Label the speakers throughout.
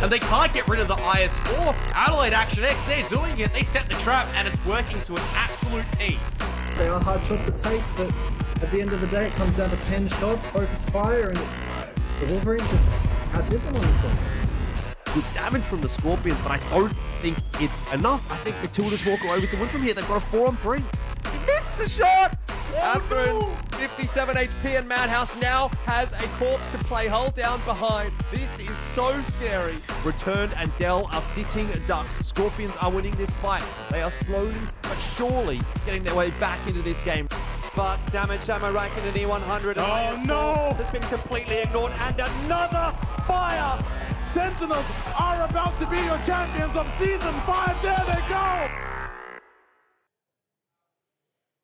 Speaker 1: And they can't get rid of the IS-4. Adelaide Action X, they're doing it. They set the trap, and it's working to an absolute T.
Speaker 2: They are hard shots to take, but at the end of the day, it comes down to 10 shots, focus fire, and the Wolverines just outdid them on this one.
Speaker 3: Good damage from the Scorpions, but I don't think it's enough. I think Matildas walk away with the win from here. They've got a 4-on-3. He missed the shot! After 57 HP, and Madhouse now has a corpse to play hull down behind. This is so scary. Returned and Dell are sitting ducks. Scorpions are winning this fight. They are slowly but surely getting their way back into this game. But damage ammo ranking in E100.
Speaker 4: Oh no!
Speaker 3: Has been completely ignored, and another fire!
Speaker 4: Sentinels are about to be your champions of Season 5. There they go!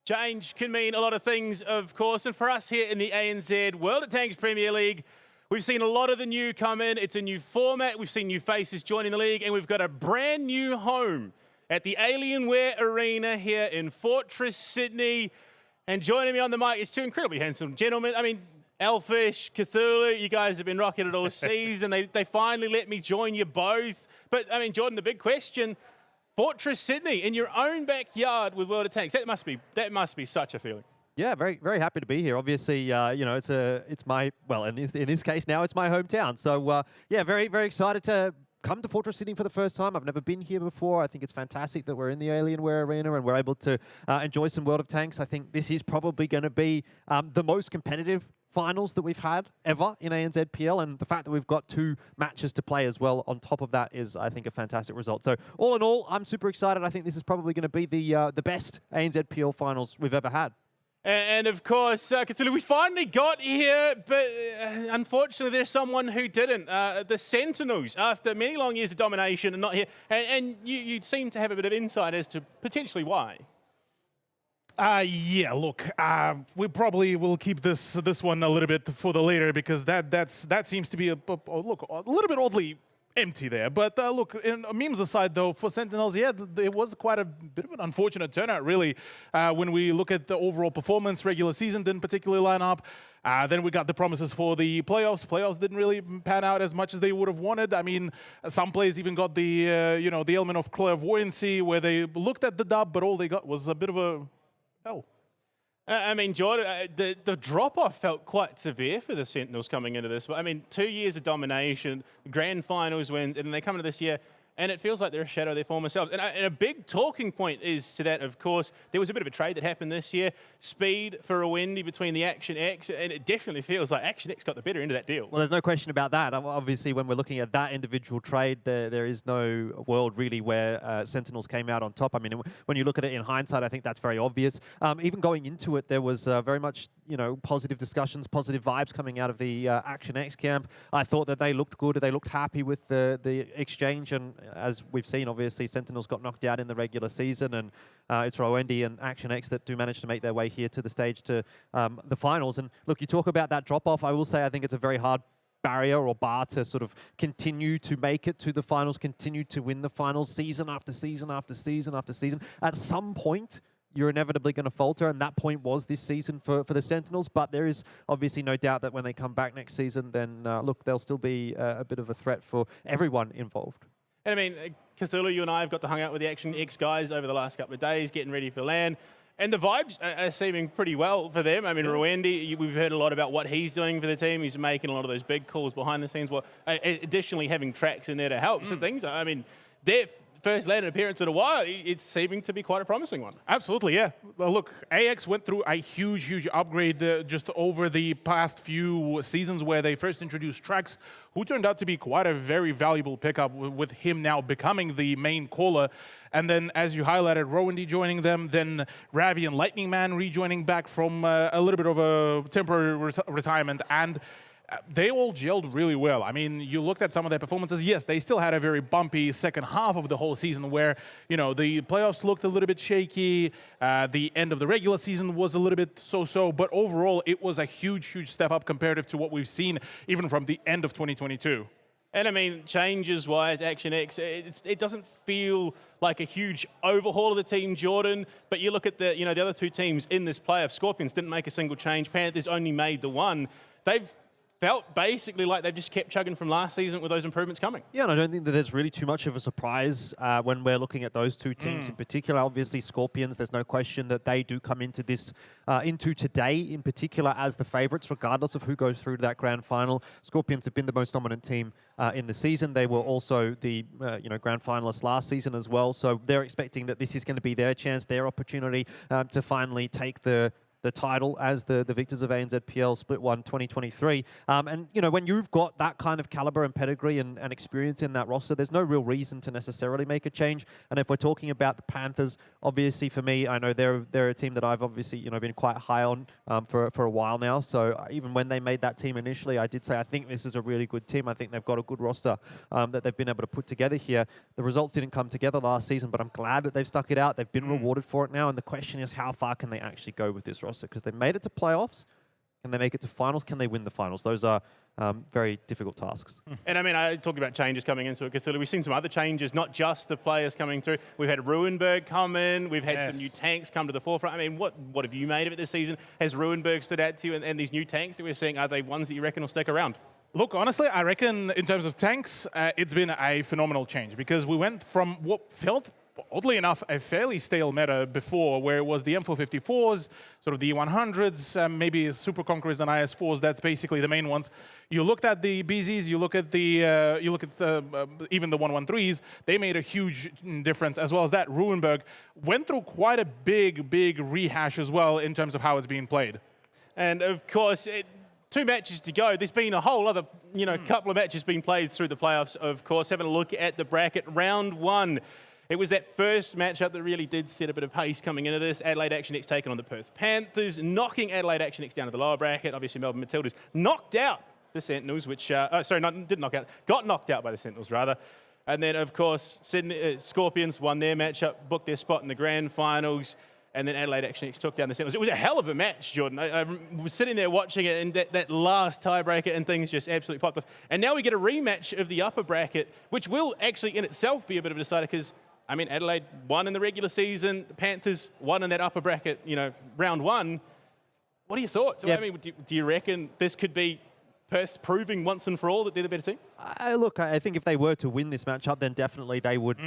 Speaker 5: Change can mean a lot of things, of course, and for us here in the ANZ World of Tanks Premier League, we've seen a lot of the new come in. It's a new format. We've seen new faces joining the league, and we've got a brand new home at the Alienware Arena here in Fortress, Sydney. And joining me on the mic is two incredibly handsome gentlemen. I mean, Elfish, Cthulhu, you guys have been rocking it all season. They finally let me join you both. But, I mean, Jordan, the big question, Fortress Sydney in your own backyard with World of Tanks. That must be such a feeling.
Speaker 3: Yeah, very, very happy to be here. Obviously, you know, it's my, well, in this case now, it's my hometown. So, yeah, very, very excited to come to Fortress Sydney for the first time. I've never been here before. I think it's fantastic that we're in the Alienware Arena and we're able to enjoy some World of Tanks. I think this is probably going to be the most competitive finals that we've had ever in ANZPL, and the fact that we've got 2 matches to play as well on top of that is, I think, a fantastic result. So all in all, I'm super excited. I think this is probably going to be the best ANZPL finals we've ever had.
Speaker 5: And of course, Cthulhu, we finally got here, but unfortunately there's someone who didn't. The Sentinels, after many long years of domination, are not here. And you seem to have a bit of insight as to potentially why.
Speaker 4: Yeah, look, we probably will keep this one a little bit for the later, because that seems to be a little bit oddly empty there. But look, memes aside though, for Sentinels, yeah, it was quite a bit of an unfortunate turnout really. When we look at the overall performance, regular season didn't particularly line up. Then we got the promises for the playoffs. Playoffs didn't really pan out as much as they would have wanted. I mean, some players even got the you know, the element of clairvoyancy where they looked at the dub, but all they got was a bit of a hell.
Speaker 5: I mean, Jordan, the drop-off felt quite severe for the Sentinels coming into this. I mean, 2 years of domination, grand finals wins, and then they come into this year, and it feels like they're a shadow of their former selves. And a big talking point is to that, of course, there was a bit of a trade that happened this year. Speed for a Wendy between the Action X, and it definitely feels like Action X got the better end of that deal.
Speaker 3: Well, there's no question about that. Obviously, when we're looking at that individual trade, there is no world really where Sentinels came out on top. I mean, when you look at it in hindsight, I think that's very obvious. Even going into it, there was very much, you know, positive discussions, positive vibes coming out of the Action X camp. I thought that they looked good. They looked happy with the exchange, and as we've seen, obviously, Sentinels got knocked out in the regular season, and it's Rowendi and Action X that do manage to make their way here to the stage to the finals. And look, you talk about that drop-off. I will say I think it's a very hard barrier or bar to sort of continue to make it to the finals, continue to win the finals season after season after season after season. At some point, you're inevitably going to falter, and that point was this season for the Sentinels. But there is obviously no doubt that when they come back next season, then look, they'll still be a bit of a threat for everyone involved.
Speaker 5: And I mean, Cthulhu, you and I have got to hang out with the Action X guys over the last couple of days, getting ready for LAN. And the vibes are seeming pretty well for them. I mean, Rowendi, we've heard a lot about what he's doing for the team. He's making a lot of those big calls behind the scenes. Well, additionally, having tracks in there to help. So things, I mean, their first LAN appearance in a while, it's seeming to be quite a promising one.
Speaker 4: Absolutely, yeah. Well, look, AX went through a huge upgrade just over the past few seasons where they first introduced Trax, who turned out to be quite a very valuable pickup with him now becoming the main caller. And then, as you highlighted, Rowendi joining them, then Ravi and Lightning Man rejoining back from a little bit of a temporary retirement, and they all gelled really well. I mean, you looked at some of their performances. Yes, they still had a very bumpy second half of the whole season where, you know, the playoffs looked a little bit shaky. The end of the regular season was a little bit so-so. But overall, it was a huge step up comparative to what we've seen even from the end of 2022.
Speaker 5: And I mean, changes-wise, Action X, it doesn't feel like a huge overhaul of the team, Jordan. But you look at the other two teams in this playoff. Scorpions didn't make a single change. Panthers only made the one. They've felt basically like they've just kept chugging from last season with those improvements coming.
Speaker 3: Yeah, and I don't think that there's really too much of a surprise when we're looking at those two teams in particular. Obviously, Scorpions, there's no question that they do come into this, into today in particular as the favourites, regardless of who goes through to that grand final. Scorpions have been the most dominant team in the season. They were also the grand finalists last season as well. So they're expecting that this is going to be their chance, their opportunity to finally take the title as the victors of ANZPL Split 1 2023. And, when you've got that kind of caliber and pedigree and experience in that roster, there's no real reason to necessarily make a change. And if we're talking about the Panthers, obviously for me, I know they're a team that I've obviously, been quite high on for a while now. So even when they made that team initially, I did say I think this is a really good team. I think they've got a good roster that they've been able to put together here. The results didn't come together last season, but I'm glad that they've stuck it out. They've been rewarded for it now. And the question is, how far can they actually go with this roster? Because they made it to playoffs. Can they make it to finals? Can they win the finals? Those are very difficult tasks.
Speaker 5: And I mean, I talked about changes coming into it, Cthulhu. We've seen some other changes, not just the players coming through. We've had Ruinberg come in. We've had some new tanks come to the forefront. I mean, what have you made of it this season? Has Ruinberg stood out to you? And these new tanks that we're seeing, are they ones that you reckon will stick around?
Speaker 4: Look, honestly, I reckon in terms of tanks, it's been a phenomenal change because we went from what felt, oddly enough, a fairly stale meta before, where it was the M454s, sort of the E100s, maybe Super Conquerors and IS4s. That's basically the main ones. You looked at the BZs, you look at the, even the 113s. They made a huge difference, as well as that. Ruinberg went through quite a big rehash as well in terms of how it's being played.
Speaker 5: And of course, 2 matches to go. There's been a whole other, couple of matches being played through the playoffs. Of course, having a look at the bracket, round 1. It was that first matchup that really did set a bit of pace coming into this. Adelaide Action X taking on the Perth Panthers, knocking Adelaide Action X down to the lower bracket. Obviously, Melbourne Matildas knocked out the Sentinels, which, didn't knock out, got knocked out by the Sentinels, rather. And then, of course, Sydney Scorpions won their matchup, booked their spot in the grand finals, and then Adelaide Action X took down the Sentinels. It was a hell of a match, Jordan. I was sitting there watching it, and that last tiebreaker and things just absolutely popped off. And now we get a rematch of the upper bracket, which will actually in itself be a bit of a decider because, I mean, Adelaide won in the regular season. The Panthers won in that upper bracket, round 1. What are your thoughts?
Speaker 3: Yep.
Speaker 5: I mean, do you reckon this could be Perth proving once and for all that they're the better team?
Speaker 3: Look, I think if they were to win this matchup, then definitely they would.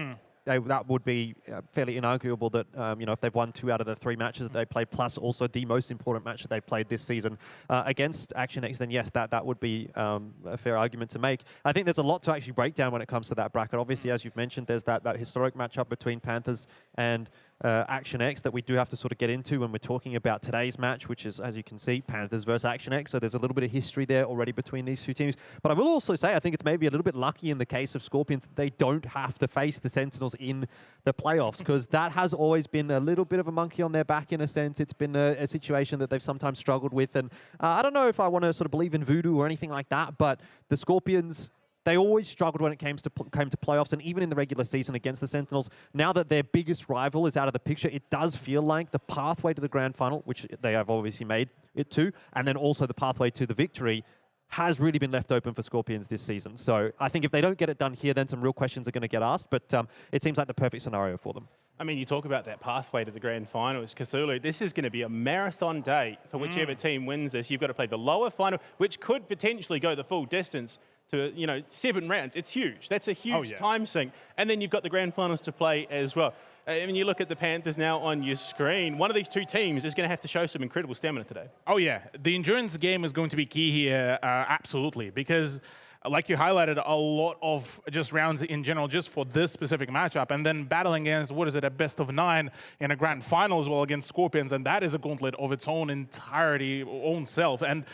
Speaker 3: That would be fairly inarguable that, if they've won 2 out of the 3 matches that they played, plus also the most important match that they played this season against Action X, then yes, that would be a fair argument to make. I think there's a lot to actually break down when it comes to that bracket. Obviously, as you've mentioned, there's that historic matchup between Panthers and Action X that we do have to sort of get into when we're talking about today's match, which is, as you can see, Panthers versus Action X. So there's a little bit of history there already between these 2 teams. But I will also say I think it's maybe a little bit lucky in the case of Scorpions that they don't have to face the Sentinels in the playoffs, because that has always been a little bit of a monkey on their back in a sense. It's been a situation that they've sometimes struggled with. And I don't know if I want to sort of believe in voodoo or anything like that, but the Scorpions, they always struggled when it came to playoffs, and even in the regular season against the Sentinels. Now that their biggest rival is out of the picture, it does feel like the pathway to the grand final, which they have obviously made it to, and then also the pathway to the victory, has really been left open for Scorpions this season. So I think if they don't get it done here, then some real questions are going to get asked, but it seems like the perfect scenario for them.
Speaker 5: I mean, you talk about that pathway to the grand finals, Cthulhu. This is going to be a marathon day for whichever team wins this. You've got to play the lower final, which could potentially go the full distance to 7 rounds. It's huge. That's a huge time sink. And then you've got the grand finals to play as well. I mean, you look at the Panthers now on your screen. One of these 2 teams is going to have to show some incredible stamina today.
Speaker 4: Oh, yeah. The endurance game is going to be key here, absolutely, because like you highlighted, a lot of just rounds in general just for this specific matchup, and then battling against, a best of 9 in a grand final as well against Scorpions, and that is a gauntlet of its own entirety, own self. And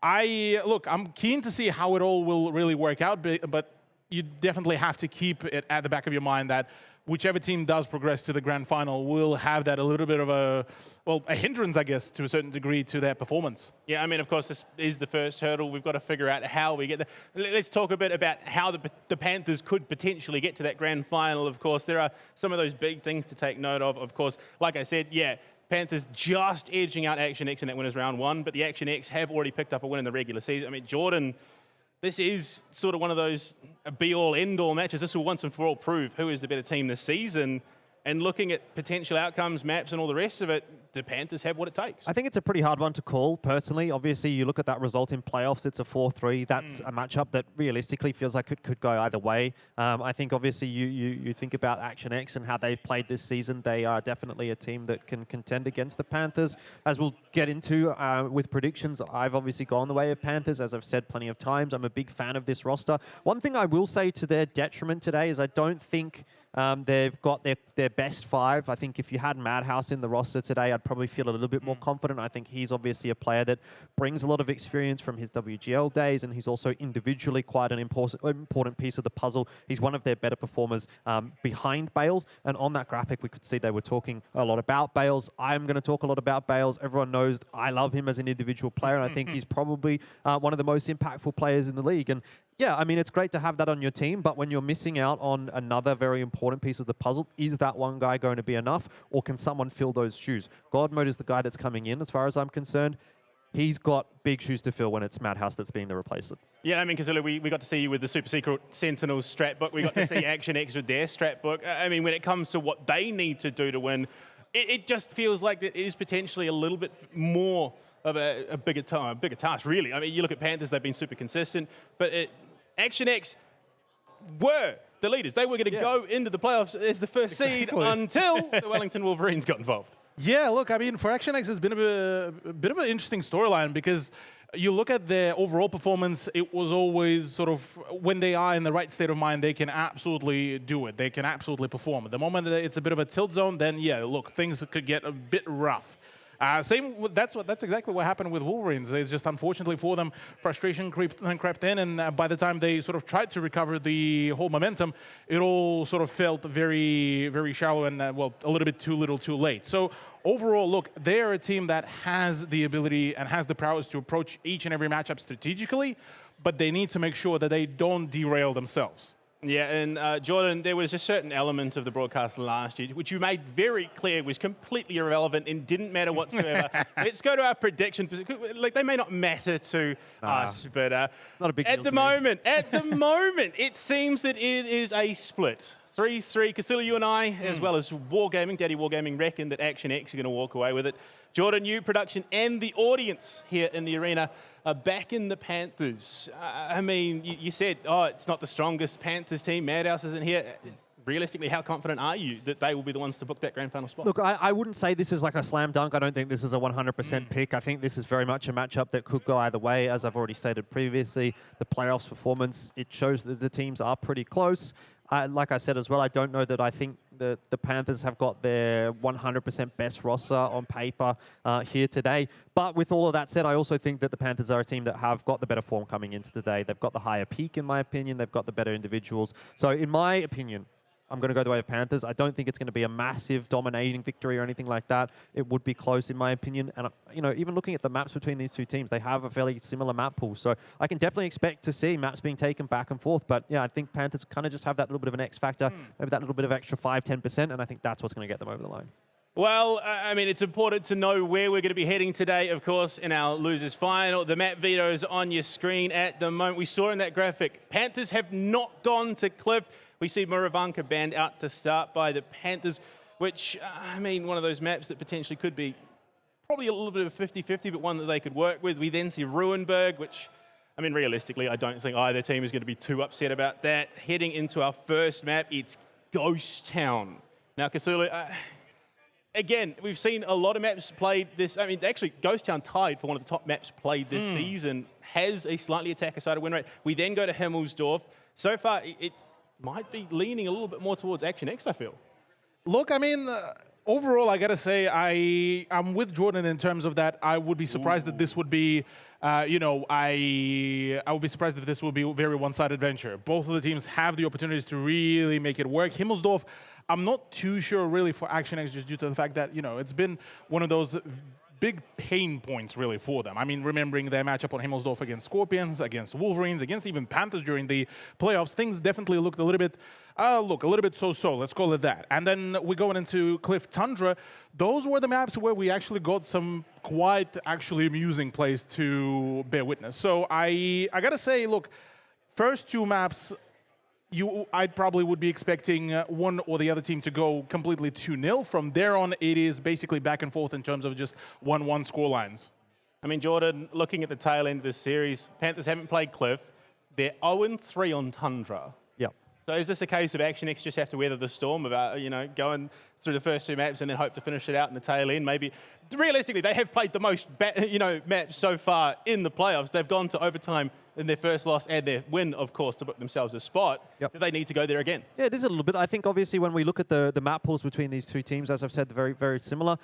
Speaker 4: I'm keen to see how it all will really work out, but you definitely have to keep it at the back of your mind that whichever team does progress to the grand final will have that a little bit of a hindrance, I guess, to a certain degree to their performance.
Speaker 5: Yeah, I mean, of course, this is the first hurdle. We've got to figure out how we get there. Let's talk a bit about how the Panthers could potentially get to that grand final. Of course, there are some of those big things to take note of. Of course, like I said, Panthers just edging out Action X in that winners round 1, but the Action X have already picked up a win in the regular season. I mean, Jordan, this is sort of one of those be-all, end-all matches. This will once and for all prove who is the better team this season. And looking at potential outcomes, maps, and all the rest of it, the Panthers have what it takes.
Speaker 3: I think it's a pretty hard one to call, personally. Obviously, you look at that result in playoffs, it's a 4-3. That's a matchup that realistically feels like it could go either way. I think, obviously, you think about Action X and how they've played this season. They are definitely a team that can contend against the Panthers. As we'll get into with predictions, I've obviously gone the way of Panthers, as I've said plenty of times. I'm a big fan of this roster. One thing I will say to their detriment today is I don't think they've got their best five. I think if you had Madhouse in the roster today, I'd probably feel a little bit more confident. I think he's obviously a player that brings a lot of experience from his WGL days, and he's also individually quite an important piece of the puzzle. He's one of their better performers behind Bales, and on that graphic, we could see they were talking a lot about Bales. I'm going to talk a lot about Bales. Everyone knows I love him as an individual player, and I think he's probably one of the most impactful players in the league. And yeah, I mean, it's great to have that on your team, but when you're missing out on another very important piece of the puzzle, is that one guy going to be enough, or can someone fill those shoes? God Mode is the guy that's coming in, as far as I'm concerned. He's got big shoes to fill when it's Madhouse that's being the replacement.
Speaker 5: Yeah, I mean, Kazula, we got to see you with the Super Secret Sentinels strat book. We got to see Action X with their strat book. I mean, when it comes to what they need to do to win, it just feels like it is potentially a little bit more of a bigger task, really. I mean, you look at Panthers, they've been super consistent, but Action X were the leaders. They were going to go into the playoffs as the first seed until the Wellington Wolverines got involved.
Speaker 4: Yeah, look, I mean, for Action X, it's been a bit of an interesting storyline because you look at their overall performance, it was always sort of, when they are in the right state of mind, they can absolutely do it. They can absolutely perform. The moment that it's a bit of a tilt zone, then yeah, look, things could get a bit rough. That's exactly what happened with Wolverines. It's just, unfortunately for them, frustration crept in, and by the time they sort of tried to recover the whole momentum, it all sort of felt very, very shallow and, well, a little bit too little too late. So overall, look, they are a team that has the ability and has the prowess to approach each and every matchup strategically, but they need to make sure that they don't derail themselves.
Speaker 5: Yeah, and Jordan, there was a certain element of the broadcast last year, which you made very clear was completely irrelevant and didn't matter whatsoever. Let's go to our predictions. Like, they may not matter to us, but
Speaker 3: not a big
Speaker 5: at the moment, it seems that it is a split. 3-3. Cthulhu, you and I, as well as Wargaming, Daddy Wargaming, reckon that Action X are going to walk away with it. Jordan, you, production, and the audience here in the arena are back in the Panthers. I mean, you said, oh, it's not the strongest Panthers team. Madhouse isn't here. Realistically, how confident are you that they will be the ones to book that grand final spot?
Speaker 3: Look, I wouldn't say this is like a slam dunk. I don't think this is a 100% pick. I think this is very much a matchup that could go either way. As I've already stated previously, the playoffs performance, it shows that the teams are pretty close. Like I said as well, I don't know that I think the Panthers have got their 100% best roster on paper here today. But with all of that said, I also think that the Panthers are a team that have got the better form coming into today. They've got the higher peak, in my opinion. They've got the better individuals. So in my opinion, I'm going to go the way of Panthers. I don't think it's going to be a massive dominating victory or anything like that. It would be close in my opinion. And, you know, even looking at the maps between these two teams, they have a fairly similar map pool. So I can definitely expect to see maps being taken back and forth. But yeah, I think Panthers kind of just have that little bit of an X factor, maybe that little bit of extra 5-10%. And I think that's what's going to get them over the line.
Speaker 5: Well, I mean, it's important to know where we're going to be heading today, of course, in our losers final. The map veto is on your screen at the moment. We saw in that graphic, Panthers have not gone to Cliff. We see Muravanka banned out to start by the Panthers, which, I mean, one of those maps that potentially could be probably a little bit of 50-50, but one that they could work with. We then see Ruinberg, which, I mean, realistically, I don't think either team is going to be too upset about that. Heading into our first map, it's Ghost Town. Now, Cthulhu, again, we've seen a lot of maps played this. I mean, actually, Ghost Town tied for one of the top maps played this season, has a slightly attacker-sided win rate. We then go to Himmelsdorf. So far, it might be leaning a little bit more towards Action X, I feel.
Speaker 4: Look, I mean, overall, I got to say, I'm with Jordan in terms of that. I would be surprised that this would be, you know, I would be surprised if this would be a very one-sided venture. Both of the teams have the opportunities to really make it work. Himmelsdorf, I'm not too sure really for Action X, just due to the fact that, you know, it's been one of those big pain points really for them. I mean, remembering their matchup on Himmelsdorf against Scorpions, against Wolverines, against even Panthers during the playoffs, things definitely looked a little bit so-so, let's call it that. And then we're going into Cliff Tundra. Those were the maps where we actually got some quite actually amusing plays to bear witness. So I gotta say, look, first two maps, I probably would be expecting one or the other team to go completely 2-0. From there on, it is basically back and forth in terms of just 1-1 scorelines.
Speaker 5: I mean, Jordan, looking at the tail end of this series, Panthers haven't played Cliff. They're 0-3 on Tundra.
Speaker 3: Yep.
Speaker 5: So is this a case of ActionX just have to weather the storm about, going through the first two maps and then hope to finish it out in the tail end? Maybe, realistically, they have played the most, maps so far in the playoffs. They've gone to overtime in their first loss and their win, of course, to book themselves a spot.
Speaker 3: Yep.
Speaker 5: Do they need to go there again?
Speaker 3: Yeah, it is a little bit. I think, obviously, when we look at the map pools between these two teams, as I've said, they're very, very similar.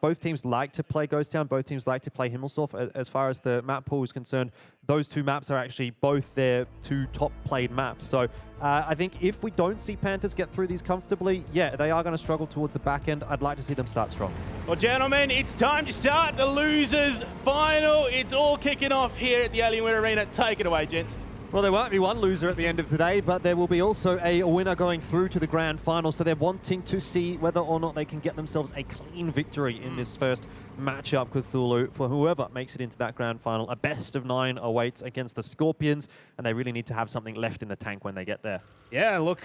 Speaker 3: Both teams like to play Ghost Town. Both teams like to play Himmelsdorf. As far as the map pool is concerned, those two maps are actually both their two top-played maps. So I think if we don't see Panthers get through these comfortably, yeah, they are going to struggle towards the back end. I'd like to see them start strong.
Speaker 5: Well, gentlemen, it's time to start the losers final. It's all kicking off here at the Alienware Arena. Take it away, gents.
Speaker 3: Well, there won't be one loser at the end of today, but there will be also a winner going through to the grand final. So they're wanting to see whether or not they can get themselves a clean victory in this first matchup, Cthulhu. For whoever makes it into that grand final, a best of 9 awaits against the Scorpions, and they really need to have something left in the tank when they get there.
Speaker 4: Yeah, look,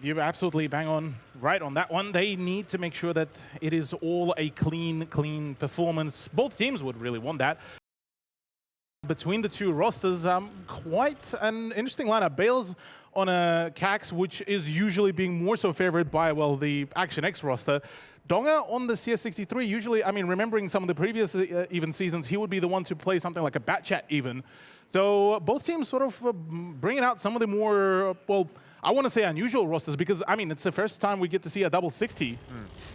Speaker 4: you're absolutely bang on right on that one. They need to make sure that it is all a clean performance. Both teams would really want that. Between the two rosters, quite an interesting lineup. Bales on a Cax, which is usually being more so favored by, well, the ActionX roster. Donga on the CS63, usually, I mean, remembering some of the previous even seasons, he would be the one to play something like a Bat Chat even. So both teams sort of bringing out some of the more, well, I want to say unusual rosters because, I mean, it's the first time we get to see a double 60.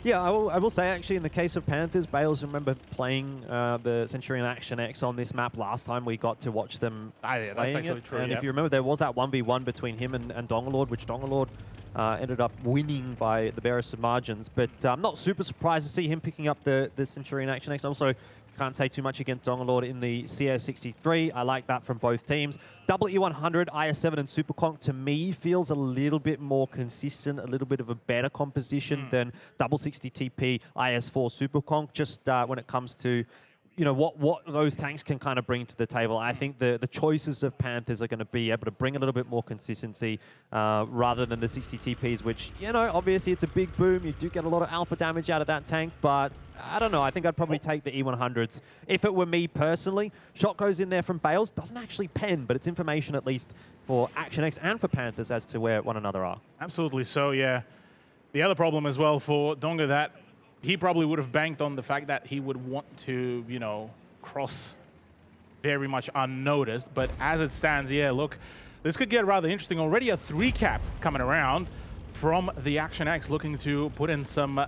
Speaker 3: Yeah, I will say, actually, in the case of Panthers, Bales, remember playing the Centurion ActionX on this map last time we got to watch them
Speaker 4: Yeah, that's actually
Speaker 3: it.
Speaker 4: true.
Speaker 3: And if you remember, there was that 1v1 between him and Dongalord, which Dongalord ended up winning by the barest of margins. But I'm not super surprised to see him picking up the Centurion ActionX. Also, can't say too much against Dongalord in the CS63. I like that from both teams. Double E100, IS7, and Superconk, to me, feels a little bit more consistent, a little bit of a better composition than double 60 TP, IS4, Superconk, just when it comes to what those tanks can kind of bring to the table. I think the choices of Panthers are going to be able to bring a little bit more consistency rather than the 60 TPs, which, obviously it's a big boom. You do get a lot of alpha damage out of that tank, but I don't know. I think I'd probably take the E100s. If it were me personally, shot goes in there from Bales. Doesn't actually pen, but it's information at least for ActionX and for Panthers as to where one another are.
Speaker 4: Absolutely so, yeah. The other problem as well for Donga, that he probably would have banked on the fact that he would want to, cross very much unnoticed. But as it stands, yeah, look, this could get rather interesting. Already a 3-cap coming around from the ActionX, looking to put in some,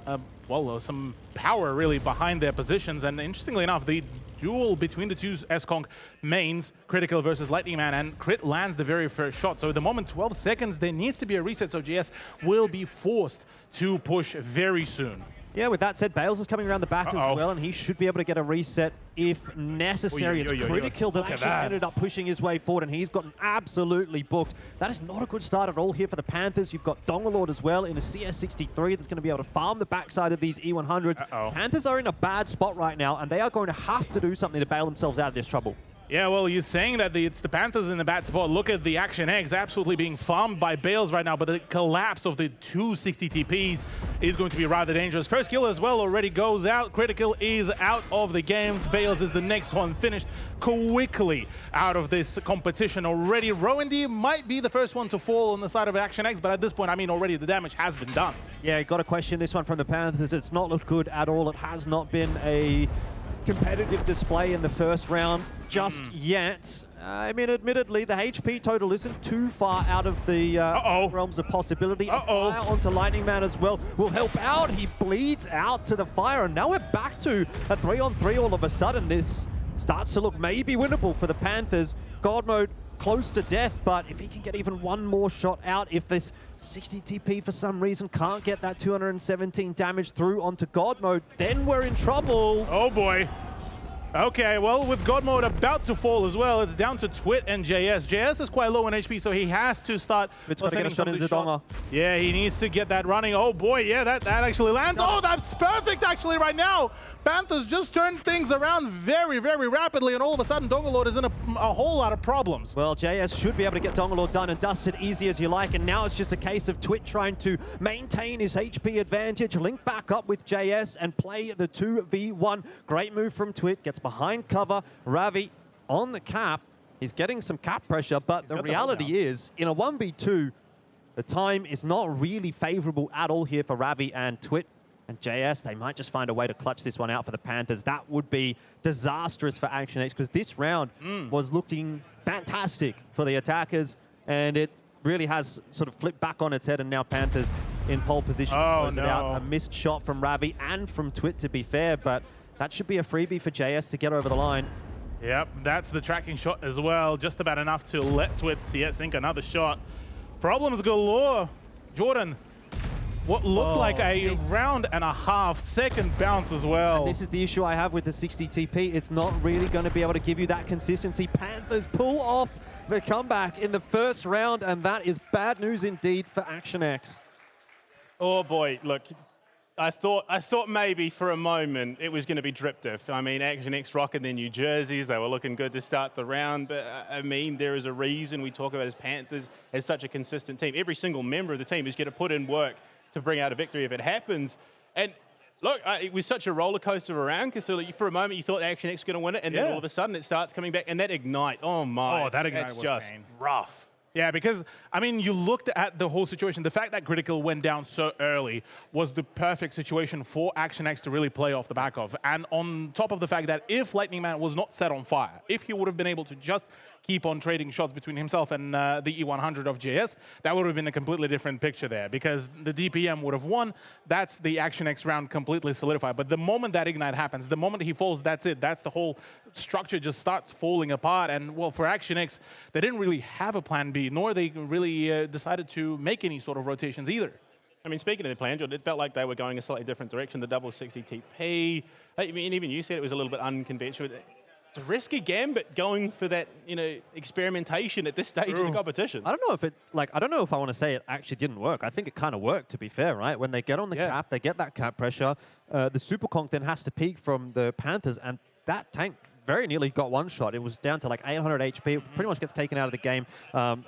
Speaker 4: some power really behind their positions. And interestingly enough, the duel between the two S-Conk mains, Critical versus Lightning Man, and Crit lands the very first shot. So at the moment, 12 seconds, there needs to be a reset, so GS will be forced to push very soon.
Speaker 3: Yeah, with that said, Bales is coming around the back as well, and he should be able to get a reset if necessary. It's Critical that actually ended up pushing his way forward, and he's gotten absolutely booked. That is not a good start at all here for the Panthers. You've got Dongalord as well in a CS63 that's going to be able to farm the backside of these E100s. Panthers are in a bad spot right now, and they are going to have to do something to bail themselves out of this trouble.
Speaker 4: Yeah, well, you're saying that it's the Panthers in the bad spot. Look at the ActionX absolutely being farmed by Bales right now, but the collapse of the 260 TPs is going to be rather dangerous. First kill as well already goes out. Critical is out of the games. Bales is the next one, finished quickly out of this competition already. Rowandy might be the first one to fall on the side of ActionX, but at this point, I mean, already the damage has been done.
Speaker 3: Yeah, got to question this one from the Panthers. It's not looked good at all. It has not been a competitive display in the first round just yet. I mean, admittedly, the HP total isn't too far out of the realms of possibility. A fire onto Lightning Man as well will help out. He bleeds out to the fire, and now we're back to a 3-on-3 all of a sudden. This starts to look maybe winnable for the Panthers. God mode close to death, but if he can get even one more shot out, if this 60 TP for some reason can't get that 217 damage through onto God mode, then we're in trouble.
Speaker 4: Oh boy. Okay, well, with God Mode about to fall as well, it's down to Twit and JS. JS is quite low in HP, so he has to start
Speaker 3: It's got to get a shot into
Speaker 4: shots.
Speaker 3: Donga.
Speaker 4: Yeah, he needs to get that running. Oh boy, yeah, that actually lands. Oh, that's perfect actually right now. Panthers just turned things around very, very rapidly, and all of a sudden, Dongalord is in a whole lot of problems.
Speaker 3: Well, JS should be able to get Dongalord done and dust it easy as you like, and now it's just a case of Twit trying to maintain his HP advantage, link back up with JS and play the 2v1. Great move from Twit, gets behind cover. Ravi on the cap. He's getting some cap pressure, but the reality is, in a 1v2, the time is not really favorable at all here for Ravi and Twit. And JS, they might just find a way to clutch this one out for the Panthers. That would be disastrous for Action X, because this round was looking fantastic for the attackers, and it really has sort of flipped back on its head, and now Panthers in pole position.
Speaker 4: Oh,
Speaker 3: close it out. A missed shot from Ravi and from Twit, to be fair, but that should be a freebie for JS to get over the line.
Speaker 4: Yep, that's the tracking shot as well. Just about enough to let Twit sink another shot. Problems galore. Jordan, what looked like a round and a half second bounce as well.
Speaker 3: And this is the issue I have with the 60 TP. It's not really going to be able to give you that consistency. Panthers pull off the comeback in the first round, and that is bad news indeed for Action X.
Speaker 5: Oh boy, look, I thought maybe for a moment it was going to be drip diff. I mean, Action X rocking their new jerseys. They were looking good to start the round, but I mean, there is a reason we talk about as Panthers as such a consistent team. Every single member of the team is going to put in work to bring out a victory if it happens. And look, it was such a roller coaster around, because for a moment you thought Action X was going to win it, and then all of a sudden it starts coming back, and that Ignite, oh my.
Speaker 4: Oh, that Ignite
Speaker 5: that's
Speaker 4: was
Speaker 5: just
Speaker 4: pain.
Speaker 5: rough.
Speaker 4: Yeah, because, I mean, you looked at the whole situation. The fact that Critical went down so early was the perfect situation for Action X to really play off the back of. And on top of the fact that if Lightning Man was not set on fire, if he would have been able to just keep on trading shots between himself and the E100 of JS, that would have been a completely different picture there, because the DPM would have won. That's the Action X round completely solidified. But the moment that Ignite happens, the moment he falls, that's it. That's the whole structure just starts falling apart. And, well, for Action X, they didn't really have a plan B, nor they really decided to make any sort of rotations either.
Speaker 5: I mean, speaking of the plan, it felt like they were going a slightly different direction, the double 60 TP. I mean, even you said it was a little bit unconventional. It's a risky gambit going for that, experimentation at this stage of the competition.
Speaker 3: I don't know if I don't know if I want to say it actually didn't work. I think it kind of worked, to be fair, right? When they get on the cap, they get that cap pressure. The Super Conk then has to peak from the Panthers, and that tank very nearly got one shot. It was down to like 800 HP. Pretty much gets taken out of the game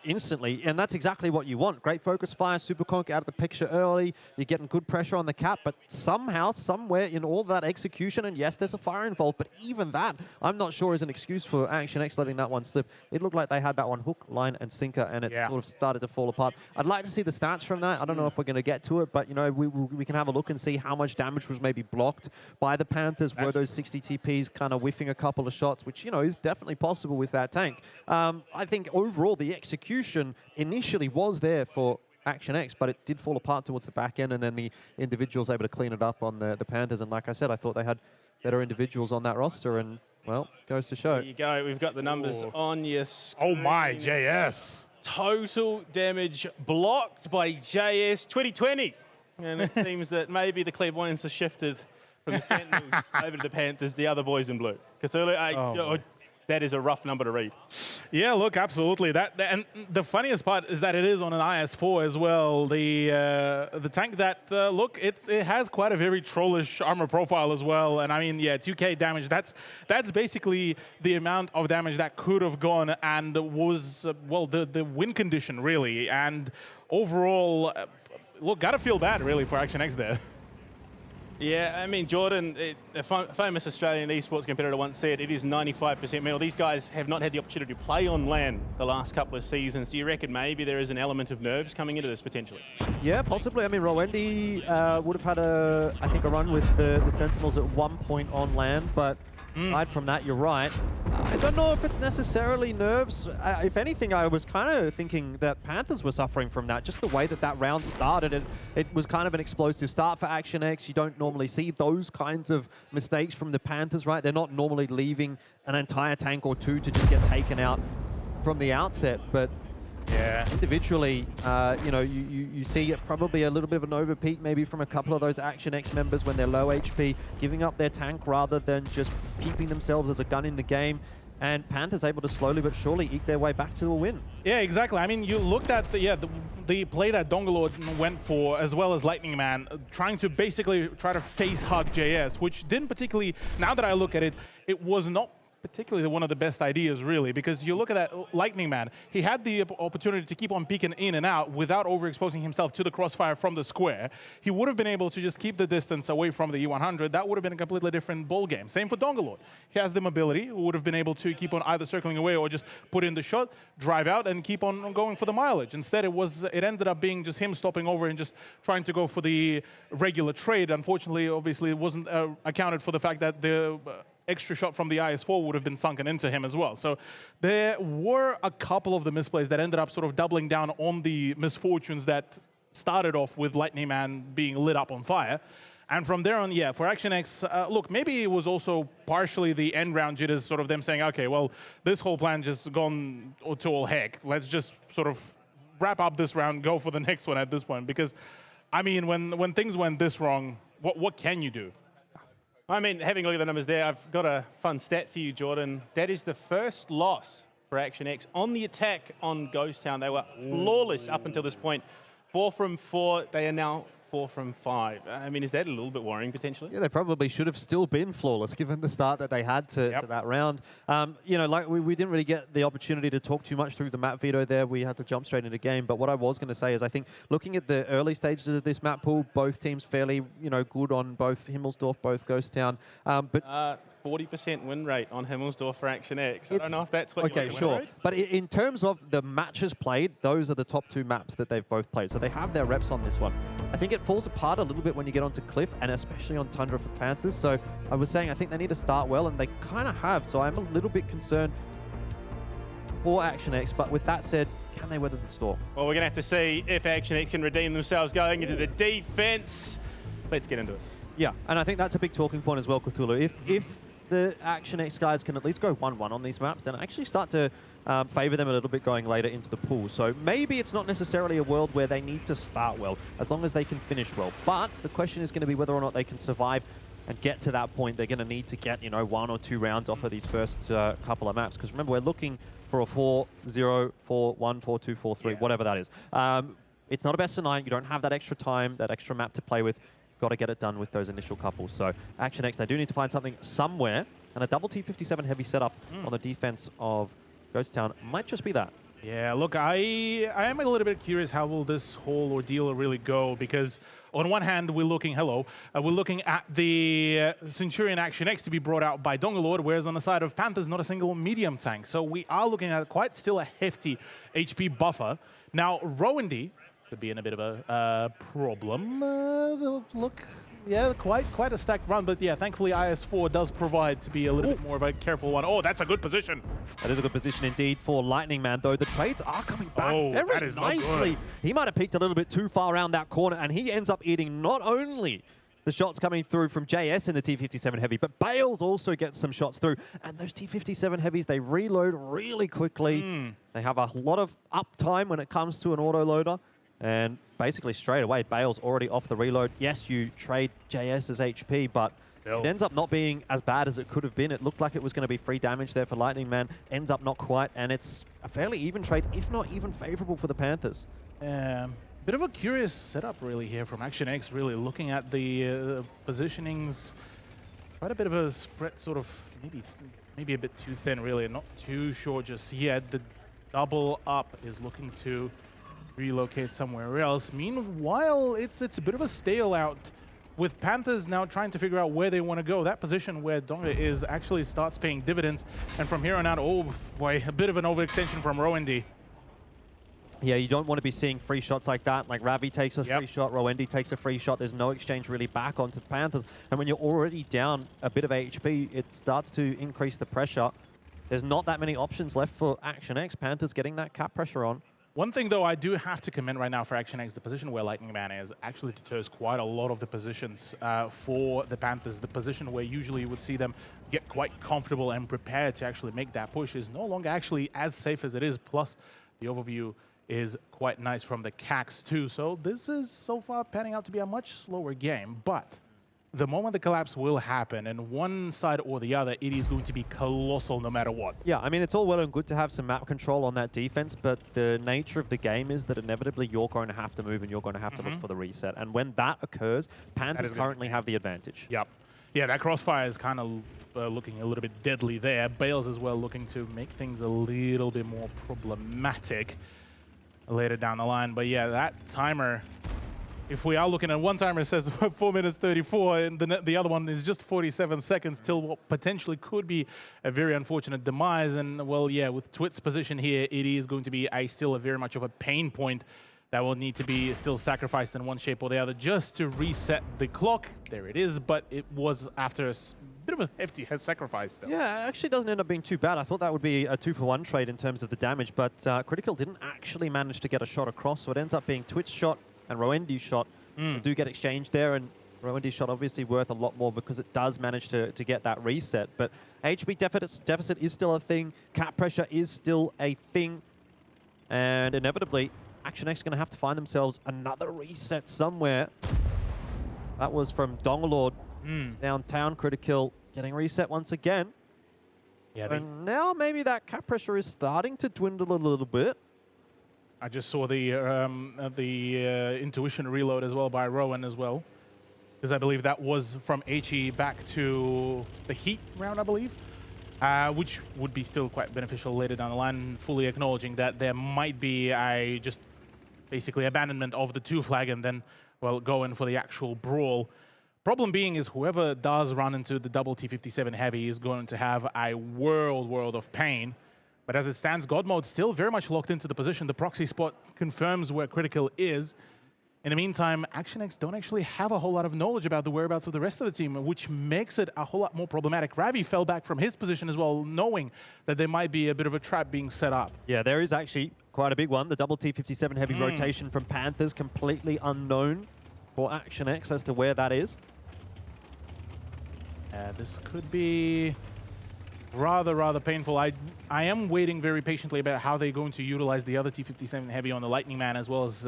Speaker 3: instantly, and that's exactly what you want. Great focus fire, Super Conk out of the picture early. You're getting good pressure on the cap, but somehow, somewhere in all that execution, and yes, there's a fire involved, but even that, I'm not sure is an excuse for Action X letting that one slip. It looked like they had that one hook, line, and sinker, and it sort of started to fall apart. I'd like to see the stats from that. I don't know if we're going to get to it, but we can have a look and see how much damage was maybe blocked by the Panthers. Were those 60 TPs kind of whiffing a couple of shots, which is definitely possible with that tank. I think overall the execution initially was there for Action X, but it did fall apart towards the back end, and then the individuals able to clean it up on the Panthers. And like I said, I thought they had better individuals on that roster, and well, goes to show.
Speaker 5: There you go. We've got the numbers on your screen.
Speaker 4: Oh my, JS.
Speaker 5: Total damage blocked by JS 2020. And it seems that maybe the clairvoyance has shifted from the Sentinels over to the Panthers, the other boys in blue. Cthulhu, that is a rough number to read.
Speaker 4: Yeah, look, absolutely. And the funniest part is that it is on an IS-4 as well. The tank that, look, it has quite a very trollish armor profile as well. And I mean, yeah, 2k damage. That's basically the amount of damage that could have gone and was, well, the win condition, really. And overall, look, gotta feel bad, really, for Action X there.
Speaker 5: Yeah, I mean, Jordan, a famous Australian esports competitor once said it is 95% metal. These guys have not had the opportunity to play on LAN the last couple of seasons. Do you reckon maybe there is an element of nerves coming into this potentially?
Speaker 3: Yeah, possibly. I mean, Rowendi would have had I think a run with the Sentinels at one point on LAN, but aside from that, you're right. I don't know if it's necessarily nerves. If anything, I was kind of thinking that Panthers were suffering from that. Just the way that round started, it was kind of an explosive start for Action X. You don't normally see those kinds of mistakes from the Panthers, right? They're not normally leaving an entire tank or two to just get taken out from the outset. But
Speaker 4: Yeah.
Speaker 3: Individually, you know, you see it probably a little bit of an overpeak maybe from a couple of those Action X members when they're low HP, giving up their tank rather than just keeping themselves as a gun in the game. And Panthers able to slowly but surely eke their way back to a win.
Speaker 4: Yeah, exactly. I mean, you looked at the play that Dongalord went for, as well as Lightning Man, trying to basically try to face hug JS, which didn't particularly, now that I look at it, it was not particularly one of the best ideas, really, because you look at that Lightning Man, he had the opportunity to keep on peeking in and out without overexposing himself to the crossfire from the square. He would have been able to just keep the distance away from the E100. That would have been a completely different ball game. Same for Dongalord. He has the mobility, would have been able to keep on either circling away or just put in the shot, drive out, and keep on going for the mileage. Instead, it ended up being just him stopping over and just trying to go for the regular trade. Unfortunately, obviously, it wasn't accounted for the fact that the extra shot from the IS-4 would have been sunken into him as well. So there were a couple of the misplays that ended up sort of doubling down on the misfortunes that started off with Lightning Man being lit up on fire. And from there on, yeah, for Action X, look, maybe it was also partially the end round jitters, sort of them saying, okay, well, this whole plan just gone to all heck. Let's just sort of wrap up this round, go for the next one at this point. Because, I mean, when things went this wrong, what can you do?
Speaker 5: I mean, having a look at the numbers there, I've got a fun stat for you, Jordan. That is the first loss for Action X on the attack on Ghost Town. They were flawless up until this point. 4 from 4. They are now 4 from 5. I mean, is that a little bit worrying, potentially?
Speaker 3: Yeah, they probably should have still been flawless given the start that they had to that round. You know, like we didn't really get the opportunity to talk too much through the map veto there. We had to jump straight into game. But what I was going to say is I think looking at the early stages of this map pool, both teams fairly, you know, good on both Himmelsdorf, both Ghost Town. But
Speaker 5: 40% win rate on Himmelsdorf for Action X. I don't know if that's what
Speaker 3: okay,
Speaker 5: you want.
Speaker 3: Sure. But in terms of the matches played, those are the top 2 maps that they've both played. So they have their reps on this one. I think it falls apart a little bit when you get onto Cliff, and especially on Tundra for Panthers. So I was saying I think they need to start well, and they kind of have. So I'm a little bit concerned for Action X. But with that said, can they weather the storm?
Speaker 5: Well, we're going to have to see if Action X can redeem themselves going into the defense. Let's get into it.
Speaker 3: Yeah, and I think that's a big talking point as well, Cthulhu. If the Action X guys can at least go 1-1 on these maps, then I actually start to favor them a little bit going later into the pool. So maybe it's not necessarily a world where they need to start well, as long as they can finish well. But the question is going to be whether or not they can survive and get to that point. They're going to need to get, you know, 1 or 2 rounds off of these first couple of maps. Because remember, we're looking for a 4-0, 4-1, 4-2, 4-3, whatever that is. It's not a best of 9. You don't have that extra time, that extra map to play with. Got to get it done with those initial couples. So Action X, they do need to find something somewhere, and a double T57 heavy setup on the defense of Ghost Town might just be that.
Speaker 4: Yeah, look, I am a little bit curious how will this whole ordeal really go, because on one hand we're looking we're looking at the Centurion Action X to be brought out by Dongalord, whereas on the side of Panthers not a single medium tank. So we are looking at quite still a hefty HP buffer. Now Rowandy could be in a bit of a problem. Look, yeah, quite a stacked run, but yeah, thankfully IS-4 does provide to be a little bit more of a careful one. Oh, that's a good position.
Speaker 3: That is a good position indeed for Lightning Man, though. The trades are coming back
Speaker 4: that
Speaker 3: very
Speaker 4: is not
Speaker 3: nicely.
Speaker 4: good.
Speaker 3: He might have peeked a little bit too far around that corner, and he ends up eating not only the shots coming through from JS in the T57 Heavy, but Bales also gets some shots through. And those T57 Heavies, they reload really quickly. They have a lot of uptime when it comes to an autoloader. And basically straight away, Bale's already off the reload. Yes, you trade JS's HP, but it ends up not being as bad as it could have been. It looked like it was going to be free damage there for Lightning Man. Ends up not quite, and it's a fairly even trade, if not even favorable for the Panthers.
Speaker 4: Bit of a curious setup really here from Action X, really looking at the positionings. Quite a bit of a spread, sort of maybe a bit too thin really, not too sure just yet. The double up is looking to relocate somewhere else. Meanwhile, it's a bit of a stale out with Panthers now trying to figure out where they want to go. That position where Donga is actually starts paying dividends, and from here on out, oh boy, a bit of an overextension from Rowandy.
Speaker 3: Yeah, you don't want to be seeing free shots like that. Like Ravi takes a free shot, Rowandy takes a free shot. There's no exchange really back onto the Panthers. And when you're already down a bit of HP, it starts to increase the pressure. There's not that many options left for Action X. Panthers getting that cap pressure on.
Speaker 4: One thing, though, I do have to commend right now for Action X, the position where Lightning Man is actually deters quite a lot of the positions for the Panthers. The position where usually you would see them get quite comfortable and prepared to actually make that push is no longer actually as safe as it is. Plus, the overview is quite nice from the Cax too. So this is so far panning out to be a much slower game, but the moment the collapse will happen, and one side or the other, it is going to be colossal no matter what.
Speaker 3: Yeah, I mean, it's all well and good to have some map control on that defense, but the nature of the game is that inevitably you're going to have to move and you're going to have to look for the reset. And when that occurs, Panthers currently have the advantage.
Speaker 4: Yep. Yeah, that crossfire is kind of looking a little bit deadly there. Bales as well looking to make things a little bit more problematic later down the line. But yeah, that timer, if we are looking at one timer, it says 4 minutes 34, and the other one is just 47 seconds till what potentially could be a very unfortunate demise. And well, yeah, with Twit's position here, it is going to be still a very much of a pain point that will need to be still sacrificed in one shape or the other just to reset the clock. There it is, but it was after a bit of a hefty sacrifice still.
Speaker 3: Yeah, it actually doesn't end up being too bad. I thought that would be a 2-for-1 trade in terms of the damage, but Critical didn't actually manage to get a shot across, so it ends up being Twit's shot and Roendi's shot do get exchanged there, and Roendi's shot obviously worth a lot more because it does manage to get that reset. But HP deficit is still a thing, cap pressure is still a thing, and inevitably ActionX going to have to find themselves another reset somewhere. That was from Dongalord downtown. Critical getting reset once again.
Speaker 4: Yeah,
Speaker 3: and now maybe that cap pressure is starting to dwindle a little bit.
Speaker 4: I just saw the intuition reload as well by Rowan as well, because I believe that was from HE back to the Heat round, I believe, which would be still quite beneficial later down the line, fully acknowledging that there might be a just basically abandonment of the 2 flag and then, well, go in for the actual brawl. Problem being is whoever does run into the double T57 heavy is going to have a world of pain. But as it stands, God Mode still very much locked into the position. The proxy spot confirms where Critical is. In the meantime, ActionX don't actually have a whole lot of knowledge about the whereabouts of the rest of the team, which makes it a whole lot more problematic. Ravi fell back from his position as well, knowing that there might be a bit of a trap being set up.
Speaker 3: Yeah, there is actually quite a big one. The double T57 heavy rotation from Panthers, completely unknown for ActionX as to where that is.
Speaker 4: This could be rather painful. I am waiting very patiently about how they're going to utilize the other T57 heavy on the Lightning Man as well as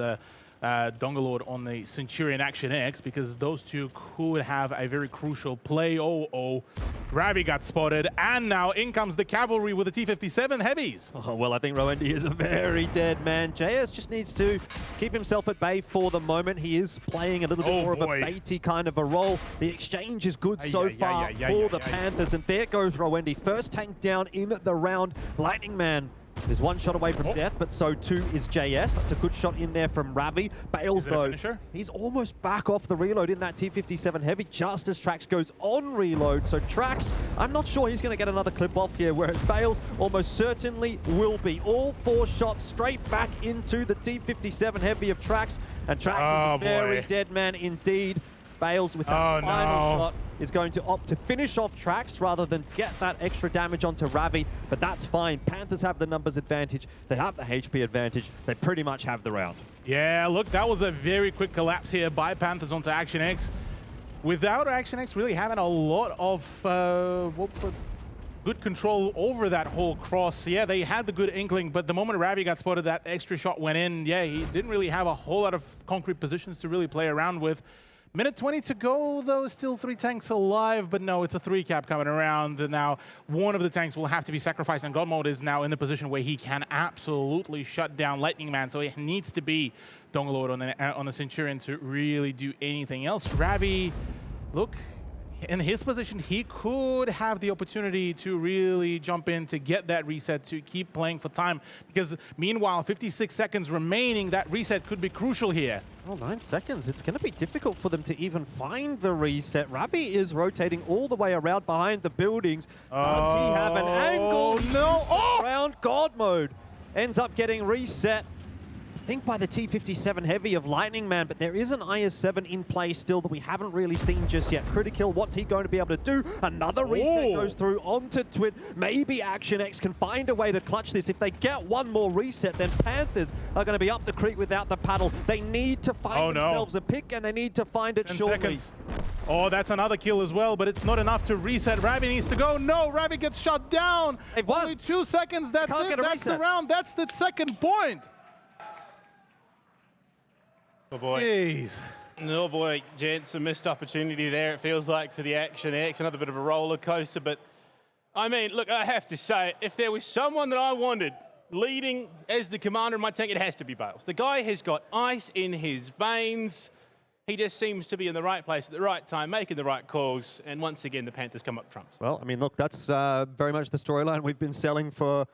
Speaker 4: Dongalord on the Centurion Action X, because those two could have a very crucial play. Oh, Ravi got spotted, and now in comes the cavalry with the T57 heavies.
Speaker 3: Oh, well, I think Roendi is a very dead man. JS just needs to keep himself at bay for the moment. He is playing a little bit more of a baity kind of a role. The exchange is good so far for the Panthers, and there goes Roendi. First tank down in the round. Lightning Man is one shot away from death, but so too is JS. That's a good shot in there from Ravi. Bales, though, he's almost back off the reload in that T57 heavy just as Trax goes on reload. So Trax, I'm not sure he's going to get another clip off here, whereas Bales almost certainly will be. All 4 shots straight back into the T57 heavy of Trax, and Trax is a very dead man indeed. Bales with that final shot is going to opt to finish off Trax rather than get that extra damage onto Ravi, but that's fine. Panthers have the numbers advantage. They have the HP advantage. They pretty much have the round.
Speaker 4: Yeah, look, that was a very quick collapse here by Panthers onto ActionX. Without ActionX really having a lot of good control over that whole cross. Yeah, they had the good inkling, but the moment Ravi got spotted, that extra shot went in. Yeah, he didn't really have a whole lot of concrete positions to really play around with. Minute 20 to go, though, still 3 tanks alive, but no, it's a 3 cap coming around. And now one of the tanks will have to be sacrificed, and God Mode is now in the position where he can absolutely shut down Lightning Man, so it needs to be Dongalord on the Centurion to really do anything else. Ravi, look, in his position, he could have the opportunity to really jump in to get that reset, to keep playing for time, because meanwhile, 56 seconds remaining, that reset could be crucial here.
Speaker 3: Well, 9 seconds. It's going to be difficult for them to even find the reset. Ravi is rotating all the way around behind the buildings. Does he have an angle?
Speaker 4: No!
Speaker 3: Around God Mode ends up getting reset. I think by the T57 heavy of Lightning Man, but there is an IS-7 in play still that we haven't really seen just yet. Critical, what's he going to be able to do? Another reset goes through onto Twit. Maybe ActionX can find a way to clutch this. If they get one more reset, then Panthers are going to be up the creek without the paddle. They need to find themselves a pick, and they need to find it
Speaker 4: 10
Speaker 3: shortly.
Speaker 4: seconds. Oh, that's another kill as well, but it's not enough to reset. Ravi needs to go. No, Ravi gets shot down.
Speaker 3: They've won.
Speaker 4: Only 2 seconds. That's it. That's the round. That's the second point.
Speaker 5: Oh boy.
Speaker 4: Jeez.
Speaker 5: Oh boy, gents, a missed opportunity there, it feels like, for the Action X. Another bit of a roller coaster, but I mean, look, I have to say, if there was someone that I wanted leading as the commander of my tank, it has to be Bales. The guy has got ice in his veins. He just seems to be in the right place at the right time, making the right calls, and once again, the Panthers come up trumps.
Speaker 3: Well, I mean, look, that's very much the storyline we've been selling for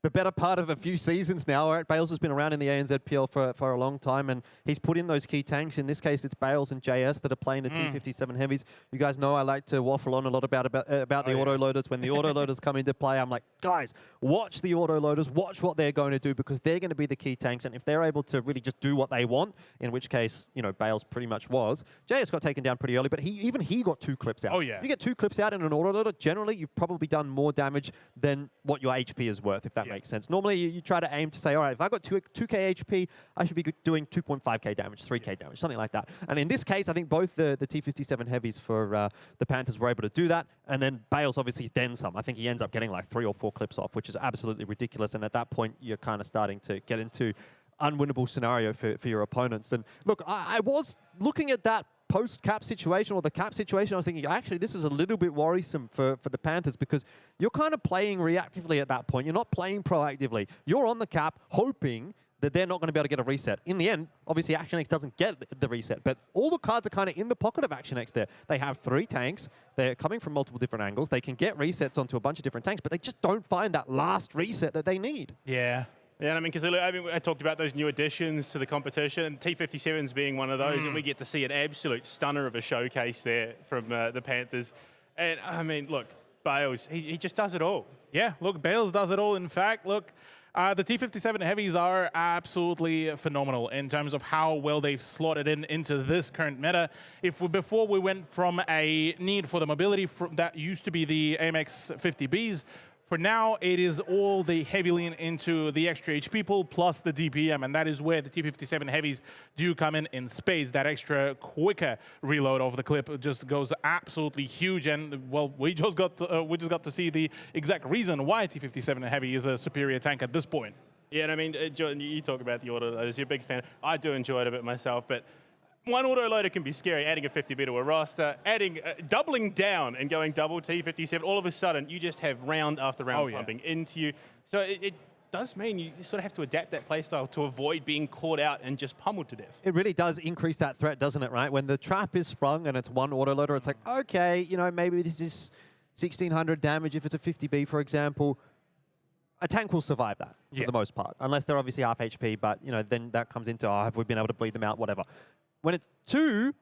Speaker 3: the better part of a few seasons now. Right? Bales has been around in the ANZPL for a long time, and he's put in those key tanks. In this case, it's Bales and JS that are playing the T57 heavies. You guys know I like to waffle on a lot about the auto-loaders. When the auto-loaders come into play, I'm like, guys, watch the auto-loaders, watch what they're going to do, because they're going to be the key tanks, and if they're able to really just do what they want, in which case, you know, Bales pretty much was. JS got taken down pretty early, but even he got 2 clips out.
Speaker 4: Oh, yeah.
Speaker 3: You get 2 clips out in an auto-loader, generally, you've probably done more damage than what your HP is worth, if that makes sense. Normally, you try to aim to say, all right, if I got 2k HP, I should be doing 2.5k damage, 3k damage, something like that. And in this case, I think both the T57 heavies for the Panthers were able to do that. And then Bales obviously then some. I think he ends up getting like 3 or 4 clips off, which is absolutely ridiculous. And at that point, you're kind of starting to get into unwinnable scenario for your opponents. And look, I was looking at that post-cap situation or the cap situation, I was thinking, actually, this is a little bit worrisome for the Panthers, because you're kind of playing reactively at that point. You're not playing proactively. You're on the cap hoping that they're not going to be able to get a reset. In the end, obviously, Action X doesn't get the reset, but all the cards are kind of in the pocket of Action X there. They have 3 tanks. They're coming from multiple different angles. They can get resets onto a bunch of different tanks, but they just don't find that last reset that they need.
Speaker 4: Yeah.
Speaker 5: Yeah, I mean, because I talked about those new additions to the competition, and T57s being one of those, and we get to see an absolute stunner of a showcase there from the Panthers. And, I mean, look, Bales, he just does it all.
Speaker 4: Yeah, look, Bales does it all. In fact, look, the T57 heavies are absolutely phenomenal in terms of how well they've slotted into this current meta. Before we went from a need for the mobility that used to be the AMX 50Bs, for now, it is all the heavy lean into the extra HP pool plus the DPM, and that is where the T57 heavies do come in spades. That extra quicker reload of the clip just goes absolutely huge, and well, we just got to see the exact reason why T57 heavy is a superior tank at this point.
Speaker 5: Yeah, and I mean, Jordan, you talk about the auto-loaders. You're a big fan. I do enjoy it a bit myself, but one auto-loader can be scary, adding a 50B to a roster, doubling down and going double T57. All of a sudden, you just have round after round pumping into you. So it does mean you sort of have to adapt that playstyle to avoid being caught out and just pummeled to death.
Speaker 3: It really does increase that threat, doesn't it, right? When the trap is sprung and it's one autoloader, it's like, okay, you know, maybe this is 1,600 damage if it's a 50B, for example. A tank will survive that for the most part, unless they're obviously half HP, but, you know, then that comes into, have we been able to bleed them out, whatever. When it's 2,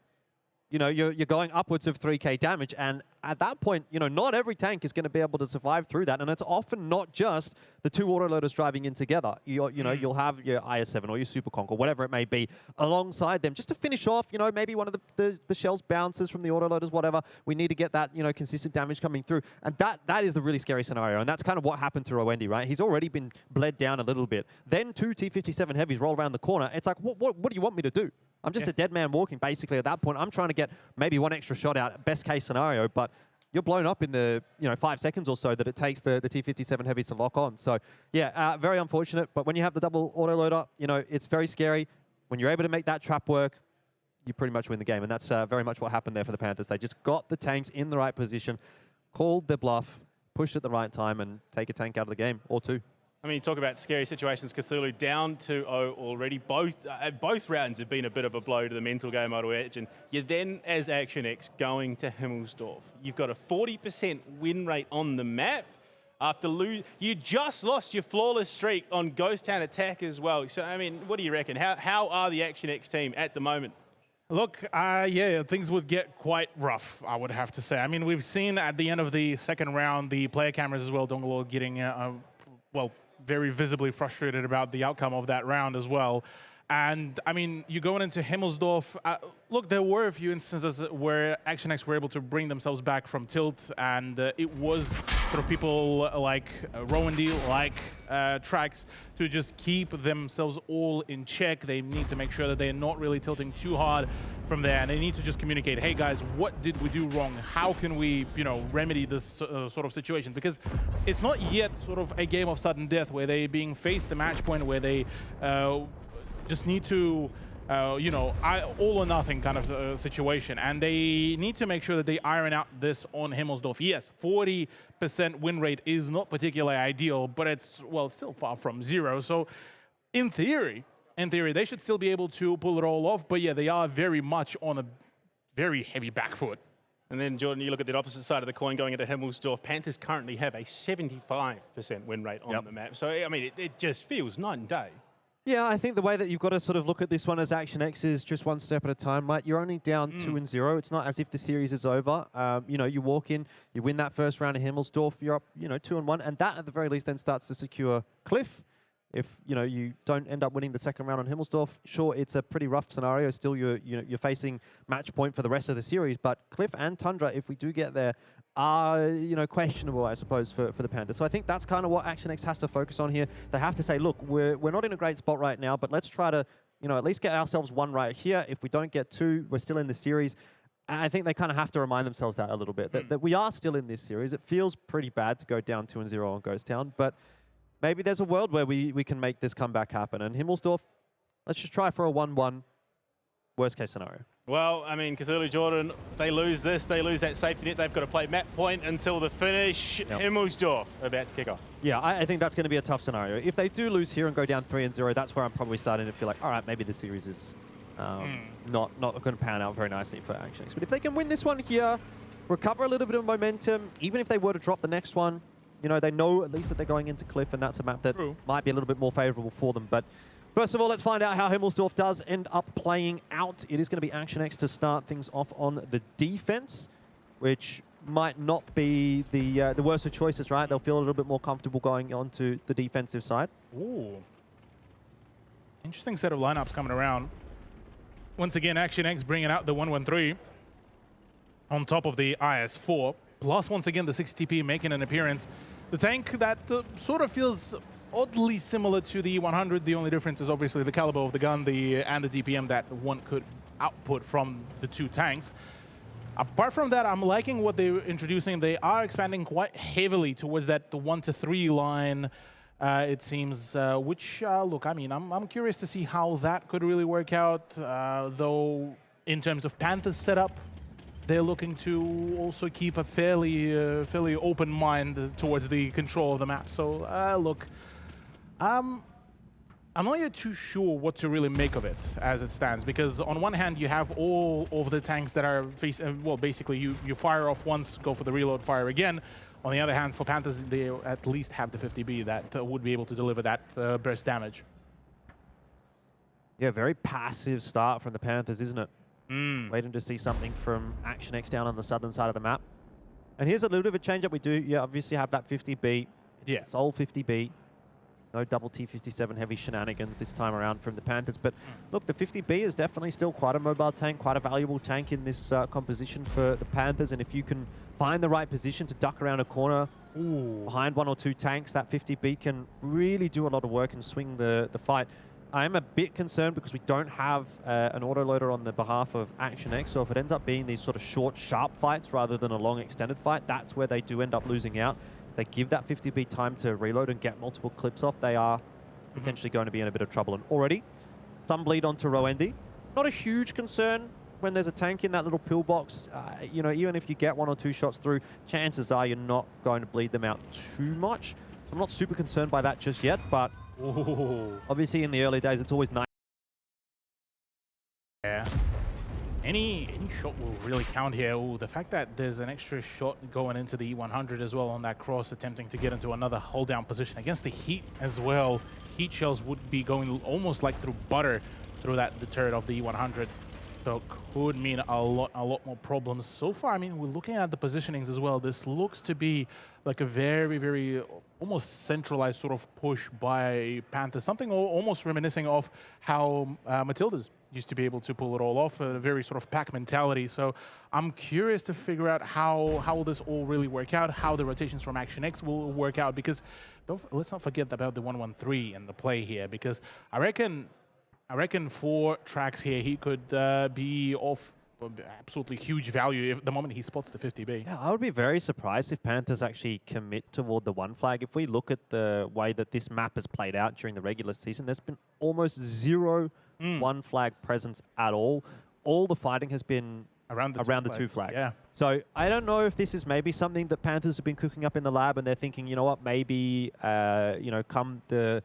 Speaker 3: you know, you're going upwards of 3k damage, and at that point, you know, not every tank is going to be able to survive through that, and it's often not just the 2 autoloaders driving in together. You know, you'll have your IS-7 or your Super Conk or whatever it may be alongside them, just to finish off, you know, maybe one of the shells bounces from the autoloaders, whatever. We need to get that, you know, consistent damage coming through, and that is the really scary scenario, and that's kind of what happened to Rowendi, right? He's already been bled down a little bit. Then 2 T57 heavies roll around the corner. It's like, what do you want me to do? I'm just a dead man walking, basically, at that point. I'm trying to get maybe 1 extra shot out, best case scenario, but you're blown up in the 5 seconds or so that it takes the T57 heavies to lock on. So, yeah, very unfortunate. But when you have the double autoloader, you know, it's very scary. When you're able to make that trap work, you pretty much win the game. And that's very much what happened there for the Panthers. They just got the tanks in the right position, called their bluff, pushed at the right time, and take a tank out of the game, or 2.
Speaker 5: I mean, talk about scary situations. Cthulhu down 2-0 already. Both rounds have been a bit of a blow to the mental game auto edge. And you're then, as Action X, going to Himmelsdorf. You've got a 40% win rate on the map. After you just lost your flawless streak on Ghost Town Attack as well. So, I mean, what do you reckon? How are the Action X team at the moment?
Speaker 4: Look, yeah, things would get quite rough, I would have to say. I mean, we've seen at the end of the second round, the player cameras as well, Dongalore getting, well, very visibly frustrated about the outcome of that round as well. And, I mean, you're going into Himmelsdorf. Look, there were a few instances where Action X were able to bring themselves back from tilt, and it was sort of people like Rowendi, like Trax, to just keep themselves all in check. They need to make sure that they're not really tilting too hard from there, and they need to just communicate, hey guys, what did we do wrong? How can we, you know, remedy this sort of situation? Because it's not yet sort of a game of sudden death where they being faced the match point where they just need to you know, all or nothing kind of situation. And they need to make sure that they iron out this on Himmelsdorf. Yes, 40% win rate is not particularly ideal, but it's, well, still far from zero. So in theory, they should still be able to pull it all off. But yeah, they are very much on a very heavy back foot.
Speaker 5: And then, Jordan, you look at the opposite side of the coin going into Himmelsdorf. Panthers currently have a 75% win rate on the map. So, I mean, it just feels night and day.
Speaker 3: Yeah, I think the way that you've got to sort of look at this one as Action X is just one step at a time, mate. You're only down 2-0. It's not as if the series is over. You know, you walk in, you win that first round of Himmelsdorf, you're up, you know, 2-1, and that at the very least then starts to secure Cliff. If, you know, you don't end up winning the second round on Himmelsdorf, sure, it's a pretty rough scenario. Still, you're facing match point for the rest of the series. But Cliff and Tundra, if we do get there, are, you know, questionable, I suppose, for the Panthers. So I think that's kind of what Action X has to focus on here. They have to say, look, we're not in a great spot right now, but let's try to, you know, at least get ourselves one right here. If we don't get two, we're still in the series. And I think they kind of have to remind themselves that a little bit, that we are still in this series. It feels pretty bad to go down 2-0 on Ghost Town, but maybe there's a world where we can make this comeback happen. And Himmelsdorf, let's just try for a 1-1 worst case scenario.
Speaker 5: Well, I mean, Cthulhu, Jordan, they lose this, they lose that safety net. They've got to play map point until the finish. Yep. Himmelsdorf about to kick off.
Speaker 3: Yeah, I think that's going to be a tough scenario. If they do lose here and go down 3-0, that's where I'm probably starting to feel like, all right, maybe the series is not going to pan out very nicely for Action X. But if they can win this one here, recover a little bit of momentum, even if they were to drop the next one, you know, they know at least that they're going into Cliff, and that's a map that might be a little bit more favorable for them. But first of all, let's find out how Himmelsdorf does end up playing out. It is going to be Action X to start things off on the defense, which might not be the worst of choices, right? They'll feel a little bit more comfortable going on to the defensive side.
Speaker 4: Ooh. Interesting set of lineups coming around. Once again, Action X bringing out the 113 on top of the IS-4. Plus, once again, the 6TP making an appearance. The tank that sort of feels oddly similar to the 100. The only difference is obviously the caliber of the gun and the DPM that one could output from the two tanks. Apart from that, I'm liking what they're introducing. They are expanding quite heavily towards that the 1 to 3 line, it seems, which, look, I mean, I'm curious to see how that could really work out, though in terms of Panthers setup, they're looking to also keep a fairly open mind towards the control of the map. So, look, I'm not yet too sure what to really make of it as it stands, because on one hand, you have all of the tanks that are facing, well, basically, you fire off once, go for the reload, fire again. On the other hand, for Panthers, they at least have the 50B that would be able to deliver that burst damage.
Speaker 3: Yeah, very passive start from the Panthers, isn't it? Waiting to see something from Action X down on the southern side of the map. And here's a little bit of a change up. We do obviously have that 50B. It's sole 50B. No double T57 heavy shenanigans this time around from the Panthers. But look, the 50B is definitely still quite a mobile tank, quite a valuable tank in this composition for the Panthers. And if you can find the right position to duck around a corner behind 1 or 2 tanks, that 50B can really do a lot of work and swing the fight. I'm a bit concerned because we don't have an autoloader on the behalf of Action X, so if it ends up being these sort of short, sharp fights rather than a long, extended fight, that's where they do end up losing out. If they give that 50B time to reload and get multiple clips off, they are potentially going to be in a bit of trouble. And already, some bleed onto Roendi. Not a huge concern when there's a tank in that little pillbox. You know, even if you get 1 or 2 shots through, chances are you're not going to bleed them out too much. So I'm not super concerned by that just yet, but obviously, in the early days, it's always nice.
Speaker 4: Yeah. Any shot will really count here. Ooh, the fact that there's an extra shot going into the E100 as well on that cross, attempting to get into another hold-down position against the heat as well. Heat shells would be going almost like through butter through the turret of the E100. So could mean a lot more problems. So far, I mean, we're looking at the positionings as well. This looks to be like a very almost centralized sort of push by Panthers. Something almost reminiscing of how Matildas used to be able to pull it all off, a very sort of pack mentality. So I'm curious to figure out how will this all really work out, how the rotations from Action X will work out, because let's not forget about the 113 in the play here, because I reckon 4 tracks here, he could be of absolutely huge value if the moment he spots the 50B.
Speaker 3: Yeah, I would be very surprised if Panthers actually commit toward the 1 flag. If we look at the way that this map has played out during the regular season, there's been almost 0 one flag presence at all. All the fighting has been around the two flag.
Speaker 4: Yeah.
Speaker 3: So I don't know if this is maybe something that Panthers have been cooking up in the lab, and they're thinking, you know what, maybe come the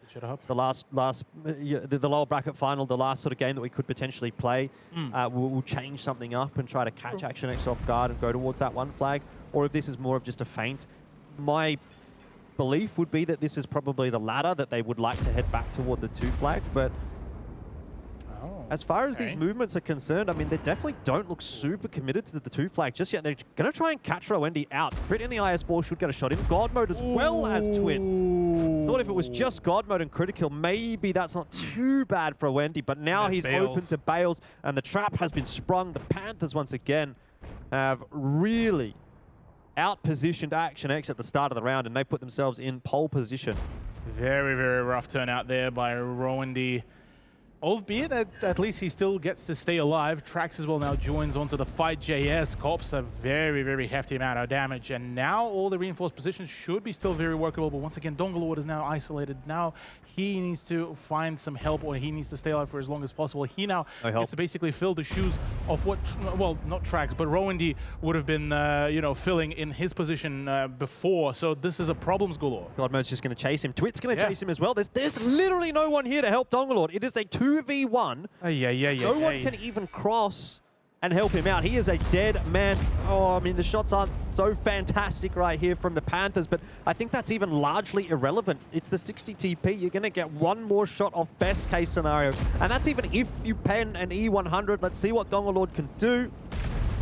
Speaker 3: lower bracket final, the last sort of game that we could potentially play, we'll change something up and try to catch Action X off guard and go towards that one flag, or if this is more of just a feint. My belief would be that this is probably the latter, that they would like to head back toward the two flag, but as far as these movements are concerned, I mean, they definitely don't look super committed to the two flag just yet. They're going to try and catch Roendi out. Crit in the IS-4 should get a shot in. God mode as well as Twin. Thought if it was just God mode and critical, maybe that's not too bad for Roendi, but now he's open to Bales, and the trap has been sprung. The Panthers, once again, have really out-positioned Action X at the start of the round, and they put themselves in pole position.
Speaker 4: Very, very rough turnout there by Roendi. Albeit at least he still gets to stay alive. Trax as well now joins onto the fight. JS cops a very, very hefty amount of damage. And now all the reinforced positions should be still very workable. But once again, Donglelord is now isolated. Now he needs to find some help, or he needs to stay alive for as long as possible. He now gets to basically fill the shoes of what, well, not Trax, but Roendi would have been, filling in his position before. So this is a problems galore.
Speaker 3: Godmode's just going to chase him. Twit's going to chase him as well. There's literally no one here to help Donglelord. It is a 2v1. No one can even cross and help him out. He is a dead man. Oh, I mean, the shots aren't so fantastic right here from the Panthers, but I think that's even largely irrelevant. It's the 60 TP. You're going to get one more shot off best case scenario. And that's even if you pen an E100. Let's see what Donglelord can do.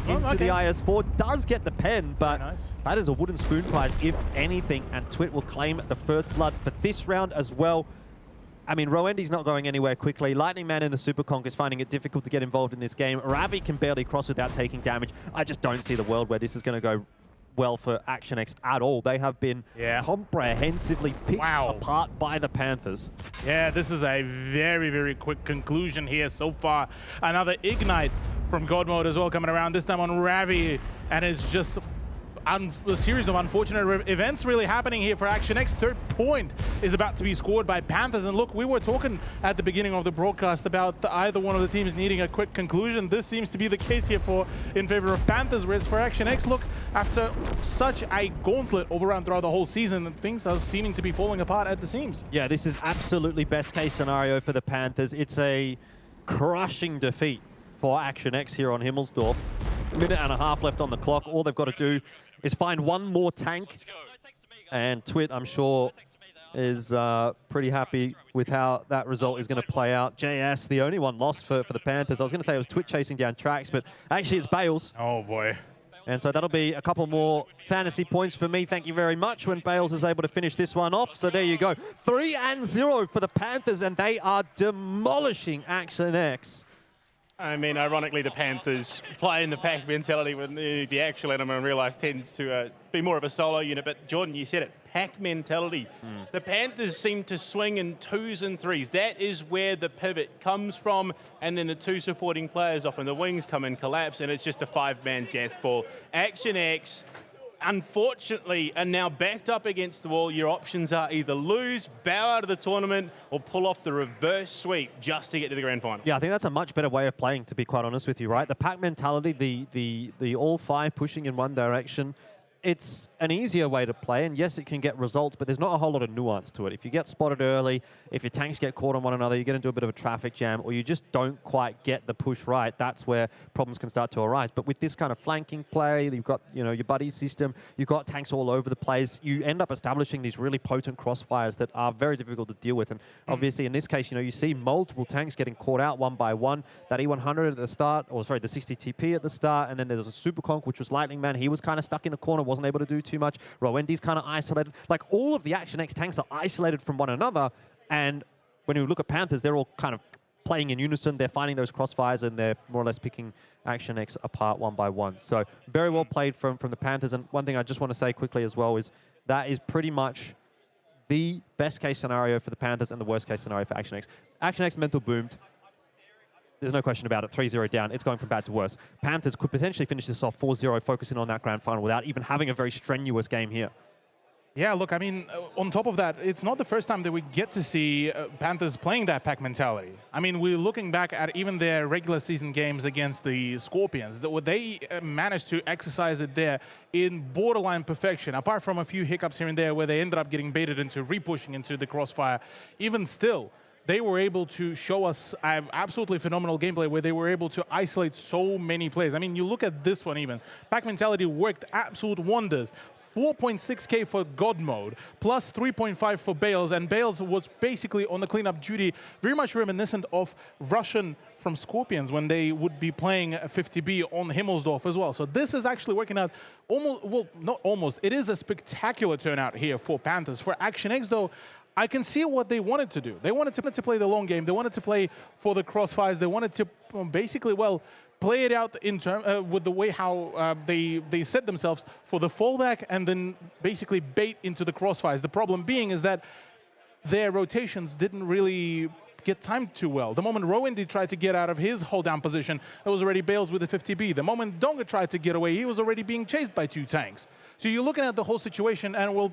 Speaker 3: Into the IS-4, does get the pen, but that is a wooden spoon prize, if anything, and Twit will claim the first blood for this round as well. I mean, Roendi's not going anywhere quickly. Lightning Man in the Super Conk is finding it difficult to get involved in this game. Ravi can barely cross without taking damage. I just don't see the world where this is going to go well for Action X at all. They have been comprehensively picked apart by the Panthers.
Speaker 4: Yeah, this is a very, very quick conclusion here so far. Another Ignite from God Mode as well coming around, this time on Ravi, and it's just a series of unfortunate events really happening here for Action X. Third point is about to be scored by Panthers. And look, we were talking at the beginning of the broadcast about either one of the teams needing a quick conclusion. This seems to be the case here in favor of Panthers, whereas for Action X, look, after such a gauntlet overrun throughout the whole season, things are seeming to be falling apart at the seams.
Speaker 3: Yeah, this is absolutely best case scenario for the Panthers. It's a crushing defeat for Action X here on Himmelsdorf. Minute and a half left on the clock. All they've got to do is find one more tank. And Twit, I'm sure, is pretty happy with how that result is going to play out. JS, the only one lost for the Panthers. I was going to say it was Twit chasing down Trax, but actually it's Bales.
Speaker 4: Oh, boy.
Speaker 3: And so that'll be a couple more fantasy points for me. Thank you very much when Bales is able to finish this one off. So there you go. 3-0 for the Panthers, and they are demolishing Action X.
Speaker 5: I mean, ironically, the Panthers play in the pack mentality when the actual element in real life tends to be more of a solo unit. But Jordan, you said it, pack mentality. The Panthers seem to swing in 2s and 3s. That is where the pivot comes from. And then the two supporting players often the wings come and collapse, and it's just a 5-man death ball. Action X, unfortunately, are now backed up against the wall. Your options are either lose, bow out of the tournament, or pull off the reverse sweep just to get to the grand final.
Speaker 3: Yeah, I think that's a much better way of playing, to be quite honest with you, right? The pack mentality, the all 5 pushing in one direction, it's an easier way to play, and yes, it can get results, but there's not a whole lot of nuance to it. If you get spotted early, if your tanks get caught on one another, you get into a bit of a traffic jam, or you just don't quite get the push right, that's where problems can start to arise. But with this kind of flanking play, you've got your buddy system, you've got tanks all over the place, you end up establishing these really potent crossfires that are very difficult to deal with. And obviously, in this case, you see multiple tanks getting caught out one by one. That E100 at the start, or sorry, the 60 TP at the start, and then there was a Super Conk, which was Lightning Man. He was kind of stuck in a corner, wasn't able to do too much. Roendi's kind of isolated. Like, all of the Action X tanks are isolated from one another, and when you look at Panthers, they're all kind of playing in unison. They're finding those crossfires, and they're more or less picking Action X apart one by one. So very well played from the Panthers. And one thing I just want to say quickly as well is that is pretty much the best case scenario for the Panthers and the worst case scenario for Action X. Action X mental boomed. There's no question about it. 3-0 down. It's going from bad to worse. Panthers could potentially finish this off 4-0, focusing on that grand final without even having a very strenuous game here.
Speaker 4: Yeah, look, I mean, on top of that, it's not the first time that we get to see Panthers playing that pack mentality. I mean, we're looking back at even their regular season games against the Scorpions. They managed to exercise it there in borderline perfection, apart from a few hiccups here and there where they ended up getting baited into repushing into the crossfire. Even still, they were able to show us absolutely phenomenal gameplay where they were able to isolate so many players. I mean, you look at this one even. Pack mentality worked absolute wonders. 4.6k for God mode, plus 3.5 for Bales, and Bales was basically on the cleanup duty, very much reminiscent of Russian from Scorpions when they would be playing 50B on Himmelsdorf as well. So this is actually working out almost, well, not almost, it is a spectacular turnout here for Panthers. For Action X though, I can see what they wanted to do. They wanted to play the long game. They wanted to play for the crossfires. They wanted to basically, well, play it out in with the way how they set themselves for the fallback and then basically bait into the crossfires. The problem being is that their rotations didn't really get timed too well. The moment Rowendy tried to get out of his hold down position, it was already Bales with the 50B. The moment Donga tried to get away, he was already being chased by 2 tanks. So you're looking at the whole situation and we'll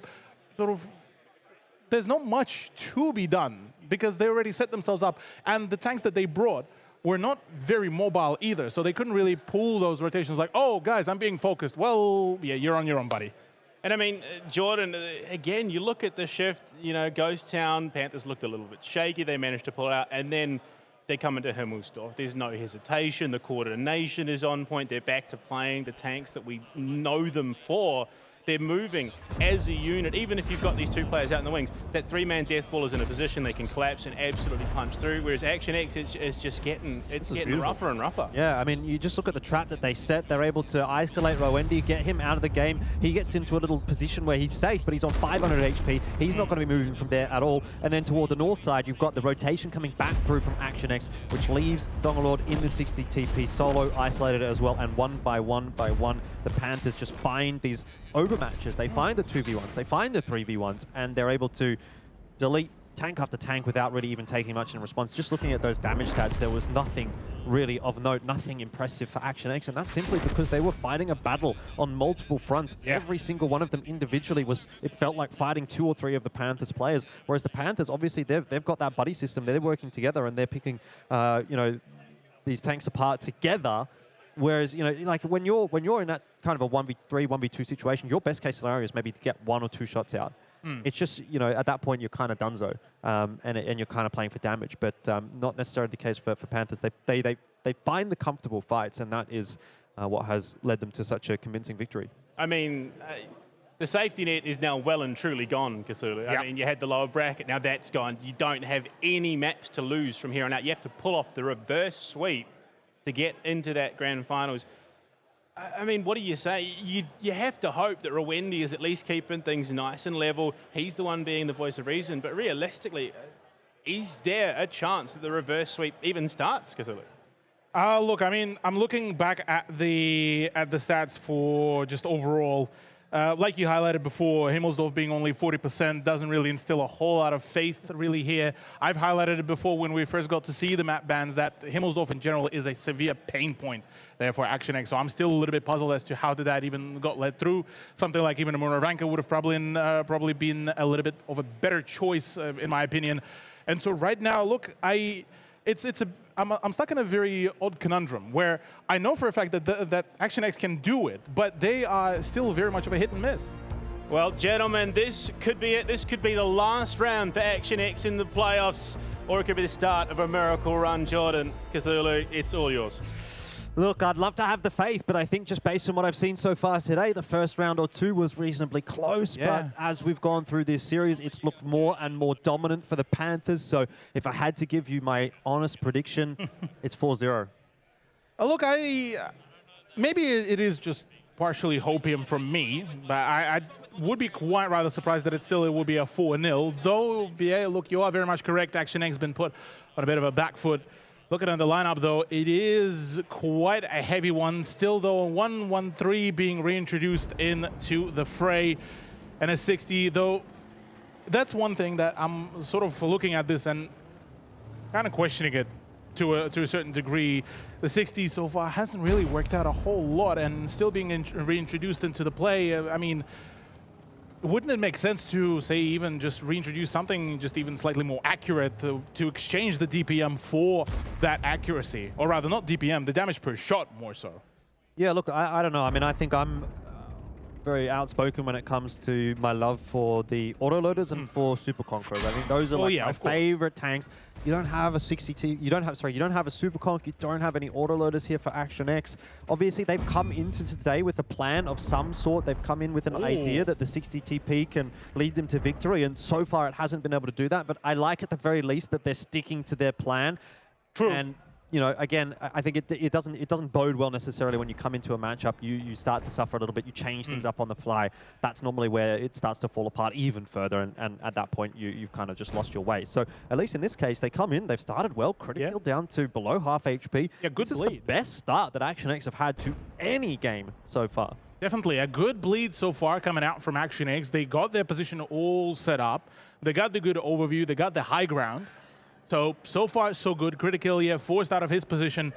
Speaker 4: sort of, there's not much to be done because they already set themselves up, and the tanks that they brought were not very mobile either, so they couldn't really pull those rotations like, oh, guys, I'm being focused. Well, yeah, you're on your own, buddy.
Speaker 5: And I mean, Jordan, again, you look at the shift, you know, Ghost Town, Panthers looked a little bit shaky. They managed to pull it out, and then they come into Himmelsdorf. There's no hesitation. The coordination is on point. They're back to playing the tanks that we know them for. They're moving as a unit. Even if you've got these 2 players out in the wings, that 3-man death ball is in a position they can collapse and absolutely punch through, whereas Action X is just getting rougher and rougher.
Speaker 3: Yeah, I mean, you just look at the trap that they set. They're able to isolate Rowendy, get him out of the game. He gets into a little position where he's safe, but he's on 500 HP. He's not going to be moving from there at all. And then toward the north side, you've got the rotation coming back through from Action X, which leaves Dongalord in the 60 TP, solo isolated as well, and one by one, the Panthers just find these overmatches. They find the 2v1s, they find the 3v1s, and they're able to delete tank after tank without really even taking much in response. Just looking at those damage stats, there was nothing really of note, nothing impressive for Action X, and that's simply because they were fighting a battle on multiple fronts.
Speaker 4: Yeah.
Speaker 3: Every single one of them individually it felt like fighting 2 or 3 of the Panthers players, whereas the Panthers, obviously, they've got that buddy system. They're working together, and they're picking, you know, these tanks apart together. Whereas, you know, like when you're in that kind of a 1v3, 1v2 situation, your best case scenario is maybe to get 1 or 2 shots out. It's just, you know, at that point you're kind of donezo, and you're kind of playing for damage, but not necessarily the case for Panthers. They find the comfortable fights, and that is what has led them to such a convincing victory.
Speaker 5: I mean, the safety net is now well and truly gone, Cthulhu.
Speaker 4: Yep.
Speaker 5: I mean, you had the lower bracket, now that's gone. You don't have any maps to lose from here on out. You have to pull off the reverse sweep to get into that grand finals. I mean, what do you say? You have to hope that Rowendy is at least keeping things nice and level. He's the one being the voice of reason, but realistically, is there a chance that the reverse sweep even starts, Cthulhu?
Speaker 4: Look, I mean, I'm looking back at the stats for just overall. Like you highlighted before, Himmelsdorf being only 40% doesn't really instill a whole lot of faith really here. I've highlighted it before when we first got to see the map bans that Himmelsdorf in general is a severe pain point there for Action X. So I'm still a little bit puzzled as to how did that even got let through. Something like even a Moravanka would have probably been a little bit of a better choice in my opinion. And so right now, look, I'm stuck in a very odd conundrum where I know for a fact that Action X can do it, but they are still very much of a hit and miss.
Speaker 5: Well, gentlemen, this could be it. This could be the last round for Action X in the playoffs, or it could be the start of a miracle run. Jordan, Cthulhu, it's all yours.
Speaker 3: Look, I'd love to have the faith, but I think just based on what I've seen so far today, the first round or 2 was reasonably close.
Speaker 4: Yeah.
Speaker 3: But as we've gone through this series, it's looked more and more dominant for the Panthers. So if I had to give you my honest prediction, it's 4-0.
Speaker 4: Look, maybe it is just partially hopium from me, but I would be quite rather surprised that it would be a 4-0. Though, yeah, look, you are very much correct. Action X has been put on a bit of a back foot. Looking at the lineup, though, it is quite a heavy one. Still, though, a 1-1-3 being reintroduced into the fray. And a 60, though, that's one thing that I'm sort of looking at this and kind of questioning it to a certain degree. The 60 so far hasn't really worked out a whole lot, and still being reintroduced into the play. I mean, wouldn't it make sense to, say, even just reintroduce something just even slightly more accurate to exchange the DPM for that accuracy? Or rather, not DPM, the damage per shot more so.
Speaker 3: Yeah, look, I don't know. I mean, I think I'm very outspoken when it comes to my love for the autoloaders and for Super Conquerors. I think those are like my favorite tanks. You don't have a 60T, you don't have a Super Conk, you don't have any autoloaders here for Action X. Obviously, they've come into today with a plan of some sort. They've come in with an idea that the 60TP can lead them to victory, and so far it hasn't been able to do that. But I like at the very least that they're sticking to their plan.
Speaker 4: True.
Speaker 3: And you know, again, I think it doesn't bode well necessarily when you come into a matchup. You start to suffer a little bit. You change things up on the fly. That's normally where it starts to fall apart even further. And at that point, you've kind of just lost your way. So at least in this case, they come in. They've started well. Critical down to below half HP.
Speaker 4: Yeah, good
Speaker 3: This is
Speaker 4: bleed.
Speaker 3: the best start that Action X have had to any game so far.
Speaker 4: Definitely a good bleed so far coming out from Action X. They got their position all set up. They got the good overview. They got the high ground. So far, so good. Critical, yeah, forced out of his position,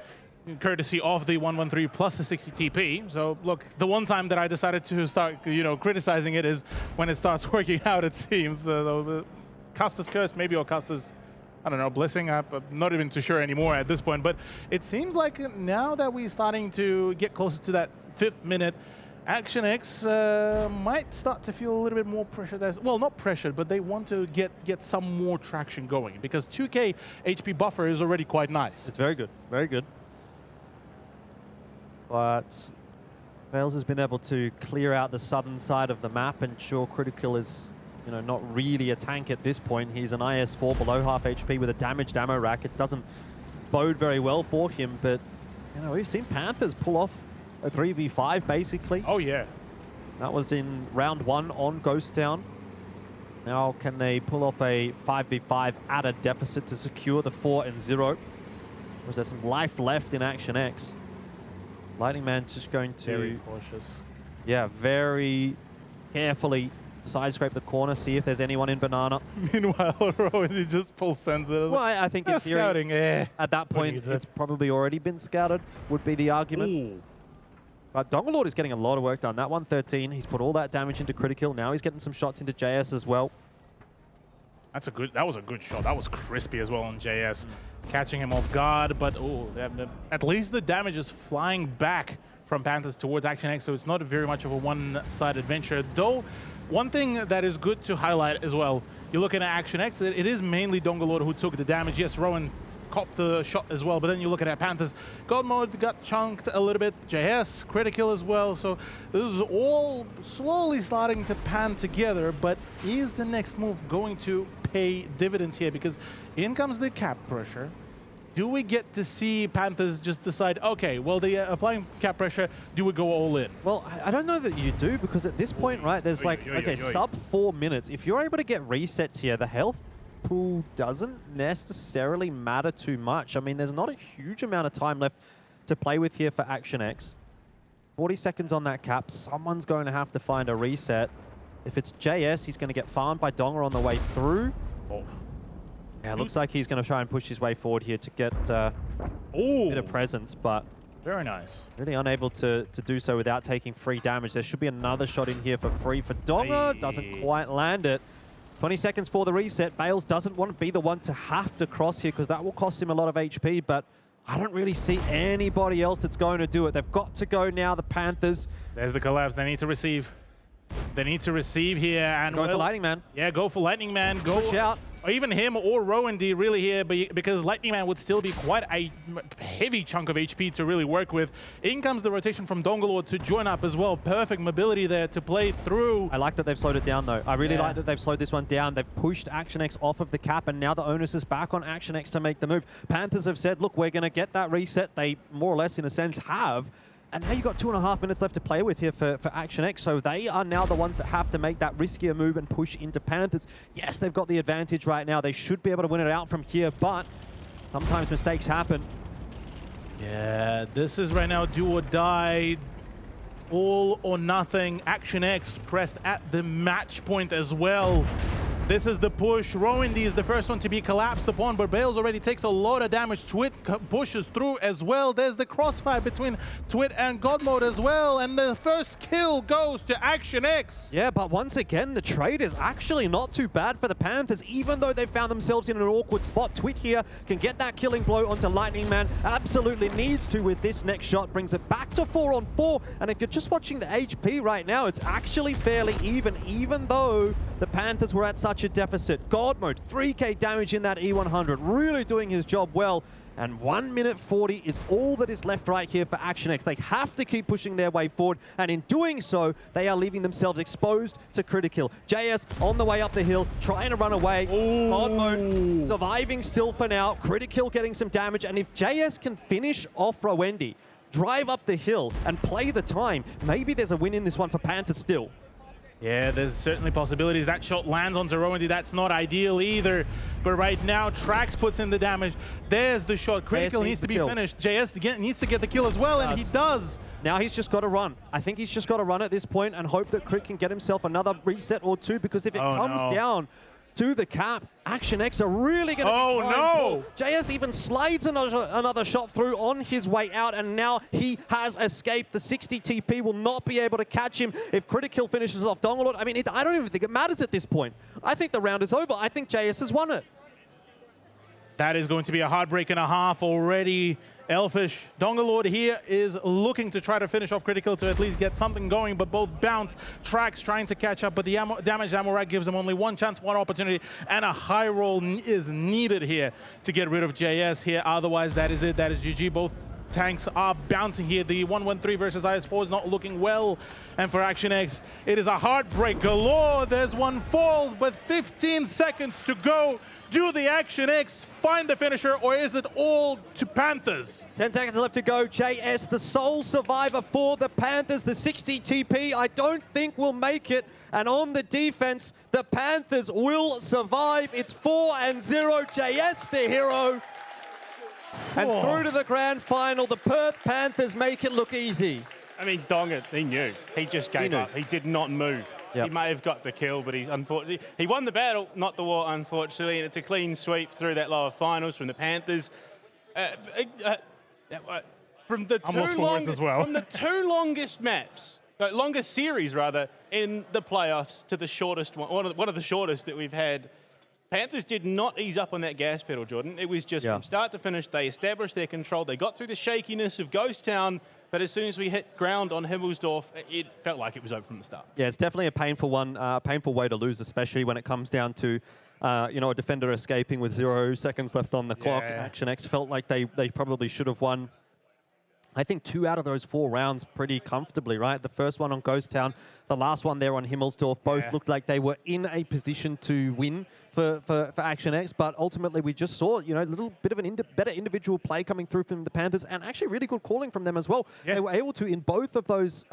Speaker 4: courtesy of the 113 plus the 60 TP. So look, the one time that I decided to start, criticizing it is when it starts working out, it seems. Custer's curse, maybe, or Custer's, I don't know, blessing. I'm not even too sure anymore at this point. But it seems like now that we're starting to get closer to that 5th minute, Action X might start to feel a little bit more pressured. Well, not pressured, but they want to get some more traction going, because 2k HP buffer is already quite nice.
Speaker 3: It's very good. Very good. But Vales has been able to clear out the southern side of the map, and sure, Critical is not really a tank at this point. He's an IS-4 below half HP with a damaged ammo rack. It doesn't bode very well for him, but we've seen Panthers pull off a 3v5 basically.
Speaker 4: Oh yeah.
Speaker 3: That was in round 1 on Ghost Town. Now can they pull off a 5v5 at a deficit to secure the 4-0? Or is there some life left in Action X? Lightning Man's just going to...
Speaker 4: Very cautious.
Speaker 3: Yeah, very carefully side scrape the corner, see if there's anyone in banana.
Speaker 4: Meanwhile, Rowan, he just full sends it.
Speaker 3: Well, I think in theory,
Speaker 4: scouting, yeah.
Speaker 3: At that point, it's probably already been scouted, would be the argument.
Speaker 4: Ooh.
Speaker 3: But Dongalord is getting a lot of work done. That 113, he's put all that damage into Critical. Now he's getting some shots into JS as well.
Speaker 4: That was a good shot. That was crispy as well on JS. Catching him off guard, but at least the damage is flying back from Panthers towards Action X, so it's not very much of a one-sided venture. Though, one thing that is good to highlight as well, you're looking at Action X, it is mainly Dongalord who took the damage. Yes, Rowan copped the shot as well, but then you look at Panthers. God Mode got chunked a little bit. JS, Critical as well. So this is all slowly starting to pan together, but is the next move going to pay dividends here? Because in comes the cap pressure. Do we get to see Panthers just decide, okay, well, they're applying cap pressure, do we go all in?
Speaker 3: Well, I don't know that you do, because at this point, right, there's like, okay, sub 4 minutes. If you're able to get resets here, the health pool doesn't necessarily matter too much. I mean, there's not a huge amount of time left to play with here for Action X. 40 seconds on that cap. Someone's going to have to find a reset. If it's JS, he's going to get farmed by Donga on the way through.
Speaker 4: Oh.
Speaker 3: Yeah, it looks like he's going to try and push his way forward here to get a bit of presence, but
Speaker 4: very nice.
Speaker 3: Really unable to do so without taking free damage. There should be another shot in here for free for Donga. Doesn't quite land it. 20 seconds for the reset. Bales doesn't want to be the one to have to cross here, because that will cost him a lot of HP, but I don't really see anybody else that's going to do it. They've got to go now, the Panthers.
Speaker 4: There's the collapse. They need to receive. They need to receive here. And
Speaker 3: go for Lightning Man.
Speaker 4: Yeah, go for Lightning Man. Go
Speaker 3: push out.
Speaker 4: Or even him or Rowan D really here, because Lightning Man would still be quite a heavy chunk of HP to really work with. In comes the rotation from Dongalord to join up as well. Perfect mobility there to play through.
Speaker 3: I like that they've slowed it down, though. I really like that they've slowed this one down. They've pushed Action X off of the cap, and now the onus is back on Action X to make the move. Panthers have said, look, we're going to get that reset. They more or less, in a sense, have. And now you've got 2.5 minutes left to play with here for Action X, so they are now the ones that have to make that riskier move and push into Panthers. Yes, they've got the advantage right now. They should be able to win it out from here, but sometimes mistakes happen.
Speaker 4: Yeah, this is right now do or die, all or nothing. Action X pressed at the match point as well. This is the push. Rowandy is the first one to be collapsed upon, but Bales already takes a lot of damage. Twit pushes through as well. There's the crossfire between Twit and Godmode as well, and the first kill goes to Action X.
Speaker 3: Yeah, but once again, the trade is actually not too bad for the Panthers, even though they found themselves in an awkward spot. Twit here can get that killing blow onto Lightning Man. Absolutely needs to with this next shot. Brings it back to 4-on-4. And if you're just watching the HP right now, it's actually fairly even though the Panthers were at such a deficit. Godmode, 3k damage in that E100, really doing his job well. And 1 minute 40 is all that is left right here for Action X. They have to keep pushing their way forward, and in doing so, they are leaving themselves exposed to Critical. JS on the way up the hill, trying to run away. Godmode surviving still for now. Critical getting some damage, and if JS can finish off Rowandy, drive up the hill, and play the time, maybe there's a win in this one for Panthers still.
Speaker 4: Yeah, there's certainly possibilities. That shot lands onto Rowandy. That's not ideal either. But right now, Trax puts in the damage. There's the shot. Critical needs to be finished. JS needs to get the kill as well, and he does.
Speaker 3: Now he's just got to run. I think he's just got to run at this point and hope that Crit can get himself another reset or two, because if it comes down to the cap, Action X are really going to be
Speaker 4: no!
Speaker 3: JS even slides another shot through on his way out, and now he has escaped. The 60 TP will not be able to catch him if Critical finishes off Dongalord. I mean, I don't even think it matters at this point. I think the round is over. I think JS has won it.
Speaker 4: That is going to be a heartbreak and a half already. Elfish, Dongalord here is looking to try to finish off Critical to at least get something going, but both bounce. Trax trying to catch up, but the damage Amorak gives him only one chance, one opportunity, and a high roll is needed here to get rid of JS here. Otherwise, that is it. That is GG. Both tanks are bouncing here. The 1-1-3 versus IS4 is not looking well. And for Action X, it is a heartbreak galore. There's one fall, but 15 seconds to go. Do the Action X find the finisher, or is it all to Panthers?
Speaker 3: 10 seconds left to go. JS, the sole survivor for the Panthers. The 60 TP, I don't think will make it. And on the defense, the Panthers will survive. It's 4-0. JS, the hero. And through to the grand final, the Perth Panthers make it look easy.
Speaker 5: I mean, Donga, he knew. He just gave up. He did not move. Yep. He may have got the kill, but he won the battle, not the war, unfortunately. And it's a clean sweep through that lower finals from the Panthers. From the two longest maps, longest series rather, in the playoffs to the shortest one of the shortest that we've had. Panthers did not ease up on that gas pedal, Jordan. It was just from start to finish, they established their control. They got through the shakiness of Ghost Town, but as soon as we hit ground on Himmelsdorf, it felt like it was over from the start. Yeah,
Speaker 3: it's definitely a painful one, painful way to lose, especially when it comes down to, a defender escaping with 0 seconds left on the clock. Action X felt like they probably should have won. I think 2 out of those 4 rounds pretty comfortably, right? The first one on Ghost Town, the last one there on Himmelsdorf, both looked like they were in a position to win for Action X, but ultimately we just saw, a little bit of better individual play coming through from the Panthers, and actually really good calling from them as well. Yeah. They were able to, in both of those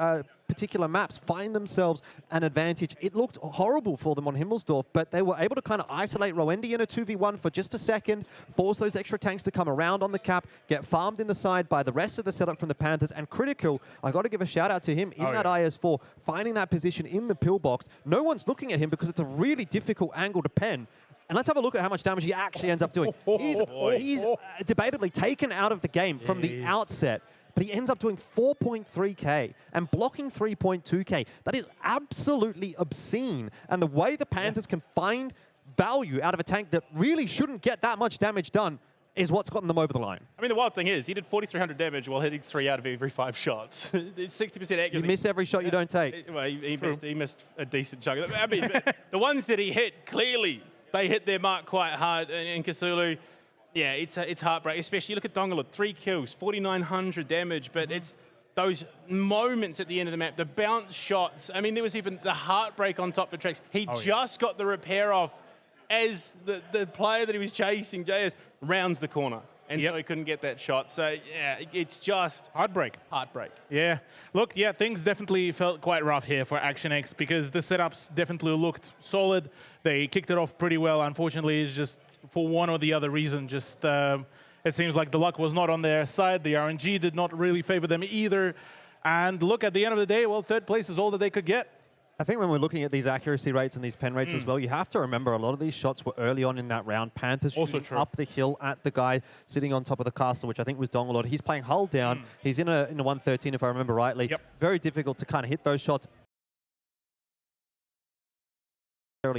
Speaker 3: particular maps, find themselves an advantage. It looked horrible for them on Himmelsdorf, but they were able to kind of isolate Rowandy in a 2v1 for just a second, force those extra tanks to come around on the cap, get farmed in the side by the rest of the setup from the Panthers, and Critical, I got to give a shout out to him in that IS4, finding that position in the pillbox. No one's looking at him because it's a really difficult angle to pen. And let's have a look at how much damage he actually ends up doing. He's debatably taken out of the game from the outset, but he ends up doing 4.3k and blocking 3.2k. That is absolutely obscene. And the way the Panthers can find value out of a tank that really shouldn't get that much damage done is what's gotten them over the line.
Speaker 5: I mean, the wild thing is, he did 4,300 damage while hitting 3 out of every 5 shots. It's 60% accuracy.
Speaker 3: You miss every shot you don't take.
Speaker 5: Well, he missed a decent chunk. I mean, the ones that he hit, clearly, they hit their mark quite hard. And Kasulu, yeah, it's heartbreak. Especially, you look at Dongalord, 3 kills, 4,900 damage, but it's those moments at the end of the map, the bounce shots. I mean, there was even the heartbreak on top of the tracks. He just got the repair off as the player that he was chasing, JS, rounds the corner. And so he couldn't get that shot. So, yeah, it's just
Speaker 4: heartbreak. Yeah. Look, things definitely felt quite rough here for Action X because the setups definitely looked solid. They kicked it off pretty well. Unfortunately, it's just for one or the other reason, just it seems like the luck was not on their side. The RNG did not really favor them either. And look, at the end of the day, well, 3rd place is all that they could get.
Speaker 3: I think when we're looking at these accuracy rates and these pen rates as well, you have to remember a lot of these shots were early on in that round. Panthers
Speaker 4: Also
Speaker 3: shooting
Speaker 4: true.
Speaker 3: up the hill at the guy sitting on top of the castle, which I think was Dongalord. He's playing hull down. He's in a 113, if I remember rightly.
Speaker 4: Yep.
Speaker 3: Very difficult to kind of hit those shots.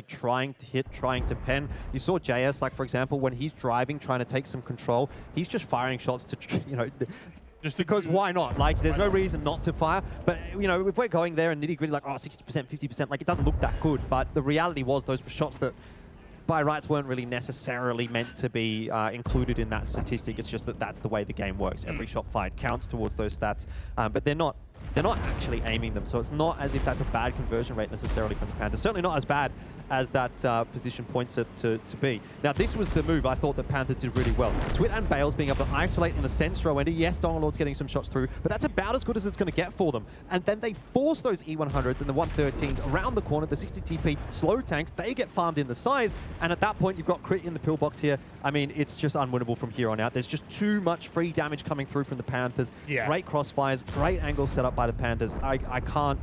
Speaker 3: Trying to hit, trying to pen. You saw JS, like for example, when he's driving, trying to take some control, he's just firing shots to, you know, just because why not? Like, there's no reason not to fire. But, you know, if we're going there and nitty-gritty, like, oh, 60%, 50%, like, it doesn't look that good. But the reality was those were shots that, by rights, weren't really necessarily meant to be included in that statistic. It's just that that's the way the game works. Every shot fired counts towards those stats. But they're not actually aiming them. So it's not as if that's a bad conversion rate necessarily from the Panthers. Certainly not as bad as that position points it to be. Now, this was the move I thought that Panthers did really well. Twit and Bales being able to isolate in the sense throw ender. Yes, Dongalord's getting some shots through, but that's about as good as it's going to get for them. And then they force those E100s and the 113s around the corner, the 60 TP slow tanks, they get farmed in the side. And at that point, you've got crit in the pillbox here. I mean, it's just unwinnable from here on out. There's just too much free damage coming through from the Panthers.
Speaker 4: Yeah.
Speaker 3: Great crossfires, great angles set up by the Panthers. I can't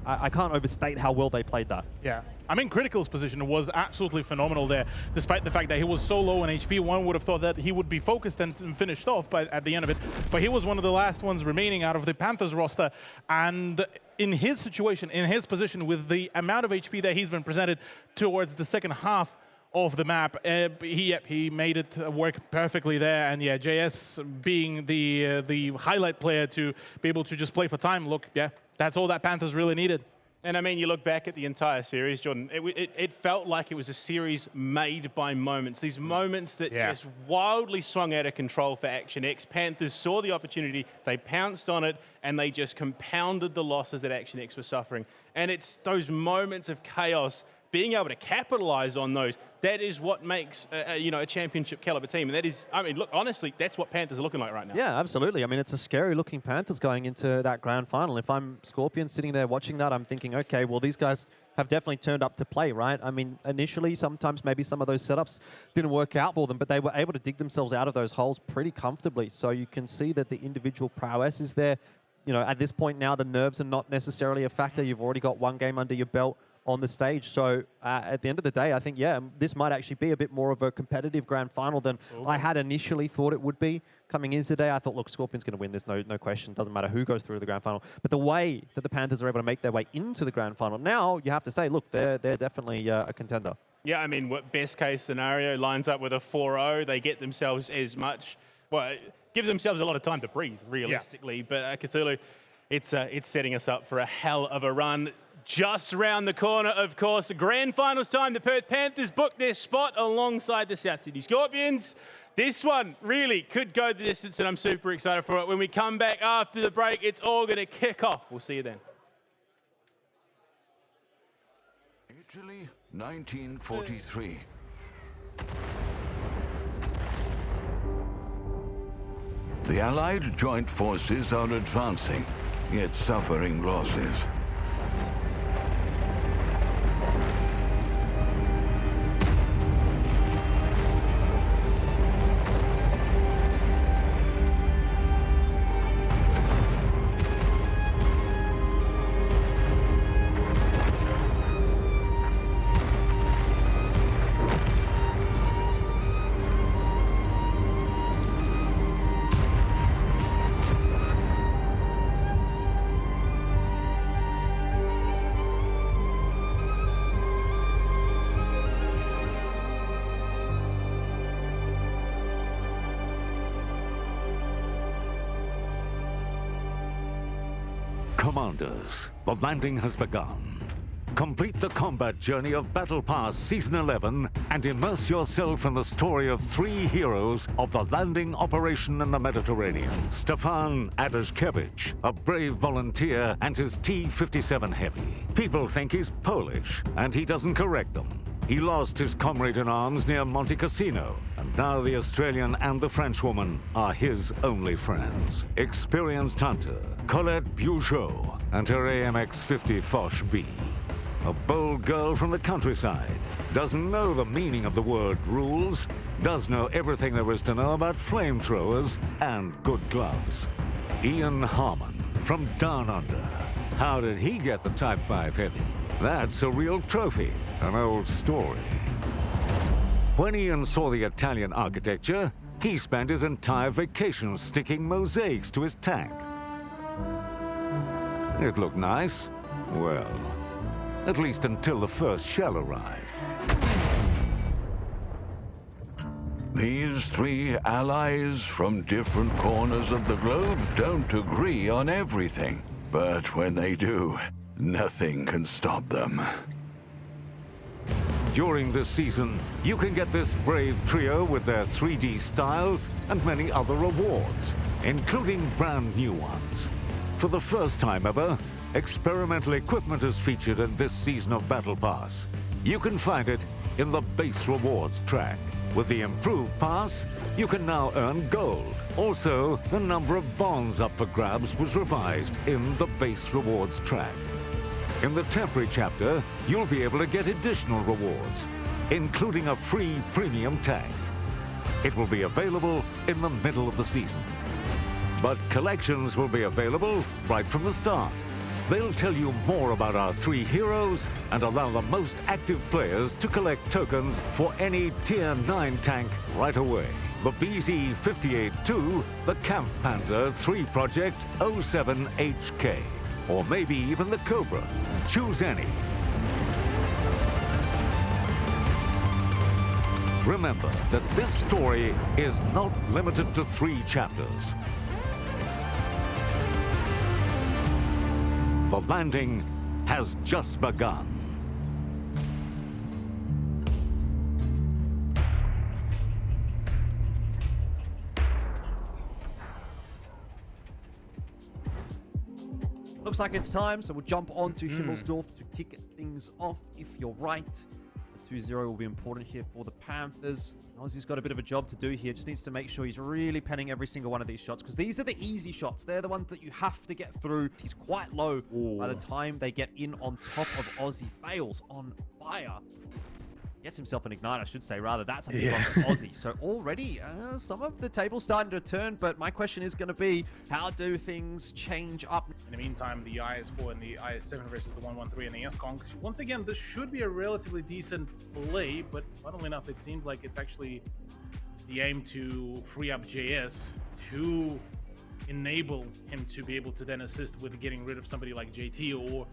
Speaker 3: overstate how well they played that.
Speaker 4: Yeah. I mean, Critical's position was absolutely phenomenal there, despite the fact that he was so low in HP. One would have thought that he would be focused and finished off at the end of it. But he was one of the last ones remaining out of the Panthers roster. And in his situation, in his position, with the amount of HP that he's been presented towards the second half of the map, he made it work perfectly there. And yeah, JS being the highlight player to be able to just play for time, look, yeah, that's all that Panthers really needed.
Speaker 5: And I mean, you look back at the entire series, Jordan, it felt like it was a series made by moments. These moments that just wildly swung out of control for Action X. Panthers saw the opportunity, they pounced on it, and they just compounded the losses that Action X was suffering. And it's those moments of chaos, being able to capitalize on those, that is what makes a championship caliber team. And that is, I mean, look, honestly, that's what Panthers are looking like right now.
Speaker 3: Yeah, absolutely. I mean, it's a scary looking Panthers going into that grand final. If I'm Scorpion sitting there watching that, I'm thinking, okay, well, these guys have definitely turned up to play, right? I mean, initially, sometimes maybe some of those setups didn't work out for them, but they were able to dig themselves out of those holes pretty comfortably. So you can see that the individual prowess is there. You know, at this point now, the nerves are not necessarily a factor. You've already got one game under your belt on the stage. So at the end of the day, I think, yeah, this might actually be a bit more of a competitive grand final than I had initially thought it would be. Coming in today, I thought, look, Scorpion's going to win. There's no question. Doesn't matter who goes through the grand final. But the way that the Panthers are able to make their way into the grand final, now you have to say, look, they're definitely a contender. Yeah,
Speaker 5: I mean, what best case scenario lines up with a 4-0. They get themselves as much, well, gives themselves a lot of time to breathe, realistically. Yeah. But Cthulhu, it's setting us up for a hell of a run. Just round the corner, of course, the grand finals time. The Perth Panthers booked their spot alongside the South Sydney Scorpions. This one really could go the distance, and I'm super excited for it. When we come back after the break, it's all going to kick off. We'll see you then.
Speaker 6: Italy, 1943. The Allied joint forces are advancing, yet suffering losses.
Speaker 7: Commanders, the landing has begun. Complete the combat journey of Battle Pass Season 11 and immerse yourself in the story of 3 heroes of the landing operation in the Mediterranean. Stefan Adashkevich, a brave volunteer, and his T-57 Heavy. People think he's Polish, and he doesn't correct them. He lost his comrade in arms near Monte Cassino, and now the Australian and the Frenchwoman are his only friends. Experienced hunter, Colette Bugeaud, and her AMX-50 Foch B. A bold girl from the countryside, doesn't know the meaning of the word rules, does know everything there is to know about flamethrowers and good gloves. Ian Harmon from Down Under. How did he get the Type 5 Heavy? That's a real trophy, an old story. When Ian saw the Italian architecture, he spent his entire vacation sticking mosaics to his tank. It looked nice. Well, at least until the first shell arrived.
Speaker 6: These three allies from different corners of the globe don't agree on everything. But when they do, nothing can stop them.
Speaker 7: During this season, you can get this brave trio with their 3D styles and many other rewards, including brand new ones. For the first time ever, experimental equipment is featured in this season of Battle Pass. You can find it in the base rewards track. With the improved pass, you can now earn gold. Also, the number of bonds up for grabs was revised in the base rewards track. In the temporary chapter, you'll be able to get additional rewards, including a free premium tank. It will be available in the middle of the season. But collections will be available right from the start. They'll tell you more about our three heroes and allow the most active players to collect tokens for any Tier 9 tank right away. The BZ-58-2, the Kampfpanzer 3 Project 07HK, or maybe even the Cobra. Choose any. Remember that this story is not limited to 3 chapters. The landing has just begun.
Speaker 3: Looks like it's time, so we'll jump on to Himmelsdorf to kick things off. If you're right, the 2-0 will be important here for the Panthers. Ozzy's got a bit of a job to do here. Just needs to make sure he's really penning every single one of these shots, because these are the easy shots. They're the ones that you have to get through. He's quite low by the time they get in on top of Ozzy. Fails on fire. Gets himself an ignite, I should say, rather. That's, I think, on Ozzy. So already, some of the table's starting to turn, but my question is going to be, how do things change up?
Speaker 4: In the meantime, the IS-4 and the IS-7 versus the 113 and the S-Kong. Once again, this should be a relatively decent play, but funnily enough, it seems like it's actually the aim to free up JS to enable him to be able to then assist with getting rid of somebody like JT or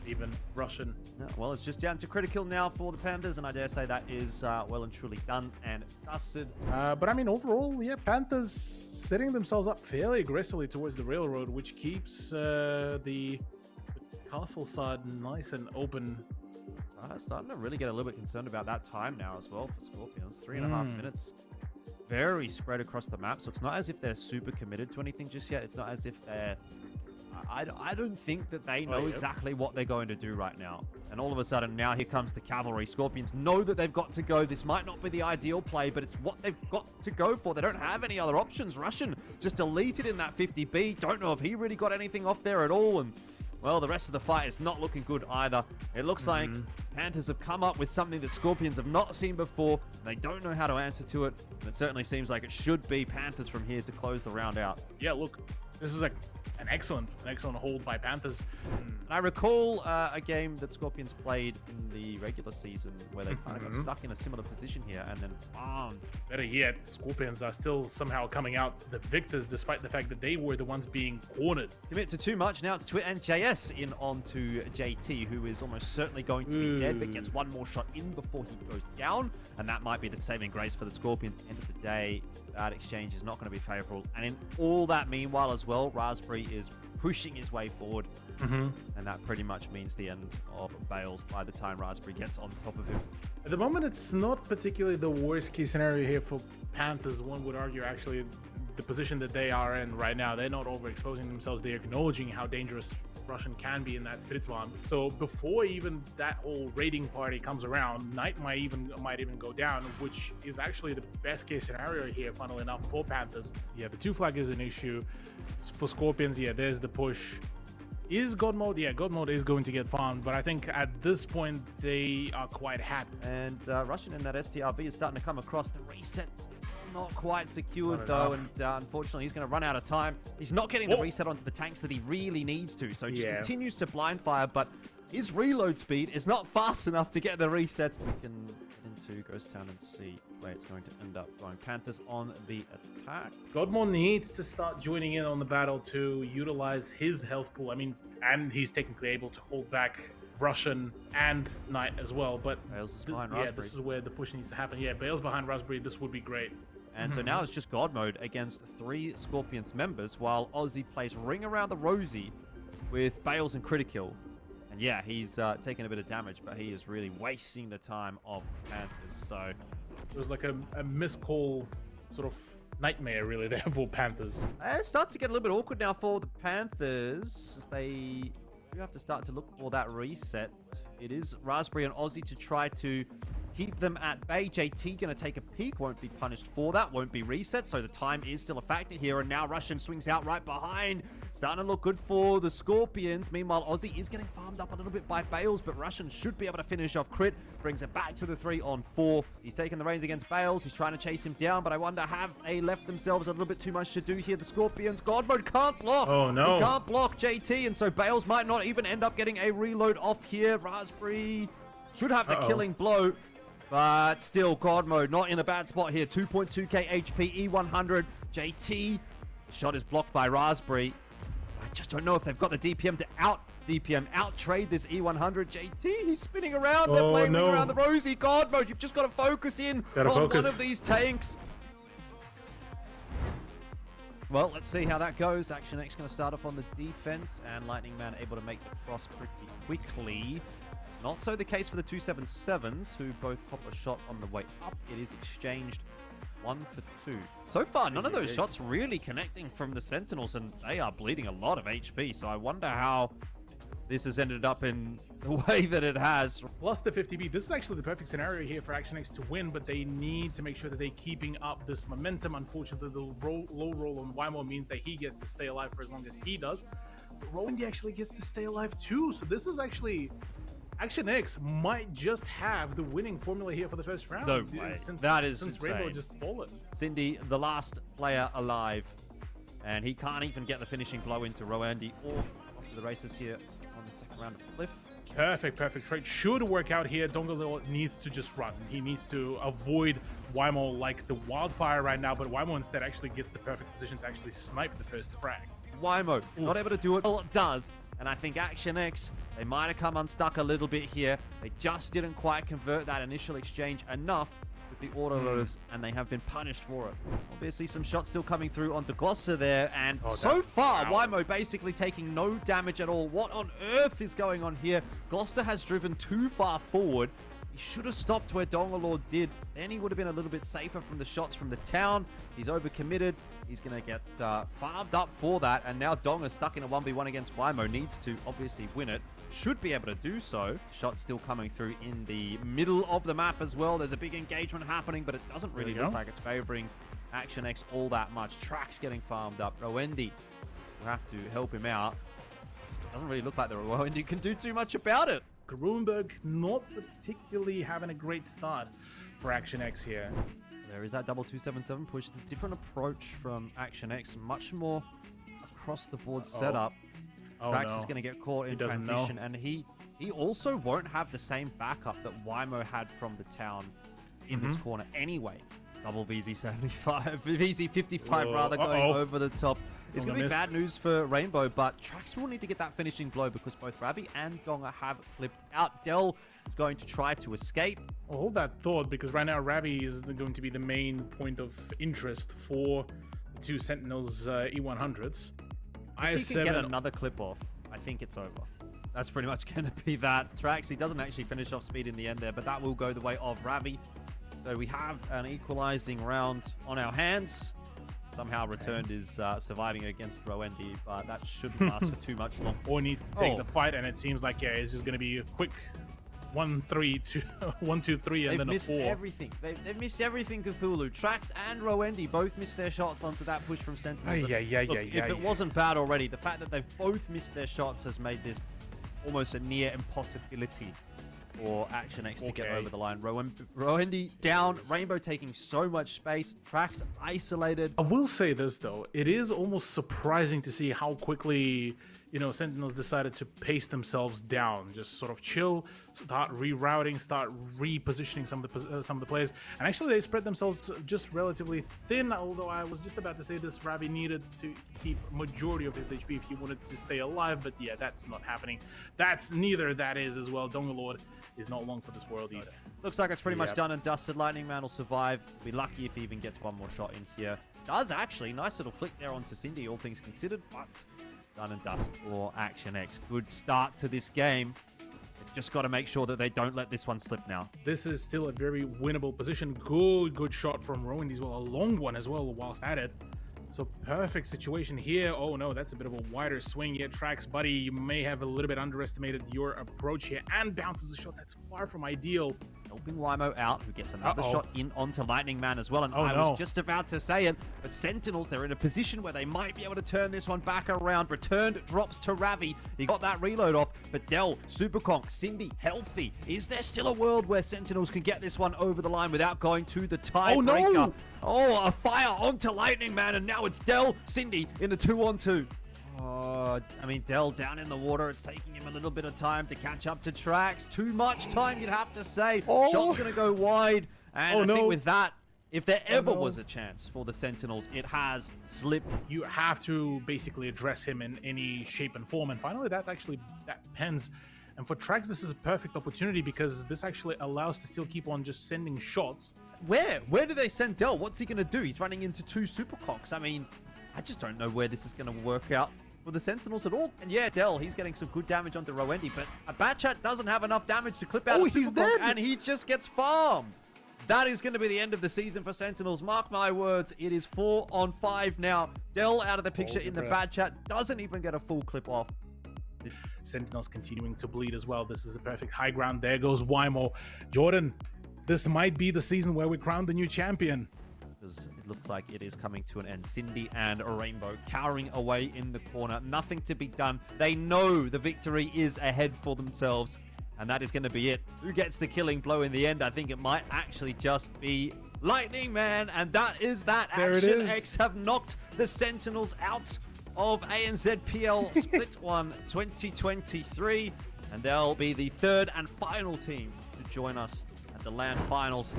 Speaker 4: even Russian.
Speaker 3: Well, it's just down to critical now for the Panthers, and I dare say that is well and truly done and dusted.
Speaker 4: But I mean, overall, yeah, Panthers setting themselves up fairly aggressively towards the railroad, which keeps the castle side nice and open.
Speaker 3: I'm starting to really get a little bit concerned about that time now as well for Scorpions. 3.5 minutes. Very spread across the map, so it's not as if they're super committed to anything just yet. It's not as if they're... I don't think that they know exactly what they're going to do right now. And all of a sudden, now here comes the cavalry. Scorpions know that they've got to go. This might not be the ideal play, but it's what they've got to go for. They don't have any other options. Russian just deleted in that 50B. Don't know if he really got anything off there at all. And, well, the rest of the fight is not looking good either. It looks like Panthers have come up with something that Scorpions have not seen before. They don't know how to answer to it. And it certainly seems like it should be Panthers from here to close the round out.
Speaker 4: Yeah, look, this is an excellent hold by Panthers.
Speaker 3: And I recall a game that Scorpions played in the regular season where they kind of got stuck in a similar position here, and then
Speaker 4: better yet, Scorpions are still somehow coming out the victors, despite the fact that they were the ones being cornered.
Speaker 3: Commit to too much. Now it's Twit and JS in onto JT, who is almost certainly going to be dead, but gets one more shot in before he goes down, and that might be the saving grace for the Scorpions. At the end of the day, that exchange is not going to be favorable. And in all that meanwhile as well, Raspberry is pushing his way forward, and that pretty much means the end of Bales by the time Raspberry gets on top of him.
Speaker 4: At the moment, it's not particularly the worst case scenario here for Panthers. One would argue, actually, the position that they are in right now, they're not overexposing themselves. They're acknowledging how dangerous Russian can be in that Stridsvagn. So before even that whole raiding party comes around, Knight might even go down, which is actually the best case scenario here, funnily enough, for Panthers. Yeah, the 2 flag is an issue. For Scorpions, yeah, there's the push. Is God Mode? Yeah, God Mode is going to get farmed, but I think at this point, they are quite happy.
Speaker 3: And Russian in that STRV is starting to come across. The reset's not quite secured, though, and unfortunately, he's going to run out of time. He's not getting the reset onto the tanks that he really needs to, so he just continues to blind fire, but his reload speed is not fast enough to get the resets. We can get into Ghost Town and see where it's going to end up going. Panthers on the attack.
Speaker 4: Godmore needs to start joining in on the battle to utilize his health pool. I mean, and he's technically able to hold back Russian and Knight as well. But
Speaker 3: Bales is
Speaker 4: this,
Speaker 3: behind
Speaker 4: yeah,
Speaker 3: Raspberry.
Speaker 4: this is where the push needs to happen. Yeah, Bales behind Raspberry. This would be great.
Speaker 3: And so now it's just God mode against 3 Scorpions members, while Ozzy plays Ring Around the Rosie with Bales and Critical. And yeah, he's taking a bit of damage, but he is really wasting the time of Panthers. So
Speaker 4: It was like a miscall sort of nightmare, really, there for Panthers.
Speaker 3: it starts to get a little bit awkward now for the Panthers, as they do have to start to look for that reset. It is Raspberry and Ozzy to try to keep them at bay. JT going to take a peek, won't be punished for that, won't be reset, so the time is still a factor here. And now Russian swings out right behind, starting to look good for the Scorpions. Meanwhile, Ozzy is getting farmed up a little bit by Bales, but Russian should be able to finish off Crit, brings it back to the 3-on-4. He's taking the reins against Bales, he's trying to chase him down, but I wonder, have they left themselves a little bit too much to do here? The Scorpions, God mode can't block.
Speaker 4: Oh, no.
Speaker 3: He can't block JT, and so Bales might not even end up getting a reload off here. Raspberry should have the killing blow. But still, God mode not in a bad spot here. 2.2k HP, E100. JT, the shot is blocked by Raspberry. I just don't know if they've got the DPM to out trade this E100. JT, he's spinning around. They're playing Ring Around the Rosie. God mode, you've just got to focus in on one of these tanks. Well, let's see how that goes. Action X going to start off on the defense, and Lightning Man able to make the cross pretty quickly. Not so the case for the 277s, who both pop a shot on the way up. It is exchanged 1 for 2. So far, none of those shots really connecting from the Sentinels, and they are bleeding a lot of HP. So I wonder how this has ended up in the way that it has.
Speaker 4: Plus the 50B. This is actually the perfect scenario here for Action X to win, but they need to make sure that they're keeping up this momentum. Unfortunately, the low roll on Wymo means that he gets to stay alive for as long as he does. But Rowandy actually gets to stay alive too. So this is actually... Action X might just have the winning formula here for the first round.
Speaker 3: No way.
Speaker 4: Since
Speaker 3: insane.
Speaker 4: Rainbow just fallen.
Speaker 3: Cindy, the last player alive, and he can't even get the finishing blow into Rowandy or off to the races here on the second round of Cliff.
Speaker 4: Perfect trade. Should work out here. Dongalil needs to just run. He needs to avoid Wymo like the wildfire right now, but Wymo instead actually gets the perfect position to actually snipe the first frag.
Speaker 3: Wymo, not able to do it. Well, it does. And I think Action X, they might have come unstuck a little bit here. They just didn't quite convert that initial exchange enough with the autoloaders, and they have been punished for it. Obviously, some shots still coming through onto Glossa there, and so far, Wymo basically taking no damage at all. What on earth is going on here? Glossa has driven too far forward. He should have stopped where Dongalord did. Then he would have been a little bit safer from the shots from the town. He's overcommitted. He's going to get farmed up for that. And now Dong is stuck in a 1v1 against Wymo. Needs to obviously win it. Should be able to do so. Shots still coming through in the middle of the map as well. There's a big engagement happening, but it doesn't really look like it's favoring Action X all that much. Trax getting farmed up. Rowandy will have to help him out. Doesn't really look like the Rowandy can do too much about it.
Speaker 4: Gruenberg not particularly having a great start for Action X here.
Speaker 3: There is that double 277 push. It's a different approach from Action X, much more across the board setup. Trax is going to get caught in transition, and he also won't have the same backup that Wymo had from the town in this corner anyway. Double VZ75, VZ55 rather, going over the top. It's going to be bad news for Rainbow, but Trax will need to get that finishing blow because both Ravi and Donga have flipped out. Dell is going to try to escape.
Speaker 4: Well, hold that thought, because right now Ravi is going to be the main point of interest for the two Sentinels E100s.
Speaker 3: If he can get another clip off, I think it's over. That's pretty much going to be that. Trax, he doesn't actually finish off speed in the end there, but that will go the way of Ravi. So we have an equalizing round on our hands. Somehow Returned is surviving against Rowandy, but that shouldn't last for too much longer.
Speaker 4: Or needs to take the fight, and it seems like, it's just going to be a quick 1-3, 1-2-3, and then a 4.
Speaker 3: They've missed everything. They've missed everything, Cthulhu. Trax and Rowandy both missed their shots onto that push from Sentinels. If it wasn't bad already, the fact that they've both missed their shots has made this almost a near impossibility for Action X to get over the line. Rowandy down, Rainbow taking so much space, Trax isolated.
Speaker 4: I will say this though, it is almost surprising to see how quickly Sentinels decided to pace themselves down, just sort of chill, start rerouting, start repositioning some of the players, and actually they spread themselves just relatively thin. Although I was just about to say this, Ravi needed to keep majority of his HP if he wanted to stay alive, but yeah, that's not happening. That is as well. Dongalord is not long for this world either.
Speaker 3: Looks like it's pretty much done and dusted. Lightning Man will survive. Be lucky if he even gets one more shot in here. Does actually. Nice little flick there onto Cindy, all things considered, but done and dust for Action X. Good start to this game. They've just got to make sure that they don't let this one slip now.
Speaker 4: This is still a very winnable position. Good shot from Rowan as well. A long one as well whilst at it. So perfect situation here. Oh no, that's a bit of a wider swing here. Trax, buddy, you may have a little bit underestimated your approach here, and bounces a shot that's far from ideal.
Speaker 3: Helping Wymo out, who gets another shot in onto Lightning Man as well. And I
Speaker 4: no.
Speaker 3: was just about to say it, but Sentinels, they're in a position where they might be able to turn this one back around. Returned drops to Ravi. He got that reload off, but Dell, Superconk, Cindy, healthy. Is there still a world where Sentinels can get this one over the line without going to the tiebreaker?
Speaker 4: Oh, no!
Speaker 3: Oh, a fire onto Lightning Man, and now it's Dell, Cindy in the 2-on-2. Oh, I mean, Dell down in the water. It's taking him a little bit of time to catch up to Trax. Too much time, you'd have to say. Shot's going to go wide. And I think with that, if there ever was a chance for the Sentinels, it has slipped.
Speaker 4: You have to basically address him in any shape and form. And finally, that pens. And for Trax, this is a perfect opportunity because this actually allows to still keep on just sending shots.
Speaker 3: Where do they send Dell? What's he going to do? He's running into 2 Superconks. I mean, I just don't know where this is going to work out for the Sentinels at all. And yeah, Dell, he's getting some good damage onto Rowendi, but a Batchat doesn't have enough damage to clip out a Superconk, and he just gets farmed. That is going to be the end of the season for Sentinels. Mark my words, it is 4-on-5 now. Dell out of the picture in the Batchat, doesn't even get a full clip off.
Speaker 4: Sentinels continuing to bleed as well. This is the perfect high ground. There goes Wymo. Jordan, this might be the season where we crown the new champion.
Speaker 3: Because it looks like it is coming to an end. Cindy and Rainbow cowering away in the corner. Nothing to be done. They know the victory is ahead for themselves. And that is going to be it. Who gets the killing blow in the end? I think it might actually just be Lightning Man. And that is that. Action X have knocked the Sentinels out of ANZPL Split 1 2023. And they'll be the third and final team to join us at the LAN finals.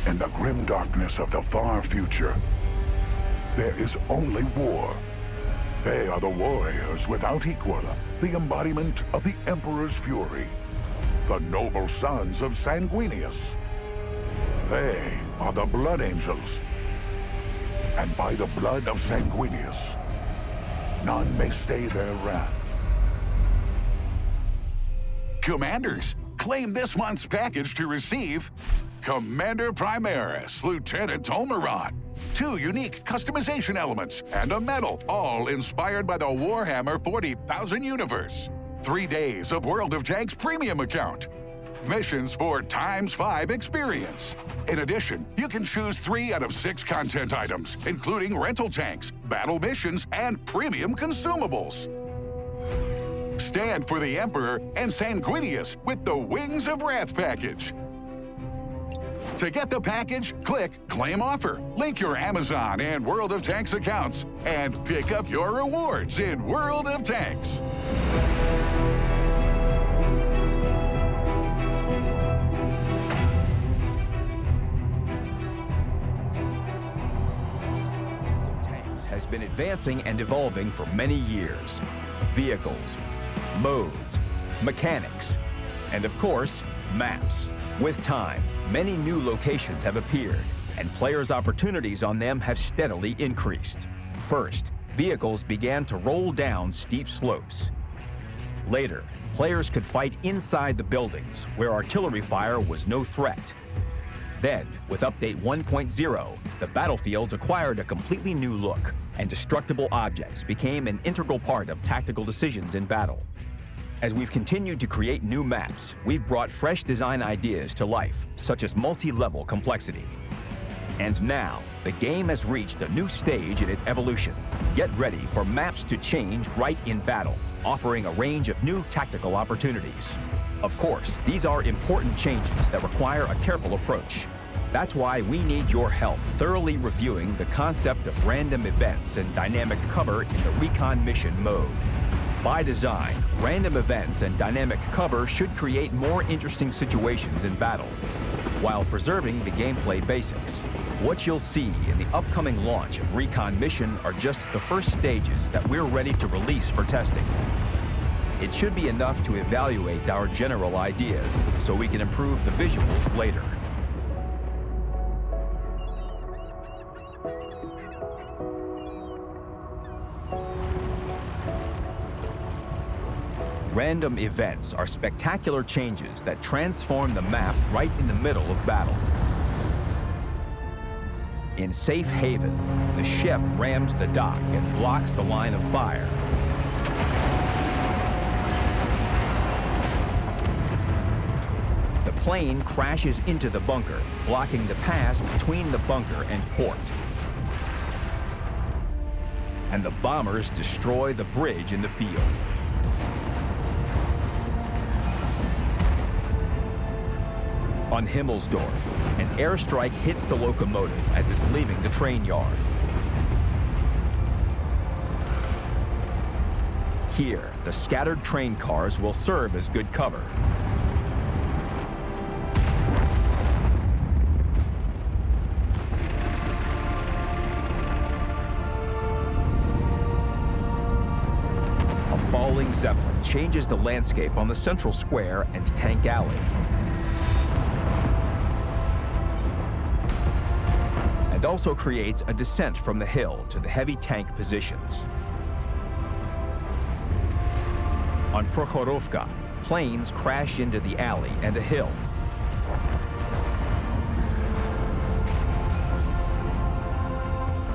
Speaker 6: In the grim darkness of the far future, there is only war. They are the warriors without equal, the embodiment of the Emperor's fury, the noble sons of Sanguinius. They are the Blood Angels, and by the blood of Sanguinius, none may stay their wrath. Commanders, claim this month's package to receive Commander Primaris, Lieutenant Tolmeron, 2 unique customization elements, and a medal, all inspired by the Warhammer 40,000 universe. 3 days of World of Tanks premium account. Missions for ×5 experience. In addition, you can choose 3 out of 6 content items, including rental tanks, battle missions, and premium consumables. Stand for the Emperor and Sanguinius with the Wings of Wrath package. To get the package, click Claim Offer, link your Amazon and World of Tanks accounts, and pick up your rewards in World of Tanks.
Speaker 8: Tanks has been advancing and evolving for many years. Vehicles, modes, mechanics, and of course, maps. With time, many new locations have appeared, and players' opportunities on them have steadily increased. First, vehicles began to roll down steep slopes. Later, players could fight inside the buildings, where artillery fire was no threat. Then, with Update 1.0, the battlefields acquired a completely new look, and destructible objects became an integral part of tactical decisions in battle. As we've continued to create new maps, we've brought fresh design ideas to life, such as multi-level complexity. And now, the game has reached a new stage in its evolution. Get ready for maps to change right in battle, offering a range of new tactical opportunities. Of course, these are important changes that require a careful approach. That's why we need your help thoroughly reviewing the concept of random events and dynamic cover in the recon mission mode. By design, random events and dynamic cover should create more interesting situations in battle, while preserving the gameplay basics. What you'll see in the upcoming launch of Recon Mission are just the first stages that we're ready to release for testing. It should be enough to evaluate our general ideas, so we can improve the visuals later. Random events are spectacular changes that transform the map right in the middle of battle. In Safe Haven, the ship rams the dock and blocks the line of fire. The plane crashes into the bunker, blocking the pass between the bunker and port. And the bombers destroy the bridge in the field. On Himmelsdorf, an airstrike hits the locomotive as it's leaving the train yard. Here, the scattered train cars will serve as good cover. A falling Zeppelin changes the landscape on the central square and tank alley. And also creates a descent from the hill to the heavy tank positions. On Prokhorovka, planes crash into the alley and a hill.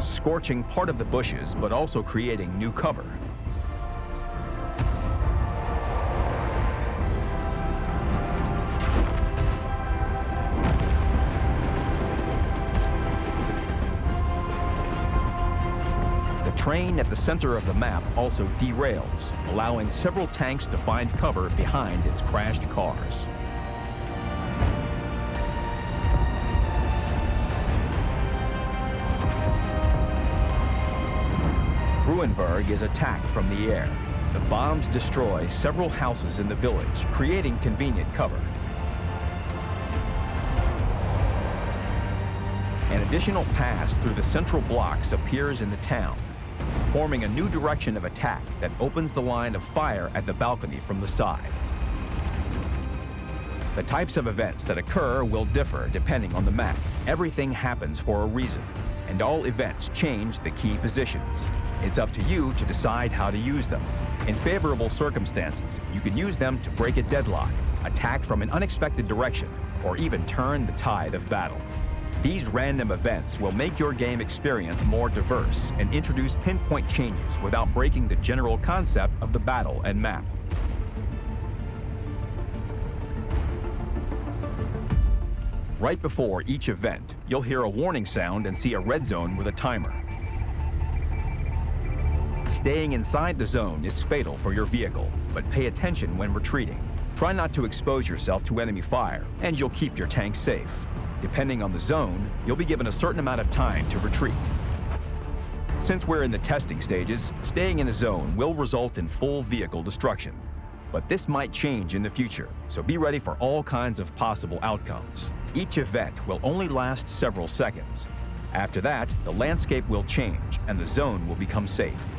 Speaker 8: Scorching part of the bushes, but also creating new cover. The train at the center of the map also derails, allowing several tanks to find cover behind its crashed cars. Ruenberg is attacked from the air. The bombs destroy several houses in the village, creating convenient cover. An additional pass through the central blocks appears in the town, forming a new direction of attack that opens the line of fire at the balcony from the side. The types of events that occur will differ depending on the map. Everything happens for a reason, and all events change the key positions. It's up to you to decide how to use them. In favorable circumstances, you can use them to break a deadlock, attack from an unexpected direction, or even turn the tide of battle. These random events will make your game experience more diverse and introduce pinpoint changes without breaking the general concept of the battle and map. Right before each event, you'll hear a warning sound and see a red zone with a timer. Staying inside the zone is fatal for your vehicle, but pay attention when retreating. Try not to expose yourself to enemy fire, and you'll keep your tank safe. Depending on the zone, you'll be given a certain amount of time to retreat. Since we're in the testing stages, staying in a zone will result in full vehicle destruction. But this might change in the future, so be ready for all kinds of possible outcomes. Each event will only last several seconds. After that, the landscape will change and the zone will become safe.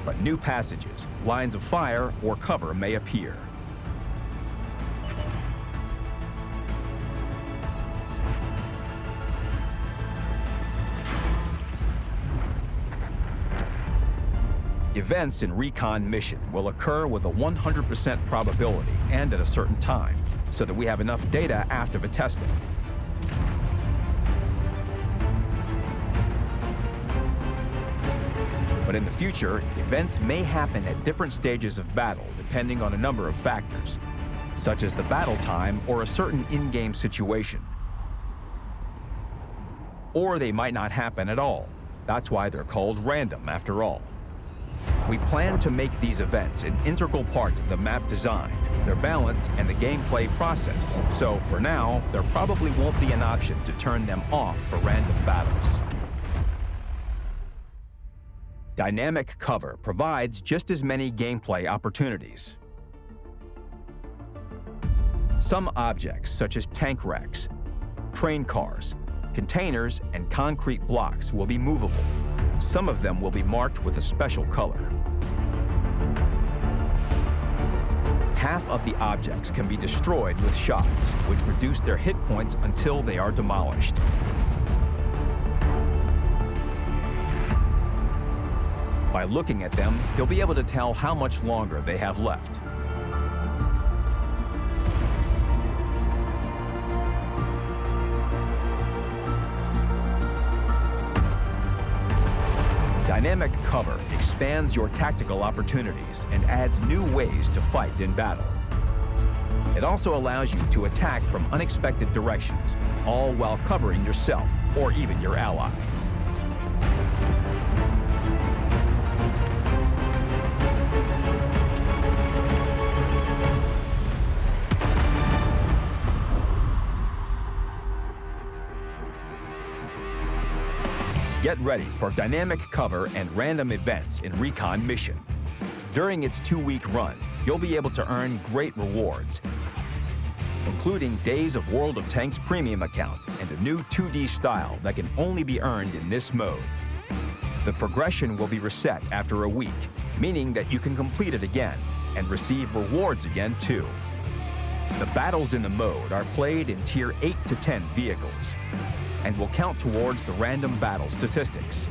Speaker 8: But new passages, lines of fire, or cover may appear. Events in Recon Mission will occur with a 100% probability and at a certain time, so that we have enough data after the testing. But in the future, events may happen at different stages of battle depending on a number of factors, such as the battle time or a certain in-game situation. or they might not happen at all. That's why they're called random after all. We plan to make these events an integral part of the map design, their balance, and the gameplay process. So for now, there probably won't be an option to turn them off for random battles. Dynamic cover provides just as many gameplay opportunities. Some objects, such as tank wrecks, train cars, containers, and concrete blocks will be movable. Some of them will be marked with a special color. Half of the objects can be destroyed with shots, which reduce their hit points until they are demolished. By looking at them, you'll be able to tell how much longer they have left. Dynamic cover expands your tactical opportunities and adds new ways to fight in battle. It also allows you to attack from unexpected directions, all while covering yourself or even your ally. Get ready for dynamic cover and random events in Recon Mission. During its 2-week run, you'll be able to earn great rewards, including days of World of Tanks Premium account and a new 2D style that can only be earned in this mode. The progression will be reset after a week, meaning that you can complete it again and receive rewards again too. The battles in the mode are played in Tier 8 to 10 vehicles, and will count towards the random battle statistics.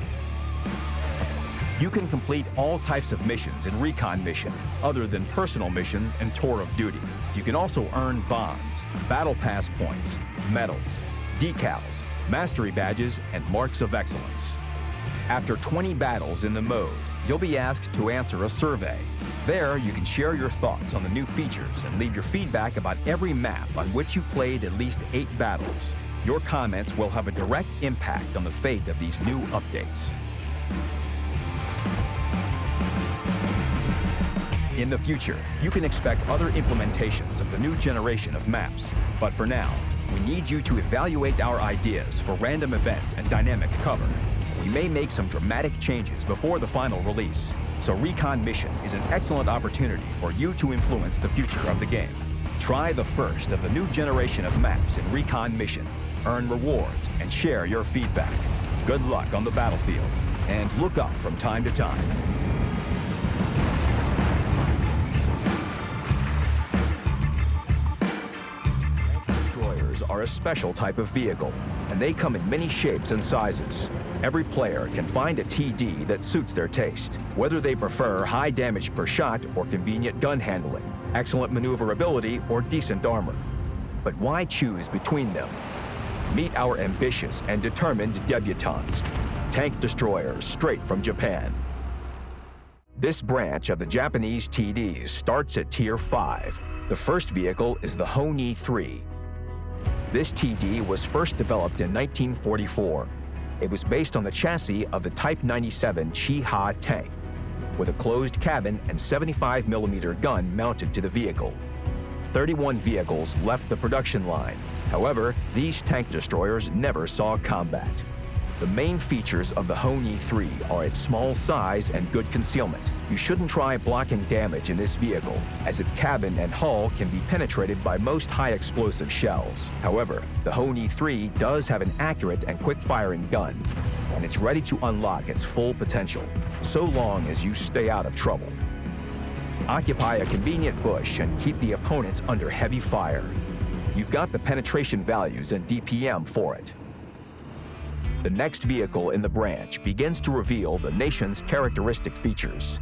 Speaker 8: You can complete all types of missions in Recon Mission, other than personal missions and Tour of Duty. You can also earn bonds, battle pass points, medals, decals, mastery badges, and marks of excellence. After 20 battles in the mode, you'll be asked to answer a survey. There, you can share your thoughts on the new features and leave your feedback about every map on which you played at least 8 battles. Your comments will have a direct impact on the fate of these new updates. In the future, you can expect other implementations of the new generation of maps. But for now, we need you to evaluate our ideas for random events and dynamic cover. We may make some dramatic changes before the final release, so Recon Mission is an excellent opportunity for you to influence the future of the game. Try the first of the new generation of maps in Recon Mission. Earn rewards and share your feedback. Good luck on the battlefield, and look up from time to time. Destroyers are a special type of vehicle, and they come in many shapes and sizes. Every player can find a TD that suits their taste, whether they prefer high damage per shot or convenient gun handling, excellent maneuverability or decent armor. But why choose between them? Meet our ambitious and determined debutantes, tank destroyers straight from Japan. This branch of the Japanese TDs starts at Tier 5. The first vehicle is the Honi 3. This TD was first developed in 1944. It was based on the chassis of the Type 97 Chi-Ha tank, with a closed cabin and 75mm gun mounted to the vehicle. 31 vehicles left the production line. However, these tank destroyers never saw combat. The main features of the Honi 3 are its small size and good concealment. You shouldn't try blocking damage in this vehicle, as its cabin and hull can be penetrated by most high-explosive shells. However, the Honi 3 does have an accurate and quick-firing gun, and it's ready to unlock its full potential, so long as you stay out of trouble. Occupy a convenient bush and keep the opponents under heavy fire. You've got the penetration values and DPM for it. The next vehicle in the branch begins to reveal the nation's characteristic features.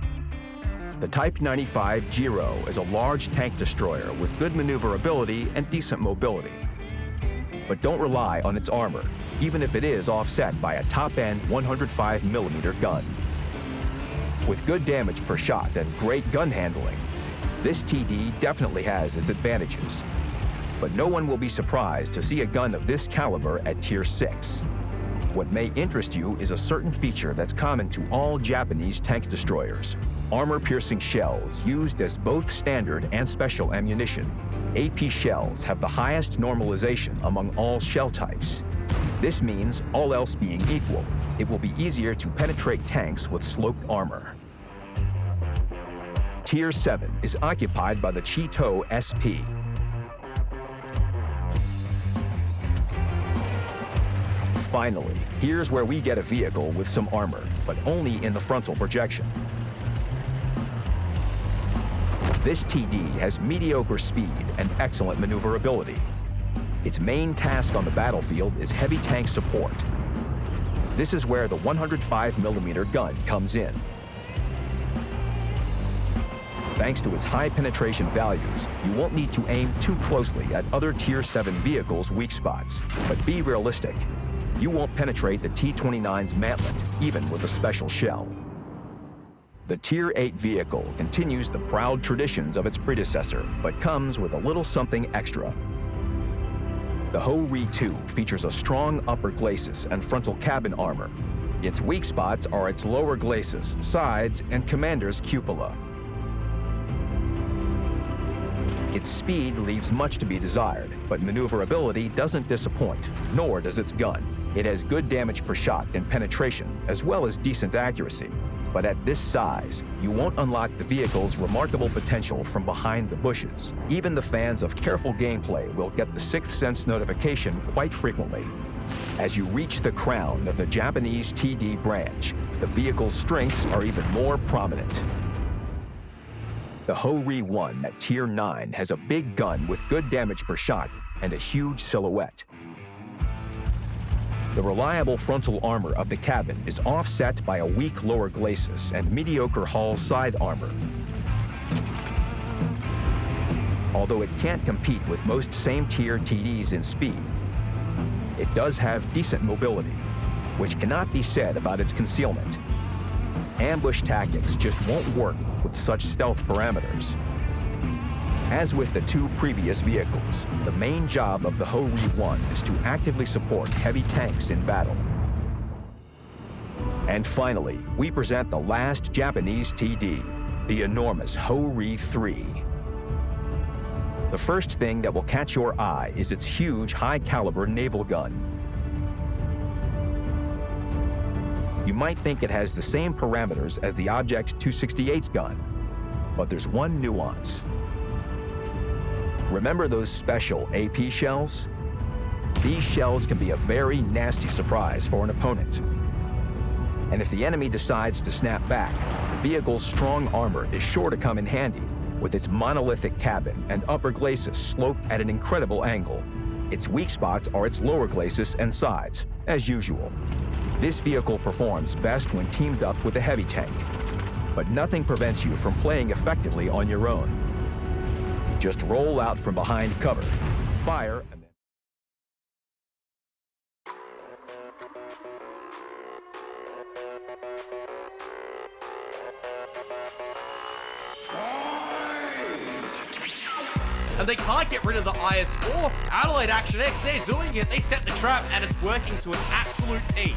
Speaker 8: The Type 95 Giro is a large tank destroyer with good maneuverability and decent mobility. But don't rely on its armor, even if it is offset by a top-end 105mm gun. With good damage per shot and great gun handling, this TD definitely has its advantages. But no one will be surprised to see a gun of this caliber at Tier 6. What may interest you is a certain feature that's common to all Japanese tank destroyers: armor-piercing shells used as both standard and special ammunition. AP shells have the highest normalization among all shell types. This means, all else being equal, it will be easier to penetrate tanks with sloped armor. Tier 7 is occupied by the Chito SP. Finally, here's where we get a vehicle with some armor, but only in the frontal projection. This TD has mediocre speed and excellent maneuverability. Its main task on the battlefield is heavy tank support. This is where the 105mm gun comes in. Thanks to its high penetration values, you won't need to aim too closely at other Tier 7 vehicles' weak spots. But be realistic. You won't penetrate the T-29's mantlet, even with a special shell. The Tier 8 vehicle continues the proud traditions of its predecessor, but comes with a little something extra. The Ho-Ri 2 features a strong upper glacis and frontal cabin armor. Its weak spots are its lower glacis, sides, and commander's cupola. Its speed leaves much to be desired, but maneuverability doesn't disappoint, nor does its gun. It has good damage per shot and penetration, as well as decent accuracy. But at this size, you won't unlock the vehicle's remarkable potential from behind the bushes. Even the fans of careful gameplay will get the Sixth Sense notification quite frequently. As you reach the crown of the Japanese TD branch, the vehicle's strengths are even more prominent. The Ho-Ri 1 at Tier 9 has a big gun with good damage per shot and a huge silhouette. The reliable frontal armor of the cabin is offset by a weak lower glacis and mediocre hull side armor. Although it can't compete with most same-tier TDs in speed, it does have decent mobility, which cannot be said about its concealment. Ambush tactics just won't work with such stealth parameters. As with the two previous vehicles, the main job of the Ho-Ri 1 is to actively support heavy tanks in battle. And finally, we present the last Japanese TD, the enormous Ho-Ri 3. The first thing that will catch your eye is its huge, high-caliber naval gun. You might think it has the same parameters as the Object 268's gun, but there's one nuance. Remember those special AP shells? These shells can be a very nasty surprise for an opponent. And if the enemy decides to snap back, the vehicle's strong armor is sure to come in handy, with its monolithic cabin and upper glacis sloped at an incredible angle. Its weak spots are its lower glacis and sides, as usual. This vehicle performs best when teamed up with a heavy tank, but nothing prevents you from playing effectively on your own. Just roll out from behind cover, fire, and then...
Speaker 1: And they can't get rid of the IS-4. Adelaide Action X, they're doing it. They set the trap, and it's working to an absolute T.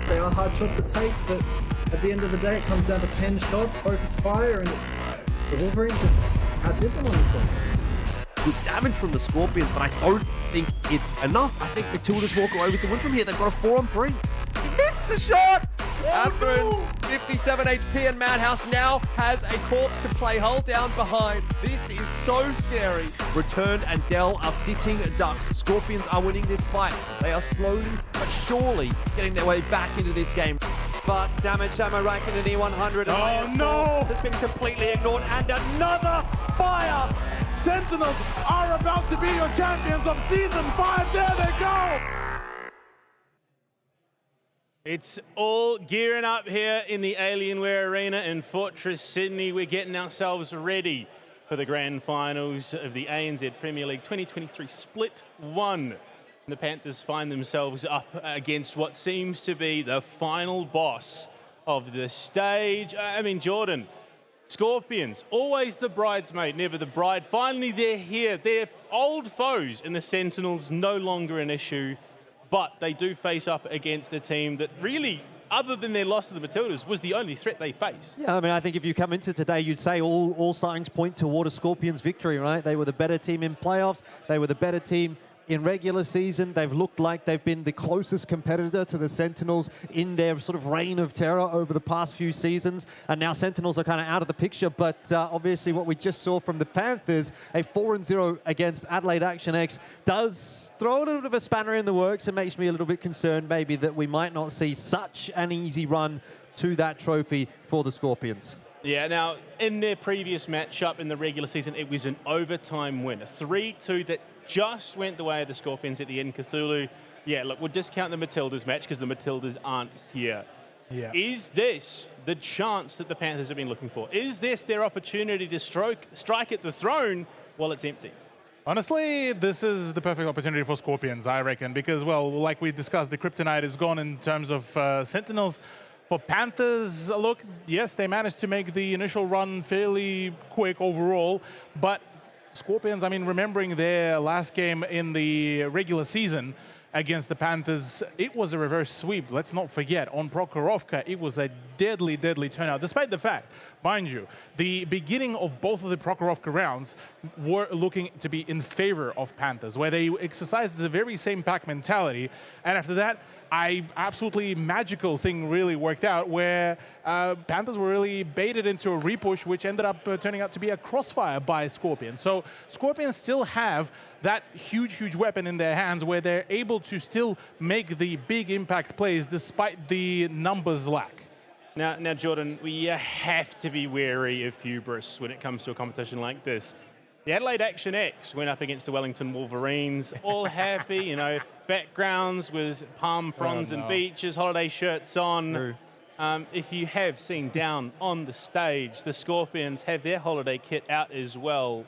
Speaker 2: They are hard shots to take, but at the end of the day, it comes down to 10 shots, focus fire, and the Wolverines just outdid them on this one.
Speaker 9: Good damage from the Scorpions, but I don't think it's enough. I think Matilda's walk away with the win from here. They've got a 4-on-3.
Speaker 10: Missed the shot! Advern, 57 HP, and Madhouse now has a corpse to play hull down behind. This is so scary.
Speaker 9: Returned and Dell are sitting ducks. Scorpions are winning this fight. They are slowly but surely getting their way back into this game. But damage ammo ranking in E100.
Speaker 4: Oh no!
Speaker 9: Has been completely ignored, and another fire!
Speaker 4: Sentinels are about to be your champions of Season 5. There they go!
Speaker 5: It's all gearing up here in the Alienware Arena in Fortress Sydney. We're getting ourselves ready for the grand finals of the ANZ Premier League 2023 Split 1. The Panthers find themselves up against what seems to be the final boss of the stage. I mean, Jordan, Scorpions, always the bridesmaid, never the bride. Finally, they're here. They're old foes, and the Sentinels no longer an issue. but they do face up against a team that really, other than their loss to the Matildas, was the only threat they faced.
Speaker 3: Yeah, I mean, I think if you come into today, you'd say all signs point toward a Scorpions victory, right? They were the better team in playoffs. They were the better team in regular season. They've looked like they've been the closest competitor to the Sentinels in their sort of reign of terror over the past few seasons. And now Sentinels are kind of out of the picture. But obviously what we just saw from the Panthers, a 4-0 against Adelaide Action X, does throw a little bit of a spanner in the works. It makes me a little bit concerned maybe that we might not see such an easy run to that trophy for the Scorpions.
Speaker 5: Yeah, now, in their previous matchup in the regular season, it was an overtime win. A 3-2 that just went the way of the Scorpions at the end. Cthulhu, yeah, look, we'll discount the Matildas match because the Matildas aren't here.
Speaker 4: Yeah.
Speaker 5: Is this the chance that the Panthers have been looking for? Is this their opportunity to strike at the throne while it's empty?
Speaker 4: Honestly, this is the perfect opportunity for Scorpions, I reckon, because, well, like we discussed, the Kryptonite is gone in terms of Sentinels. For Panthers, look, yes, they managed to make the initial run fairly quick overall, but Scorpions, I mean, remembering their last game in the regular season against the Panthers, it was a reverse sweep. Let's not forget, on Prokhorovka, it was a deadly, deadly turnout, despite the fact, mind you, the beginning of both of the Prokhorovka rounds were looking to be in favor of Panthers, where they exercised the very same pack mentality, and after that, absolutely magical thing really worked out where Panthers were really baited into a repush, which ended up turning out to be a crossfire by Scorpions. So Scorpions still have that huge, huge weapon in their hands where they're able to still make the big impact plays despite the numbers lack.
Speaker 5: Now, Jordan, we have to be wary of hubris when it comes to a competition like this. The Adelaide Action X went up against the Wellington Wolverines, all happy, you know, backgrounds with palm fronds and beaches, holiday shirts on. If you have seen down on the stage, the Scorpions have their holiday kit out as well.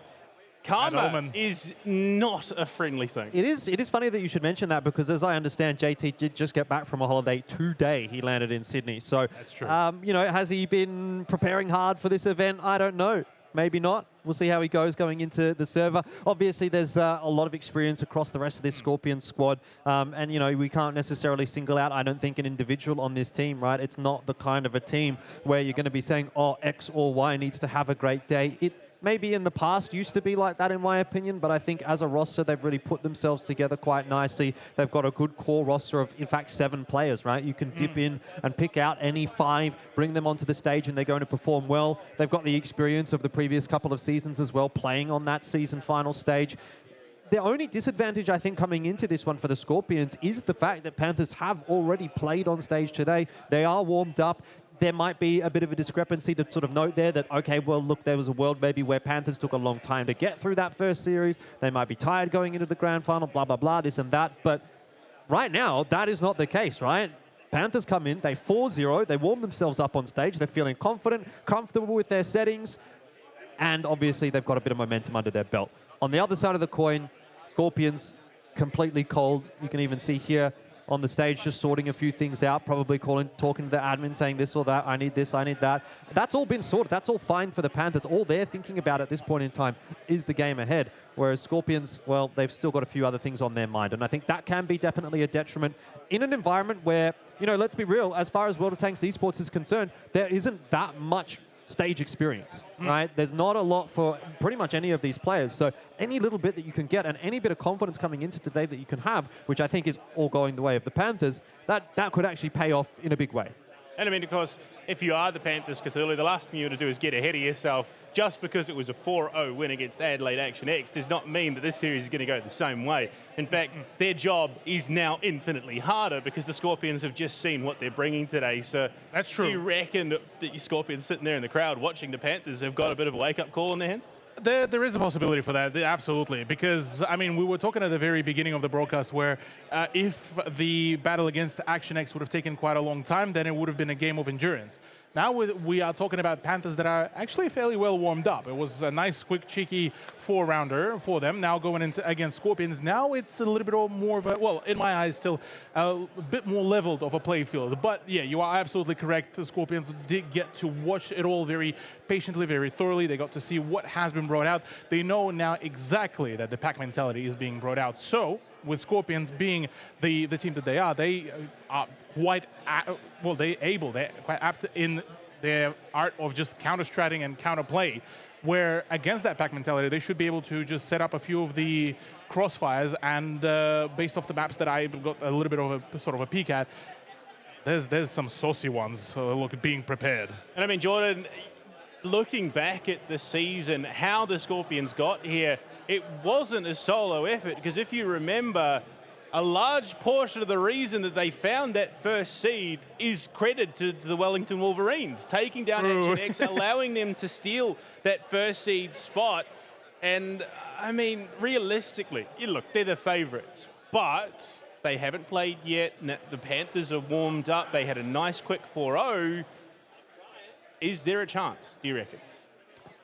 Speaker 5: Karma is not a friendly thing.
Speaker 3: It is funny that you should mention that because, as I understand, JT did just get back from a holiday today. He landed in Sydney. So,
Speaker 4: that's true.
Speaker 3: You know, has he been preparing hard for this event? I don't know. Maybe not. We'll see how he goes going into the server. Obviously, there's a lot of experience across the rest of this Scorpion squad. And, you know, we can't necessarily single out, I don't think, an individual on this team, right? It's not the kind of a team where you're going to be saying, oh, X or Y needs to have a great day. It maybe in the past used to be like that, in my opinion, but I think as a roster, they've really put themselves together quite nicely. They've got a good core roster of, in fact, 7 players, right? You can dip in and pick out any 5, bring them onto the stage, and they're going to perform well. They've got the experience of the previous couple of seasons as well, playing on that season final stage. The only disadvantage, I think, coming into this one for the Scorpions is the fact that Panthers have already played on stage today. They are warmed up. There might be a bit of a discrepancy to sort of note there that, okay, well, look, there was a world maybe where Panthers took a long time to get through that first series. They might be tired going into the grand final, blah, blah, blah, this and that. But right now, that is not the case, right? Panthers come in, they 4-0, they warm themselves up on stage, they're feeling confident, comfortable with their settings, and obviously they've got a bit of momentum under their belt. On the other side of the coin, Scorpions, completely cold. You can even see here on the stage just sorting a few things out, probably talking to the admin, saying this or that, I need this, I need that. That's all been sorted. That's all fine for the Panthers. All they're thinking about at this point in time is the game ahead. Whereas Scorpions, well, they've still got a few other things on their mind. And I think that can be definitely a detriment in an environment where, you know, let's be real, as far as World of Tanks esports is concerned, there isn't that much stage experience, right? There's not a lot for pretty much any of these players. So any little bit that you can get and any bit of confidence coming into today that you can have, which I think is all going the way of the Panthers, that could actually pay off in a big way.
Speaker 5: And I mean, of course, if you are the Panthers, Cthulhu, the last thing you want to do is get ahead of yourself. Just because it was a 4-0 win against Adelaide Action X does not mean that this series is going to go the same way. In fact, their job is now infinitely harder because the Scorpions have just seen what they're bringing today. So
Speaker 4: that's true.
Speaker 5: Do you reckon that your Scorpions sitting there in the crowd watching the Panthers have got a bit of a wake-up call on their hands?
Speaker 4: There is a possibility for that, absolutely. Because, I mean, we were talking at the very beginning of the broadcast where if the battle against Action X would have taken quite a long time, then it would have been a game of endurance. Now we are talking about Panthers that are actually fairly well warmed up. It was a nice, quick, cheeky 4-rounder for them. Now going into against Scorpions, now it's a little bit more of a, well, in my eyes, still a bit more leveled of a play field. But yeah, you are absolutely correct. The Scorpions did get to watch it all very patiently, very thoroughly. They got to see what has been brought out. They know now exactly that the pack mentality is being brought out. So with Scorpions being the team that they are quite apt in their art of just counter-stratting and counter-play, where against that pack mentality, they should be able to just set up a few of the crossfires, and based off the maps that I got a little bit of a sort of a peek at, there's some saucy ones being prepared.
Speaker 5: And I mean, Jordan, looking back at the season, how the Scorpions got here, it wasn't a solo effort, because if you remember, a large portion of the reason that they found that first seed is credited to the Wellington Wolverines, taking down Action X, allowing them to steal that first seed spot. And I mean, realistically, look, they're the favorites, but they haven't played yet. The Panthers are warmed up. They had a nice quick 4-0. Is there a chance, do you reckon?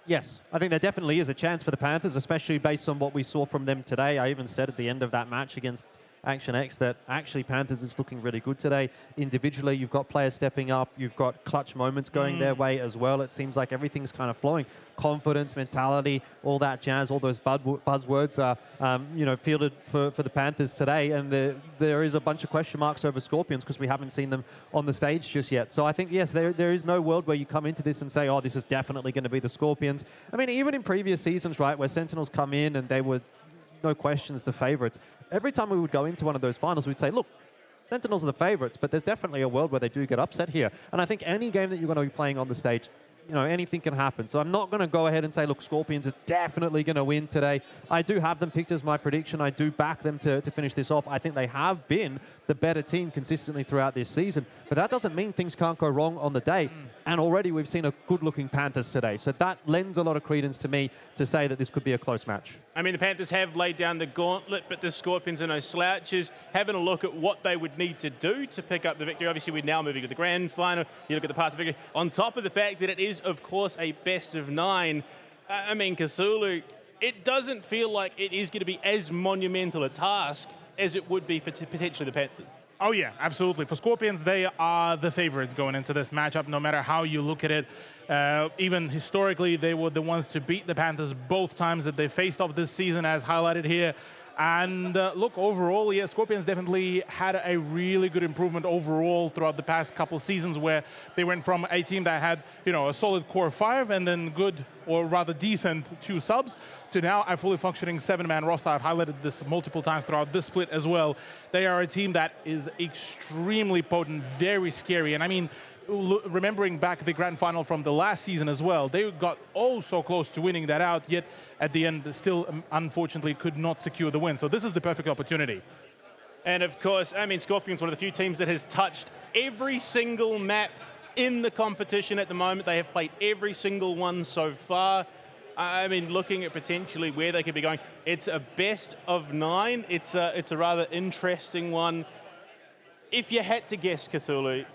Speaker 3: Yes, I think there definitely is a chance for the Panthers, especially based on what we saw from them today. I even said at the end of that match against Action X that actually Panthers is looking really good today. Individually, you've got players stepping up. You've got clutch moments going their way as well. It seems like everything's kind of flowing. Confidence, mentality, all that jazz, all those buzzwords are fielded for the Panthers today. And there is a bunch of question marks over Scorpions because we haven't seen them on the stage just yet. So I think, yes, there is no world where you come into this and say, oh, this is definitely going to be the Scorpions. I mean, even in previous seasons, right, where Sentinels come in and they were no questions the favorites. Every time we would go into one of those finals, we'd say, look, Sentinels are the favorites, but there's definitely a world where they do get upset here. And I think any game that you're going to be playing on the stage, anything can happen. So I'm not going to go ahead and say, look, Scorpions is definitely going to win today. I do have them picked as my prediction. I do back them to finish this off. I think they have been the better team consistently throughout this season. But that doesn't mean things can't go wrong on the day. And already we've seen a good-looking Panthers today. So that lends a lot of credence to me to say that this could be a close match. I
Speaker 5: mean, the Panthers have laid down the gauntlet, but the Scorpions are no slouches. Having a look at what they would need to do to pick up the victory. Obviously, we're now moving to the grand final. You look at the path to victory. On top of the fact that it is, of course, a best of 9. I mean, Cthulhu, it doesn't feel like it is going to be as monumental a task as it would be for potentially the Panthers.
Speaker 4: Oh, yeah, absolutely. For Scorpions, they are the favorites going into this matchup, no matter how you look at it. Even historically, they were the ones to beat the Panthers both times that they faced off this season, as highlighted here. And look, overall, yeah, Scorpions definitely had a really good improvement overall throughout the past couple seasons, where they went from a team that had, a solid core 5 and then good, or rather decent, 2 subs, to now a fully functioning 7-man roster. I've highlighted this multiple times throughout this split as well. They are a team that is extremely potent, very scary. And I mean, remembering back the grand final from the last season as well, they got oh so close to winning that out, yet at the end still unfortunately could not secure the win. So this is the perfect opportunity.
Speaker 5: And of course, I mean, Scorpions, one of the few teams that has touched every single map in the competition at the moment. They have played every single one so far. I mean, looking at potentially where they could be going, it's a best of 9. It's a rather interesting one. If you had to guess, Cthulhu,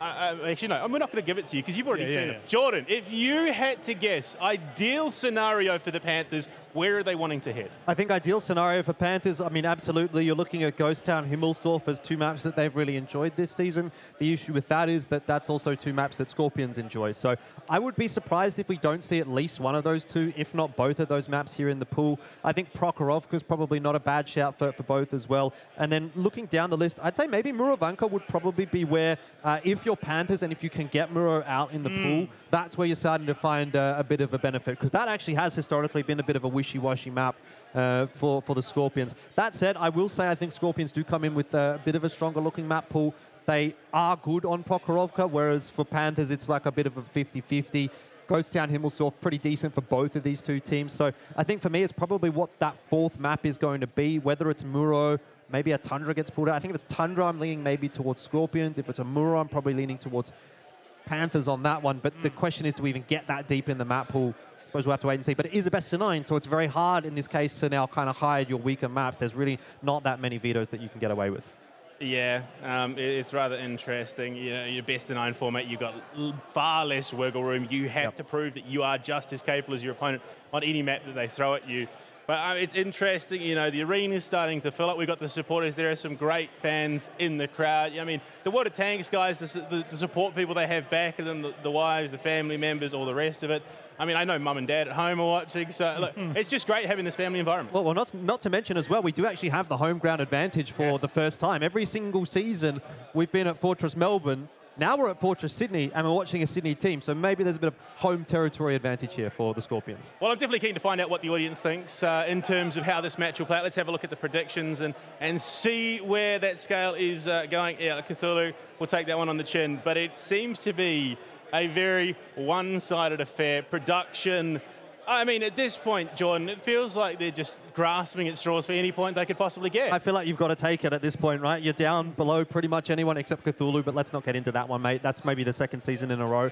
Speaker 5: actually, no, we're not going to give it to you because you've already seen it. Jordan, if you had to guess, ideal scenario for the Panthers, where are they wanting to head?
Speaker 3: I think ideal scenario for Panthers, I mean, absolutely. You're looking at Ghost Town, Himmelsdorf as 2 maps that they've really enjoyed this season. The issue with that is that that's also 2 maps that Scorpions enjoy. So I would be surprised if we don't see at least one of those 2, if not both of those maps here in the pool. I think Prokhorovka is probably not a bad shout for both as well. And then looking down the list, I'd say maybe Murovanka would probably be where, if you're Panthers and if you can get Muro out in the pool, that's where you're starting to find a bit of a benefit, because that actually has historically been a bit of a wishy-washy map for the Scorpions. That said, I will say I think Scorpions do come in with a bit of a stronger looking map pool. They are good on Prokhorovka, whereas for Panthers it's like a bit of a 50-50. Ghost Town, Himmelsdorf, pretty decent for both of these 2 teams. So I think for me it's probably what that 4th map is going to be, whether it's Muro, maybe a Tundra gets pulled out. I think if it's Tundra, I'm leaning maybe towards Scorpions. If it's a Muro, I'm probably leaning towards Panthers on that one. But the question is, do we even get that deep in the map pool? I suppose we'll have to wait and see. But it is a best of 9, so it's very hard in this case to now kind of hide your weaker maps. There's really not that many vetoes that you can get away with.
Speaker 5: Yeah, it's rather interesting. Your best of 9 format, you've got far less wiggle room. You have to prove that you are just as capable as your opponent on any map that they throw at you. But it's interesting, the arena's starting to fill up. We've got the supporters. There are some great fans in the crowd. I mean, the World of Tanks guys, the support people they have back, and then the wives, the family members, all the rest of it. I mean, I know mum and dad at home are watching, so look, it's just great having this family environment.
Speaker 3: Well, not to mention as well, we do actually have the home ground advantage for the first time. Every single season we've been at Fortress Melbourne. Now we're at Fortress Sydney, and we're watching a Sydney team, so maybe there's a bit of home territory advantage here for the Scorpions.
Speaker 5: Well, I'm definitely keen to find out what the audience thinks in terms of how this match will play out. Let's have a look at the predictions and see where that scale is going. Yeah, Cthulhu will take that one on the chin, but it seems to be a very one-sided affair. Production, I mean, at this point, Jordan, it feels like they're just grasping at straws for any point they could possibly get.
Speaker 3: I feel like you've got to take it at this point, right? You're down below pretty much anyone except Cthulhu, but let's not get into that one, mate. That's maybe the second season in a row.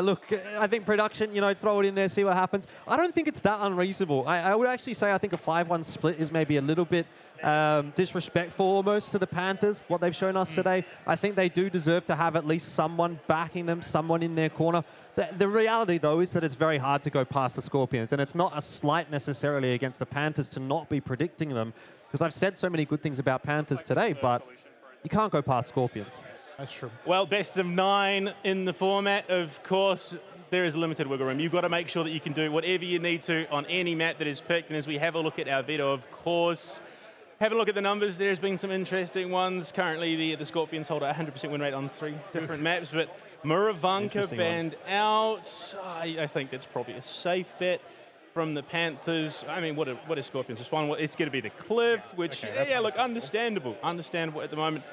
Speaker 3: Look, I think production, throw it in there, see what happens. I don't think it's that unreasonable. I would actually say I think a 5-1 split is maybe a little bit disrespectful almost to the Panthers, what they've shown us today. I think they do deserve to have at least someone backing them, someone in their corner. The reality, though, is that it's very hard to go past the Scorpions, and it's not a slight necessarily against the Panthers to not be predicting them, because I've said so many good things about Panthers today, but you can't go past Scorpions.
Speaker 4: That's true.
Speaker 5: Well, best of 9 in the format, of course. There is limited wiggle room. You've got to make sure that you can do whatever you need to on any map that is picked, and as we have a look at our veto, of course, have a look at the numbers. There's been some interesting ones. Currently, the Scorpions hold a 100% win rate on 3 different maps, but Muravanka banned out. I think that's probably a safe bet from the Panthers. I mean, what are Scorpions respond? Well, it's going to be the Cliff, which, look, understandable at the moment.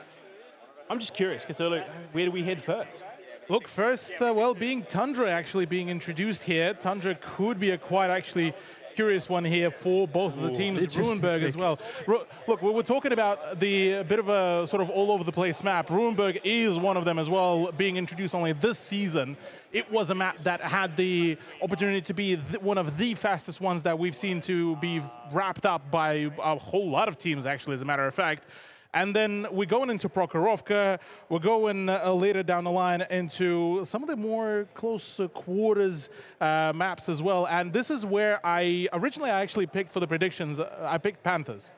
Speaker 5: I'm just curious, Cthulhu, where do we head first?
Speaker 4: Look, first, being Tundra actually being introduced here, Tundra could be a quite actually curious one here for both of the teams. Ruinberg as well. Look, we're talking about the bit of a sort of all over the place map. Ruinberg is one of them as well, being introduced only this season. It was a map that had the opportunity to be one of the fastest ones that we've seen to be wrapped up by a whole lot of teams, actually, as a matter of fact. And then we're going into Prokhorovka. We're going later down the line into some of the more close quarters maps as well. And this is where I actually picked for the predictions. I picked Panthers.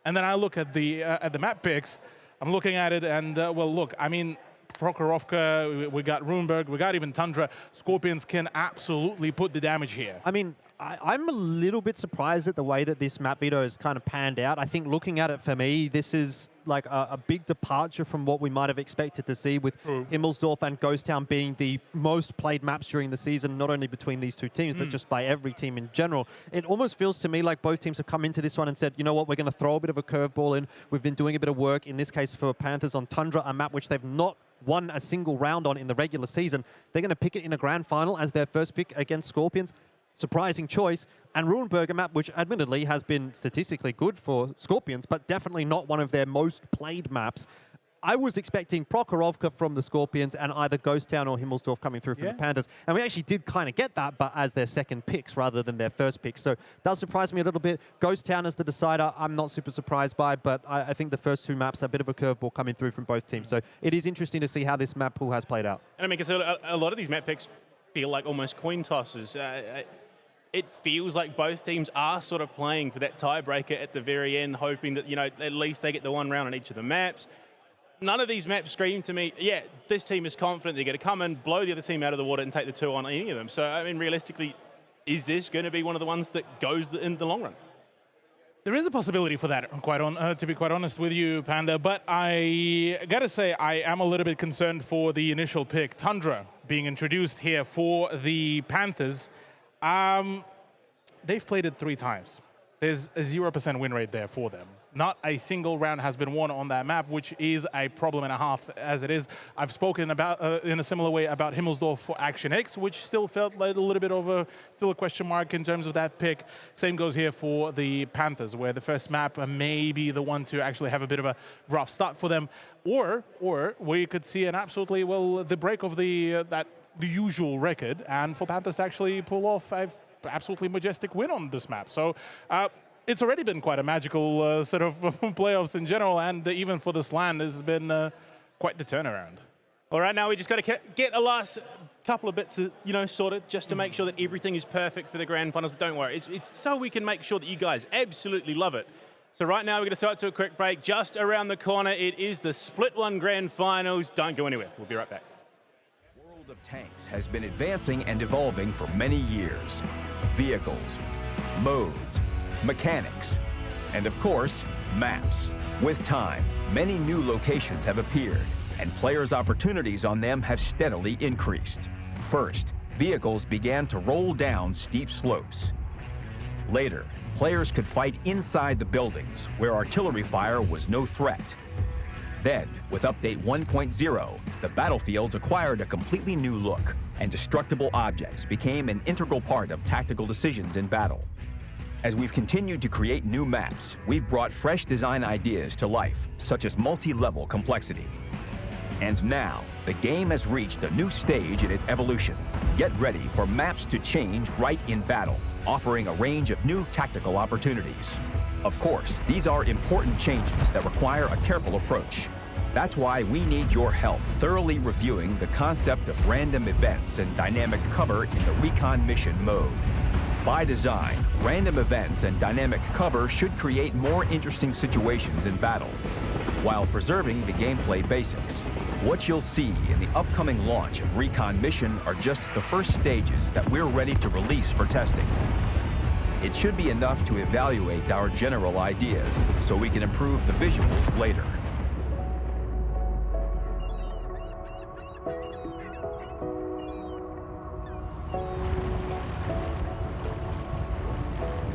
Speaker 4: And then I look at the map picks. I'm looking at it and, look, I mean, Prokhorovka, we got Ruinberg, we got even Tundra. Scorpions can absolutely put the damage here.
Speaker 3: I mean, I'm a little bit surprised at the way that this map veto has kind of panned out. I think looking at it for me, this is like a big departure from what we might have expected to see with Himmelsdorf and Ghost Town being the most played maps during the season, not only between these two teams, but just by every team in general. It almost feels to me like both teams have come into this one and said, you know what, we're going to throw a bit of a curveball in. We've been doing a bit of work, in this case for Panthers on Tundra, a map which they've not won a single round on in the regular season. They're going to pick it in a grand final as their first pick against Scorpions. Surprising choice. And Ruinberg, a map which admittedly has been statistically good for Scorpions, but definitely not one of their most played maps. I was expecting Prokhorovka from the Scorpions and either Ghost Town or Himmelsdorf coming through from the Panthers. And we actually did kind of get that, but as their second picks rather than their first picks. So it does surprise me a little bit. Ghost Town as the decider, I'm not super surprised by, but I think the first two maps are a bit of a curveball coming through from both teams. So it is interesting to see how this map pool has played out.
Speaker 5: And I mean, a lot of these map picks feel like almost coin tosses. It feels like both teams are sort of playing for that tiebreaker at the very end, hoping that, at least they get the one round on each of the maps. None of these maps scream to me, this team is confident they're going to come and blow the other team out of the water and take the 2 on any of them. So, I mean, realistically, is this going to be one of the ones that goes in the long run?
Speaker 4: There is a possibility for that, to be quite honest with you, Panda, but I gotta say I am a little bit concerned for the initial pick, Tundra, being introduced here for the Panthers. They've played it 3 times. There's a 0% win rate there for them. Not a single round has been won on that map, which is a problem and a half as it is. I've spoken about in a similar way about Himmelsdorf for Action X, which still felt like a little bit of still a question mark in terms of that pick. Same goes here for the Panthers, where the first map may be the one to actually have a bit of a rough start for them. Or we could see an absolutely, the break of the usual record, and for Panthers to actually pull off an absolutely majestic win on this map. So it's already been quite a magical sort of playoffs in general, and even for this LAN, this has been quite the turnaround.
Speaker 5: All right, now we just got to get a last couple of bits, sorted, just to make sure that everything is perfect for the grand finals. But don't worry, it's so we can make sure that you guys absolutely love it. So right now we're going to start to a quick break. Just around the corner, it is the Split 1 grand finals. Don't go anywhere. We'll be right back.
Speaker 8: field of tanks has been advancing and evolving for many years. Vehicles, modes, mechanics, and of course, maps. With time, many new locations have appeared, and players' opportunities on them have steadily increased. First, vehicles began to roll down steep slopes. Later, players could fight inside the buildings, where artillery fire was no threat. Then, with Update 1.0, the battlefields acquired a completely new look, and destructible objects became an integral part of tactical decisions in battle. As we've continued to create new maps, we've brought fresh design ideas to life, such as multi-level complexity. And now, the game has reached a new stage in its evolution. Get ready for maps to change right in battle, offering a range of new tactical opportunities. Of course, these are important changes that require a careful approach. That's why we need your help thoroughly reviewing the concept of random events and dynamic cover in the recon mission mode. By design, random events and dynamic cover should create more interesting situations in battle, while preserving the gameplay basics. What you'll see in the upcoming launch of Recon Mission are just the first stages that we're ready to release for testing. It should be enough to evaluate our general ideas, so we can improve the visuals later.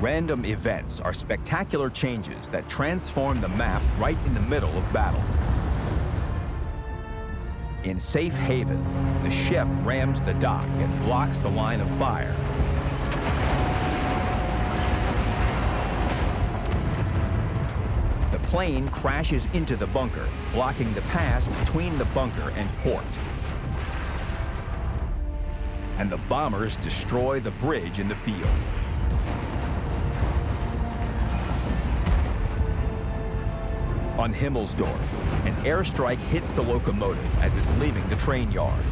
Speaker 8: Random events are spectacular changes that transform the map right in the middle of battle. In Safe Haven, the ship rams the dock and blocks the line of fire. The plane crashes into the bunker, blocking the pass between the bunker and port. And the bombers destroy the bridge in the field. On Himmelsdorf, an airstrike hits the locomotive as it's leaving the train yard.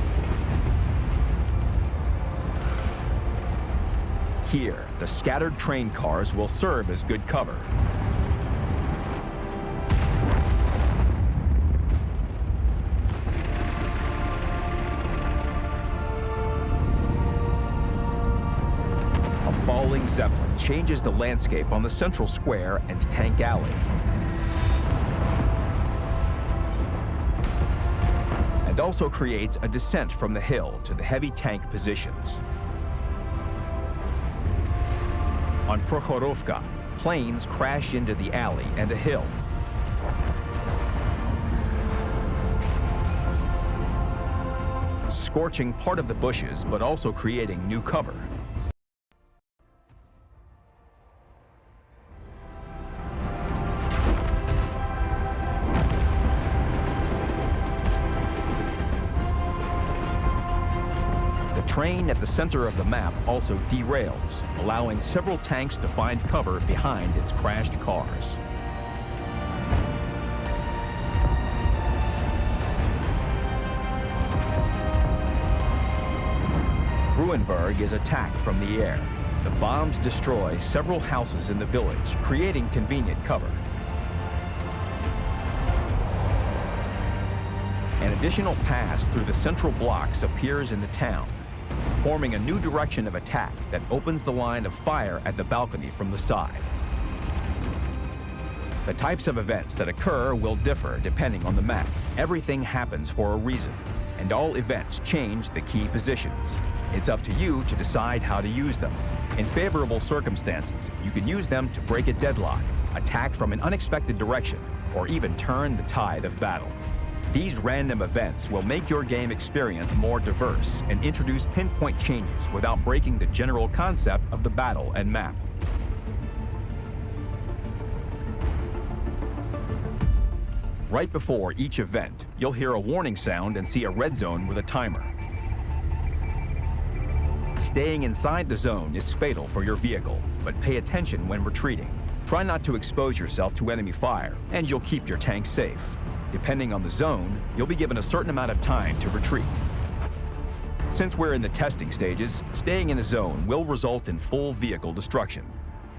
Speaker 8: Here, the scattered train cars will serve as good cover. A falling Zeppelin changes the landscape on the central square and tank alley. And also creates a descent from the hill to the heavy tank positions. On Prokhorovka, planes crash into the alley and a hill. Scorching part of the bushes, but also creating new cover. The train at the center of the map also derails, allowing several tanks to find cover behind its crashed cars. Ruenberg is attacked from the air. The bombs destroy several houses in the village, creating convenient cover. An additional pass through the central blocks appears in the town, forming a new direction of attack that opens the line of fire at the balcony from the side. The types of events that occur will differ depending on the map. Everything happens for a reason, and all events change the key positions. It's up to you to decide how to use them. In favorable circumstances, you can use them to break a deadlock, attack from an unexpected direction, or even turn the tide of battle. These random events will make your game experience more diverse and introduce pinpoint changes without breaking the general concept of the battle and map. Right before each event, you'll hear a warning sound and see a red zone with a timer. Staying inside the zone is fatal for your vehicle, but pay attention when retreating. Try not to expose yourself to enemy fire, and you'll keep your tank safe. Depending on the zone, you'll be given a certain amount of time to retreat. Since we're in the testing stages, staying in a zone will result in full vehicle destruction.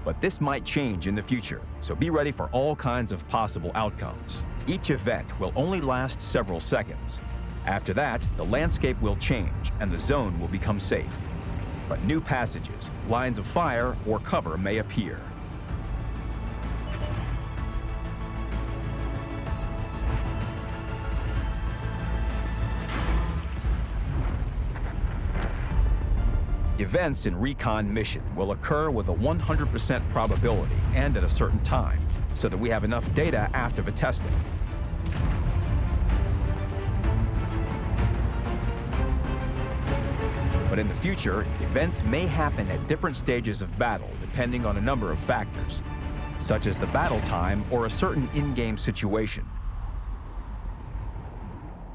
Speaker 8: But this might change in the future, so be ready for all kinds of possible outcomes. Each event will only last several seconds. After that, the landscape will change and the zone will become safe. But new passages, lines of fire, or cover may appear. Events in Recon Mission will occur with a 100% probability and at a certain time, so that we have enough data after the testing. But in the future, events may happen at different stages of battle depending on a number of factors, such as the battle time or a certain in-game situation.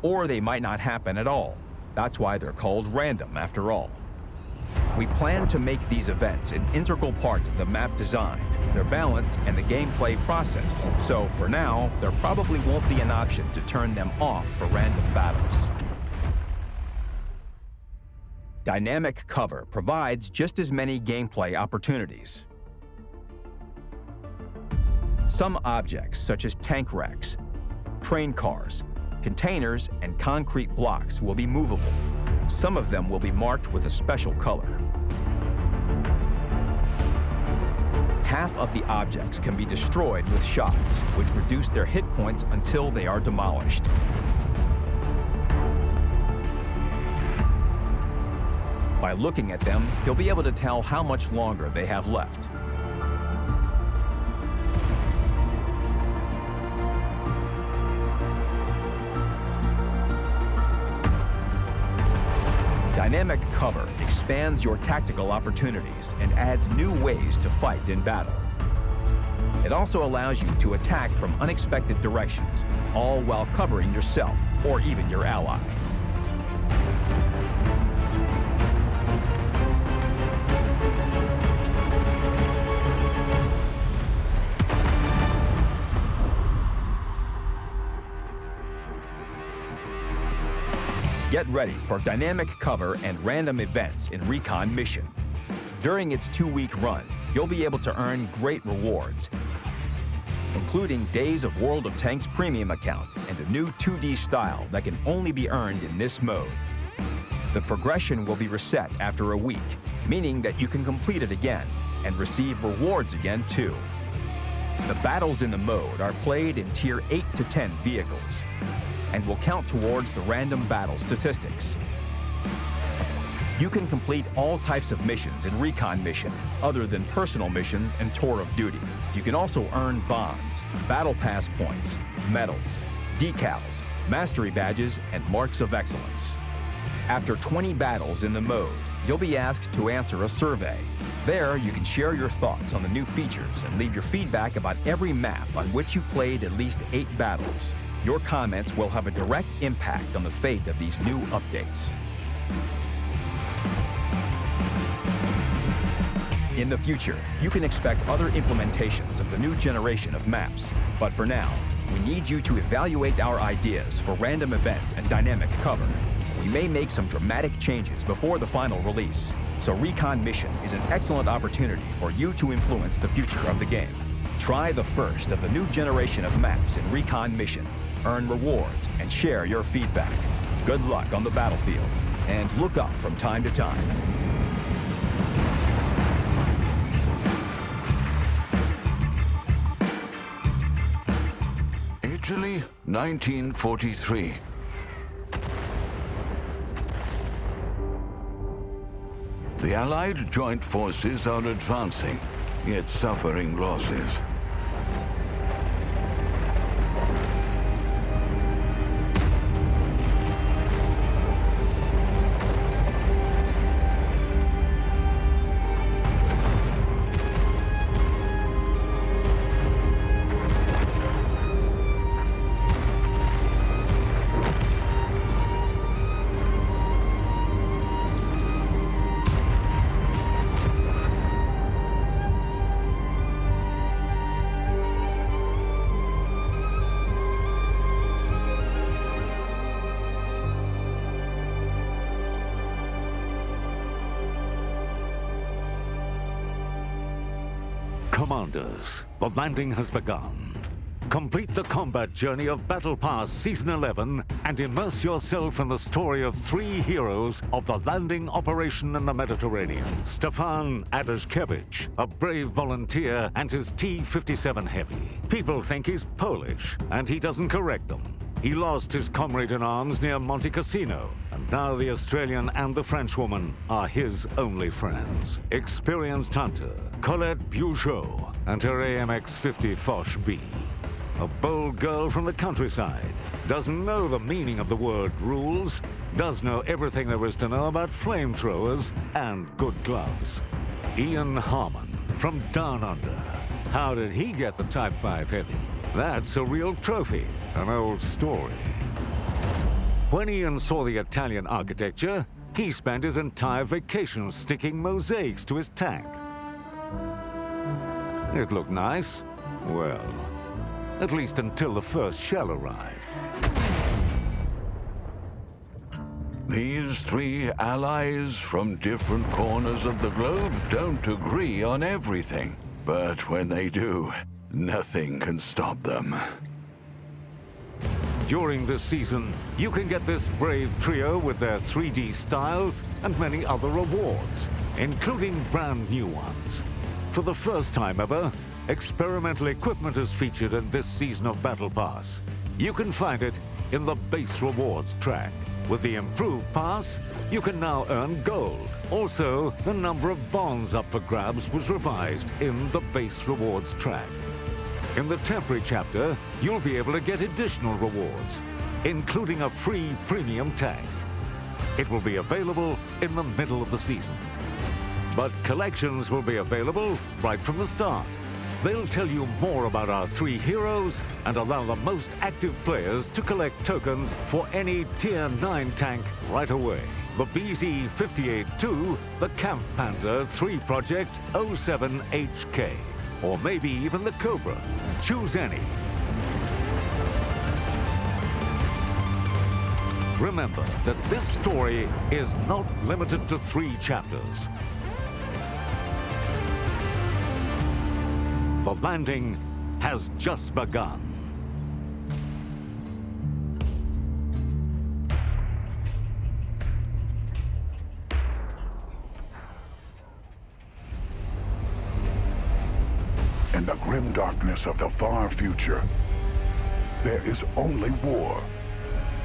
Speaker 8: Or they might not happen at all. That's why they're called random, after all. We plan to make these events an integral part of the map design, their balance, and the gameplay process. So for now, there probably won't be an option to turn them off for random battles. Dynamic cover provides just as many gameplay opportunities. Some objects, such as tank wrecks, train cars, containers, and concrete blocks will be movable. Some of them will be marked with a special color. Half of the objects can be destroyed with shots, which reduce their hit points until they are demolished. By looking at them, you'll be able to tell how much longer they have left. Dynamic cover expands your tactical opportunities and adds new ways to fight in battle. It also allows you to attack from unexpected directions, all while covering yourself or even your ally. Get ready for dynamic cover and random events in Recon Mission. During its 2-week run, you'll be able to earn great rewards, including days of World of Tanks Premium account and a new 2D style that can only be earned in this mode. The progression will be reset after a week, meaning that you can complete it again and receive rewards again too. The battles in the mode are played in Tier 8 to 10 vehicles, and will count towards the random battle statistics. You can complete all types of missions in Recon Mission, other than personal missions and Tour of Duty. You can also earn bonds, battle pass points, medals, decals, mastery badges, and marks of excellence. After 20 battles in the mode, you'll be asked to answer a survey. There, you can share your thoughts on the new features and leave your feedback about every map on which you played at least 8 battles. Your comments will have a direct impact on the fate of these new updates. In the future, you can expect other implementations of the new generation of maps. But for now, we need you to evaluate our ideas for random events and dynamic cover. We may make some dramatic changes before the final release, so Recon Mission is an excellent opportunity for you to influence the future of the game. Try the first of the new generation of maps in Recon Mission. Earn rewards, and share your feedback. Good luck on the battlefield, and look up from time to time.
Speaker 6: Italy, 1943. The Allied joint forces are advancing, yet suffering losses.
Speaker 7: Commanders, the landing has begun. Complete the combat journey of Battle Pass Season 11 and immerse yourself in the story of 3 heroes of the landing operation in the Mediterranean. Stefan Adashkevich, a brave volunteer, and his T-57 Heavy. People think he's Polish, and he doesn't correct them. He lost his comrade in arms near Monte Cassino, and now the Australian and the Frenchwoman are his only friends. Experienced hunter Colette Bugeaud and her AMX-50 Foch B. A bold girl from the countryside, doesn't know the meaning of the word rules, does know everything there is to know about flamethrowers and good gloves. Ian Harmon from Down Under. How did he get the Type 5 Heavy? That's a real trophy, an old story. When Ian saw the Italian architecture, he spent his entire vacation sticking mosaics to his tank. It looked nice. Well, at least until the first shell arrived.
Speaker 6: These 3 allies from different corners of the globe don't agree on everything. But when they do, nothing can stop them.
Speaker 7: During this season, you can get this brave trio with their 3D styles and many other rewards, including brand new ones. For the first time ever, experimental equipment is featured in this season of Battle Pass. You can find it in the base rewards track. With the improved pass, you can now earn gold. Also, the number of bonds up for grabs was revised in the base rewards track. In the temporary chapter, you'll be able to get additional rewards, including a free premium tank. It will be available in the middle of the season. But collections will be available right from the start. They'll tell you more about our 3 heroes and allow the most active players to collect tokens for any Tier 9 tank right away. The BZ-58-2, the Kampfpanzer 3 Project 07HK, or maybe even the Cobra. Choose any. Remember that this story is not limited to 3 chapters. The landing has just begun.
Speaker 6: In the grim darkness of the far future, there is only war.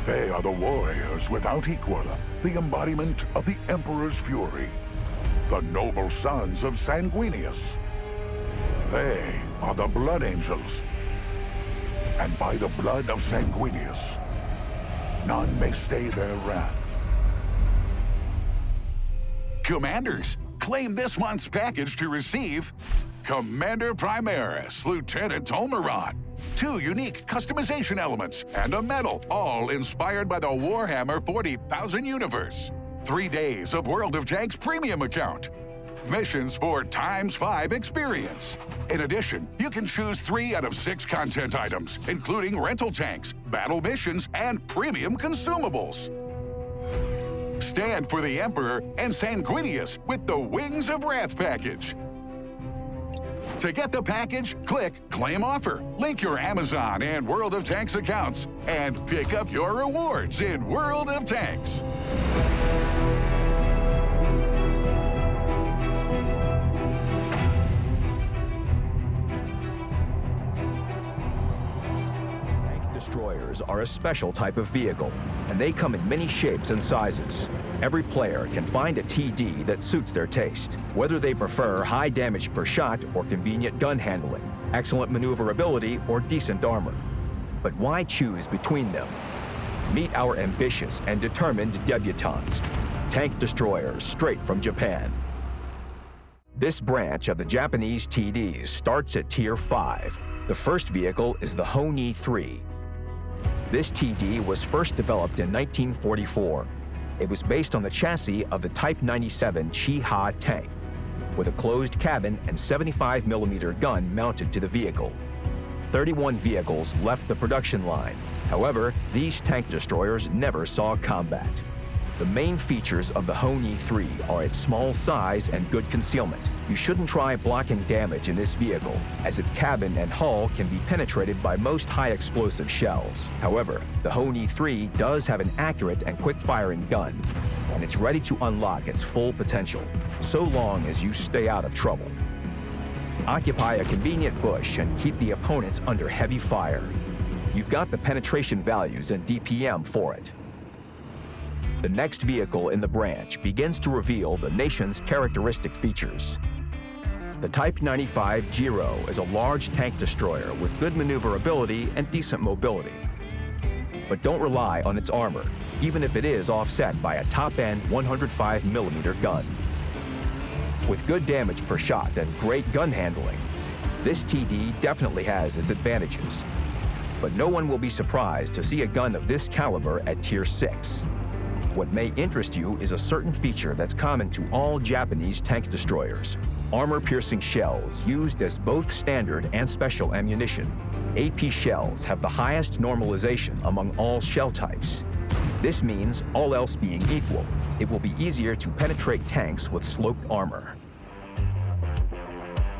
Speaker 6: They are the warriors without equal, the embodiment of the Emperor's fury, the noble sons of Sanguinius. They are the Blood Angels. And by the blood of Sanguinius, none may stay their wrath. Commanders, claim this month's package to receive Commander Primaris, Lieutenant Tolmeron, 2 unique customization elements, and a medal, all inspired by the Warhammer 40,000 universe. 3 days of World of Tanks premium account. Missions for ×5 experience. In addition, you can choose 3 out of 6 content items, including rental tanks, battle missions, and premium consumables. Stand for the Emperor and Sanguinius with the Wings of Wrath package. To get the package, click Claim Offer, link your Amazon and World of Tanks accounts, and pick up your rewards in World of Tanks.
Speaker 8: Destroyers are a special type of vehicle, and they come in many shapes and sizes. Every player can find a TD that suits their taste, whether they prefer high damage per shot or convenient gun handling, excellent maneuverability or decent armor. But why choose between them? Meet our ambitious and determined debutantes, tank destroyers straight from Japan. This branch of the Japanese TDs starts at Tier 5. The first vehicle is the Honi 3. This TD was first developed in 1944. It was based on the chassis of the Type 97 Chi-Ha tank, with a closed cabin and 75mm gun mounted to the vehicle. 31 vehicles left the production line. However, these tank destroyers never saw combat. The main features of the Honi 3 are its small size and good concealment. You shouldn't try blocking damage in this vehicle, as its cabin and hull can be penetrated by most high-explosive shells. However, the Honi 3 does have an accurate and quick-firing gun, and it's ready to unlock its full potential, so long as you stay out of trouble. Occupy a convenient bush and keep the opponents under heavy fire. You've got the penetration values and DPM for it. The next vehicle in the branch begins to reveal the nation's characteristic features. The Type 95 Giro is a large tank destroyer with good maneuverability and decent mobility. But don't rely on its armor, even if it is offset by a top-end 105mm gun. With good damage per shot and great gun handling, this TD definitely has its advantages. But no one will be surprised to see a gun of this caliber at Tier 6. What may interest you is a certain feature that's common to all Japanese tank destroyers: armor-piercing shells used as both standard and special ammunition. AP shells have the highest normalization among all shell types. This means, all else being equal, it will be easier to penetrate tanks with sloped armor.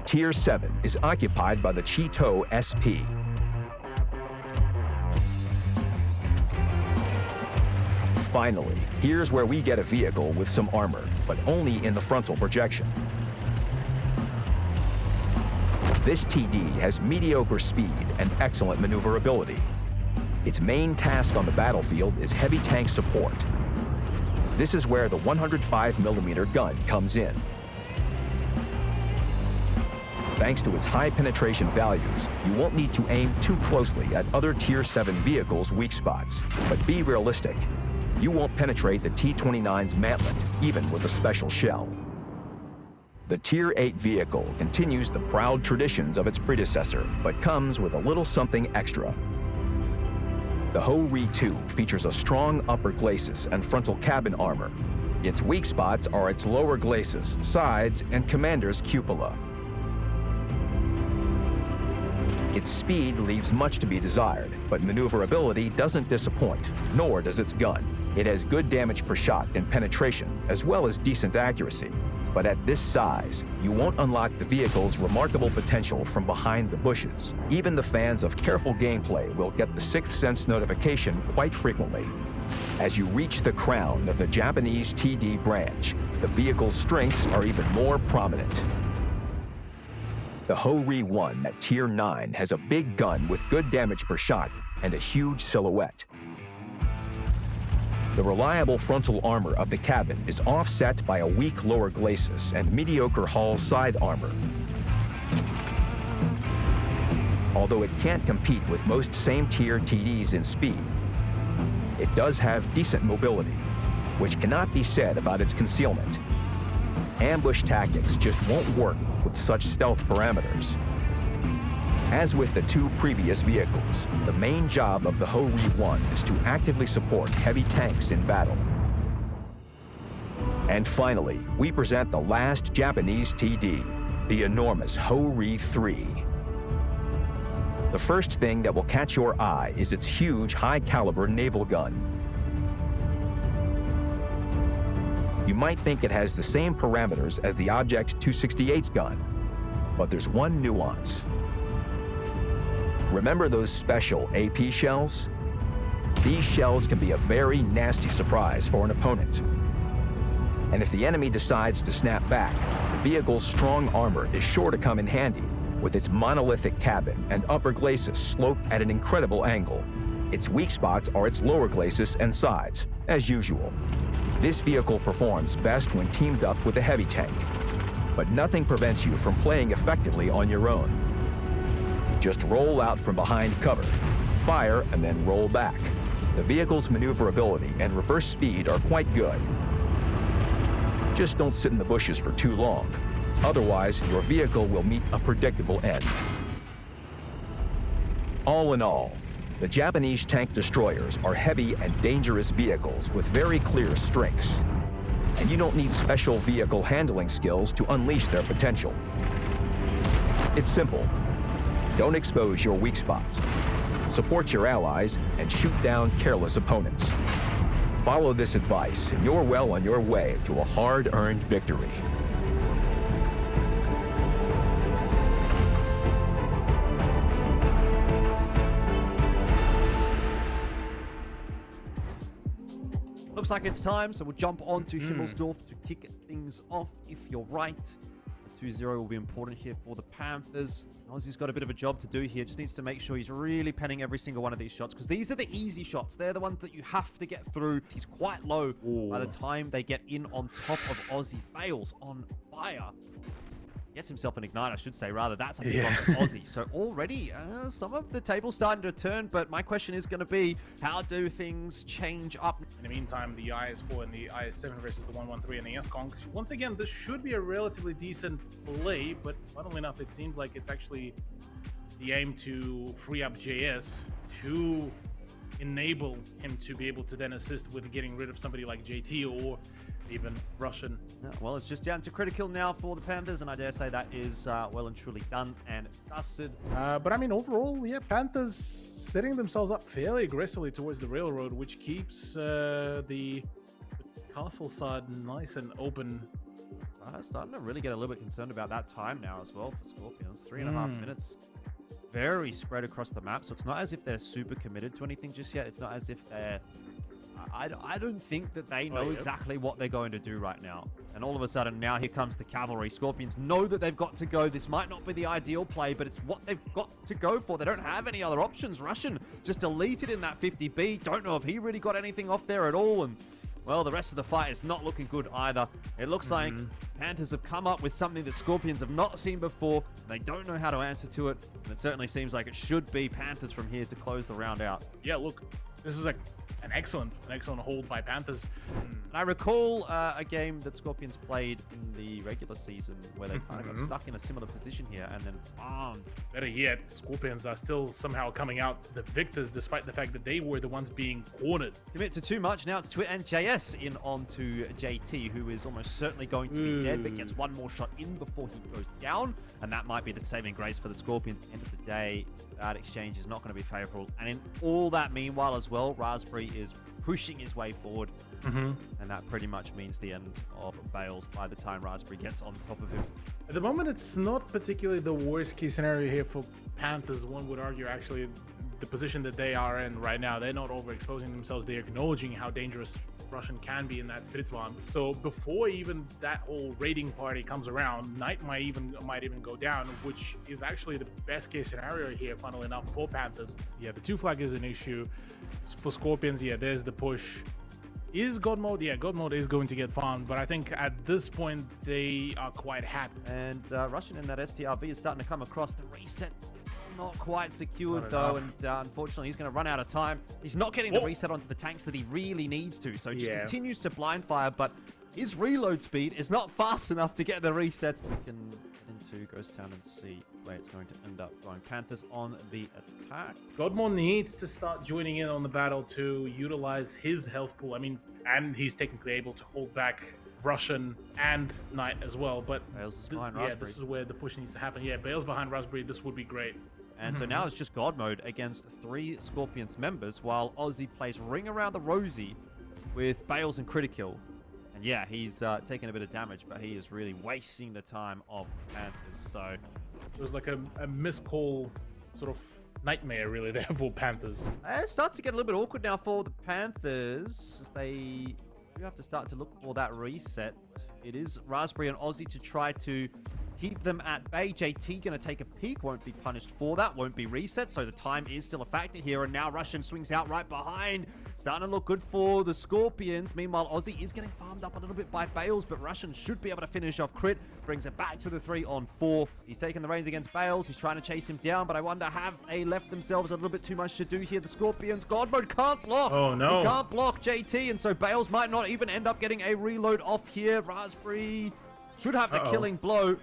Speaker 8: Tier 7 is occupied by the Cheeto SP. Finally, here's where we get a vehicle with some armor, but only in the frontal projection. This TD has mediocre speed and excellent maneuverability. Its main task on the battlefield is heavy tank support. This is where the 105mm gun comes in. Thanks to its high penetration values, you won't need to aim too closely at other Tier 7 vehicles' weak spots. But be realistic. You won't penetrate the T-29's mantlet, even with a special shell. The Tier 8 vehicle continues the proud traditions of its predecessor, but comes with a little something extra. The Ho-Ri 2 features a strong upper glacis and frontal cabin armor. Its weak spots are its lower glacis, sides, and commander's cupola. Its speed leaves much to be desired, but maneuverability doesn't disappoint, nor does its gun. It has good damage per shot and penetration, as well as decent accuracy. But at this size, you won't unlock the vehicle's remarkable potential from behind the bushes. Even the fans of careful gameplay will get the Sixth Sense notification quite frequently. As you reach the crown of the Japanese TD branch, the vehicle's strengths are even more prominent. The Ho-Ri 1 at Tier 9 has a big gun with good damage per shot and a huge silhouette. The reliable frontal armor of the cabin is offset by a weak lower glacis and mediocre hull side armor. Although it can't compete with most same-tier TDs in speed, it does have decent mobility, which cannot be said about its concealment. Ambush tactics just won't work with such stealth parameters. As with the two previous vehicles, the main job of the Ho-Ri 1 is to actively support heavy tanks in battle. And finally, we present the last Japanese TD, the enormous Ho-Ri 3. The first thing that will catch your eye is its huge high-caliber naval gun. You might think it has the same parameters as the Object 268's gun, but there's one nuance. Remember those special AP shells? These shells can be a very nasty surprise for an opponent. And if the enemy decides to snap back, the vehicle's strong armor is sure to come in handy, with its monolithic cabin and upper glacis sloped at an incredible angle. Its weak spots are its lower glacis and sides, as usual. This vehicle performs best when teamed up with a heavy tank, but nothing prevents you from playing effectively on your own. Just roll out from behind cover, fire, and then roll back. The vehicle's maneuverability and reverse speed are quite good. Just don't sit in the bushes for too long. Otherwise, your vehicle will meet a predictable end. All in all, the Japanese tank destroyers are heavy and dangerous vehicles with very clear strengths. And you don't need special vehicle handling skills to unleash their potential. It's simple. Don't expose your weak spots. Support your allies and shoot down careless opponents. Follow this advice, and you're well on your way to a hard-earned victory.
Speaker 9: Looks like it's time, so we'll jump on to Himmelsdorf to kick things off. If you're right, the 2-0 will be important here for the Panthers. Aussie's got a bit of a job to do here. Just needs to make sure he's really penning every single one of these shots, because these are the easy shots. They're the ones that you have to get through. He's quite low by the time they get in on top of Aussie. Bales on fire. Gets himself an ignite, I should say, rather. That's a big one for Aussie. So already, some of the table's starting to turn, but my question is going to be, how do things change up?
Speaker 4: In the meantime, the IS-4 and the IS-7 versus the 113 and the S-Kong. Once again, this should be a relatively decent play, but funnily enough, it seems like it's actually the aim to free up JS to enable him to be able to then assist with getting rid of somebody like JT or even Russian.
Speaker 9: Well, it's just down to critical now for the Panthers, and I dare say that is well and truly done and dusted.
Speaker 4: But I mean, overall, yeah, Panthers setting themselves up fairly aggressively towards the railroad, which keeps the castle side nice and open.
Speaker 9: Starting to really get a little bit concerned about that time now as well for Scorpions. 3.5 minutes. Very spread across the map, so it's not as if they're super committed to anything just yet. It's not as if they're... I don't think that they know exactly what they're going to do right now. And all of a sudden, now here comes the cavalry. Scorpions know that they've got to go. This might not be the ideal play, but it's what they've got to go for. They don't have any other options. Russian just deleted in that 50B. Don't know if he really got anything off there at all. And, well, the rest of the fight is not looking good either. It looks like Panthers have come up with something that Scorpions have not seen before. They don't know how to answer to it. And it certainly seems like it should be Panthers from here to close the round out.
Speaker 4: Yeah, look, this is an excellent hold by Panthers.
Speaker 9: And I recall a game that Scorpions played in the regular season where they kind of got stuck in a similar position here and then farmed.
Speaker 4: Better yet, Scorpions are still somehow coming out the victors despite the fact that they were the ones being cornered.
Speaker 9: Commit to too much. Now it's Twit and JS in onto JT, who is almost certainly going to be dead, but gets one more shot in before he goes down. And that might be the saving grace for the Scorpions. End of the day, that exchange is not going to be favorable. And in all that meanwhile as well, Raspberry is pushing his way forward. And that pretty much means the end of Bales by the time Raspberry gets on top of him.
Speaker 4: At the moment, it's not particularly the worst case scenario here for Panthers. One would argue actually the position that they are in right now. They're not overexposing themselves. They're acknowledging how dangerous Russian can be in that Stridsvagn. So before even that whole raiding party comes around, Knight might even go down, which is actually the best case scenario here, funnily enough, for Panthers. Yeah, the 2 flag is an issue. For Scorpions, yeah, there's the push. Is God mode? Yeah, God mode is going to get farmed, but I think at this point they are quite happy.
Speaker 9: And Russian in that STRV is starting to come across. The reset's not quite secured though, and unfortunately he's going to run out of time. He's not getting the reset onto the tanks that he really needs to, so he just continues to blind fire, but his reload speed is not fast enough to get the resets. We can get into Ghost Town and see where it's going to end up going. Panthers on the attack.
Speaker 4: Godmore needs to start joining in on the battle to utilize his health pool. I mean, and he's technically able to hold back Russian and Knight as well, but
Speaker 9: Bales is behind Raspberry.
Speaker 4: This is where the push needs to happen. Yeah, Bales behind Raspberry, this would be great.
Speaker 9: And so now it's just God mode against 3 Scorpions members, while Aussie plays Ring Around the Rosie with Bales and Critical. And yeah, he's taking a bit of damage, but he is really wasting the time of Panthers. So
Speaker 4: it was like a miscall sort of nightmare really there for Panthers.
Speaker 9: It starts to get a little bit awkward now for the Panthers, as they do have to start to look for that reset. It is Raspberry and Aussie to try to keep them at bay. JT going to take a peek, won't be punished for that, won't be reset, so the time is still a factor here. And now Russian swings out right behind, starting to look good for the Scorpions. Meanwhile, Aussie is getting farmed up a little bit by Bales, but Russian should be able to finish off Crit, brings it back to the 3-on-4. He's taking the reins against Bales, he's trying to chase him down, but I wonder, have they left themselves a little bit too much to do here? The Scorpions, God mode can't block.
Speaker 4: Oh no,
Speaker 9: he can't block JT, and so Bales might not even end up getting a reload off here. Raspberry should have the killing blow,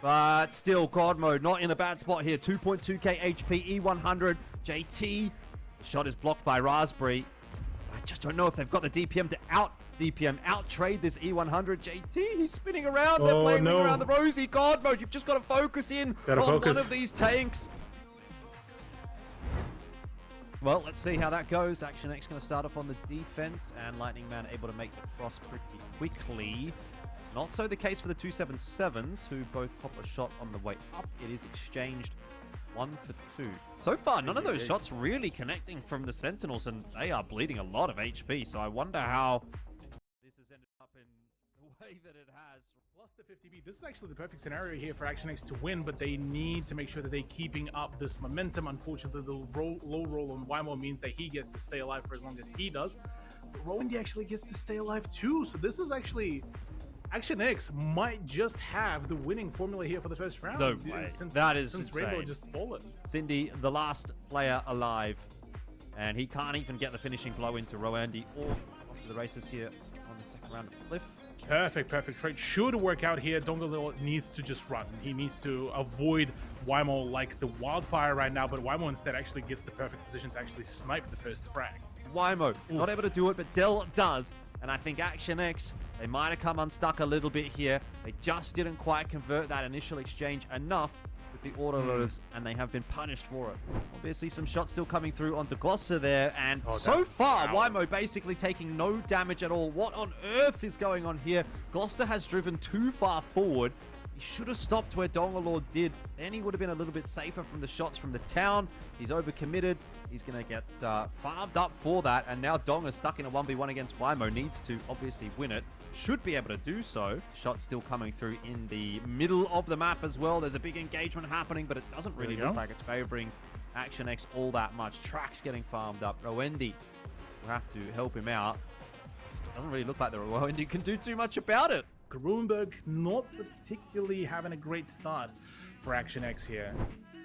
Speaker 9: but still, God mode not in a bad spot here. 2.2k HP, E100. JT, shot is blocked by Raspberry. I just don't know if they've got the DPM to out trade this E100. JT, he's spinning around. They're playing around the Rosie. God mode, you've just got to focus in on one of these tanks. Well, let's see how that goes. Action X going to start off on the defense, and Lightning Man able to make the cross pretty quickly. Not so the case for the 277s, who both pop a shot on the way up. It is exchanged 1 for 2. So far, none of those shots really connecting from the Sentinels, and they are bleeding a lot of HP. So I wonder how this has ended up in the way that it has.
Speaker 4: Plus the 50B, this is actually the perfect scenario here for Action X to win, but they need to make sure that they're keeping up this momentum. Unfortunately, the low roll on Wymo means that he gets to stay alive for as long as he does. But Rowandy actually gets to stay alive too, so this is actually... Action X might just have the winning formula here for the first round.
Speaker 9: No way.
Speaker 4: Since
Speaker 9: Insane.
Speaker 4: Rainbow just fallen.
Speaker 9: Cindy, the last player alive, and he can't even get the finishing blow into Rowandy or off to the races here on the second round of Cliff.
Speaker 4: Perfect trade. Should work out here. Dongalil needs to just run. He needs to avoid Wymo like the wildfire right now, but Wymo instead actually gets the perfect position to actually snipe the first frag.
Speaker 9: Wymo, not able to do it, but Dell does. And I think Action X, they might have come unstuck a little bit here. They just didn't quite convert that initial exchange enough with the autoloaders, and they have been punished for it. Obviously, some shots still coming through onto Glosser there, and so far, Wymo basically taking no damage at all. What on earth is going on here? Gloucester has driven too far forward. He should have stopped where Dongalord did. Then he would have been a little bit safer from the shots from the town. He's overcommitted. He's going to get farmed up for that. And now Dong is stuck in a 1v1 against Wymo. Needs to obviously win it. Should be able to do so. Shots still coming through in the middle of the map as well. There's a big engagement happening, but it doesn't really look like it's favoring Action X all that much. Track's getting farmed up. Rowandy will have to help him out. Doesn't really look like the Rowandy can do too much about it.
Speaker 4: Grunberg not particularly having a great start for Action X here.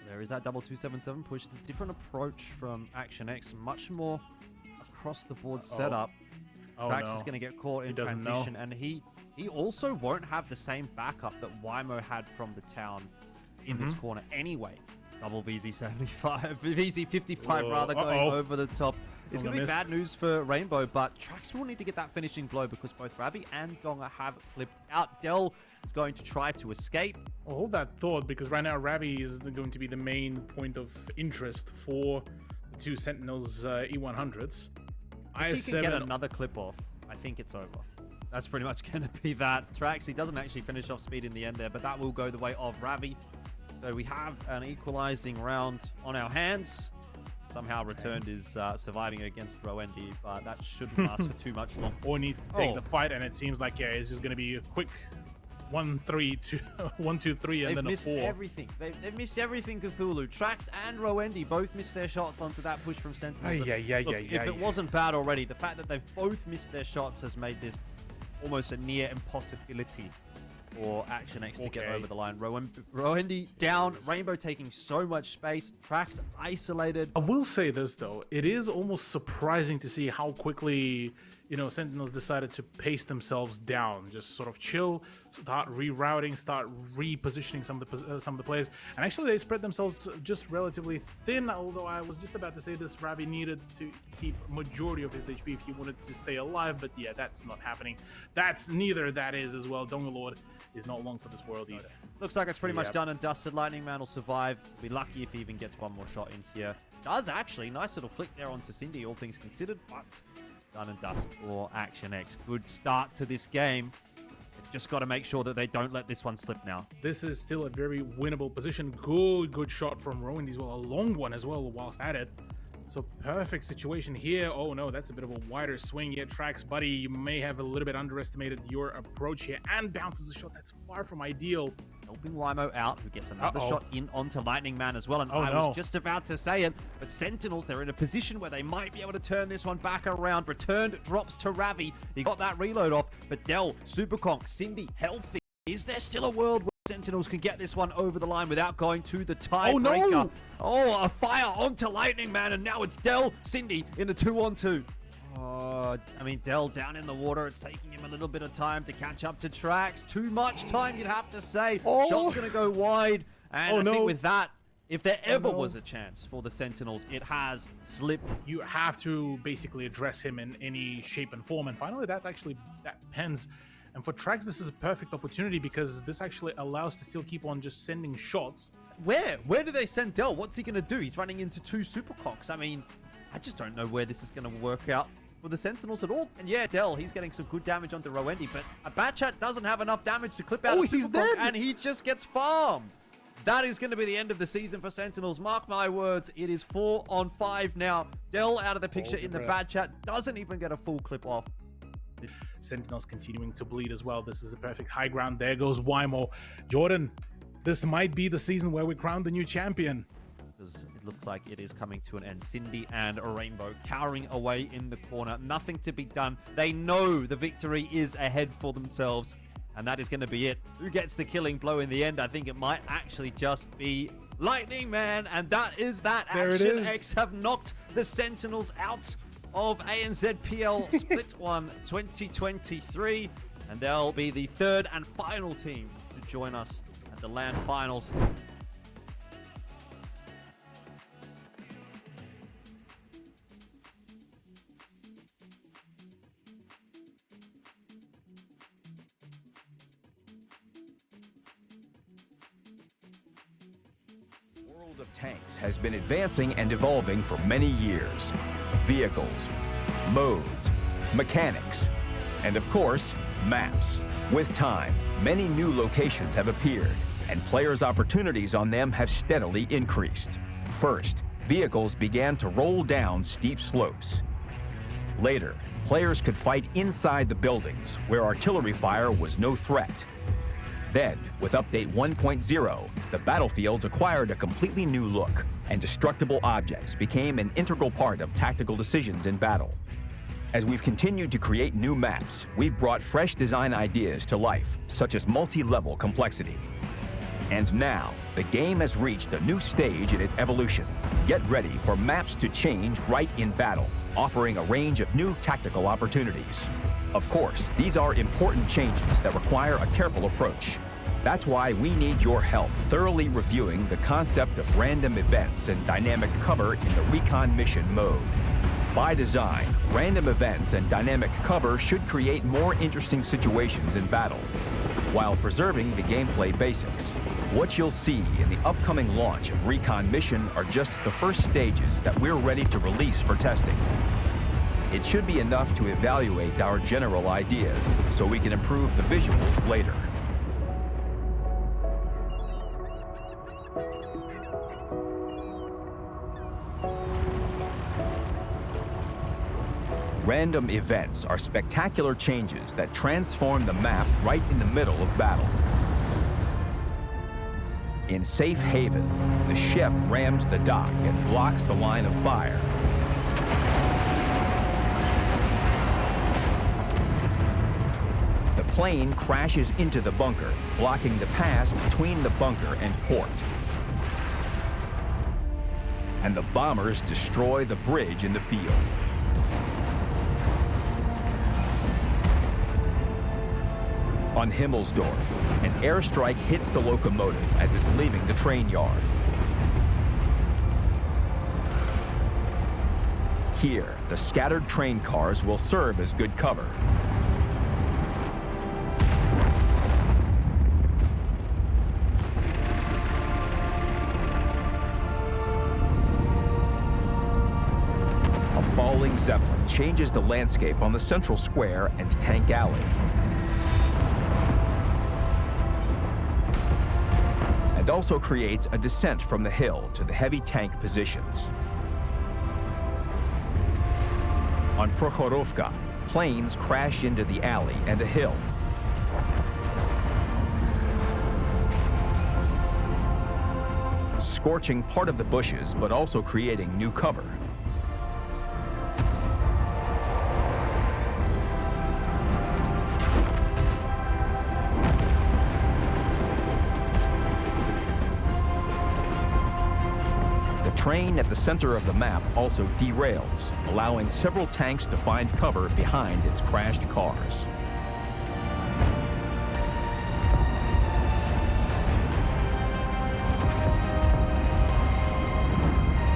Speaker 9: There is that double 277 push. It's a different approach from Action X, much more across the board setup. Trax is going to get caught in transition, and he also won't have the same backup that Wymo had from the town in this corner anyway. Double VZ75, VZ55 rather, going over the top. It's going to be bad news for Rainbow, but Trax will need to get that finishing blow because both Ravi and Donga have flipped out. Dell is going to try to escape.
Speaker 4: I'll hold that thought because right now Ravi is going to be the main point of interest for the two Sentinels E100s.
Speaker 9: If he can get another clip off, I think it's over. That's pretty much going to be that. Trax, he doesn't actually finish off speed in the end there, but that will go the way of Ravi. So we have an equalizing round on our hands. Somehow Returned is surviving against Rowandy, but that shouldn't last for too much longer.
Speaker 4: Or needs to take the fight, and it seems like, it's just going to be a quick 1-3, 1-2-3, and then a 4.
Speaker 9: They've missed everything. They've missed everything, Cthulhu. Trax and Rowandy both missed their shots onto that push from Sentinels. Look, if it wasn't bad already, the fact that they've both missed their shots has made this almost a near impossibility for Action X to get over the line. Rowandy down, Rainbow taking so much space, Trax isolated.
Speaker 4: I will say this though, it is almost surprising to see how quickly, Sentinels decided to pace themselves down, just sort of chill, start rerouting, start repositioning some of the players, and actually they spread themselves just relatively thin. Although I was just about to say this, Ravi needed to keep majority of his HP if he wanted to stay alive, but yeah, that's not happening. Neither that is as well. Dongalord is not long for this world either.
Speaker 9: Looks like it's pretty much done and dusted. Lightning Man will survive. Be lucky if he even gets one more shot in here. Does actually. Nice little flick there onto Cindy, all things considered, but done and dust for Action X. Good start to this game. They've just got to make sure that they don't let this one slip now.
Speaker 4: This is still a very winnable position. Good shot from Rowan as well. A long one as well whilst at it. So perfect situation here. Oh no, that's a bit of a wider swing here. Trax, buddy, you may have a little bit underestimated your approach here, and bounces a shot that's far from ideal.
Speaker 9: Helping Wymo out, who gets another shot in onto Lightning Man as well. And I was just about to say it, but Sentinels, they're in a position where they might be able to turn this one back around. Returned drops to Ravi. He got that reload off, but Dell, Superconk, Cindy, healthy. Is there still a world where Sentinels can get this one over the line without going to the tiebreaker?
Speaker 4: No!
Speaker 9: Oh, a fire onto Lightning Man, and now it's Dell, Cindy in the 2-on-2. Oh, I mean, Dell down in the water. It's taking him a little bit of time to catch up to Trax. Too much time, you'd have to say. Shot's going to go wide. And I think with that, if there ever was a chance for the Sentinels, it has slipped.
Speaker 4: You have to basically address him in any shape and form. And finally, that depends. And for Trax, this is a perfect opportunity because this actually allows to still keep on just sending shots.
Speaker 9: where? Where do they send Dell? What's he going to do? He's running into 2 Supercocks. I mean, I just don't know where this is going to work out for the Sentinels at all. And yeah, Dell, he's getting some good damage onto Roendi, but a Batchat doesn't have enough damage to clip out a Supercock, and he just gets farmed. That is going to be the end of the season for Sentinels. Mark my words, it is 4 on 5 now. Dell out of the picture in the Batchat, doesn't even get a full clip off.
Speaker 4: Sentinels continuing to bleed as well. This is the perfect high ground. There goes Wymo. Jordan, this might be the season where we crown the new champion.
Speaker 9: Because it looks like it is coming to an end. Cindy and a Rainbow cowering away in the corner. Nothing to be done. They know the victory is ahead for themselves. And that is going to be it. Who gets the killing blow in the end? I think it might actually just be Lightning Man. And that is that. Action X have knocked the Sentinels out of ANZPL Split 1 2023. And they'll be the 3rd and final team to join us at the LAN finals.
Speaker 8: Of tanks has been advancing and evolving for many years. Vehicles, modes, mechanics, and of course, maps. With time, many new locations have appeared, and players' opportunities on them have steadily increased. First, vehicles began to roll down steep slopes. Later, players could fight inside the buildings, where artillery fire was no threat. Then, with Update 1.0, the battlefields acquired a completely new look, and destructible objects became an integral part of tactical decisions in battle. As we've continued to create new maps, we've brought fresh design ideas to life, such as multi-level complexity. And now, the game has reached a new stage in its evolution. Get ready for maps to change right in battle, offering a range of new tactical opportunities. Of course, these are important changes that require a careful approach. That's why we need your help thoroughly reviewing the concept of random events and dynamic cover in the recon mission mode. By design, random events and dynamic cover should create more interesting situations in battle, while preserving the gameplay basics. What you'll see in the upcoming launch of Recon Mission are just the first stages that we're ready to release for testing. It should be enough to evaluate our general ideas, so we can improve the visuals later. Random events are spectacular changes that transform the map right in the middle of battle. In Safe Haven, the ship rams the dock and blocks the line of fire. The plane crashes into the bunker, blocking the pass between the bunker and port. And the bombers destroy the bridge in the field. On Himmelsdorf, an airstrike hits the locomotive as it's leaving the train yard. Here, the scattered train cars will serve as good cover. A falling Zeppelin changes the landscape on the central square and tank alley. And also creates a descent from the hill to the heavy tank positions. On Prokhorovka, planes crash into the alley and a hill. Scorching part of the bushes, but also creating new cover. The train at the center of the map also derails, allowing several tanks to find cover behind its crashed cars.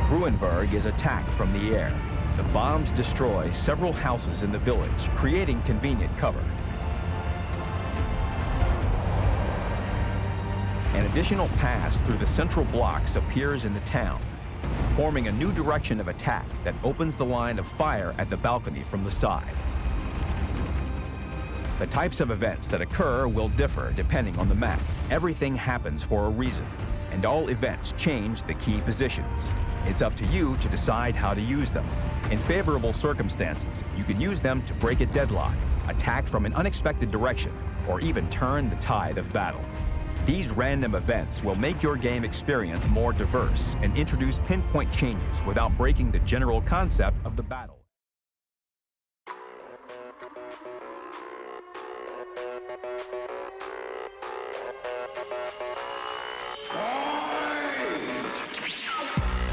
Speaker 8: Ruinberg is attacked from the air. The bombs destroy several houses in the village, creating convenient cover. And additional pass through the central blocks appears in the town, forming a new direction of attack that opens the line of fire at the balcony from the side. The types of events that occur will differ depending on the map. Everything happens for a reason, and all events change the key positions. It's up to you to decide how to use them. In favorable circumstances, you can use them to break a deadlock, attack from an unexpected direction, or even turn the tide of battle. These random events will make your game experience more diverse and introduce pinpoint changes without breaking the general concept of the battle.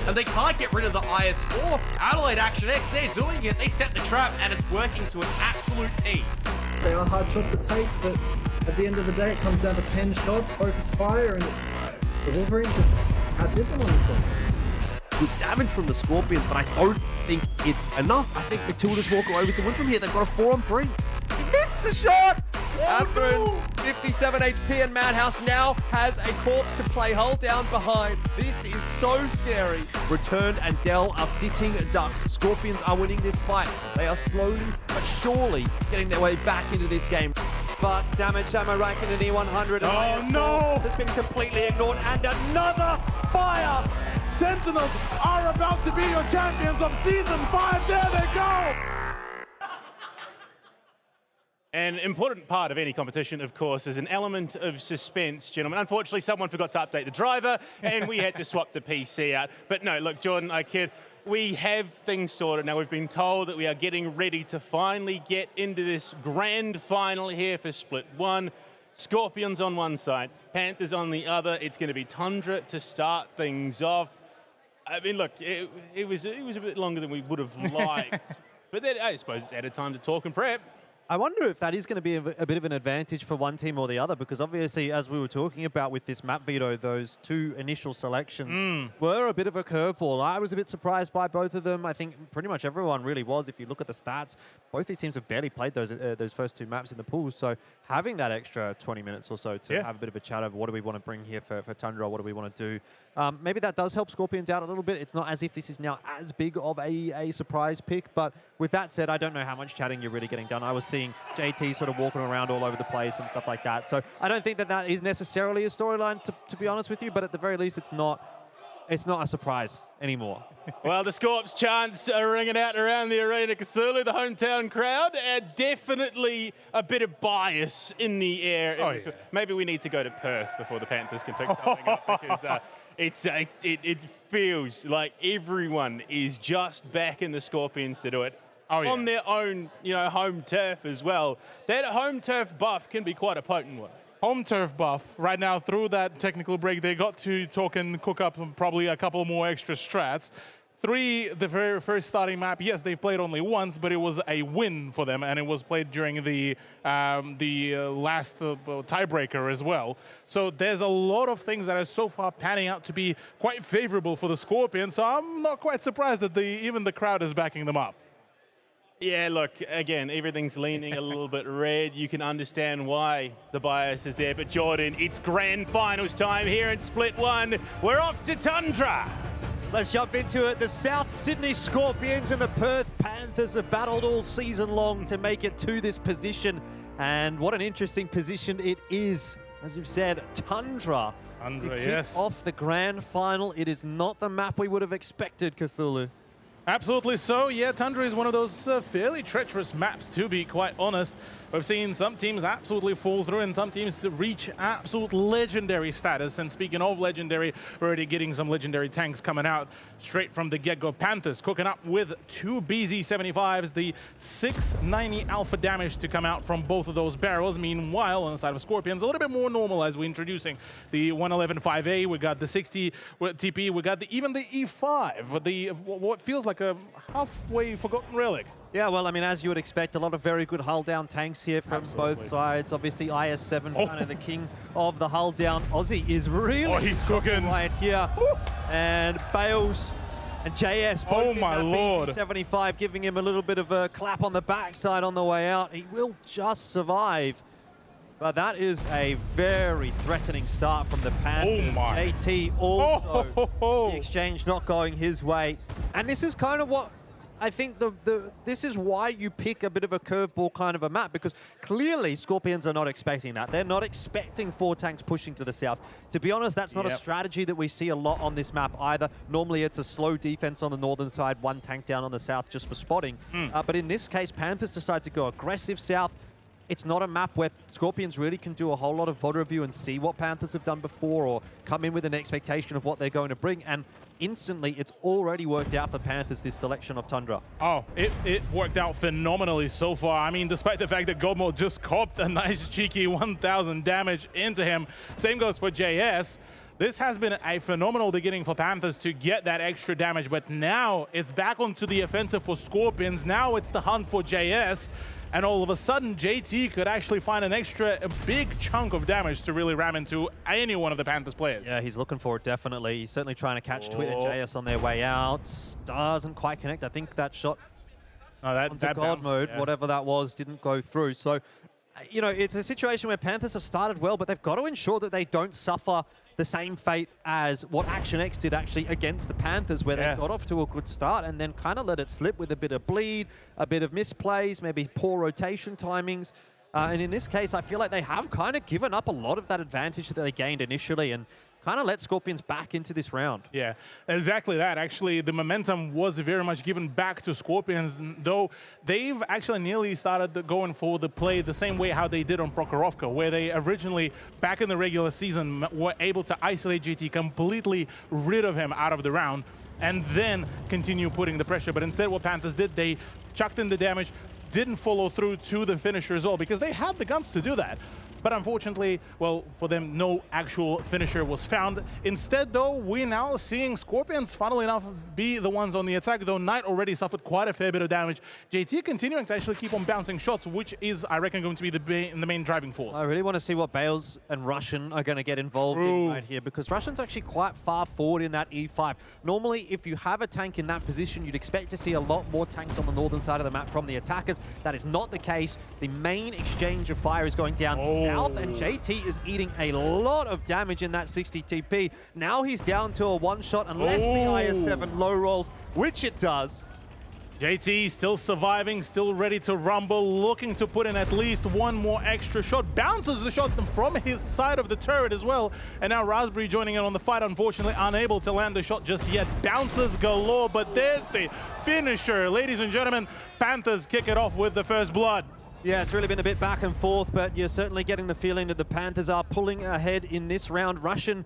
Speaker 1: And they can't get rid of the IS-4. Adelaide Action X, they're doing it. They set the trap, and it's working to an absolute T.
Speaker 2: They are hard shots to take, but at the end of the day, it comes down to 10 shots, focus fire, and the Wolverines just outdid them on this one.
Speaker 10: Good damage from the Scorpions, but I don't think it's enough. I think Matilda's walk away with the win from here. They've got a 4-on-3. He missed the shot! Advent, 57 HP, and Madhouse now has a corpse to play hull down behind. This is so scary. Returned and Dell are sitting ducks. Scorpions are winning this fight. They are slowly but surely getting their way back into this game. But damage ammo ranking in E100.
Speaker 4: Oh no!
Speaker 10: Has been completely ignored, and another fire!
Speaker 4: Sentinels are about to be your champions of Season 5. There they go!
Speaker 5: An important part of any competition, of course, is an element of suspense, gentlemen. Unfortunately, someone forgot to update the driver, and we had to swap the PC out. But no, look, Jordan, I kid. We have things sorted now. We've been told that we are getting ready to finally get into this grand final here for Split 1. Scorpions on one side, Panthers on the other. It's going to be Tundra to start things off. I mean, look, it was a bit longer than we would have liked. But then, I suppose it's added time to talk and prep.
Speaker 3: I wonder if that is going to be a bit of an advantage for one team or the other, because obviously, as we were talking about with this map veto, those two initial selections were a bit of a curveball. I was a bit surprised by both of them. I think pretty much everyone really was. If you look at the stats, both these teams have barely played those first two maps in the pool. So having that extra 20 minutes or so to have a bit of a chat over what do we want to bring here for Tundra, what do we want to do, maybe that does help Scorpions out a little bit. It's not as if this is now as big of a surprise pick, but with that said, I don't know how much chatting you're really getting done. I was seeing JT sort of walking around all over the place and stuff like that. So I don't think that is necessarily a storyline, to be honest with you, but at the very least, it's not a surprise anymore.
Speaker 5: Well, the Scorps chants are ringing out around the arena. Cthulhu, the hometown crowd, definitely a bit of bias in the air.
Speaker 4: Oh, yeah.
Speaker 5: Maybe we need to go to Perth before the Panthers can pick something up, because it feels like everyone is just backing the Scorpions to do it. On their own, home turf as well. That home turf buff can be quite a potent one.
Speaker 4: Home turf buff. Right now, through that technical break, they got to talk and cook up probably a couple more extra strats. 3, the very first starting map, yes, they've played only once, but it was a win for them, and it was played during the last tiebreaker as well. So there's a lot of things that are so far panning out to be quite favorable for the Scorpions, so I'm not quite surprised that even the crowd is backing them up.
Speaker 5: Yeah, look, again, everything's leaning a little bit red. You can understand why the bias is there. But Jordan, it's grand finals time here in Split 1. We're off to Tundra.
Speaker 3: Let's jump into it. The South Sydney Scorpions and the Perth Panthers have battled all season long to make it to this position. And what an interesting position it is. As you've said, Tundra.
Speaker 4: Tundra,
Speaker 3: to kick
Speaker 4: yes.
Speaker 3: off the grand final. It is not the map we would have expected, Cthulhu.
Speaker 4: Absolutely so. Yeah, Tundra is one of those fairly treacherous maps, to be quite honest. We've seen some teams absolutely fall through and some teams to reach absolute legendary status. And speaking of legendary, we're already getting some legendary tanks coming out straight from the get-go. Panthers cooking up with 2 BZ-75s, the 690 alpha damage to come out from both of those barrels. Meanwhile, on the side of Scorpions, a little bit more normal as we're introducing the 111 5A. We got the 60 TP. We got even the E5, what feels like a halfway forgotten relic.
Speaker 3: Yeah, well, I mean, as you would expect, a lot of very good hull-down tanks here from both sides. Obviously, IS-7, kind of the king of the hull-down. Aussie is really
Speaker 4: he's cooking
Speaker 3: right here. And Bales and JS both in that BZ-75, giving him a little bit of a clap on the backside on the way out. He will just survive. But that is a very threatening start from the Panthers.
Speaker 4: Oh my.
Speaker 3: JT also, the exchange not going his way. And this is kind of what I think this is why you pick a bit of a curveball kind of a map, because clearly Scorpions are not expecting that. They're not expecting 4 tanks pushing to the south. To be honest, that's not a strategy that we see a lot on this map either. Normally it's a slow defense on the northern side, 1 tank down on the south just for spotting. But in this case, Panthers decide to go aggressive south. It's not a map where Scorpions really can do a whole lot of VOD review and see what Panthers have done before or come in with an expectation of what they're going to bring. And instantly, it's already worked out for Panthers, this selection of Tundra.
Speaker 4: Oh, it worked out phenomenally so far. I mean, despite the fact that Godmo just copped a nice cheeky 1,000 damage into him. Same goes for JS. This has been a phenomenal beginning for Panthers to get that extra damage, but now it's back onto the offensive for Scorpions. Now it's the hunt for JS. And all of a sudden, JT could actually find a big chunk of damage to really ram into any one of the Panthers players.
Speaker 3: Yeah, he's looking for it, definitely. He's certainly trying to catch Twit and JS on their way out. Doesn't quite connect. I think that shot onto God
Speaker 4: bounced,
Speaker 3: mode, whatever that was, didn't go through. So, you know, it's a situation where Panthers have started well, but they've got to ensure that they don't suffer the same fate as what Action X did actually against the Panthers, where they got off to a good start and then kind of let it slip with a bit of bleed, a bit of misplays, maybe poor rotation timings. And in this case, I feel like they have kind of given up a lot of that advantage that they gained initially and kind of let Scorpions back into this round.
Speaker 4: Yeah, exactly that. Actually, the momentum was very much given back to Scorpions, though they've actually nearly started going for the play the same way how they did on Prokhorovka, where they originally, back in the regular season, were able to isolate JT, completely rid of him out of the round, and then continue putting the pressure. But instead, what Panthers did, they chucked in the damage, didn't follow through to the finisher as well, because they had the guns to do that. But unfortunately, well, for them, no actual finisher was found. Instead, though, we're now seeing Scorpions, funnily enough, be the ones on the attack, though Knight already suffered quite a fair bit of damage. JT continuing to actually keep on bouncing shots, which is, I reckon, going to be the main driving force.
Speaker 3: I really want to see what Bales and Russian are going to get involved in right here, because Russian's actually quite far forward in that E5. Normally, if you have a tank in that position, you'd expect to see a lot more tanks on the northern side of the map from the attackers. That is not the case. The main exchange of fire is going down south, and JT is eating a lot of damage in that 60 TP. Now he's down to a 1-shot unless the IS-7 low rolls, which it does.
Speaker 4: JT still surviving, still ready to rumble, looking to put in at least one more extra shot. Bounces the shot from his side of the turret as well. And now Raspberry joining in on the fight, unfortunately unable to land the shot just yet. Bounces galore, but there's the finisher. Ladies and gentlemen, Panthers kick it off with the first blood.
Speaker 3: Yeah, it's really been a bit back and forth, but you're certainly getting the feeling that the Panthers are pulling ahead in this round. Russian,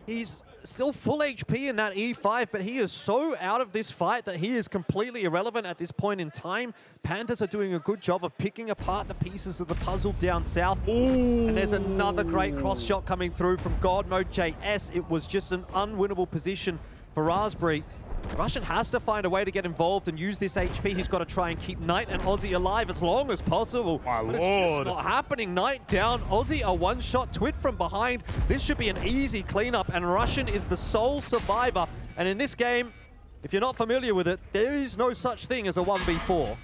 Speaker 3: he's still full HP in that E5, but he is so out of this fight that he is completely irrelevant at this point in time. Panthers are doing a good job of picking apart the pieces of the puzzle down south. And there's another great cross shot coming through from God Mode JS. It was just an unwinnable position for Raspberry. Russian has to find a way to get involved and use this HP. He's got to try and keep Knight and Aussie alive as long as possible.
Speaker 4: My
Speaker 3: but
Speaker 4: lord.
Speaker 3: It's just not happening. Knight down, Aussie a 1-shot, Twit from behind. This should be an easy cleanup, and Russian is the sole survivor. And in this game, if you're not familiar with it, there is no such thing as a 1v4.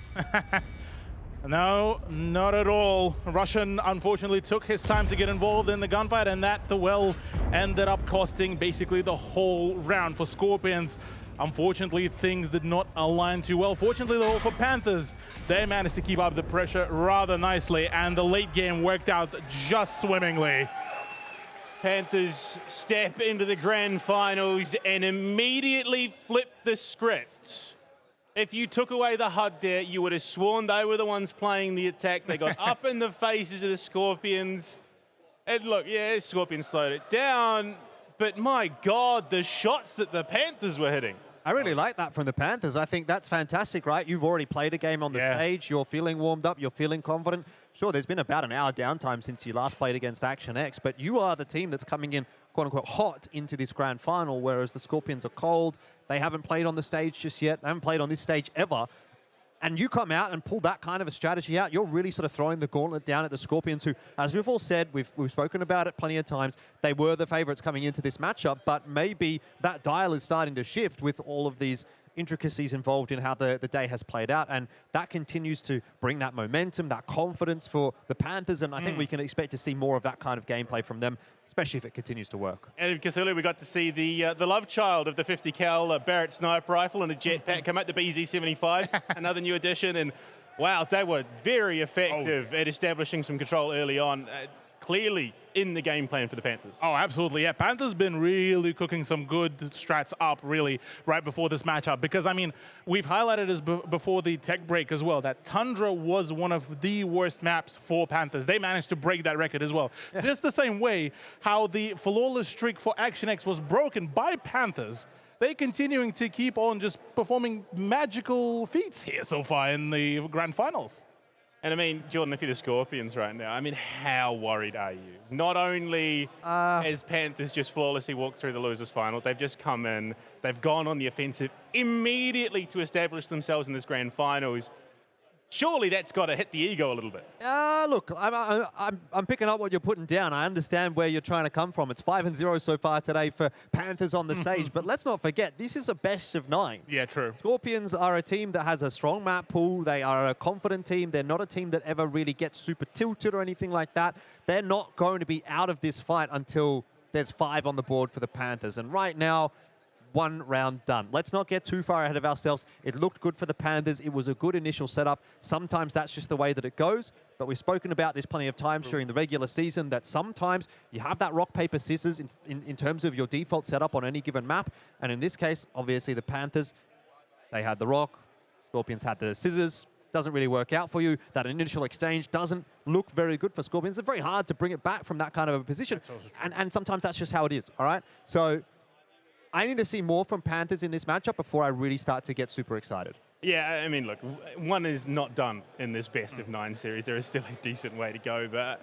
Speaker 4: No, not at all. Russian, unfortunately, took his time to get involved in the gunfight, and that, ended up costing basically the whole round for Scorpions. Unfortunately, things did not align too well. Fortunately, though, for Panthers, they managed to keep up the pressure rather nicely, and the late game worked out just swimmingly.
Speaker 5: Panthers step into the grand finals and immediately flip the script. If you took away the HUD there, you would have sworn they were the ones playing the attack. They got up in the faces of the Scorpions. And look, yeah, Scorpions slowed it down, but my God, the shots that the Panthers were hitting.
Speaker 3: I really like that from the Panthers. I think that's fantastic, right? You've already played a game on the stage. You're feeling warmed up. You're feeling confident. Sure, there's been about an hour downtime since you last played against Action X, but you are the team that's coming in, quote-unquote, hot into this grand final, whereas the Scorpions are cold. They haven't played on the stage just yet. They haven't played on this stage ever. And you come out and pull that kind of a strategy out, you're really sort of throwing the gauntlet down at the Scorpions, who, as we've all said, we've spoken about it plenty of times, they were the favorites coming into this matchup, but maybe that dial is starting to shift with all of these intricacies involved in how the day has played out, and that continues to bring that momentum, that confidence for the Panthers, and I think we can expect to see more of that kind of gameplay from them, especially if it continues to work.
Speaker 5: And in Cthulhu, we got to see the love child of the 50 cal Barrett sniper rifle and a jetpack come out, the BZ-75, another new addition, and wow, they were very effective at establishing some control early on. Clearly in the game plan for the Panthers.
Speaker 4: Oh, absolutely. Yeah, Panthers been really cooking some good strats up, really, right before this matchup. Because, I mean, we've highlighted this before the tech break as well, that Tundra was one of the worst maps for Panthers. They managed to break that record as well. Yeah. Just the same way how the flawless streak for Action X was broken by Panthers, they're continuing to keep on just performing magical feats here so far in the grand finals.
Speaker 5: And I mean, Jordan, if you're the Scorpions right now, I mean, how worried are you? Not only has Panthers just flawlessly walked through the losers final, they've just come in, they've gone on the offensive immediately to establish themselves in this grand finals. Surely that's got to hit the ego a little bit.
Speaker 3: Look, I'm picking up what you're putting down. I understand where you're trying to come from. It's 5-0 so far today for Panthers on the stage, but let's not forget, this is a best of 9.
Speaker 4: Yeah, true.
Speaker 3: Scorpions are a team that has a strong map pool. They are a confident team. They're not a team that ever really gets super tilted or anything like that. They're not going to be out of this fight until there's 5 on the board for the Panthers. And right now, 1 round done. Let's not get too far ahead of ourselves. It looked good for the Panthers. It was a good initial setup. Sometimes that's just the way that it goes, but we've spoken about this plenty of times during the regular season, that sometimes you have that rock, paper, scissors in terms of your default setup on any given map. And in this case, obviously the Panthers, they had the rock, Scorpions had the scissors. Doesn't really work out for you. That initial exchange doesn't look very good for Scorpions. It's very hard to bring it back from that kind of a position. And sometimes that's just how it is, all right? So I need to see more from Panthers in this matchup before I really start to get super excited.
Speaker 5: Yeah, I mean, look, one is not done in this best of 9 series. There is still a decent way to go, but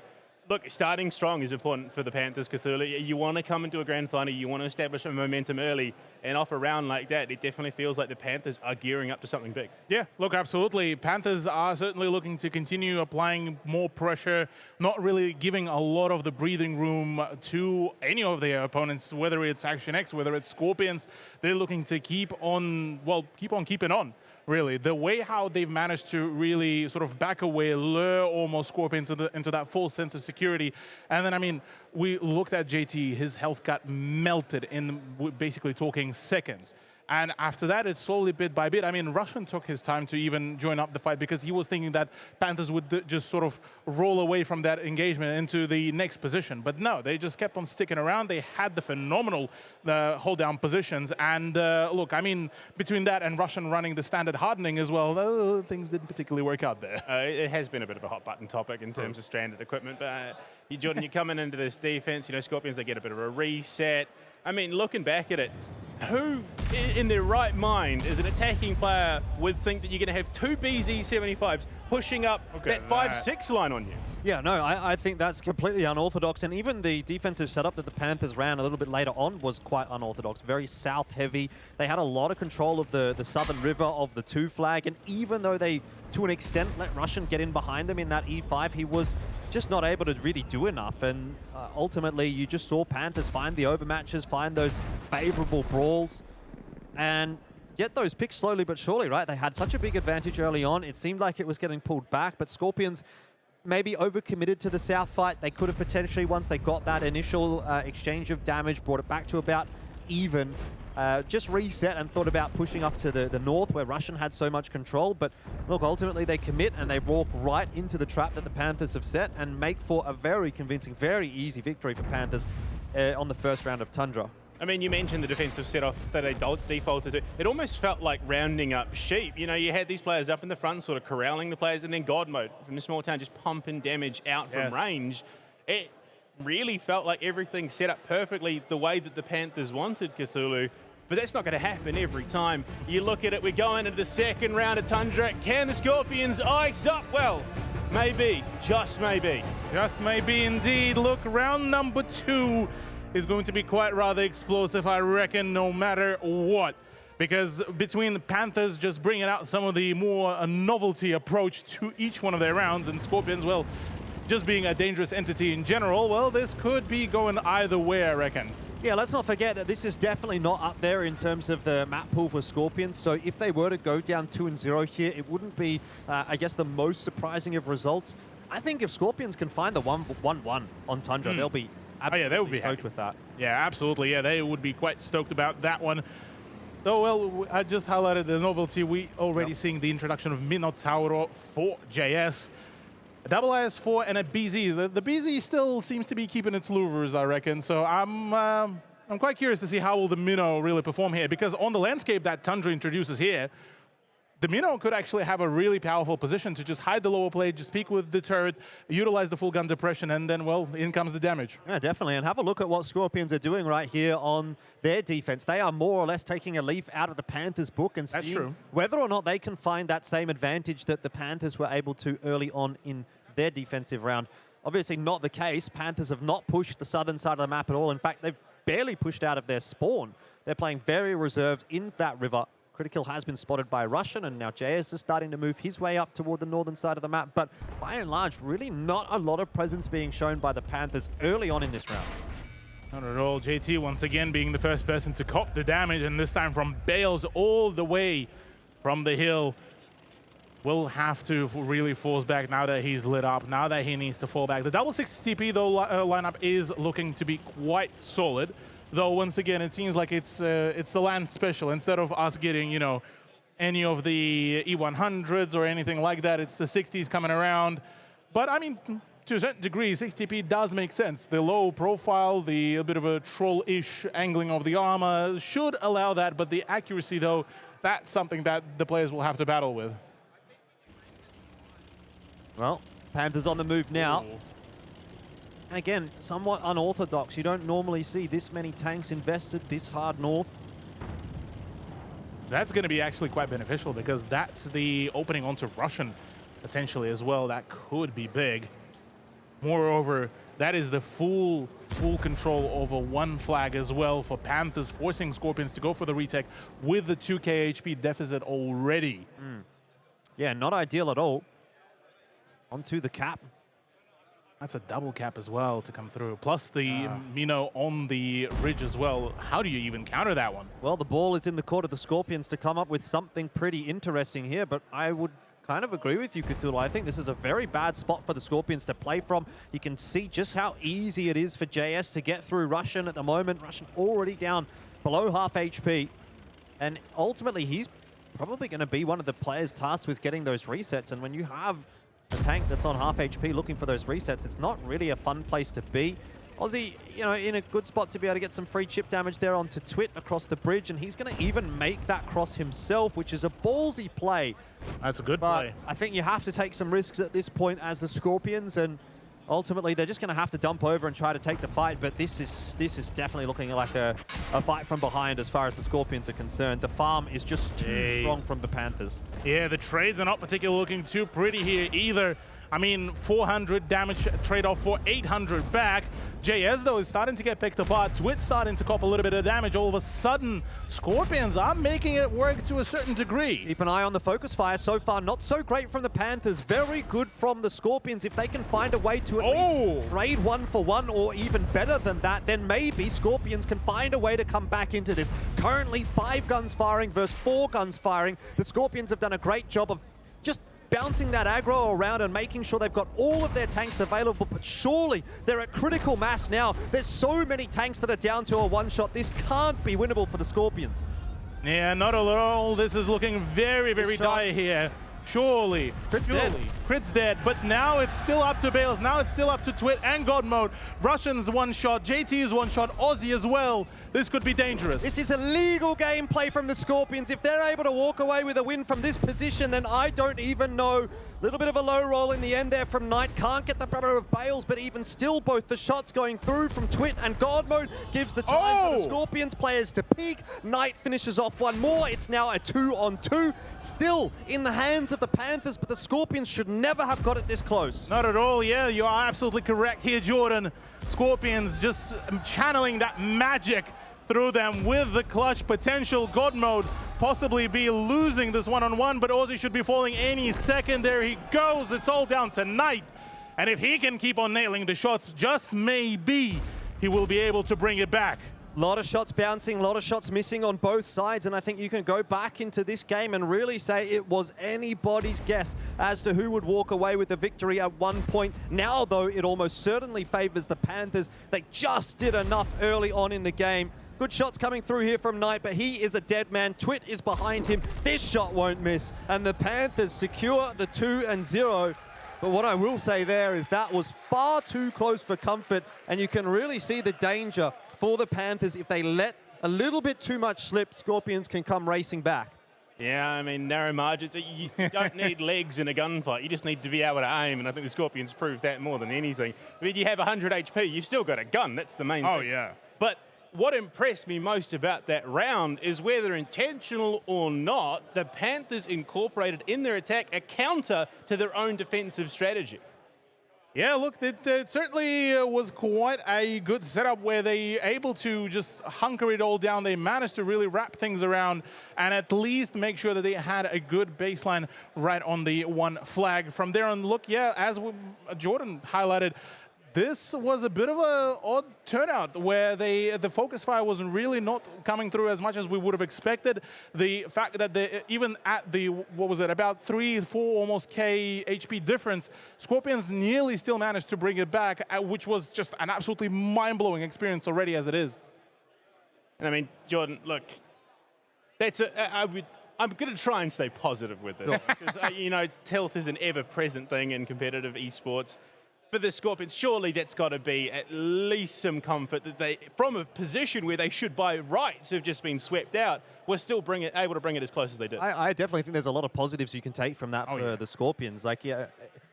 Speaker 5: look, starting strong is important for the Panthers, Cthulhu. You want to come into a grand final, you want to establish a momentum early, and off a round like that, it definitely feels like the Panthers are gearing up to something big.
Speaker 4: Yeah, look, absolutely. Panthers are certainly looking to continue applying more pressure, not really giving a lot of the breathing room to any of their opponents, whether it's Action X, whether it's Scorpions. They're looking to keep on keeping on. Really, the way how they've managed to really sort of back away, lure almost Scorpions into that full sense of security. And then, I mean, we looked at JT, his health got melted in basically talking seconds. And after that, it's slowly bit by bit. I mean, Russian took his time to even join up the fight because he was thinking that Panthers would just sort of roll away from that engagement into the next position. But no, they just kept on sticking around. They had the phenomenal hold down positions. And look, I mean, between that and Russian running the standard hardening as well, things didn't particularly work out there.
Speaker 5: It has been a bit of a hot button topic in terms of stranded equipment. But Jordan, you're coming into this defense, you know, Scorpions, they get a bit of a reset. I mean, looking back at it, who in their right mind as an attacking player would think that you're going to have 2 BZ-75s pushing up that 5-6 line on you?
Speaker 3: Yeah, no, I think that's completely unorthodox. And even the defensive setup that the Panthers ran a little bit later on was quite unorthodox, very south-heavy. They had a lot of control of the southern river of the 2 flag. And even though they, to an extent, let Russian get in behind them in that E5, he was just not able to really do enough. And ultimately, you just saw Panthers find the overmatches, find those favorable brawls, and get those picks slowly but surely, right? They had such a big advantage early on. It seemed like it was getting pulled back, but Scorpions maybe overcommitted to the south fight. They could have potentially, once they got that initial exchange of damage, brought it back to about even, just reset and thought about pushing up to the north where Russian had so much control. But look, ultimately they commit and they walk right into the trap that the Panthers have set and make for a very convincing, very easy victory for Panthers on the first round of Tundra.
Speaker 5: I mean, you mentioned the defensive set-off that they defaulted to. It almost felt like rounding up sheep. You know, you had these players up in the front sort of corralling the players, and then God Mode from the small town just pumping damage out from range. It really felt like everything set up perfectly the way that the Panthers wanted, Cthulhu. But that's not going to happen every time. You look at it, we're going into the second round of Tundra. Can the Scorpions ice up? Well, maybe, just maybe.
Speaker 4: Just maybe indeed. Look, round number 2 is going to be quite rather explosive, I reckon, no matter what. Because between the Panthers just bringing out some of the more novelty approach to each one of their rounds, and Scorpions, well, just being a dangerous entity in general, well, this could be going either way, I reckon.
Speaker 3: Yeah, let's not forget that this is definitely not up there in terms of the map pool for Scorpions. So if they were to go down 2-0 here, it wouldn't be, I guess, the most surprising of results. I think if Scorpions can find the 1-1 on Tundra, they'll be absolutely
Speaker 4: they would be
Speaker 3: stoked
Speaker 4: happy
Speaker 3: with that.
Speaker 4: Yeah, absolutely. Yeah, they would be quite stoked about that one. Though, well, I just highlighted the novelty. We already seeing the introduction of Minotauro for JS. A double IS-4 and a BZ. The BZ still seems to be keeping its louvers, I reckon. So I'm quite curious to see how will the Minnow really perform here, because on the landscape that Tundra introduces here, the Minnow could actually have a really powerful position to just hide the lower plate, just peek with the turret, utilize the full gun depression, and then, well, in comes the damage.
Speaker 3: Yeah, definitely. And have a look at what Scorpions are doing right here on their defense. They are more or less taking a leaf out of the Panthers' book and seeing whether or not they can find that same advantage that the Panthers were able to early on in their defensive round. Obviously not the case. Panthers have not pushed the southern side of the map at all. In fact, they've barely pushed out of their spawn. They're playing very reserved in that river. Critical has been spotted by Russian, and now JS is starting to move his way up toward the northern side of the map. But by and large, really not a lot of presence being shown by the Panthers early on in this round.
Speaker 4: Not at all. JT once again being the first person to cop the damage, and this time from Bales all the way from the hill. Will have to really force back now that he's lit up, now that he needs to fall back. The double 60 TP, though, lineup is looking to be quite solid. Though, once again, it seems like it's the land special. Instead of us getting, you know, any of the E100s or anything like that, it's the 60s coming around. But, I mean, to a certain degree, 60p does make sense. The low profile, a bit of a troll-ish angling of the armor should allow that. But the accuracy, though, that's something that the players will have to battle with.
Speaker 3: Well, Panthers on the move now. Ooh. And again, somewhat unorthodox. You don't normally see this many tanks invested this hard north.
Speaker 4: That's going to be actually quite beneficial, because that's the opening onto Russian potentially as well. That could be big. Moreover, that is the full control over one flag as well for Panthers, forcing Scorpions to go for the retake with the 2k HP deficit already.
Speaker 3: Yeah, not ideal at all. Onto the cap.
Speaker 4: That's a double cap as well to come through. Plus the Mino on the ridge as well. How do you even counter that one?
Speaker 3: Well, the ball is in the court of the Scorpions to come up with something pretty interesting here, but I would kind of agree with you, Cthulhu. I think this is a very bad spot for the Scorpions to play from. You can see just how easy it is for JS to get through Russian at the moment. Russian already down below half HP. And ultimately, he's probably going to be one of the players tasked with getting those resets. And when you have a tank that's on half HP looking for those resets, it's not really a fun place to be. Aussie, you know, in a good spot to be able to get some free chip damage there onto Twit across the bridge, and he's going to even make that cross himself, which is a ballsy play.
Speaker 4: That's a good play.
Speaker 3: I think you have to take some risks at this point as the Scorpions, and ultimately they're just going to have to dump over and try to take the fight, but this is definitely looking like a fight from behind as far as the Scorpions are concerned. The farm is just too strong from the Panthers.
Speaker 4: Yeah, the trades are not particularly looking too pretty here either. I mean, 400 damage trade-off for 800 back. JS, though, is starting to get picked apart. Twit starting to cop a little bit of damage. All of a sudden, Scorpions are making it work to a certain degree.
Speaker 3: Keep an eye on the focus fire so far. Not so great from the Panthers. Very good from the Scorpions. If they can find a way to at least trade 1-for-1 or even better than that, then maybe Scorpions can find a way to come back into this. Currently, 5 guns firing versus 4 guns firing. The Scorpions have done a great job of just bouncing that aggro around and making sure they've got all of their tanks available, but surely they're at critical mass now. There's so many tanks that are down to a one-shot. This can't be winnable for the Scorpions.
Speaker 4: Yeah, not at all. This is looking very, very dire here. Surely.
Speaker 3: Crit's dead.
Speaker 4: Crit's dead, but now it's still up to Bales. Now it's still up to Twit and God Mode. Russian's one shot, JT's one shot, Aussie as well. This could be dangerous.
Speaker 3: This is a legal gameplay from the Scorpions. If they're able to walk away with a win from this position, then I don't even know. A little bit of a low roll in the end there from Knight. Can't get the better of Bales, but even still, both the shots going through from Twit and God Mode gives the time for the Scorpions players to peak. Knight finishes off one more. It's now a 2-on-2. Still in the hands of the Panthers, but the Scorpions should never have got it this close.
Speaker 4: Not at all. Yeah, you are absolutely correct here, Jordan. Scorpions just channeling that magic through them with the clutch potential. God Mode possibly be losing this one-on-one, but Aussie should be falling any second. There he goes. It's all down to Knight. And if he can keep on nailing the shots, just maybe he will be able to bring it back.
Speaker 3: A lot of shots bouncing, a lot of shots missing on both sides, and I think you can go back into this game and really say it was anybody's guess as to who would walk away with the victory at one point. Now, though, it almost certainly favors the Panthers. They just did enough early on in the game. Good shots coming through here from Knight, but he is a dead man. Twit is behind him. This shot won't miss, and the Panthers secure the 2-0. But what I will say there is that was far too close for comfort, and you can really see the danger for the Panthers. If they let a little bit too much slip, Scorpions can come racing back.
Speaker 5: Yeah, I mean, narrow margins. You don't need legs in a gunfight. You just need to be able to aim, and I think the Scorpions proved that more than anything. I mean, you have 100 HP, you've still got a gun. That's the main thing.
Speaker 4: Oh, yeah.
Speaker 5: But what impressed me most about that round is whether intentional or not, the Panthers incorporated in their attack a counter to their own defensive strategy.
Speaker 4: Yeah, look, it certainly was quite a good setup where they able to just hunker it all down. They managed to really wrap things around and at least make sure that they had a good baseline right on the one flag. From there on, look, yeah, as Jordan highlighted, this was a bit of an odd turnout where the focus fire was really not coming through as much as we would have expected. The fact that they, even at the, what was it, about 3-4 almost K HP difference, Scorpions nearly still managed to bring it back, which was just an absolutely mind-blowing experience already as it is.
Speaker 5: And I mean, Jordan, look, that's I'm going to try and stay positive with it because, you know, tilt is an ever-present thing in competitive esports. For the Scorpions, surely that's got to be at least some comfort that they, from a position where they should by rights have just been swept out, were still able to bring it as close as they did.
Speaker 3: I definitely think there's a lot of positives you can take from that for the Scorpions. Like, yeah,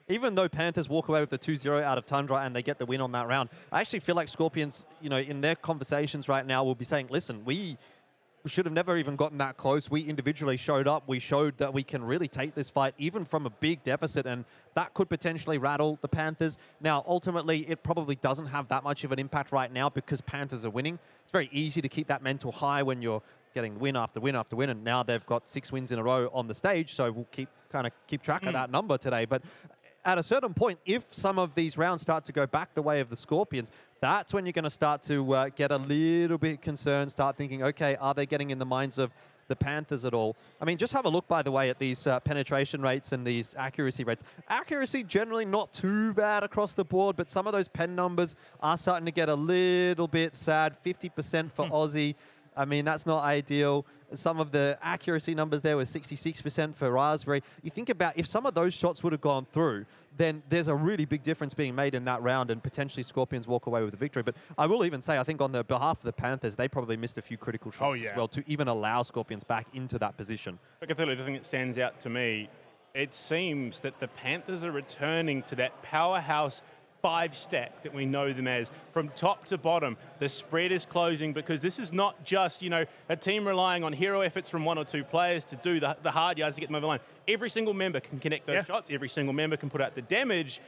Speaker 3: even though Panthers walk away with the 2-0 out of Tundra and they get the win on that round, I actually feel like Scorpions, you know, in their conversations right now will be saying, listen, we should have never even gotten that close. We individually showed up. We showed that we can really take this fight even from a big deficit, and that could potentially rattle the Panthers. Now, ultimately, it probably doesn't have that much of an impact right now because Panthers are winning. It's very easy to keep that mental high when you're getting win after win after win, and now they've got 6 wins in a row on the stage, so we'll keep track of that number today. But at a certain point, if some of these rounds start to go back the way of the Scorpions, that's when you're going to start to get a little bit concerned, start thinking, okay, are they getting in the minds of the Panthers at all? I mean, just have a look, by the way, at these penetration rates and these accuracy rates. Accuracy generally not too bad across the board, but some of those pen numbers are starting to get a little bit sad. 50% for Aussie. I mean, that's not ideal. Some of the accuracy numbers there were 66% for Raspberry. You think about if some of those shots would have gone through, then there's a really big difference being made in that round and potentially Scorpions walk away with the victory. But I will even say, I think on the behalf of the Panthers, they probably missed a few critical shots as well to even allow Scorpions back into that position.
Speaker 5: Look, I tell you, the thing that stands out to me, it seems that the Panthers are returning to that powerhouse 5-stack that we know them as. From top to bottom, the spread is closing because this is not just, you know, a team relying on hero efforts from 1 or 2 players to do the hard yards to get them over the line. Every single member can connect those shots. Every single member can put out the damage.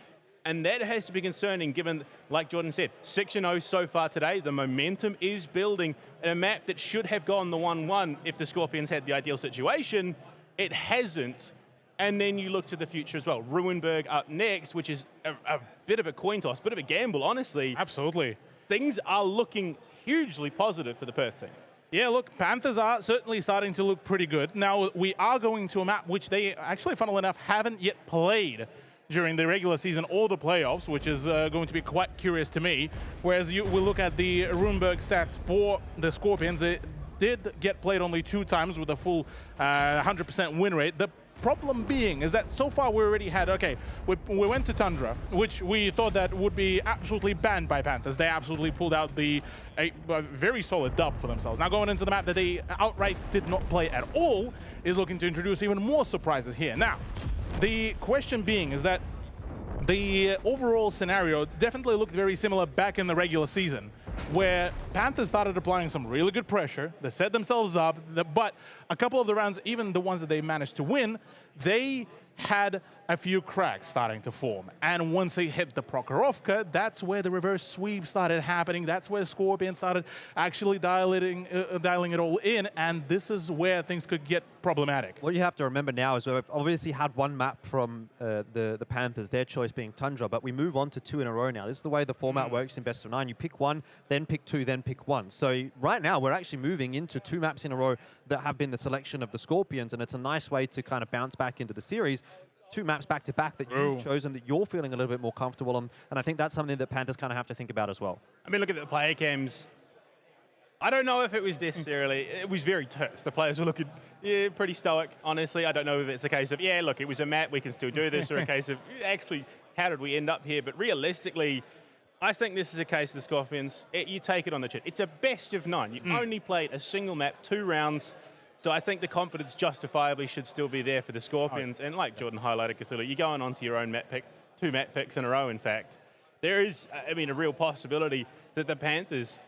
Speaker 5: And that has to be concerning given, like Jordan said, 6-0 so far today. The momentum is building. And a map that should have gone the 1-1 if the Scorpions had the ideal situation, it hasn't. And then you look to the future as well. Ruinberg up next, which is a bit of a coin toss, bit of a gamble, honestly.
Speaker 4: Absolutely.
Speaker 5: Things are looking hugely positive for the Perth team.
Speaker 4: Yeah, look, Panthers are certainly starting to look pretty good. Now, we are going to a map which they actually, funnily enough, haven't yet played during the regular season or the playoffs, which is going to be quite curious to me. Whereas we look at the Ruinberg stats for the Scorpions, it did get played only 2 times with a full 100% win rate. The problem being is that so far we already had, okay, we went to Tundra, which we thought that would be absolutely banned by Panthers. They absolutely pulled out a very solid dub for themselves. Now going into the map that they outright did not play at all is looking to introduce even more surprises here. Now, the question being is that the overall scenario definitely looked very similar back in the regular season, where Panthers started applying some really good pressure. They set themselves up, but a couple of the rounds, even the ones that they managed to win, they had a few cracks starting to form. And once they hit the Prokhorovka, that's where the reverse sweep started happening. That's where Scorpion started actually dialing it all in. And this is where things could get problematic.
Speaker 3: What you have to remember now is we've obviously had one map from the Panthers, their choice being Tundra, but we move on to 2 in a row now. This is the way the format works in best of 9. You pick one, then pick 2, then pick 1. So right now we're actually moving into 2 maps in a row that have been the selection of the Scorpions, and it's a nice way to kind of bounce back into the series. 2 maps back to back that you've chosen, that you're feeling a little bit more comfortable on, and I think that's something that Panthers kind of have to think about as well.
Speaker 5: I mean, look at the player cams. I don't know if it was necessarily, it was very terse. The players were looking pretty stoic, honestly. I don't know if it's a case of, yeah, look, it was a map, we can still do this, or a case of, actually, how did we end up here? But realistically, I think this is a case of the Scorpions. You take it on the chin. It's a best of 9. You've only played a single map, 2 rounds. So I think the confidence justifiably should still be there for the Scorpions. And like Jordan highlighted, Cthulhu, you're going on to your own map pick, 2 map picks in a row, in fact. There is, I mean, a real possibility that the Panthers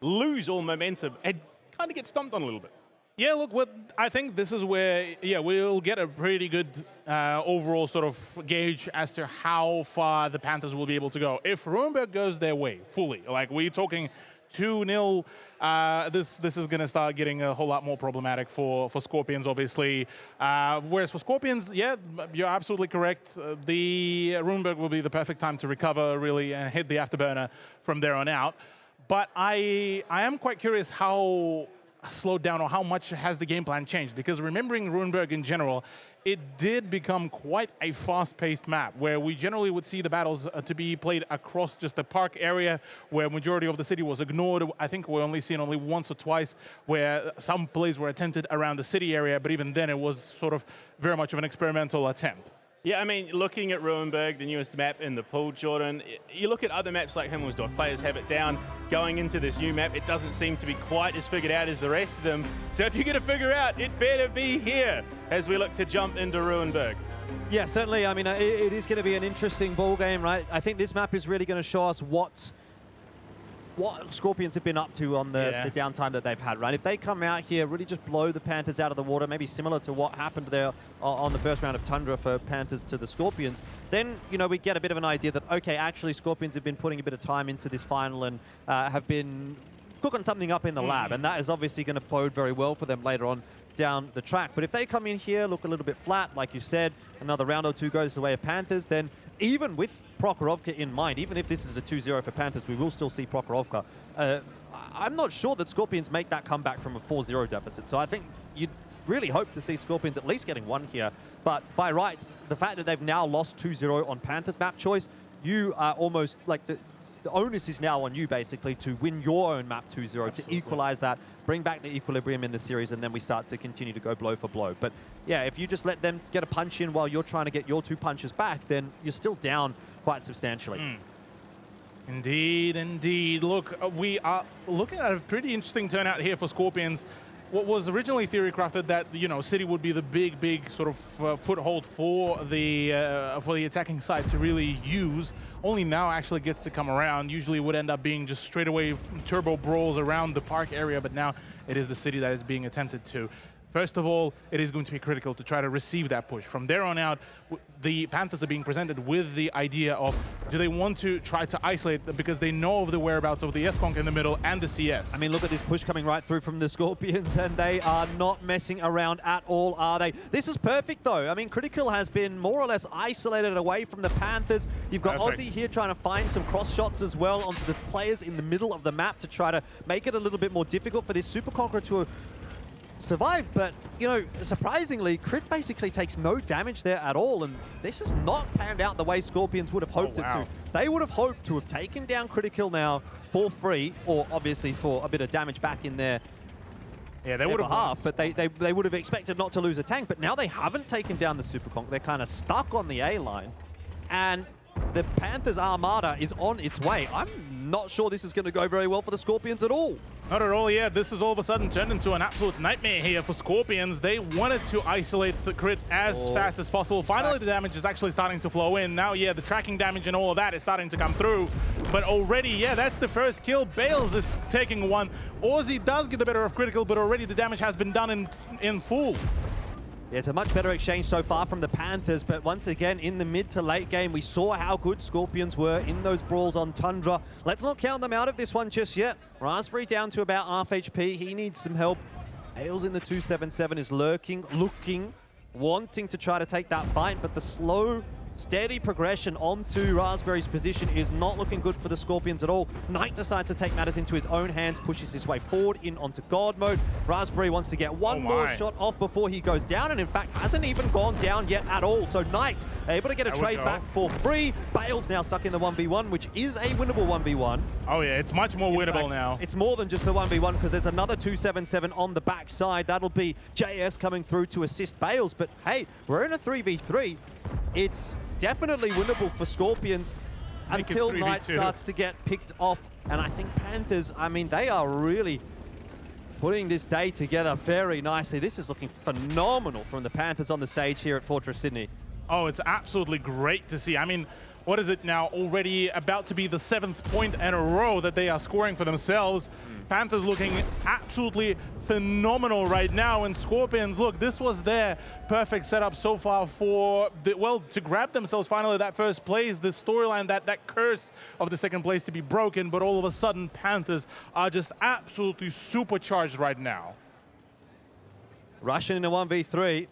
Speaker 5: lose all momentum and kind of get stomped on a little bit.
Speaker 4: Yeah, look, I think this is where, we'll get a pretty good overall sort of gauge as to how far the Panthers will be able to go. If Ruinberg goes their way fully, like we're talking 2-0, this is going to start getting a whole lot more problematic for Scorpions, obviously. Whereas for Scorpions, yeah, you're absolutely correct. The Ruinberg will be the perfect time to recover, really, and hit the afterburner from there on out. But I am quite curious how slowed down or how much has the game plan changed, because remembering Ruinberg in general, it did become quite a fast-paced map where we generally would see the battles to be played across just the park area where majority of the city was ignored. I think we're only seeing only once or twice where some plays were attempted around the city area, but even then it was sort of very much of an experimental attempt.
Speaker 5: Yeah, I mean, looking at Ruinberg, the newest map in the pool, Jordan, you look at other maps like Himmelsdorf, players have it down. Going into this new map, it doesn't seem to be quite as figured out as the rest of them. So if you're going to figure out, it better be here as we look to jump into Ruinberg.
Speaker 3: Yeah, certainly. I mean, it is going to be an interesting ball game, right? I think this map is really going to show us what Scorpions have been up to on the downtime that they've had, right? If they come out here, really just blow the Panthers out of the water, maybe similar to what happened there on the first round of Tundra for Panthers to the Scorpions, then, you know, we get a bit of an idea that, okay, actually Scorpions have been putting a bit of time into this final and have been cooking something up in the lab, and that is obviously going to bode very well for them later on down the track. But if they come in here, look a little bit flat, like you said, another round or 2 goes the way of Panthers, then even with Prokhorovka in mind, even if this is a 2-0 for Panthers, we will still see Prokhorovka. I'm not sure that Scorpions make that comeback from a 4-0 deficit. So I think you'd really hope to see Scorpions at least getting 1 here. But by rights, the fact that they've now lost 2-0 on Panthers map choice, you are almost like the onus is now on you basically to win your own map 2-0 to equalize that, bring back the equilibrium in the series, and then we start to continue to go blow for blow. But yeah, if you just let them get a punch in while you're trying to get your 2 punches back, then you're still down quite substantially.
Speaker 4: Indeed, indeed. Look, we are looking at a pretty interesting turnout here for Scorpions. What was originally theory crafted that, you know, City would be the big sort of foothold for the attacking side to really use, only now actually gets to come around. Usually would end up being just straight away turbo brawls around the park area, but now it is the City that is being attempted to. First of all, it is going to be critical to try to receive that push. From there on out, the Panthers are being presented with the idea of, do they want to try to isolate them because they know of the whereabouts of the S-Conk in the middle and the CS?
Speaker 3: I mean, look at this push coming right through from the Scorpions, and they are not messing around at all, are they? This is perfect, though. I mean, Critical has been more or less isolated away from the Panthers. You've got Aussie here trying to find some cross shots as well onto the players in the middle of the map to try to make it a little bit more difficult for this Super Conqueror to survive, but, you know, surprisingly, Crit basically takes no damage there at all, and this has not panned out the way Scorpions would have hoped it to. They would have hoped to have taken down Critical now for free, or obviously for a bit of damage back in their
Speaker 4: they would have
Speaker 3: but they would have expected not to lose a tank, but now they haven't taken down the Super Conk. They're kind of stuck on the A line, and the Panthers Armada is on its way. I'm not sure this is going to go very well for the Scorpions at all.
Speaker 4: Not at all, yeah. This is all of a sudden turned into an absolute nightmare here for Scorpions. They wanted to isolate the Crit as fast as possible. Finally, the damage is actually starting to flow in. Now, yeah, the tracking damage and all of that is starting to come through. But already, yeah, that's the first kill. Bales is taking 1. Aussie does get the better of Critical, but already the damage has been done in full.
Speaker 3: Yeah, it's a much better exchange so far from the Panthers, but once again, in the mid to late game, we saw how good Scorpions were in those brawls on Tundra. Let's not count them out of this one just yet. Raspberry down to about half HP. He needs some help. Hales in the 277 is lurking, looking, wanting to try to take that fight, but the slow, steady progression onto Raspberry's position is not looking good for the Scorpions at all. Knight decides to take matters into his own hands, pushes his way forward in onto God mode. Raspberry wants to get one more shot off before he goes down, and in fact hasn't even gone down yet at all. So Knight able to get a trade back for free. Bale's now stuck in the 1v1, which is a winnable 1v1.
Speaker 4: Oh yeah, it's much more winnable now.
Speaker 3: It's more than just the 1v1 because there's another 277 on the backside. That'll be JS coming through to assist Bales, but hey, we're in a 3v3. It's definitely winnable for Scorpions until Knight starts to get picked off. And I think Panthers, I mean, they are really putting this day together very nicely. This is looking phenomenal from the Panthers on the stage here at Fortress Sydney.
Speaker 4: Oh, it's absolutely great to see. I mean, what is it now? Already about to be the 7th point in a row that they are scoring for themselves. Panthers looking absolutely phenomenal right now. And Scorpions, look, this was their perfect setup so far for, to grab themselves finally that first place. The storyline, that curse of the second place to be broken. But all of a sudden, Panthers are just absolutely supercharged right now.
Speaker 3: Russian in a 1v3.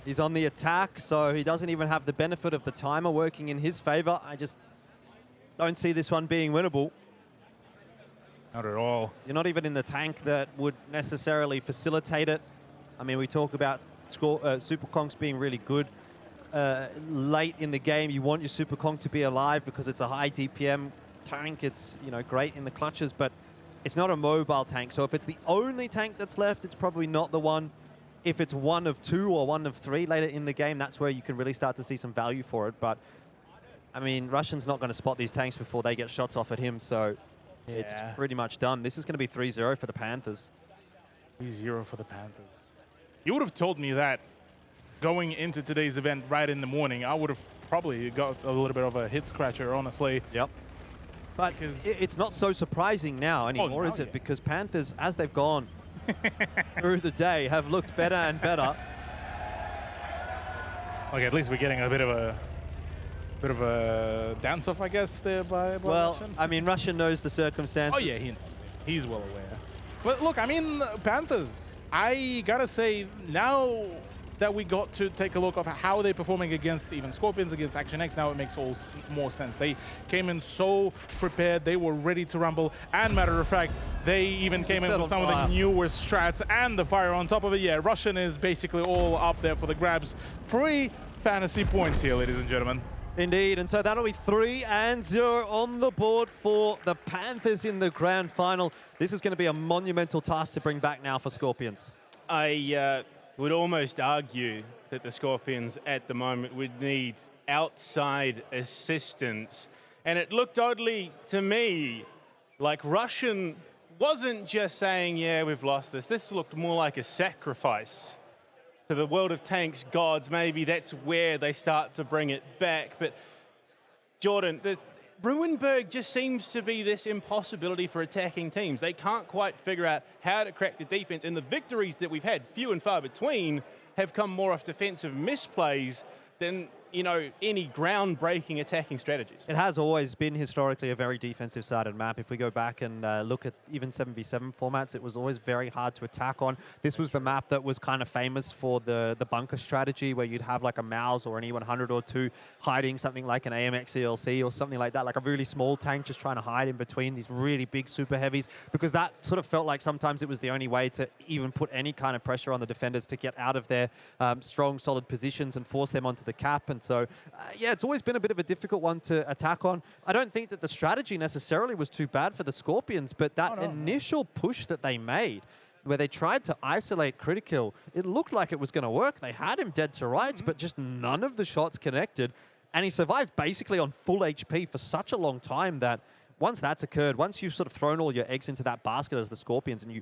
Speaker 3: He's on the attack, so he doesn't even have the benefit of the timer working in his favor. I just don't see this one being winnable.
Speaker 4: Not at all.
Speaker 3: You're not even in the tank that would necessarily facilitate it. I mean, we talk about Super Kongs being really good late in the game. You want your Super Kong to be alive because it's a high DPM tank. It's, you know, great in the clutches, but it's not a mobile tank. So if it's the only tank that's left, it's probably not the one. If it's one of two or one of three later in the game, that's where you can really start to see some value for it. But, I mean, Russian's not going to spot these tanks before they get shots off at him, so it's pretty much done. This is going to be 3-0 for the Panthers.
Speaker 4: 3-0 for the Panthers. You would have told me that going into today's event right in the morning. I would have probably got a little bit of a hit scratcher, honestly.
Speaker 3: Yep. But it's not so surprising now anymore, is it? Because Panthers, as they've gone through the day, have looked better and better.
Speaker 4: Okay, at least we're getting a bit of a dance-off, I guess, there by
Speaker 3: well,
Speaker 4: Russian.
Speaker 3: I mean, Russian knows the circumstances.
Speaker 4: Oh, yeah, he knows it. He's well aware. But look, I mean, Panthers, I gotta say, now that we got to take a look of how they're performing against even Scorpions, against Action X, now it makes all more sense. They came in so prepared, they were ready to rumble, and matter of fact, they even came in with some of the newer strats and the fire on top of it. Yeah, Russian is basically all up there for the grabs. 3 fantasy points here, ladies and gentlemen.
Speaker 3: Indeed, and so that'll be 3-0 on the board for the Panthers in the grand final. This is going to be a monumental task to bring back now for Scorpions.
Speaker 5: I would almost argue that the Scorpions at the moment would need outside assistance. And it looked oddly to me like Russian wasn't just saying, yeah, we've lost this. This looked more like a sacrifice to the world of tanks gods. Maybe that's where they start to bring it back. But Jordan, Ruinberg just seems to be this impossibility for attacking teams. They can't quite figure out how to crack the defense, and the victories that we've had, few and far between, have come more off defensive misplays than, you know, any groundbreaking attacking strategies.
Speaker 3: It has always been historically a very defensive-sided map. If we go back and look at even 7v7 formats, it was always very hard to attack on. This was the map that was kind of famous for the bunker strategy, where you'd have like a Mouse or an E100 or two hiding something like an AMX ELC or something like that, like a really small tank just trying to hide in between these really big super heavies, because that sort of felt like sometimes it was the only way to even put any kind of pressure on the defenders to get out of their strong, solid positions and force them onto the cap. And so, yeah, it's always been a bit of a difficult one to attack on. I don't think that the strategy necessarily was too bad for the Scorpions, but that initial push that they made, where they tried to isolate Critical, it looked like it was going to work. They had him dead to rights, but just none of the shots connected. And he survived basically on full HP for such a long time that once that's occurred, once you've sort of thrown all your eggs into that basket as the Scorpions and you,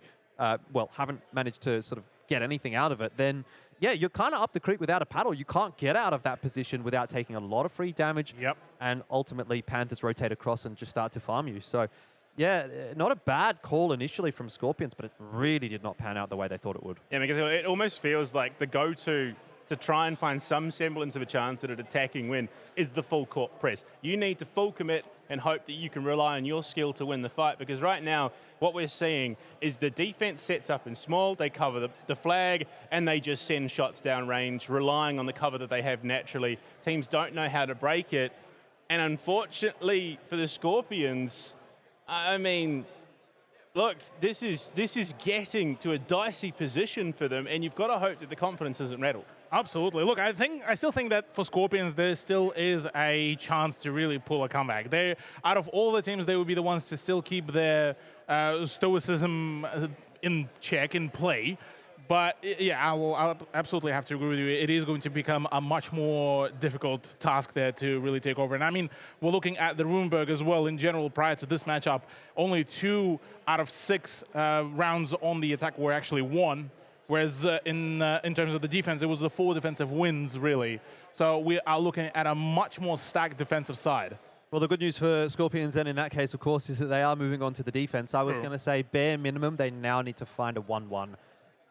Speaker 3: well, haven't managed to sort of get anything out of it, then yeah, you're kind of up the creek without a paddle. You can't get out of that position without taking a lot of free damage.
Speaker 4: Yep.
Speaker 3: And ultimately, Panthers rotate across and just start to farm you. So, yeah, not a bad call initially from Scorpions, but it really did not pan out the way they thought it would.
Speaker 5: Yeah, because it almost feels like the go-to to try and find some semblance of a chance at an attacking win is the full court press. You need to full commit and hope that you can rely on your skill to win the fight, because right now what we're seeing is the defense sets up in small, they cover the flag, and they just send shots down range, relying on the cover that they have naturally. Teams don't know how to break it, and unfortunately for the Scorpions, I mean, look, this is getting to a dicey position for them, and you've got to hope that the confidence isn't rattled.
Speaker 4: Absolutely. Look, I still think that for Scorpions, there still is a chance to really pull a comeback. They, out of all the teams, they would be the ones to still keep their stoicism in check, in play. But yeah, I'll absolutely have to agree with you. It is going to become a much more difficult task there to really take over. And I mean, we're looking at the Runeberg as well in general prior to this matchup. Only 2 out of 6 rounds on the attack were actually won. Whereas in terms of the defense, it was the 4 defensive wins, really. So we are looking at a much more stacked defensive side.
Speaker 3: Well, the good news for Scorpions then in that case, of course, is that they are moving on to the defense. I was going to say bare minimum, they now need to find a 1-1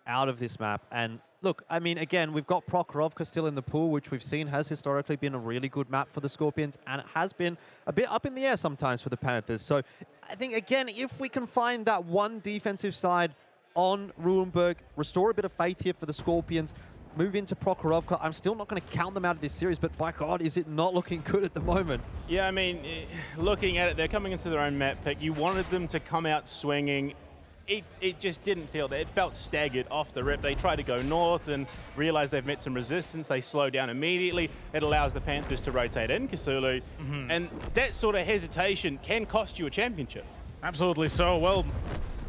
Speaker 3: out of this map. And look, I mean, again, we've got Prokhorovka still in the pool, which we've seen has historically been a really good map for the Scorpions, and it has been a bit up in the air sometimes for the Panthers. So I think, again, if we can find that one defensive side on Runeberg, restore a bit of faith here for the Scorpions, move into Prokhorovka. I'm still not going to count them out of this series, but by God, is it not looking good at the moment?
Speaker 5: Yeah, I mean, looking at it, they're coming into their own map pick. You wanted them to come out swinging. It just didn't feel that. It felt staggered off the rip. They try to go north and realize they've met some resistance. They slow down immediately. It allows the Panthers to rotate in Cthulhu. And that sort of hesitation can cost you a championship.
Speaker 4: Absolutely so. Well,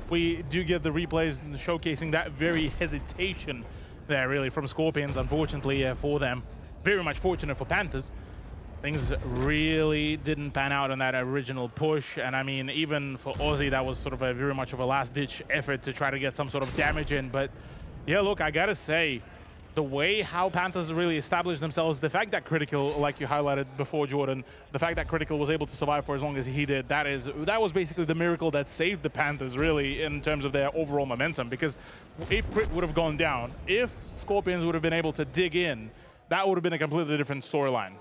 Speaker 4: we do get the replays showcasing that very hesitation there, really, from Scorpions, unfortunately for them. Very much fortunate for Panthers. Things really didn't pan out on that original push, and I mean, even for Aussie, that was sort of a very much of a last-ditch effort to try to get some sort of damage in. But yeah, look, I gotta say, the way how Panthers really established themselves, the fact that Critical, like you highlighted before, Jordan, the fact that Critical was able to survive for as long as he did, that was basically the miracle that saved the Panthers, really, in terms of their overall momentum. Because if Crit would have gone down, if Scorpions would have been able to dig in, that would have been a completely different storyline.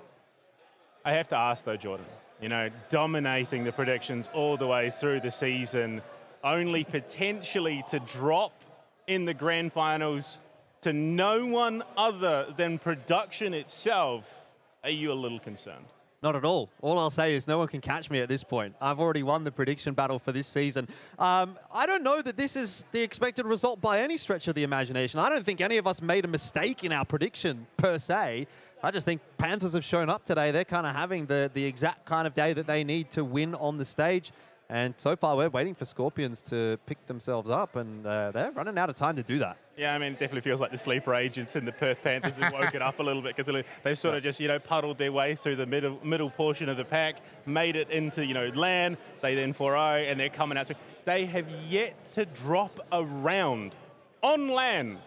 Speaker 5: I have to ask, though, Jordan, you know, dominating the predictions all the way through the season, only potentially to drop in the grand finals to no one other than production itself. Are you a little concerned?
Speaker 3: Not at all. All I'll say is no one can catch me at this point. I've already won the prediction battle for this season. I don't know that this is the expected result by any stretch of the imagination. I don't think any of us made a mistake in our prediction, per se. I just think Panthers have shown up today. They're kind of having the exact kind of day that they need to win on the stage. And so far, we're waiting for Scorpions to pick themselves up, and they're running out of time to do that.
Speaker 5: Yeah, I mean, it definitely feels like the sleeper agents in the Perth Panthers have woken up a little bit, because they've sort of just, you know, puddled their way through the middle portion of the pack, made it into, you know, LAN, they then 4-0, and they're coming out. They have yet to drop a round on LAN,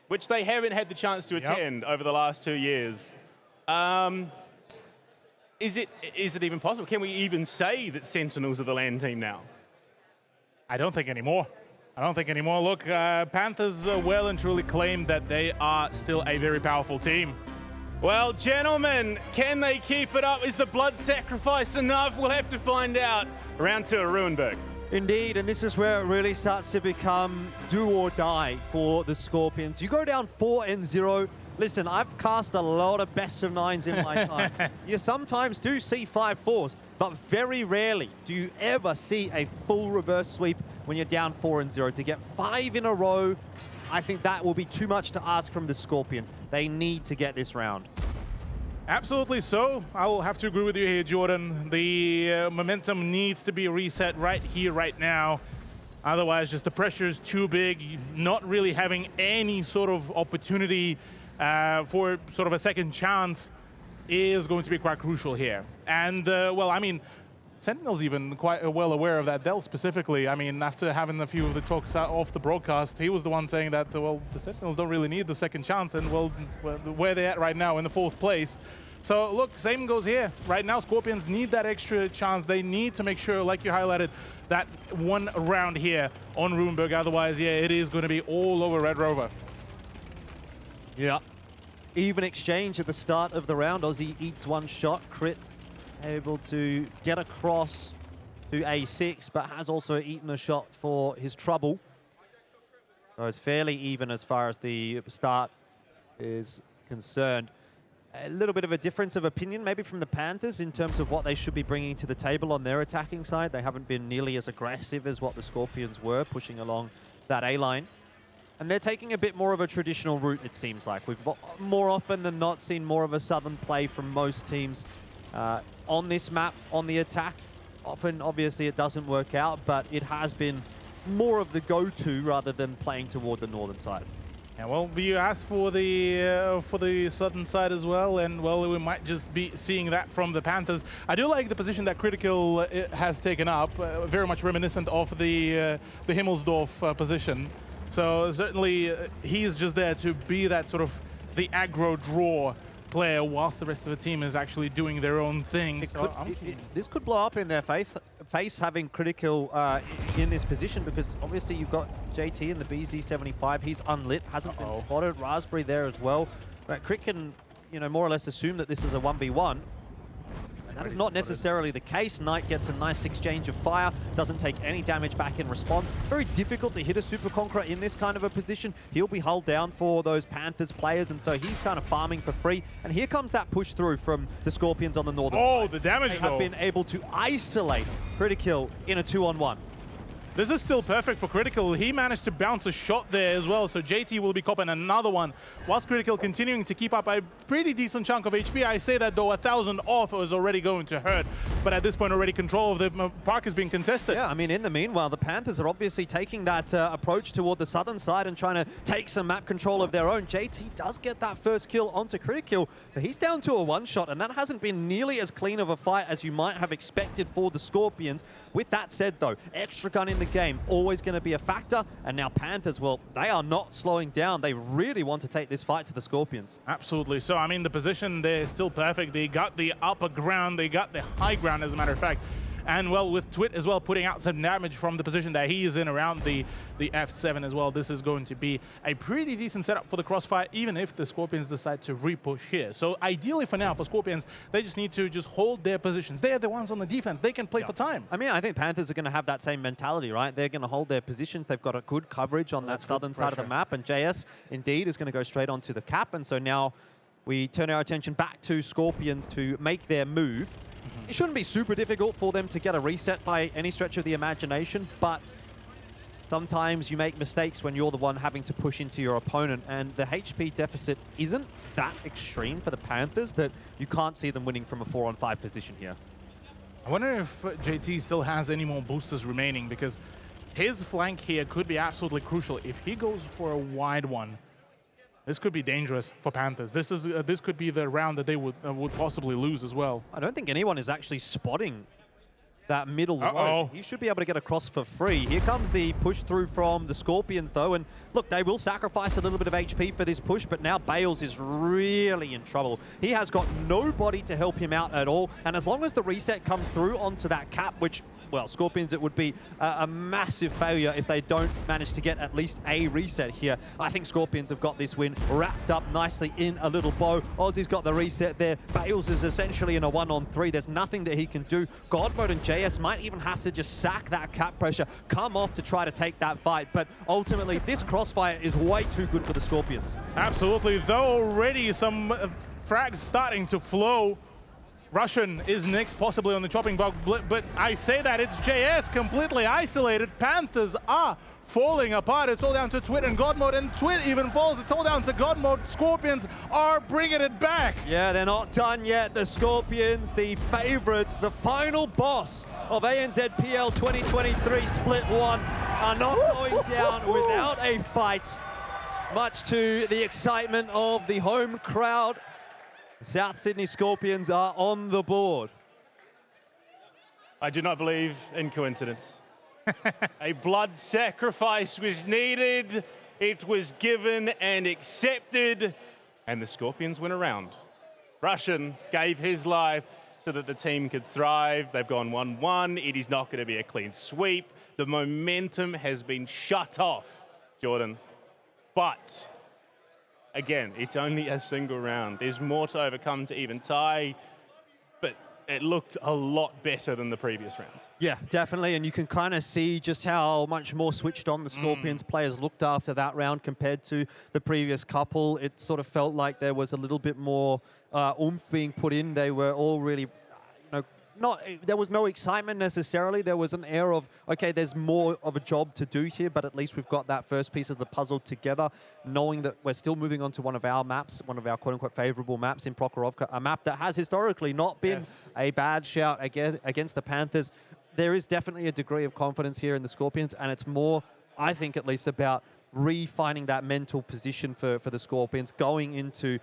Speaker 5: which they haven't had the chance to attend over the last 2 years. Is it even possible? Can we even say that Sentinels are the LAN team now?
Speaker 4: I don't think anymore. Look, Panthers well and truly claim that they are still a very powerful team.
Speaker 5: Well, gentlemen, can they keep it up? Is the blood sacrifice enough? We'll have to find out. Round 2 of Runeberg.
Speaker 3: Indeed, and this is where it really starts to become do or die for the Scorpions. You go down 4-0. Listen, I've cast a lot of best of 9s in my time. You sometimes do see 5-4s, but very rarely do you ever see a full reverse sweep when you're down 4-0. To get 5 in a row, I think that will be too much to ask from the Scorpions. They need to get this round.
Speaker 4: Absolutely so. I will have to agree with you here, Jordan. The momentum needs to be reset right here, right now. Otherwise, just the pressure is too big. Not really having any sort of opportunity for sort of a second chance is going to be quite crucial here. And, well, I mean, Sentinel's even quite well aware of that. Dell specifically, I mean, after having a few of the talks off the broadcast, he was the one saying that, well, the Sentinels don't really need the second chance, and, well, where they're at right now in the 4th place. So, look, same goes here. Right now, Scorpions need that extra chance. They need to make sure, like you highlighted, that one round here on Runeberg. Otherwise, yeah, it is going to be all over Red Rover.
Speaker 3: Yeah. even exchange at the start of the round. Aussie eats one shot, crit able to get across to A6, but has also eaten a shot for his trouble. So it's fairly even as far as the start is concerned. A little bit of a difference of opinion maybe from the Panthers in terms of what they should be bringing to the table on their attacking side. They haven't been nearly as aggressive as what the Scorpions were, pushing along that A-line. And they're taking a bit more of a traditional route, it seems like. We've more often than not seen more of a southern play from most teams on this map, on the attack. Often, obviously, it doesn't work out, but it has been more of the go-to rather than playing toward the northern side.
Speaker 4: Yeah, well, you asked for the southern side as well, and well, we might just be seeing that from the Panthers. I do like the position that Critical has taken up, very much reminiscent of the Himmelsdorf position. So certainly he's just there to be that sort of the aggro draw player whilst the rest of the team is actually doing their own thing.
Speaker 3: This could blow up in their face having Critical in this position, because obviously you've got JT in the BZ75. He's unlit, hasn't been spotted. Raspberry there as well. But Crit can, more or less assume that this is a 1v1. And that is not necessarily the case. Knight gets a nice exchange of fire, doesn't take any damage back in response. Very difficult to hit a Super Conqueror in this kind of a position. He'll be hulled down for those Panthers players, and so he's kind of farming for free. And here comes that push through from the Scorpions on the northern side.
Speaker 4: The damage
Speaker 3: They have been able to isolate Critical in a 2-on-1.
Speaker 4: This is still perfect for Critical. He managed to bounce a shot there as well, so JT will be copping another one, whilst Critical continuing to keep up a pretty decent chunk of HP. I say that though, 1,000 off is already going to hurt, but at this point already control of the park is being contested.
Speaker 3: Yeah, I mean, in the meanwhile, the Panthers are obviously taking that approach toward the southern side and trying to take some map control of their own. JT does get that first kill onto Critical, but he's down to a one-shot, and that hasn't been nearly as clean of a fight as you might have expected for the Scorpions. With that said though, extra gun in the game, always going to be a factor. And now Panthers, well, they are not slowing down. They really want to take this fight to the Scorpions.
Speaker 4: Absolutely. So, I mean, the position there is still perfect. They got the upper ground. They got the high ground, as a matter of fact. And, well, with Twit as well putting out some damage from the position that he is in around the F7 as well, this is going to be a pretty decent setup for the Crossfire, even if the Scorpions decide to repush here. So, ideally for now, for Scorpions, they just need to just hold their positions. They are the ones on the defense. They can play for time.
Speaker 3: I mean, I think Panthers are going to have that same mentality, right? They're going to hold their positions. They've got a good coverage on that southern side of the map, and JS, indeed, is going to go straight onto the cap. And so now we turn our attention back to Scorpions to make their move. It shouldn't be super difficult for them to get a reset by any stretch of the imagination, but sometimes you make mistakes when you're the one having to push into your opponent, and the HP deficit isn't that extreme for the Panthers that you can't see them winning from a 4-on-5 position here.
Speaker 4: I wonder if JT still has any more boosters remaining, because his flank here could be absolutely crucial. If he goes for a wide one, this could be dangerous for Panthers. This could be the round that they would possibly lose as well.
Speaker 3: I don't think anyone is actually spotting that middle low. He should be able to get across for free. Here comes the push through from the Scorpions, though. And look, they will sacrifice a little bit of HP for this push, but now Bales is really in trouble. He has got nobody to help him out at all. And as long as the reset comes through onto that cap, which, well, Scorpions, it would be a massive failure if they don't manage to get at least a reset here. I think Scorpions have got this win wrapped up nicely in a little bow. Aussie's got the reset there. Bales is essentially in a 1-on-3. There's nothing that he can do. God Mode and JS might even have to just sack that cap pressure, come off to try to take that fight. But ultimately, this crossfire is way too good for the Scorpions.
Speaker 4: Absolutely, though already some frags starting to flow. Russian is next, possibly on the chopping block, but I say that it's JS completely isolated. Panthers are falling apart. It's all down to Twit and God Mode, and Twit even falls. It's all down to God Mode. Scorpions are bringing it back.
Speaker 3: Yeah, they're not done yet. The Scorpions, the favorites, the final boss of ANZPL 2023 Split 1, are not going down without a fight, much to the excitement of the home crowd. South Sydney Scorpions are on the board.
Speaker 5: I do not believe in coincidence. A blood sacrifice was needed. It was given and accepted, and the Scorpions went around. Russian gave his life so that the team could thrive. They've gone 1-1. It is not going to be a clean sweep. The momentum has been shut off, Jordan. But again, it's only a single round. There's more to overcome to even tie, but it looked a lot better than the previous rounds.
Speaker 3: Yeah, definitely, and you can kind of see just how much more switched on the Scorpions players looked after that round compared to the previous couple. It sort of felt like there was a little bit more oomph being put in. They were all really, there was no excitement necessarily. There was an air of, okay, there's more of a job to do here, but at least we've got that first piece of the puzzle together, knowing that we're still moving on to one of our maps, one of our quote-unquote favorable maps in Prokhorovka, a map that has historically not been a bad shout against the Panthers. There is definitely a degree of confidence here in the Scorpions, and it's more, I think at least, about refining that mental position for the Scorpions, going into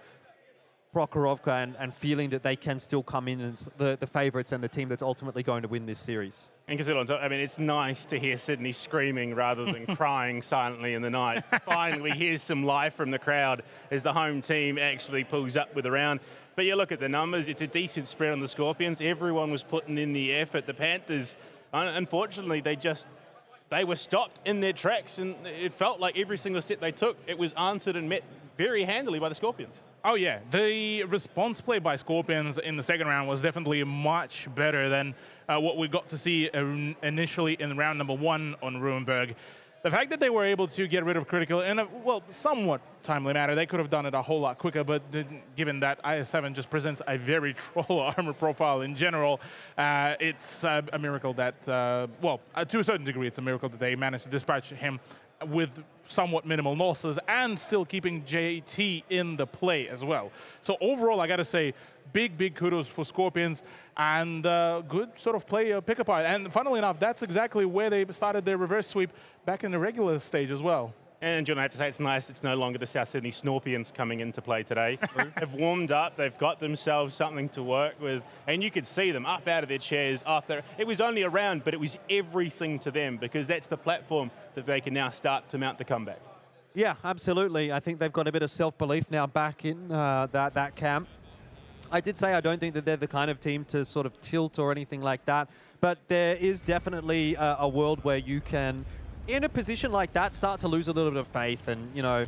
Speaker 3: Prokhorovka and feeling that they can still come in as the favourites and the team that's ultimately going to win this series.
Speaker 5: And I mean, it's nice to hear Sydney screaming rather than crying silently in the night. Finally, here's some life from the crowd as the home team actually pulls up with a round. But you look at the numbers, it's a decent spread on the Scorpions. Everyone was putting in the effort. The Panthers, unfortunately, they were stopped in their tracks, and it felt like every single step they took, it was answered and met very handily by the Scorpions.
Speaker 4: Oh yeah, the response play by Scorpions in the second round was definitely much better than what we got to see initially in round number 1 on Ruinberg. The fact that they were able to get rid of Critical in a, well, somewhat timely manner, they could have done it a whole lot quicker, but given that IS-7 just presents a very troll armor profile in general, it's a miracle that, well, to a certain degree, it's a miracle that they managed to dispatch him with somewhat minimal losses and still keeping JT in the play as well. So overall, I got to say, big kudos for Scorpions and good sort of play pick apart. And funnily enough, that's exactly where they started their reverse sweep back in the regular stage as well.
Speaker 5: And John, I have to say it's nice it's no longer the South Sydney Snorpions coming into play today. They've warmed up, they've got themselves something to work with, and you could see them up out of their chairs after. It was only a round, but it was everything to them because that's the platform that they can now start to mount the comeback.
Speaker 3: Yeah, absolutely. I think they've got a bit of self-belief now back in that camp. I did say I don't think that they're the kind of team to sort of tilt or anything like that, but there is definitely a world where you can, in a position like that, start to lose a little bit of faith and, you know,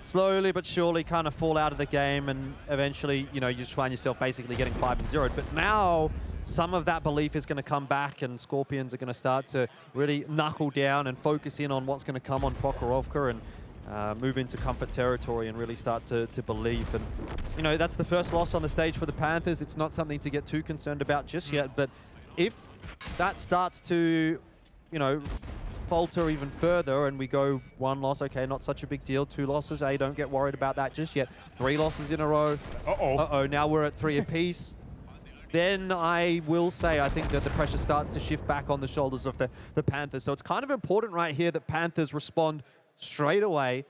Speaker 3: slowly but surely kind of fall out of the game, and eventually, you know, you just find yourself basically getting 5-0. But now some of that belief is going to come back, and Scorpions are going to start to really knuckle down and focus in on what's going to come on Prokhorovka and move into comfort territory and really start to believe. And, you know, that's the first loss on the stage for the Panthers. It's not something to get too concerned about just yet, but if that starts to, you know, falter even further and we go 1 loss, okay, not such a big deal. 2 losses, hey, don't get worried about that just yet. 3 losses in a row. Uh-oh, now we're at 3 apiece. Then I will say I think that the pressure starts to shift back on the shoulders of the Panthers. So it's kind of important right here that Panthers respond straight away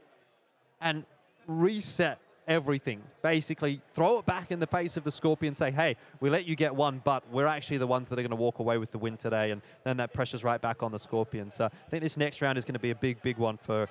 Speaker 3: and reset everything. Basically, throw it back in the face of the Scorpions, say, hey, we let you get 1, but we're actually the ones that are going to walk away with the win today, and then that pressure's right back on the Scorpions. So I think this next round is going to be a big one for,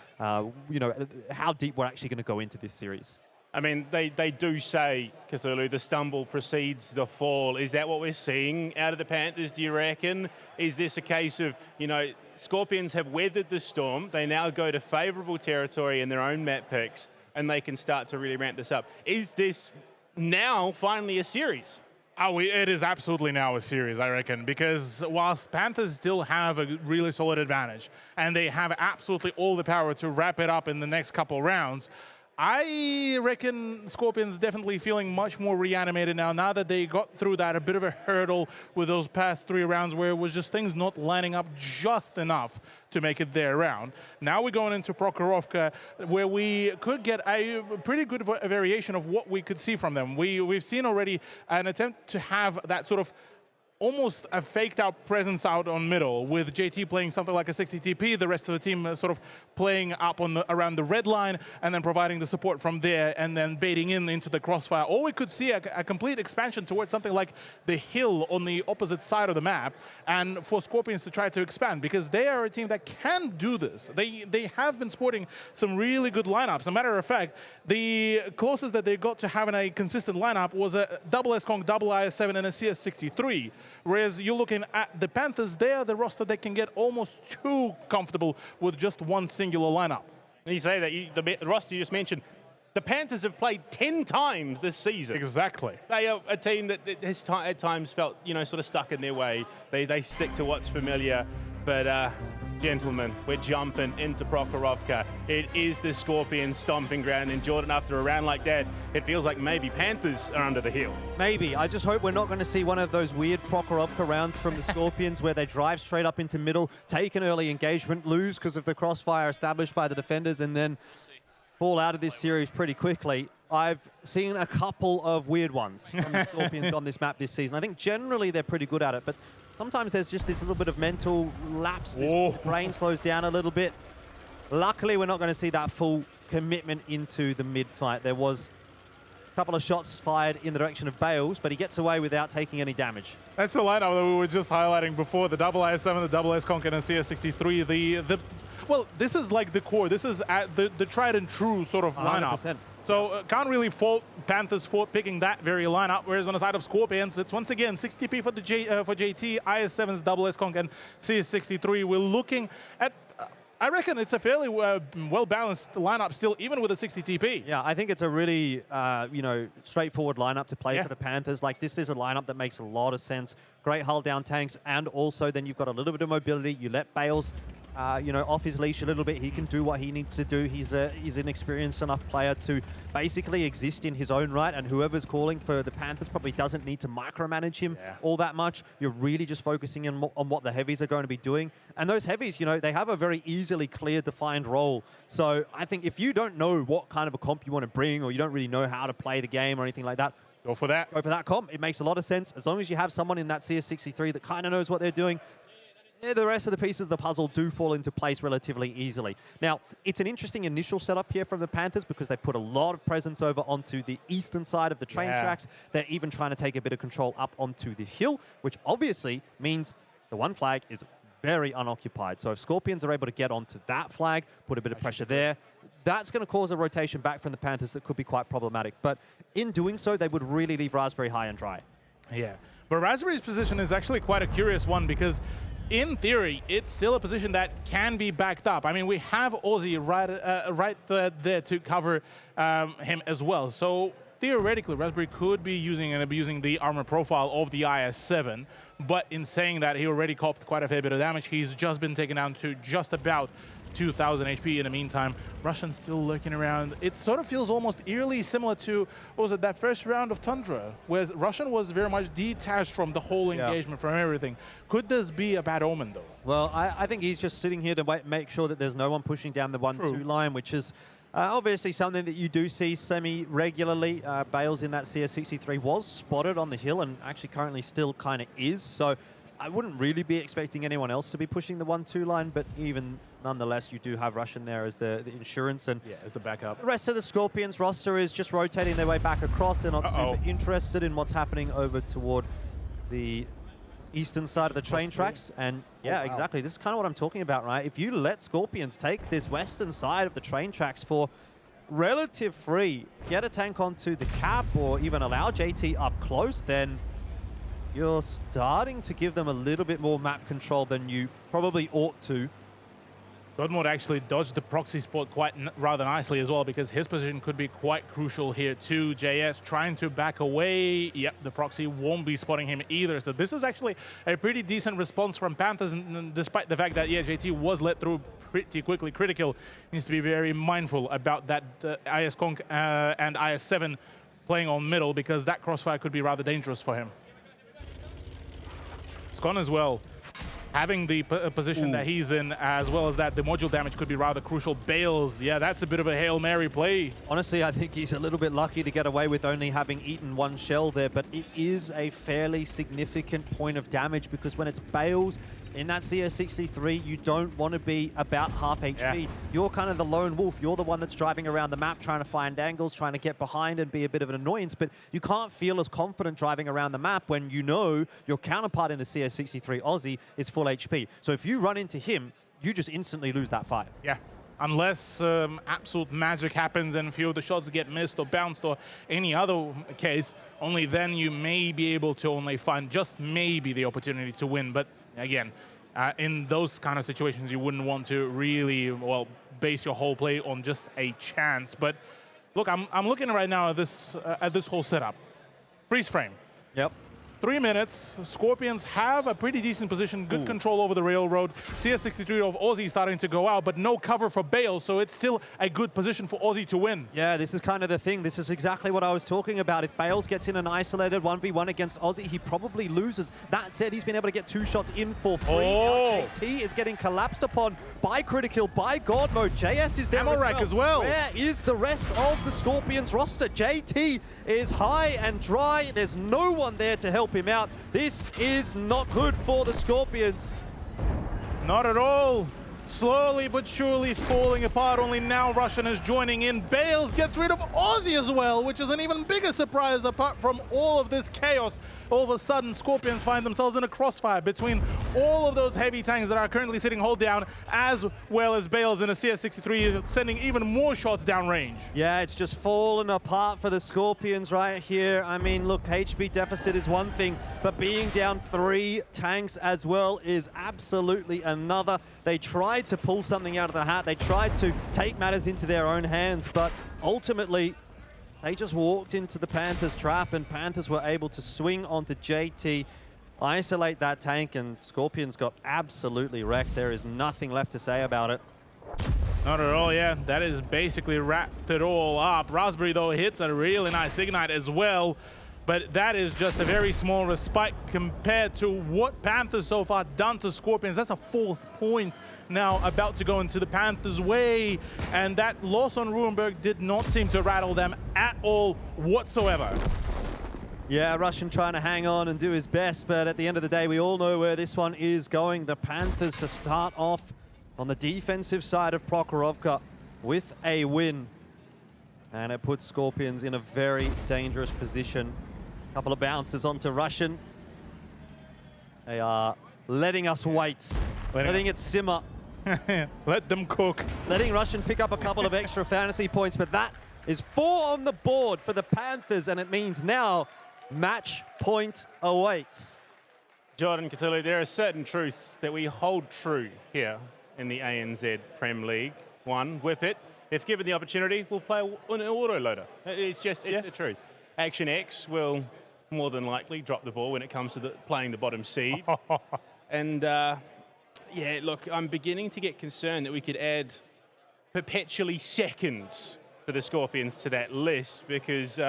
Speaker 3: you know, how deep we're actually going to go into this series.
Speaker 5: I mean, they do say, Cthulhu, the stumble precedes the fall. Is that what we're seeing out of the Panthers, do you reckon? Is this a case of, you know, Scorpions have weathered the storm, they now go to favourable territory in their own map picks, and they can start to really ramp this up? Is this now finally a series?
Speaker 4: Oh, it is absolutely now a series, I reckon, because whilst Panthers still have a really solid advantage, and they have absolutely all the power to wrap it up in the next couple rounds, I reckon Scorpions definitely feeling much more reanimated now that they got through that, a bit of a hurdle with those past 3 rounds where it was just things not lining up just enough to make it their round. Now we're going into Prokhorovka, where we could get a pretty good variation of what we could see from them. We've seen already an attempt to have that sort of almost a faked out presence out on middle, with JT playing something like a 60 TP, the rest of the team sort of playing up on around the red line, and then providing the support from there, and then baiting into the crossfire. Or we could see a complete expansion towards something like the hill on the opposite side of the map, and for Scorpions to try to expand, because they are a team that can do this. They have been sporting some really good lineups. As a matter of fact, the closest that they got to having a consistent lineup was a double SCONG, double IS-7, and a CS63. Whereas you're looking at the Panthers, they are the roster that can get almost too comfortable with just one singular lineup.
Speaker 5: And you say that the roster you just mentioned, The Panthers have played 10 times this season.
Speaker 4: Exactly.
Speaker 5: They are a team that has at times felt, sort of stuck in their way. They stick to what's familiar. But, gentlemen, we're jumping into Prokhorovka. It is the Scorpions' stomping ground. And Jordan, after a round like that, it feels like maybe Panthers are under the hill.
Speaker 3: Maybe. I just hope we're not going to see one of those weird Prokhorovka rounds from the Scorpions where they drive straight up into middle, take an early engagement, lose because of the crossfire established by the defenders, and then fall out of this series pretty quickly. I've seen a couple of weird ones from the Scorpions on this map this season. I think generally they're pretty good at it, but sometimes there's just this little bit of mental lapse. The brain slows down a little bit. Luckily, we're not going to see that full commitment into the mid-fight. There was a couple of shots fired in the direction of Bales, but he gets away without taking any damage.
Speaker 4: That's the lineup that we were just highlighting before. The double IS-7, the double S-Conk, and the CS63. Well, this is like the core. This is the tried and true sort of lineup.
Speaker 3: 100%.
Speaker 4: So can't really fault Panthers for picking that very lineup. Whereas on the side of Scorpions, it's once again 60p for JT, IS-7's double S-Conk, and CS63. We're looking at, I reckon it's a fairly well-balanced lineup still, even with a 60 TP.
Speaker 3: Yeah, I think it's a really, straightforward lineup to play for the Panthers. Like, this is a lineup that makes a lot of sense. Great hull down tanks, and also then you've got a little bit of mobility. You let Bales off his leash a little bit. He can do what he needs to do. He's an experienced enough player to basically exist in his own right, and whoever's calling for the Panthers probably doesn't need to micromanage him all that much. You're really just focusing on what the heavies are going to be doing. And those heavies, they have a very easily clear, defined role. So I think if you don't know what kind of a comp you want to bring, or you don't really know how to play the game or anything like that,
Speaker 4: go for that.
Speaker 3: Go for that comp. It makes a lot of sense. As long as you have someone in that CS63 that kind of knows what they're doing, the rest of the pieces of the puzzle do fall into place relatively easily. Now, it's an interesting initial setup here from the Panthers because they put a lot of presence over onto the eastern side of the train tracks. They're even trying to take a bit of control up onto the hill, which obviously means the one flag is very unoccupied. So if Scorpions are able to get onto that flag, put a bit of pressure there, that's going to cause a rotation back from the Panthers that could be quite problematic. But in doing so, they would really leave Raspberry high and dry.
Speaker 4: Yeah, but Raspberry's position is actually quite a curious one because in theory, it's still a position that can be backed up. I mean, we have Aussie right there to cover him as well. So theoretically, Raspberry could be using and abusing the armor profile of the IS-7. But in saying that, he already copped quite a fair bit of damage. He's just been taken down to just about 2,000 HP in the meantime. Russian's still lurking around. It sort of feels almost eerily similar to, what was it, that first round of Tundra, where Russian was very much detached from the whole engagement, from everything. Could this be a bad omen, though?
Speaker 3: Well, I think he's just sitting here to make sure that there's no one pushing down the 1-2 line, which is obviously something that you do see semi-regularly. Bales in that CS63 was spotted on the hill and actually currently still kind of is. So I wouldn't really be expecting anyone else to be pushing the 1-2 line, but even nonetheless, you do have Russian there as the insurance. And
Speaker 4: as the backup.
Speaker 3: The rest of the Scorpions roster is just rotating their way back across. They're not super interested in what's happening over toward the eastern side of the train tracks. And exactly. This is kind of what I'm talking about, right? If you let Scorpions take this western side of the train tracks for relative free, get a tank onto the cap or even allow JT up close, then you're starting to give them a little bit more map control than you probably ought to.
Speaker 4: Godmode actually dodged the proxy spot quite rather nicely as well, because his position could be quite crucial here too. JS trying to back away. Yep, the proxy won't be spotting him either. So this is actually a pretty decent response from Panthers, despite the fact that, JT was let through pretty quickly. Critical needs to be very mindful about that IS-Conk and IS-7 playing on middle, because that crossfire could be rather dangerous for him. Scon as well, having the position that he's in, as well as that the module damage could be rather crucial. Bales, that's a bit of a Hail Mary play.
Speaker 3: Honestly, I think he's a little bit lucky to get away with only having eaten one shell there, but it is a fairly significant point of damage, because when it's Bales in that CS63, you don't want to be about half HP. You're kind of the lone wolf. You're the one that's driving around the map, trying to find angles, trying to get behind and be a bit of an annoyance, but you can't feel as confident driving around the map when you know your counterpart in the CS63 Aussie is full HP. So if you run into him, you just instantly lose that fight.
Speaker 4: Yeah. Unless absolute magic happens and a few of the shots get missed or bounced or any other case, only then you may be able to only find just maybe the opportunity to win. But again, in those kind of situations, you wouldn't want to really, base your whole play on just a chance. But Look, I'm looking right now at this whole setup. Freeze frame.
Speaker 3: Yep.
Speaker 4: 3 minutes. Scorpions have a pretty decent position, good control over the railroad. CS63 of Aussie starting to go out, but no cover for Bale, so it's still a good position for Aussie to win.
Speaker 3: Yeah, this is kind of the thing. This is exactly what I was talking about. If Bales gets in an isolated 1v1 against Aussie, he probably loses. That said, he's been able to get 2 shots in for free.
Speaker 4: Oh.
Speaker 3: Now JT is getting collapsed upon by Critical, by God Mode. JS is there
Speaker 4: Ammo rack as well.
Speaker 3: Where is the rest of the Scorpions roster? JT is high and dry. There's no one there to help him out. This is not good for the Scorpions.
Speaker 4: Not at all. Slowly but surely falling apart. Only now Russian is joining in. Bales gets rid of Aussie as well, which is an even bigger surprise apart from all of this chaos. All of a sudden, Scorpions find themselves in a crossfire between all of those heavy tanks that are currently sitting hold down, as well as Bales in a CS63 sending even more shots downrange.
Speaker 3: Yeah, it's just fallen apart for the Scorpions right here. I mean, look, HP deficit is one thing, but being down 3 tanks as well is absolutely another. They tried to pull something out of the hat. They tried to take matters into their own hands, but ultimately, they just walked into the Panthers trap, and Panthers were able to swing onto JT, isolate that tank, and Scorpions got absolutely wrecked. There is nothing left to say about it.
Speaker 4: Not at all, yeah. That is basically wrapped it all up. Raspberry, though, hits a really nice Ignite as well. But that is just a very small respite compared to what Panthers so far done to Scorpions. That's a 4th point now about to go into the Panthers' way. And that loss on Rurenberg did not seem to rattle them at all whatsoever.
Speaker 3: Yeah, Russian trying to hang on and do his best, but at the end of the day, we all know where this one is going. The Panthers to start off on the defensive side of Prokhorovka with a win. And it puts Scorpions in a very dangerous position. Couple of bounces onto Russian. They are letting us wait, letting it simmer.
Speaker 4: Let them cook.
Speaker 3: Letting Russian pick up a couple of extra fantasy points, but that is 4 on the board for the Panthers, and it means now match point awaits.
Speaker 5: Jordan Cthulhu, there are certain truths that we hold true here in the ANZ Prem League. One, whip it. If given the opportunity, we'll play an autoloader. It's the truth. Action X will more than likely drop the ball when it comes to playing the bottom seed. And yeah, look, I'm beginning to get concerned that we could add perpetually seconds for the Scorpions to that list, because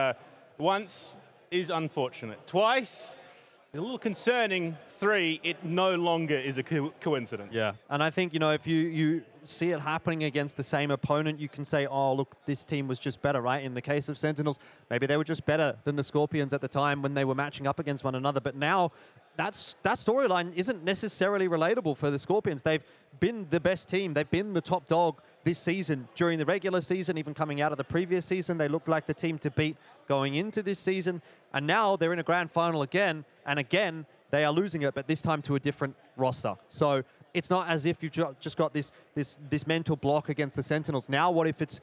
Speaker 5: once is unfortunate. Twice, a little concerning. 3, it no longer is a coincidence.
Speaker 3: Yeah, and I think, you know, if you see it happening against the same opponent, you can say, oh, look, this team was just better, right? In the case of Sentinels, maybe they were just better than the Scorpions at the time when they were matching up against one another. But now, that storyline isn't necessarily relatable for the Scorpions. They've been the best team. They've been the top dog this season. During the regular season, even coming out of the previous season, they looked like the team to beat going into this season. And now they're in a grand final again, and again, they are losing it, but this time to a different roster. So it's not as if you've just got this mental block against the Sentinels. Now what if it's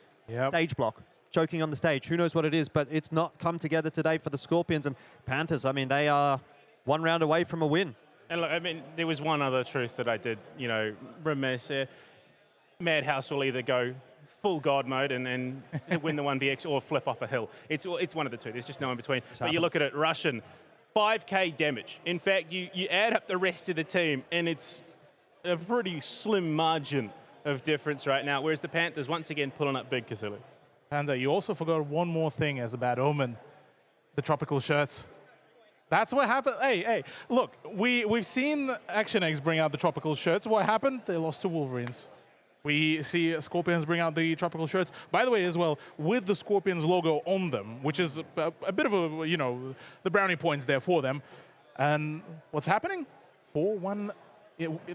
Speaker 3: stage block, choking on the stage? Who knows what it is, but it's not come together today for the Scorpions. And Panthers, I mean, they are 1 round away from a win.
Speaker 5: And look, I mean, there was one other truth that I did, you know, remiss. Madhouse will either go full God mode and win the 1vx or flip off a hill. It's one of the two. There's just no in between. But you look at it, Russian, 5k damage. In fact, you add up the rest of the team, and it's a pretty slim margin of difference right now, whereas the Panthers, once again, pulling up big, Cthulhu.
Speaker 4: Panda, you also forgot one more thing as a bad omen. The tropical shirts. That's what happened. Hey, look, we've seen Action X bring out the tropical shirts. What happened? They lost to Wolverines. We see Scorpions bring out the tropical shirts, by the way, as well, with the Scorpions logo on them, which is a bit of a, you know, the brownie points there for them. And what's happening? 4-1,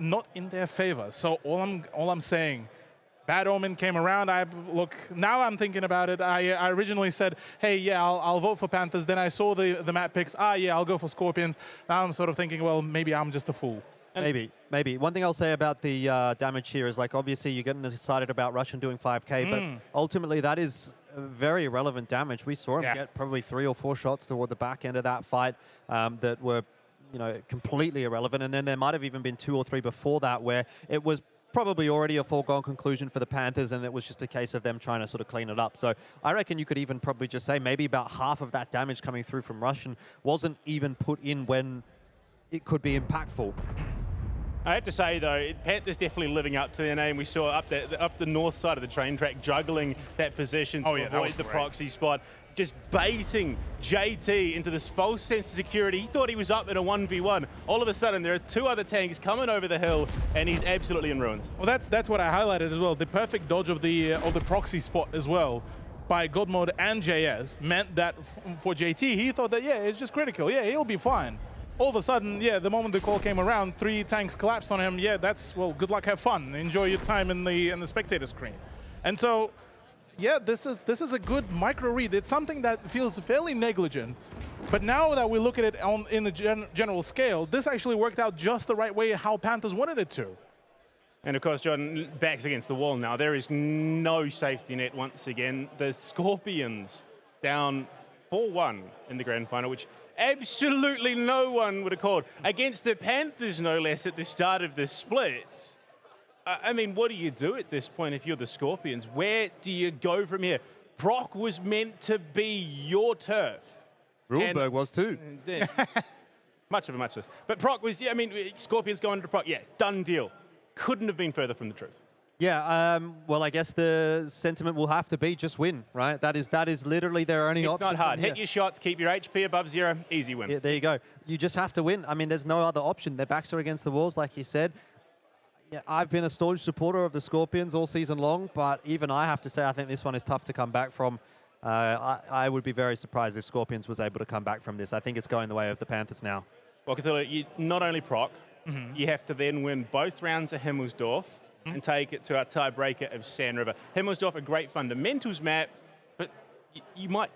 Speaker 4: not in their favor. So all I'm saying, bad omen came around. Look, now I'm thinking about it. I originally said, hey, yeah, I'll vote for Panthers. Then I saw the map picks. Yeah, I'll go for Scorpions. Now I'm sort of thinking, well, maybe I'm just a fool.
Speaker 3: Maybe. One thing I'll say about the damage here is, like, obviously you're getting excited about Russian doing 5k, but ultimately that is very irrelevant damage. We saw him get probably 3 or 4 shots toward the back end of that fight that were, you know, completely irrelevant. And then there might have even been 2 or 3 before that where it was probably already a foregone conclusion for the Panthers, and it was just a case of them trying to sort of clean it up. So I reckon you could even probably just say maybe about half of that damage coming through from Russian wasn't even put in when it could be impactful.
Speaker 5: I have to say, though, Panthers definitely living up to their name. We saw up the north side of the train track juggling that position to avoid the proxy spot, just baiting JT into this false sense of security. He thought he was up in a 1v1. All of a sudden, there are 2 other tanks coming over the hill, and he's absolutely in ruins.
Speaker 4: Well, that's what I highlighted as well. The perfect dodge of the proxy spot as well by Godmode and JS meant that for JT, he thought that, yeah, it's just critical. Yeah, he'll be fine. All of a sudden, yeah, the moment the call came around, 3 tanks collapsed on him. Yeah, that's, well, good luck, have fun. Enjoy your time in the spectator screen. And so, yeah, this is a good micro read. It's something that feels fairly negligent. But now that we look at it in the general scale, this actually worked out just the right way how Panthers wanted it to.
Speaker 5: And of course, John, backs against the wall now. There is no safety net once again. The Scorpions down 4-1 in the grand final, which absolutely no one would have called. Against the Panthers, no less, at the start of the split. I mean, what do you do at this point if you're the Scorpions? Where do you go from here? Proc was meant to be your turf.
Speaker 3: Ruhlberg was too.
Speaker 5: Much of a muchness. But Proc was, yeah, I mean, Scorpions going to Proc, yeah, done deal. Couldn't have been further from the truth.
Speaker 3: Yeah, well, I guess the sentiment will have to be just win, right? That is literally their only option.
Speaker 5: It's not hard. Hit your shots, keep your HP above 0, easy win.
Speaker 3: Yeah, there you go. You just have to win. I mean, there's no other option. Their backs are against the walls, like you said. Yeah, I've been a staunch supporter of the Scorpions all season long, but even I have to say I think this one is tough to come back from. I would be very surprised if Scorpions was able to come back from this. I think it's going the way of the Panthers now.
Speaker 5: Well, Cthulhu, you not only proc, you have to then win both rounds of Himmelsdorf and take it to our tiebreaker of Sand River. Himmelsdorf, a great fundamentals map, but you might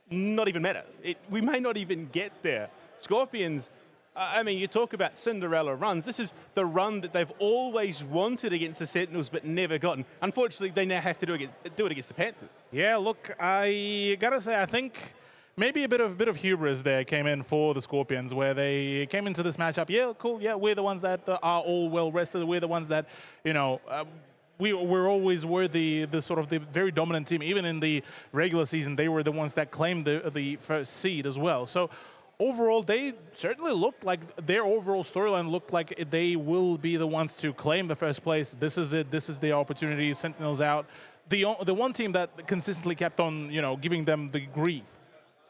Speaker 5: not even matter. We may not even get there. Scorpions, I mean, you talk about Cinderella runs. This is the run that they've always wanted against the Sentinels but never gotten. Unfortunately, they now have to do it against the Panthers.
Speaker 4: Yeah, look, I gotta say, I think maybe a bit of hubris there came in for the Scorpions, where they came into this matchup. Yeah, cool. Yeah, we're the ones that are all well rested. We're the ones that, you know, we always were the sort of the very dominant team. Even in the regular season, they were the ones that claimed the first seed as well. So overall, they certainly looked like their overall storyline looked like they will be the ones to claim the first place. This is it. This is the opportunity. Sentinels out. The one team that consistently kept on, you know, giving them the grief.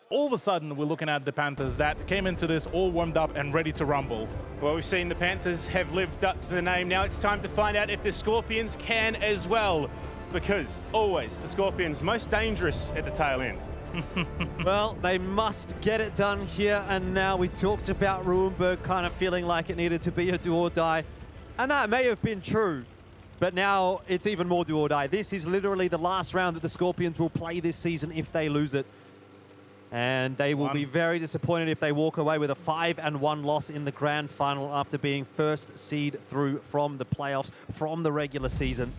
Speaker 4: All of a sudden, we're looking at the Panthers that came into this all warmed up and ready to rumble.
Speaker 5: Well, we've seen the Panthers have lived up to the name. Now it's time to find out if the Scorpions can as well. Because, always, the Scorpions most dangerous at the tail end.
Speaker 3: Well, they must get it done here and now. We talked about Ruhlberg kind of feeling like it needed to be a do or die. And that may have been true. But now it's even more do or die. This is literally the last round that the Scorpions will play this season if they lose it. And they will be very disappointed if they walk away with a 5-1 loss in the grand final after being first seed through from the playoffs, from the regular season.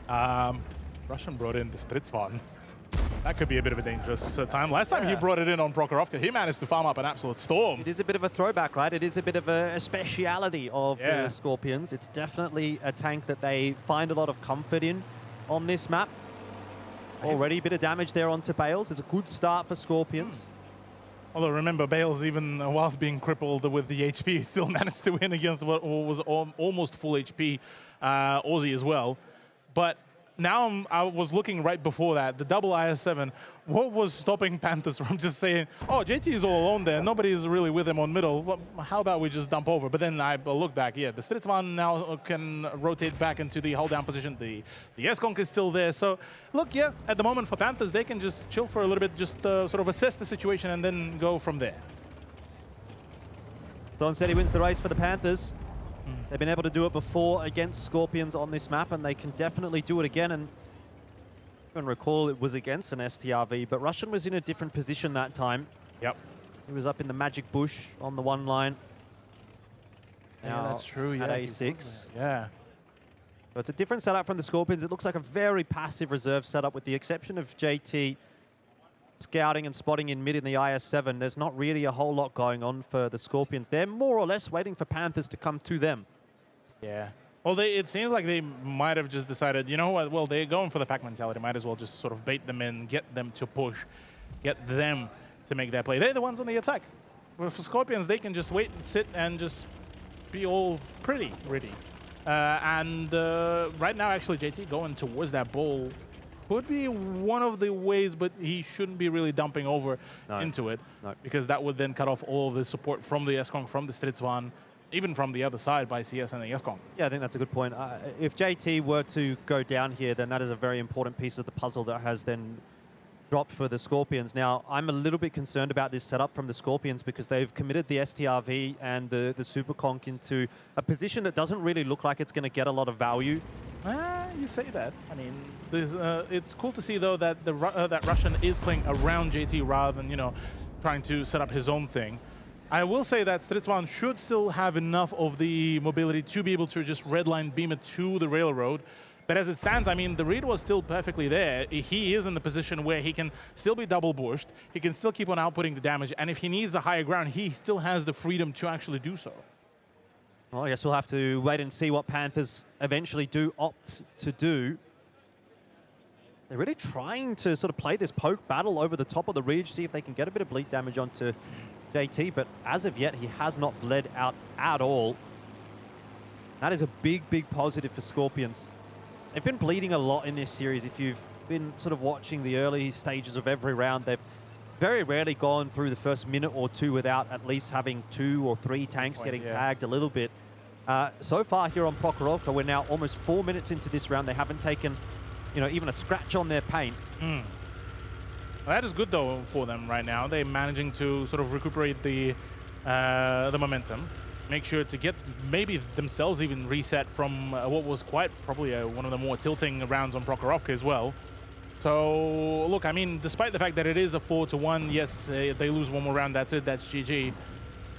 Speaker 4: Russian brought in the Stridsvan. That could be a bit of a dangerous time. Last time he brought it in on Prokhorovka, he managed to farm up an absolute storm.
Speaker 3: It is a bit of a throwback, right? It is a bit of a speciality of the Scorpions. It's definitely a tank that they find a lot of comfort in on this map. Already a bit of damage there onto Bales. It's a good start for Scorpions.
Speaker 4: Although remember, Bales, even whilst being crippled with the HP, still managed to win against what was almost full HP Aussie as well. But now I was looking right before that, the double IS-7. What was stopping Panthers from just saying, oh, JT is all alone there. Nobody's really with him on middle. Well, how about we just dump over? But then I look back, yeah, the Stridsvan now can rotate back into the hold down position. The S-Conk is still there. So look, yeah, at the moment for Panthers, they can just chill for a little bit, just sort of assess the situation and then go from there.
Speaker 3: Don said he wins the race for the Panthers. They've been able to do it before against Scorpions on this map, and they can definitely do it again. And I can recall it was against an STRV, but Russian was in a different position that time.
Speaker 4: Yep.
Speaker 3: He was up in the magic bush on the one line.
Speaker 4: Yeah, that's true.
Speaker 3: At
Speaker 4: Yeah,
Speaker 3: A6.
Speaker 4: Yeah.
Speaker 3: So it's a different setup from the Scorpions. It looks like a very passive reserve setup with the exception of JT scouting and spotting in mid in the IS-7. There's not really a whole lot going on for the Scorpions. They're more or less waiting for Panthers to come to them.
Speaker 4: Yeah. Well, it seems like they might have just decided, you know what, well, they're going for the pack mentality. Might as well just sort of bait them in, get them to push, get them to make that play. They're the ones on the attack. Well, for Scorpions, they can just wait and sit and just be all pretty ready. Right now, actually, JT going towards that ball could be one of the ways, but he shouldn't be really dumping over into it because that would then cut off all of the support from the Eskong, from the Stridsvan, even from the other side by CS and the Eskong.
Speaker 3: Yeah, I think that's a good point. If JT were to go down here, then that is a very important piece of the puzzle that has then dropped for the Scorpions. Now, I'm a little bit concerned about this setup from the Scorpions because they've committed the STRV and the Super Conk into a position that doesn't really look like it's going to get a lot of value.
Speaker 4: You say that. I mean, it's cool to see, though, that that Russian is playing around JT rather than, you know, trying to set up his own thing. I will say that Stridsvan should still have enough of the mobility to be able to just redline beam it to the railroad. But as it stands, I mean, the read was still perfectly there. He is in the position where he can still be double bushed. He can still keep on outputting the damage. And if he needs a higher ground, he still has the freedom to actually do so.
Speaker 3: Well, I guess we'll have to wait and see what Panthers eventually do opt to do. They're really trying to sort of play this poke battle over the top of the ridge, see if they can get a bit of bleed damage onto JT, but as of yet, he has not bled out at all. That is a big, big positive for Scorpions. They've been bleeding a lot in this series. If you've been sort of watching the early stages of every round, they've very rarely gone through the first minute or two without at least having 2 or 3 tanks getting tagged a little bit. So far here on Prokhorovka, we're now almost 4 minutes into this round. They haven't taken, you know, even a scratch on their paint.
Speaker 4: Well, that is good, though, for them right now. They're managing to sort of recuperate the momentum, make sure to get maybe themselves even reset from what was quite probably one of the more tilting rounds on Prokhorovka as well. So, look, I mean, despite the fact that it is a 4-1, yes, they lose one more round, that's it, that's GG.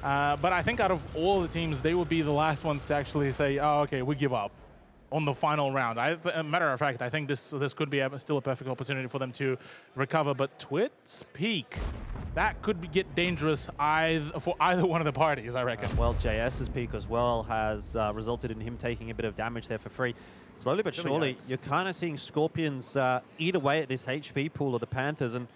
Speaker 4: But I think out of all the teams, they would be the last ones to actually say, oh, okay, we give up on the final round. Matter of fact, I think this could be still a perfect opportunity for them to recover. But Twit's peak, that could get dangerous for either one of the parties, I reckon.
Speaker 3: Well, JS's peak as well has resulted in him taking a bit of damage there for free. Slowly but surely, you're kind of seeing Scorpions eat away at this HP pool of the Panthers. And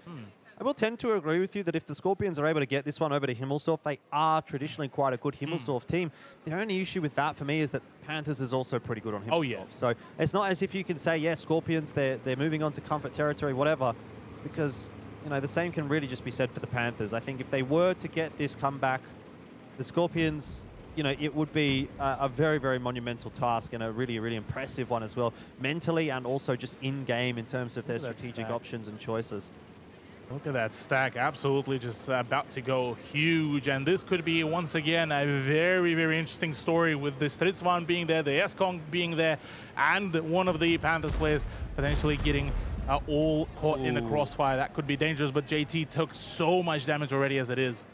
Speaker 3: I will tend to agree with you that if the Scorpions are able to get this one over to Himmelsdorf, they are traditionally quite a good Himmelsdorf team. The only issue with that for me is that Panthers is also pretty good on Himmelsdorf.
Speaker 4: Oh, yeah.
Speaker 3: So it's not as if you can say, yeah, Scorpions, they're moving on to comfort territory, whatever, because, you know, the same can really just be said for the Panthers. I think if they were to get this comeback, the Scorpions, you know, it would be a very, very monumental task and a really, really impressive one as well, mentally and also just in-game in terms of their strategic options and choices.
Speaker 4: Look at that stack, absolutely just about to go huge. And this could be, once again, a very, very interesting story with the Stridsvan being there, the Eskong being there, and one of the Panthers players potentially getting all caught in the crossfire. That could be dangerous, but JT took so much damage already as it is.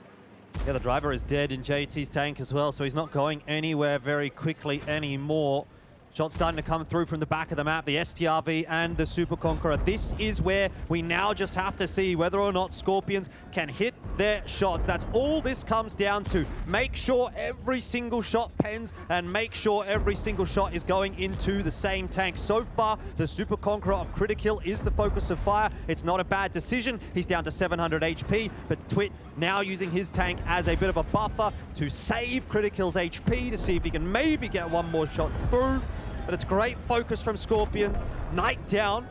Speaker 3: Yeah, the driver is dead in JT's tank as well, so he's not going anywhere very quickly anymore. Shots starting to come through from the back of the map, the STRV and the Super Conqueror. This is where we now just have to see whether or not Scorpions can hit their shots. That's all this comes down to. Make sure every single shot pens and make sure every single shot is going into the same tank. So far, the Super Conqueror of Critical is the focus of fire. It's not a bad decision. He's down to 700 HP, but Twit now using his tank as a bit of a buffer to save Critical's HP to see if he can maybe get one more shot through. But it's great focus from Scorpions. Knight down.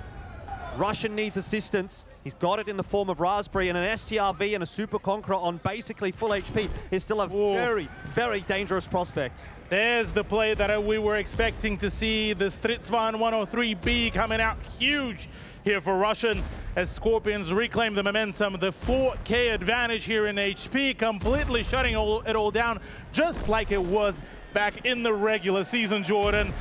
Speaker 3: Russian needs assistance. He's got it in the form of Raspberry, and an STRV and a Super Conqueror on basically full HP is still a very, very dangerous prospect.
Speaker 4: There's the play that we were expecting to see. The Stridsvan 103B coming out huge here for Russian as Scorpions reclaim the momentum. The 4K advantage here in HP, completely shutting it all down, just like it was back in the regular season, Jordan.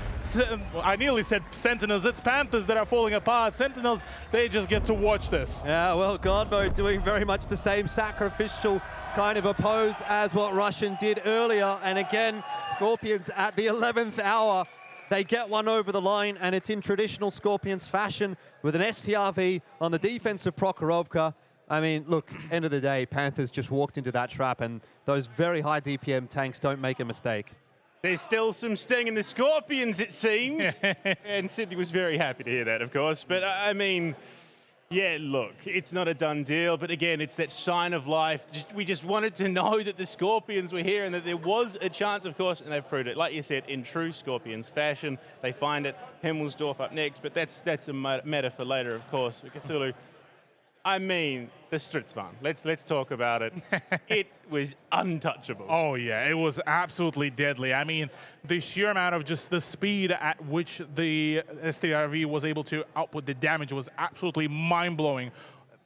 Speaker 4: I nearly said Sentinels. It's Panthers that are falling apart. Sentinels, they just get to watch this.
Speaker 3: Yeah, well, Godbo doing very much the same sacrificial kind of a pose as what Russian did earlier. And again, Scorpions at the 11th hour, they get one over the line, and it's in traditional Scorpions fashion with an STRV on the defense of Prokhorovka. I mean, look, end of the day, Panthers just walked into that trap, and those very high DPM tanks don't make a mistake.
Speaker 5: There's still some sting in the Scorpions, it seems. And Sydney was very happy to hear that, of course. But I mean, yeah, look, it's not a done deal. But again, it's that sign of life. We just wanted to know that the Scorpions were here and that there was a chance, of course, and they've proved it. Like you said, in true Scorpions fashion, they find it. Himmelsdorf up next, but that's a matter for later, of course. Cthulhu, I mean, the Stritzman. Let's talk about it. It was untouchable.
Speaker 4: Oh, yeah, it was absolutely deadly. I mean, the sheer amount of just the speed at which the STRV was able to output the damage was absolutely mind-blowing.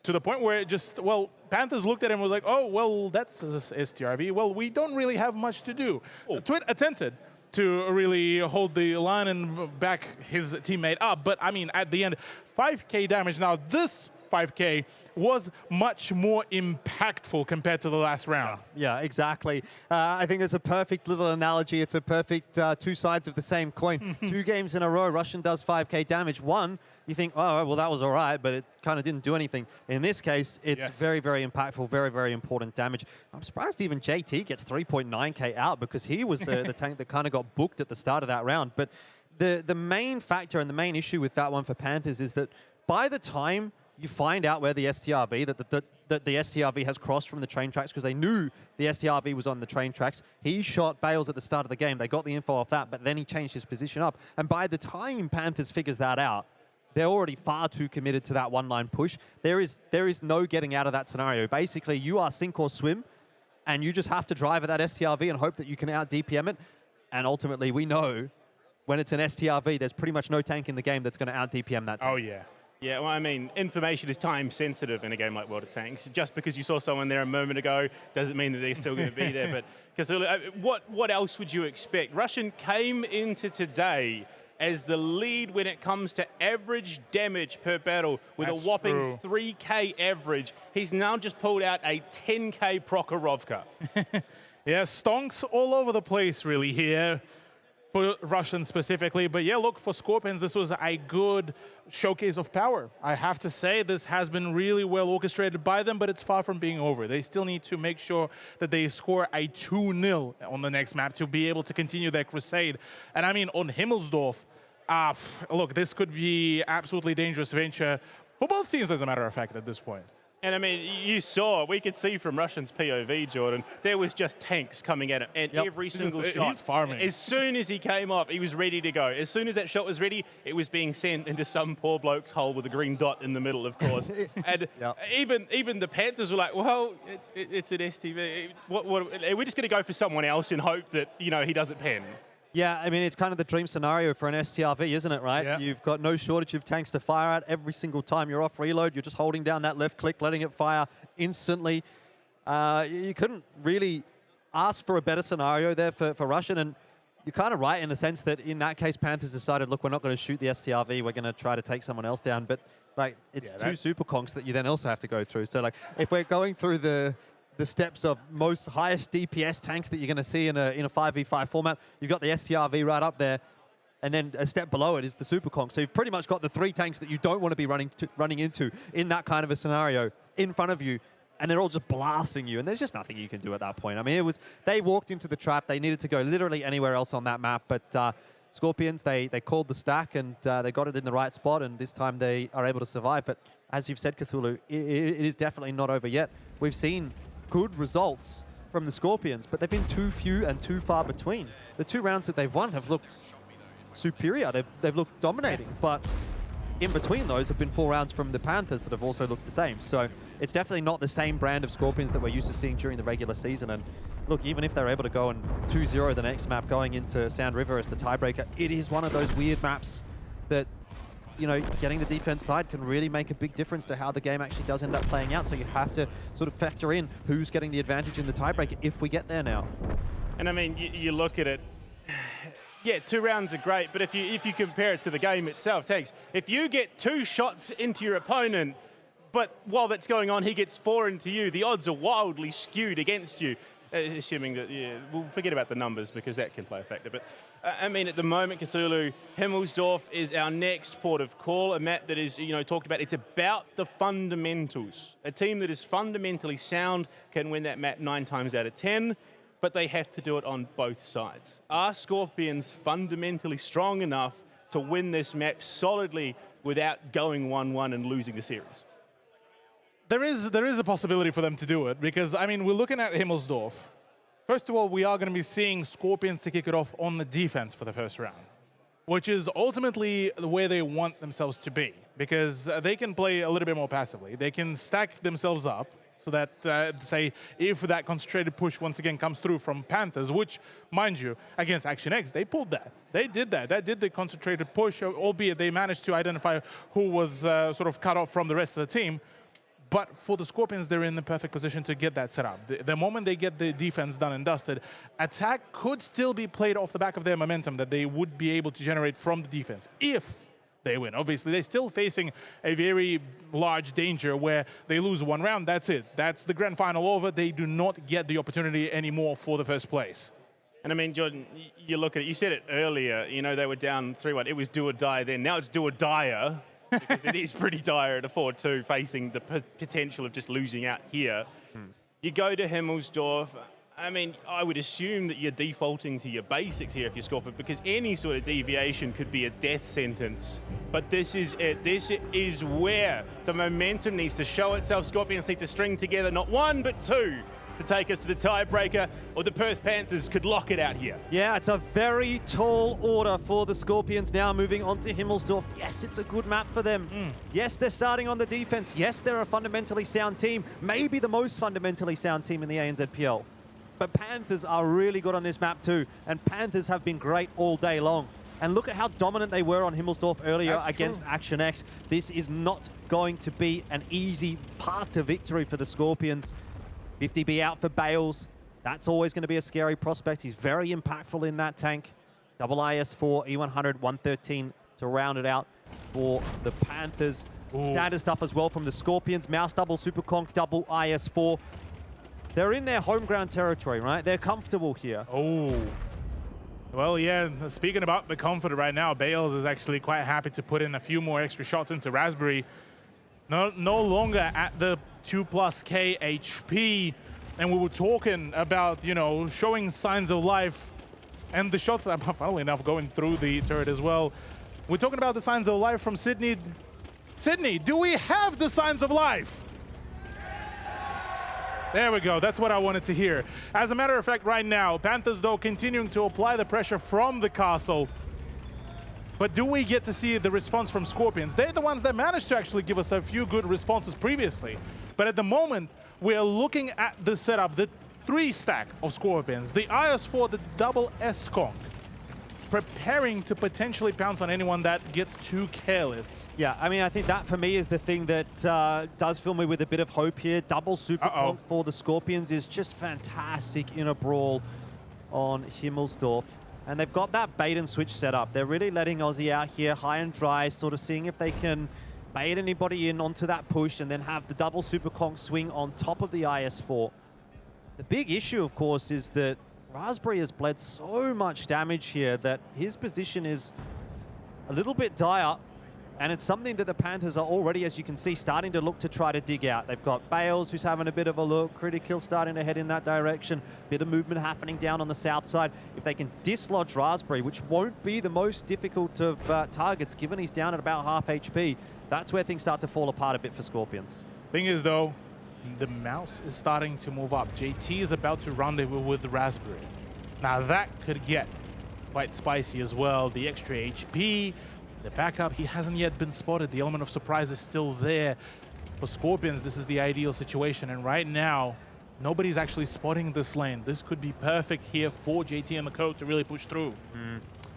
Speaker 4: To the point where it just, well, Panthers looked at him and was like, oh, well, that's STRV. Well, we don't really have much to do. Twit attempted to really hold the line and back his teammate up. But, I mean, at the end, 5k damage. Now, this 5k was much more impactful compared to the last round.
Speaker 3: Yeah, exactly. I think it's a perfect little analogy. It's a perfect two sides of the same coin. 2 games in a row, Russian does 5k damage. One, you think, oh, well, that was all right, but it kind of didn't do anything. In this case, it's very, very impactful, very, very important damage. I'm surprised even JT gets 3.9k out because he was the tank that kind of got booked at the start of that round. But the main factor and the main issue with that one for Panthers is that by the time you find out where the STRV, that the STRV has crossed from the train tracks because they knew the STRV was on the train tracks. He shot Bales at the start of the game. They got the info off that, but then he changed his position up. And by the time Panthers figures that out, they're already far too committed to that one-line push. There is no getting out of that scenario. Basically, you are sink or swim, and you just have to drive at that STRV and hope that you can out-DPM it. And ultimately, we know when it's an STRV, there's pretty much no tank in the game that's going to out-DPM that tank.
Speaker 4: Oh, yeah.
Speaker 5: Yeah, well, I mean, information is time sensitive in a game like World of Tanks. Just because you saw someone there a moment ago doesn't mean that they're still going to be there. But Cthulhu, what else would you expect? Russian came into today as the lead when it comes to average damage per battle with a whopping 3k average. He's now just pulled out a 10k Prokhorovka.
Speaker 4: Yeah, stonks all over the place really here for Russian specifically. But yeah, look, for Scorpions, this was a good showcase of power. I have to say this has been really well orchestrated by them, but it's far from being over. They still need to make sure that they score a 2-0 on the next map to be able to continue their crusade. And I mean, on Himmelsdorf, look, this could be absolutely dangerous venture for both teams, as a matter of fact, at this point.
Speaker 5: And I mean, you saw, we could see from Russian's POV, Jordan, there was just tanks coming at him, and every single shot.
Speaker 4: He's farming.
Speaker 5: As soon as he came off, he was ready to go. As soon as that shot was ready, it was being sent into some poor bloke's hole with a green dot in the middle, of course. And even the Panthers were like, well, it's an STV. We're just going to go for someone else and hope that, you know, he doesn't pen.
Speaker 3: Yeah, I mean, it's kind of the dream scenario for an STRV, isn't it, right?
Speaker 4: Yeah.
Speaker 3: You've got no shortage of tanks to fire at every single time you're off reload. You're just holding down that left click, letting it fire instantly. You couldn't really ask for a better scenario there for Russian, and you're kind of right in the sense that in that case, Panthers decided, look, we're not going to shoot the STRV. We're going to try to take someone else down. But like, it's two super conks that you then also have to go through. So like, if we're going through the steps of most highest DPS tanks that you're going to see in a 5v5 format, you've got the STRV right up there, and then a step below it is the Super Conk. So you've pretty much got the 3 tanks that you don't want to be running into in that kind of a scenario in front of you, and they're all just blasting you, and there's just nothing you can do at that point. I mean, they walked into the trap. They needed to go literally anywhere else on that map, but Scorpions, they called the stack, and they got it in the right spot, and this time they are able to survive. But as you've said, Cthulhu, it is definitely not over yet. We've seen good results from the Scorpions, but they've been too few and too far between. The 2 rounds that they've won have looked superior. They've looked dominating, but in between those have been 4 rounds from the Panthers that have also looked the same. So it's definitely not the same brand of Scorpions that we're used to seeing during the regular season. And look, even if they're able to go and 2-0 the next map going into Sound River as the tiebreaker, it is one of those weird maps that, you know, getting the defense side can really make a big difference to how the game actually does end up playing out. So you have to sort of factor in who's getting the advantage in the tiebreaker if we get there now.
Speaker 5: And I mean, you look at it, yeah, 2 rounds are great, but if you compare it to the game itself, Tanks, if you get 2 shots into your opponent, but while that's going on, he gets 4 into you, the odds are wildly skewed against you. Assuming that, yeah, we'll forget about the numbers because that can play a factor. But I mean, at the moment, Cthulhu, Himmelsdorf is our next port of call, a map that is, you know, talked about. It's about the fundamentals. A team that is fundamentally sound can win that map 9 times out of 10. but they have to do it on both sides. Are Scorpions fundamentally strong enough to win this map solidly without going 1-1 and losing the series?
Speaker 4: There is a possibility for them to do it because, I mean, we're looking at Himmelsdorf. First of all, we are going to be seeing Scorpions to kick it off on the defense for the first round, which is ultimately where they want themselves to be because they can play a little bit more passively. They can stack themselves up so that, say, if that concentrated push once again comes through from Panthers, which, mind you, against Action X, they pulled that. They did that. That did the concentrated push, albeit they managed to identify who was sort of cut off from the rest of the team. But for the Scorpions, they're in the perfect position to get that set up. The moment they get the defense done and dusted, attack could still be played off the back of their momentum that they would be able to generate from the defense if they win. Obviously, they're still facing a very large danger where they lose one round, that's it. That's the grand final over. They do not get the opportunity anymore for the first place.
Speaker 5: And I mean, Jordan, you look at it, you said it earlier, you know, they were down 3-1. It was do or die then. Now it's do or dire. Because it is pretty dire at a 4-2, facing the potential of just losing out here. You go to Himmelsdorf. I mean, I would assume that you're defaulting to your basics here if you're Scorpion, because any sort of deviation could be a death sentence. But this is it. This is where the momentum needs to show itself. Scorpions need to string together not one, but two to take us to the tiebreaker, or the Perth Panthers could lock it out here.
Speaker 3: Yeah, it's a very tall order for the Scorpions now moving on to Himmelsdorf. Yes, it's a good map for them. Yes, they're starting on the defense. Yes, they're a fundamentally sound team, maybe the most fundamentally sound team in the ANZPL. But Panthers are really good on this map too, and Panthers have been great all day long. And look at how dominant they were on Himmelsdorf earlier against Action X. This is not going to be an easy path to victory for the Scorpions. 50B out for Bales. That's always going to be a scary prospect. He's very impactful in that tank. Double IS4, E100, 113 to round it out for the Panthers. Standard stuff as well from the Scorpions. Mouse double, Super Conk, double IS4. They're in their home ground territory, right? They're comfortable here.
Speaker 4: Well, yeah, speaking about the comfort right now, Bales is actually quite happy to put in a few more extra shots into Raspberry. No longer at the 2+K HP, and we were talking about, you know, showing signs of life, and the shots are, funnily enough, going through the turret as well. We're talking about the signs of life from Sydney. Sydney, do we have the signs of life? There we go, that's what I wanted to hear. As a matter of fact, right now, Panthers, though, continuing to apply the pressure from the castle. But do we get to see the response from Scorpions? They're the ones that managed to actually give us a few good responses previously. But at the moment, we're looking at the setup, the 3-stack of Scorpions, the IS4, the double S-Conk, preparing to potentially pounce on anyone that gets too careless.
Speaker 3: Yeah, I mean, I think that for me is the thing that does fill me with a bit of hope here. Double Super Conk for the Scorpions is just fantastic in a brawl on Himmelsdorf. And they've got that bait and switch set up. They're really letting Aussie out here high and dry, sort of seeing if they can bait anybody in onto that push and then have the double Super Conk swing on top of the IS4. The big issue, of course, is that Raspberry has bled so much damage here that his position is a little bit dire. And it's something that the Panthers are already, as you can see, starting to look to try to dig out. They've got Bales, who's having a bit of a look. Critical starting to head in that direction. Bit of movement happening down on the south side. If they can dislodge Raspberry, which won't be the most difficult of targets, given he's down at about half HP, that's where things start to fall apart a bit for Scorpions.
Speaker 4: Thing is, though, the mouse is starting to move up. JT is about to rendezvous with Raspberry. Now that could get quite spicy as well. The extra HP, the backup, he hasn't yet been spotted. The element of surprise is still there. For Scorpions, this is the ideal situation. And right now, nobody's actually spotting this lane. This could be perfect here for JT and the code to really push through.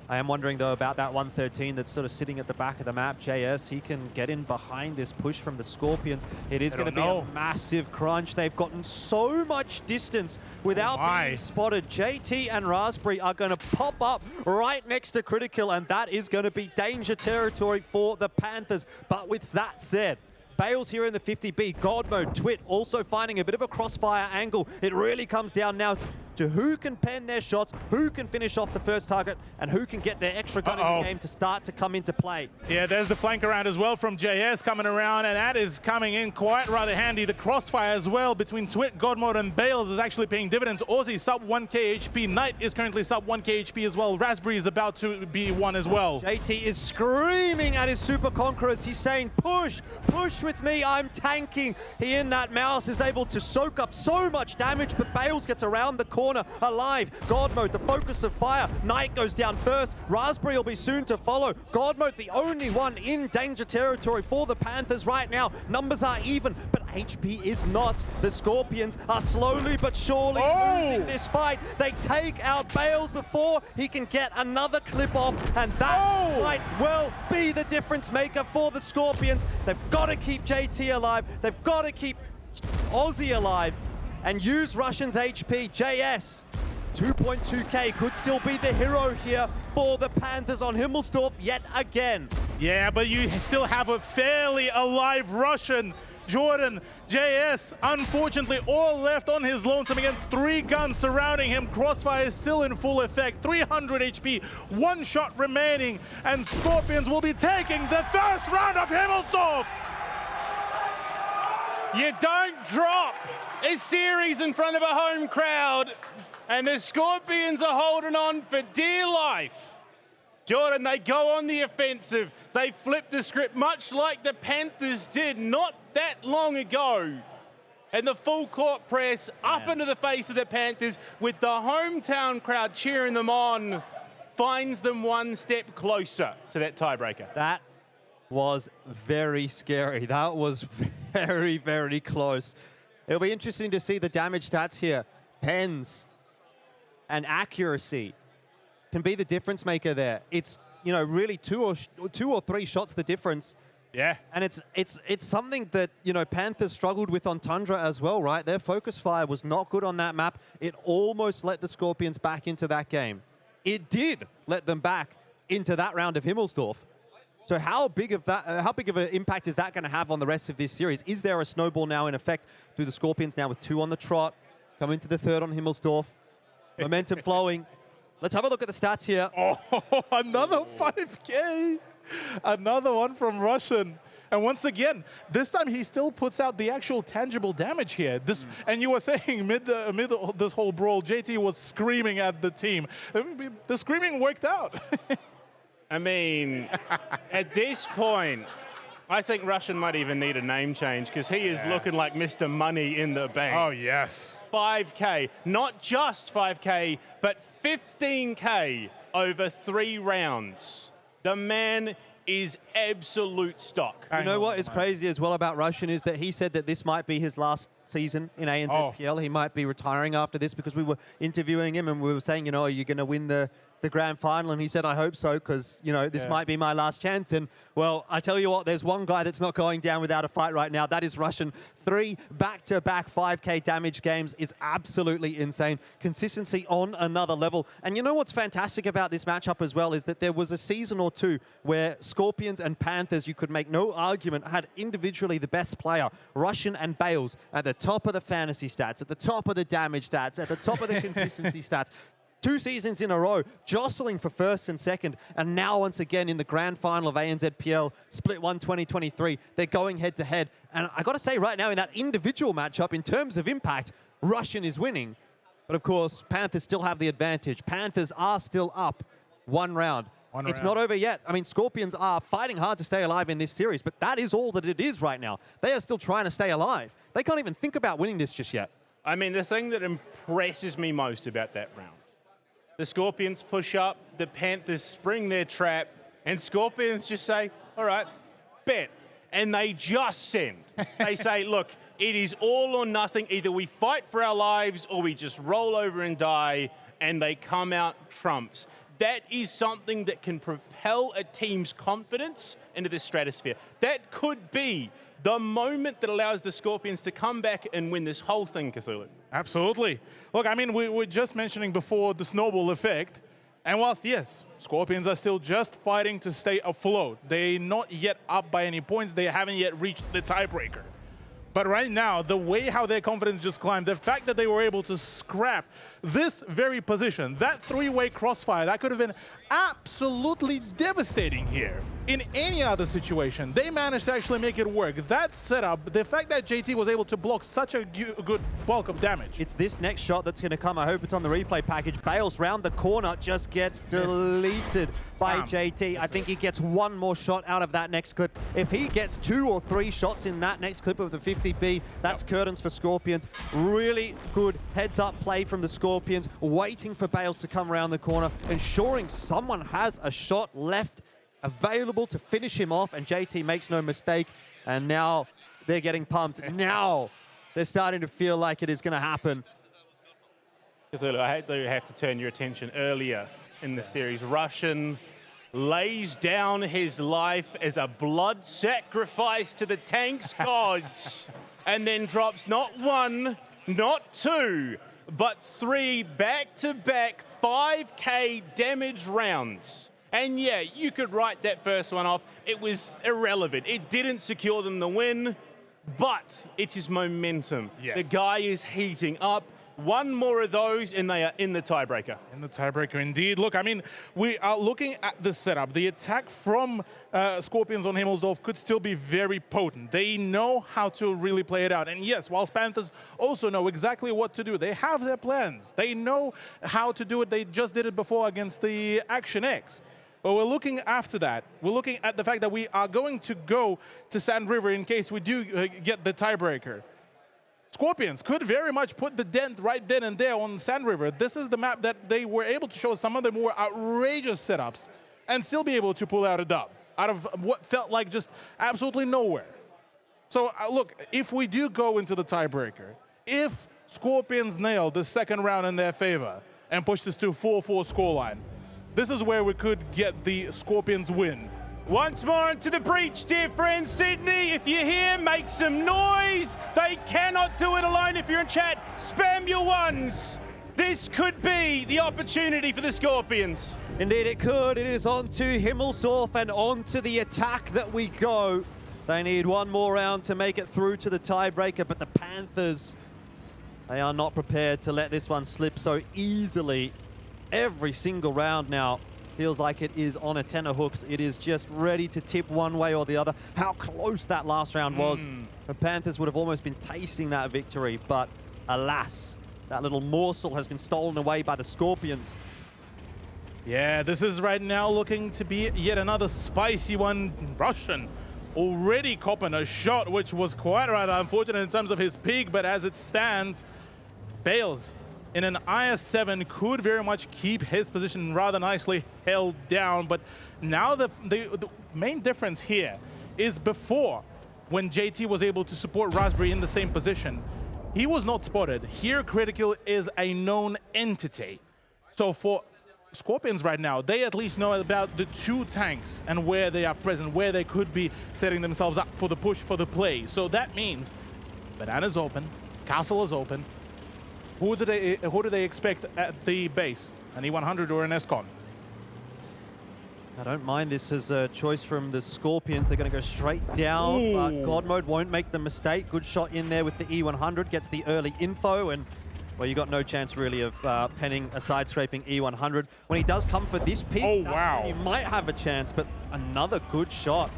Speaker 3: I am wondering, though, about that 113 that's sort of sitting at the back of the map. JS, he can get in behind this push from the Scorpions. It is going to be a massive crunch. They've gotten so much distance without being spotted. JT and Raspberry are going to pop up right next to Critical, and that is going to be danger territory for the Panthers. But with that said, Bales here in the 50B, God mode, Twit also finding a bit of a crossfire angle. It really comes down now to who can pen their shots, who can finish off the first target, and who can get their extra gun in the game to start to come into play.
Speaker 4: Yeah, there's the flank around as well from JS coming around, and that is coming in quite rather handy. The crossfire as well between Twit, Godmode, and Bales is actually paying dividends. Aussie sub 1k HP. Knight is currently sub 1k HP as well. Raspberry is about to be one as well.
Speaker 3: JT is screaming at his Super Conquerors. He's saying, push, push with me, I'm tanking. He in that mouse is able to soak up so much damage, but Bales gets around the corner alive. Godmode, the focus of fire. Knight goes down first. Raspberry will be soon to follow. Godmode, the only one in danger territory for the Panthers right now. Numbers are even, but HP is not. The Scorpions are slowly but surely losing this fight. They take out Bales before he can get another clip off, and that might well be the difference maker for the Scorpions. They've got to keep JT alive. They've got to keep Aussie alive and use Russian's HP. JS, 2.2k, could still be the hero here for the Panthers on Himmelsdorf yet again.
Speaker 4: Yeah, but you still have a fairly alive Russian. Jordan, JS, unfortunately all left on his lonesome against 3 guns surrounding him. Crossfire is still in full effect. 300 HP, 1 shot remaining, and Scorpions will be taking the first round of Himmelsdorf.
Speaker 5: You don't drop a series in front of a home crowd, and the Scorpions are holding on for dear life. Jordan, they go on the offensive. They flip the script much like the Panthers did not that long ago. And the full court press up into the face of the Panthers with the hometown crowd cheering them on finds them one step closer to that tiebreaker.
Speaker 3: That was very scary. That was very, very close. It'll be interesting to see the damage stats here. Pens and accuracy can be the difference maker there. It's, you know, really two or three shots the difference.
Speaker 4: Yeah.
Speaker 3: And it's something that, you know, Panthers struggled with on Tundra as well, right? Their focus fire was not good on that map. It almost let the Scorpions back into that game. It did let them back into that round of Himmelsdorf. So how big of an impact is that going to have on the rest of this series? Is there a snowball now in effect? Do the Scorpions now with 2 on the trot come into the 3rd on Himmelsdorf? Momentum flowing. Let's have a look at the stats here.
Speaker 4: Oh, another 5K. Another one from Russian. And once again, this time he still puts out the actual tangible damage here. And you were saying mid this whole brawl, JT was screaming at the team. The screaming worked out.
Speaker 5: I mean, at this point, I think Russian might even need a name change because he is looking like Mr. Money in the bank.
Speaker 4: Oh, yes.
Speaker 5: 5K, not just 5K, but 15K over 3 rounds. The man is absolute stock.
Speaker 3: You know what is crazy as well about Russian is that he said that this might be his last season in ANZPL. He might be retiring after this because we were interviewing him and we were saying, you know, are you going to win the grand final? And he said, I hope so, because, you know, this might be my last chance. And, well, I tell you what, there's one guy that's not going down without a fight right now. That is Russian. 3 back-to-back 5K damage games is absolutely insane. Consistency on another level. And you know what's fantastic about this matchup as well is that there was a season or two where Scorpions and Panthers, you could make no argument, had individually the best player, Russian and Bales, at the top of the fantasy stats, at the top of the damage stats, at the top of the consistency stats. 2 seasons in a row, jostling for 1st and 2nd, and now once again in the grand final of ANZPL Split 1 2023, they're going head-to-head. And I got to say right now, in that individual matchup, in terms of impact, Russian is winning. But of course, Panthers still have the advantage. Panthers are still up 1 round. It's not over yet. I mean, Scorpions are fighting hard to stay alive in this series, but that is all that it is right now. They are still trying to stay alive. They can't even think about winning this just yet.
Speaker 5: I mean, the thing that impresses me most about that round, the Scorpions push up, the Panthers spring their trap, and Scorpions just say, all right, bet. And they just send. They say, look, it is all or nothing. Either we fight for our lives or we just roll over and die, and they come out trumps. That is something that can propel a team's confidence into the stratosphere. That could be the moment that allows the Scorpions to come back and win this whole thing, Cthulhu.
Speaker 4: Absolutely. Look, I mean, we were just mentioning before the snowball effect. And whilst, yes, Scorpions are still just fighting to stay afloat, they're not yet up by any points. They haven't yet reached the tiebreaker. But right now, the way how their confidence just climbed, the fact that they were able to scrap this very position, that three-way crossfire, that could have been absolutely devastating here. In any other situation, they managed to actually make it work. That setup, the fact that JT was able to block such a good bulk of damage.
Speaker 3: It's this next shot that's going to come. I hope it's on the replay package. Bales round the corner, just gets deleted by JT. I think he gets one more shot out of that next clip. If he gets 2 or 3 shots in that next clip of the 50B, that's curtains for Scorpions. Really good heads-up play from the Scorpions, waiting for Bales to come around the corner, ensuring someone has a shot left available to finish him off, and JT makes no mistake. And now they're getting pumped. Now they're starting to feel like it is going to happen.
Speaker 5: I do have to turn your attention earlier in the series. Russian lays down his life as a blood sacrifice to the tank's gods, and then drops not 1, not 2, but 3 back-to-back 5K damage rounds. And yeah, you could write that first one off. It was irrelevant. It didn't secure them the win, but it is momentum.
Speaker 4: Yes.
Speaker 5: The guy is heating up. One more of those, and they are in the tiebreaker.
Speaker 4: In the tiebreaker, indeed. Look, I mean, we are looking at the setup. The attack from Scorpions on Himmelsdorf could still be very potent. They know how to really play it out. And yes, whilst Panthers also know exactly what to do. They have their plans. They know how to do it. They just did it before against the Action X. But we're looking after that. We're looking at the fact that we are going to go to Sand River in case we do get the tiebreaker. Scorpions could very much put the dent right then and there on Sand River. This is the map that they were able to show some of the more outrageous setups and still be able to pull out a dub out of what felt like just absolutely nowhere. So look, if we do go into the tiebreaker, if Scorpions nail the second round in their favor and push this to 4-4 scoreline, this is where we could get the Scorpions win.
Speaker 5: Once more into the breach, dear friends. Sydney, if you're here, make some noise. They cannot do it alone. If you're in chat, spam your ones. This could be the opportunity for the Scorpions.
Speaker 3: Indeed it could. It is on to Himmelsdorf and on to the attack that we go. They need one more round to make it through to the tiebreaker, but the Panthers, they are not prepared to let this one slip so easily. Every single round now feels like it is on a tenterhooks. It is just ready to tip one way or the other. How close that last round was. The Panthers would have almost been tasting that victory, but alas, that little morsel has been stolen away by the Scorpions.
Speaker 4: Yeah, this is right now looking to be yet another spicy one. Russian already copping a shot, which was quite rather unfortunate in terms of his peak, but as it stands, Bales in an IS-7 could very much keep his position rather nicely held down. But now the main difference here is before, when JT was able to support Raspberry in the same position, he was not spotted. Here, Critical is a known entity. So for Scorpions right now, they at least know about the 2 tanks and where they are present, where they could be setting themselves up for the push, for the play. So that means Banana's open, Castle is open. Who do they expect at the base? An E100 or an ESCON?
Speaker 3: I don't mind this as a choice from the Scorpions. They're going to go straight down, but God Mode won't make the mistake. Good shot in there with the E100, gets the early info, and well, you got no chance really of penning a side-scraping E100. When he does come for this peak, that's when you might have a chance, but another good shot.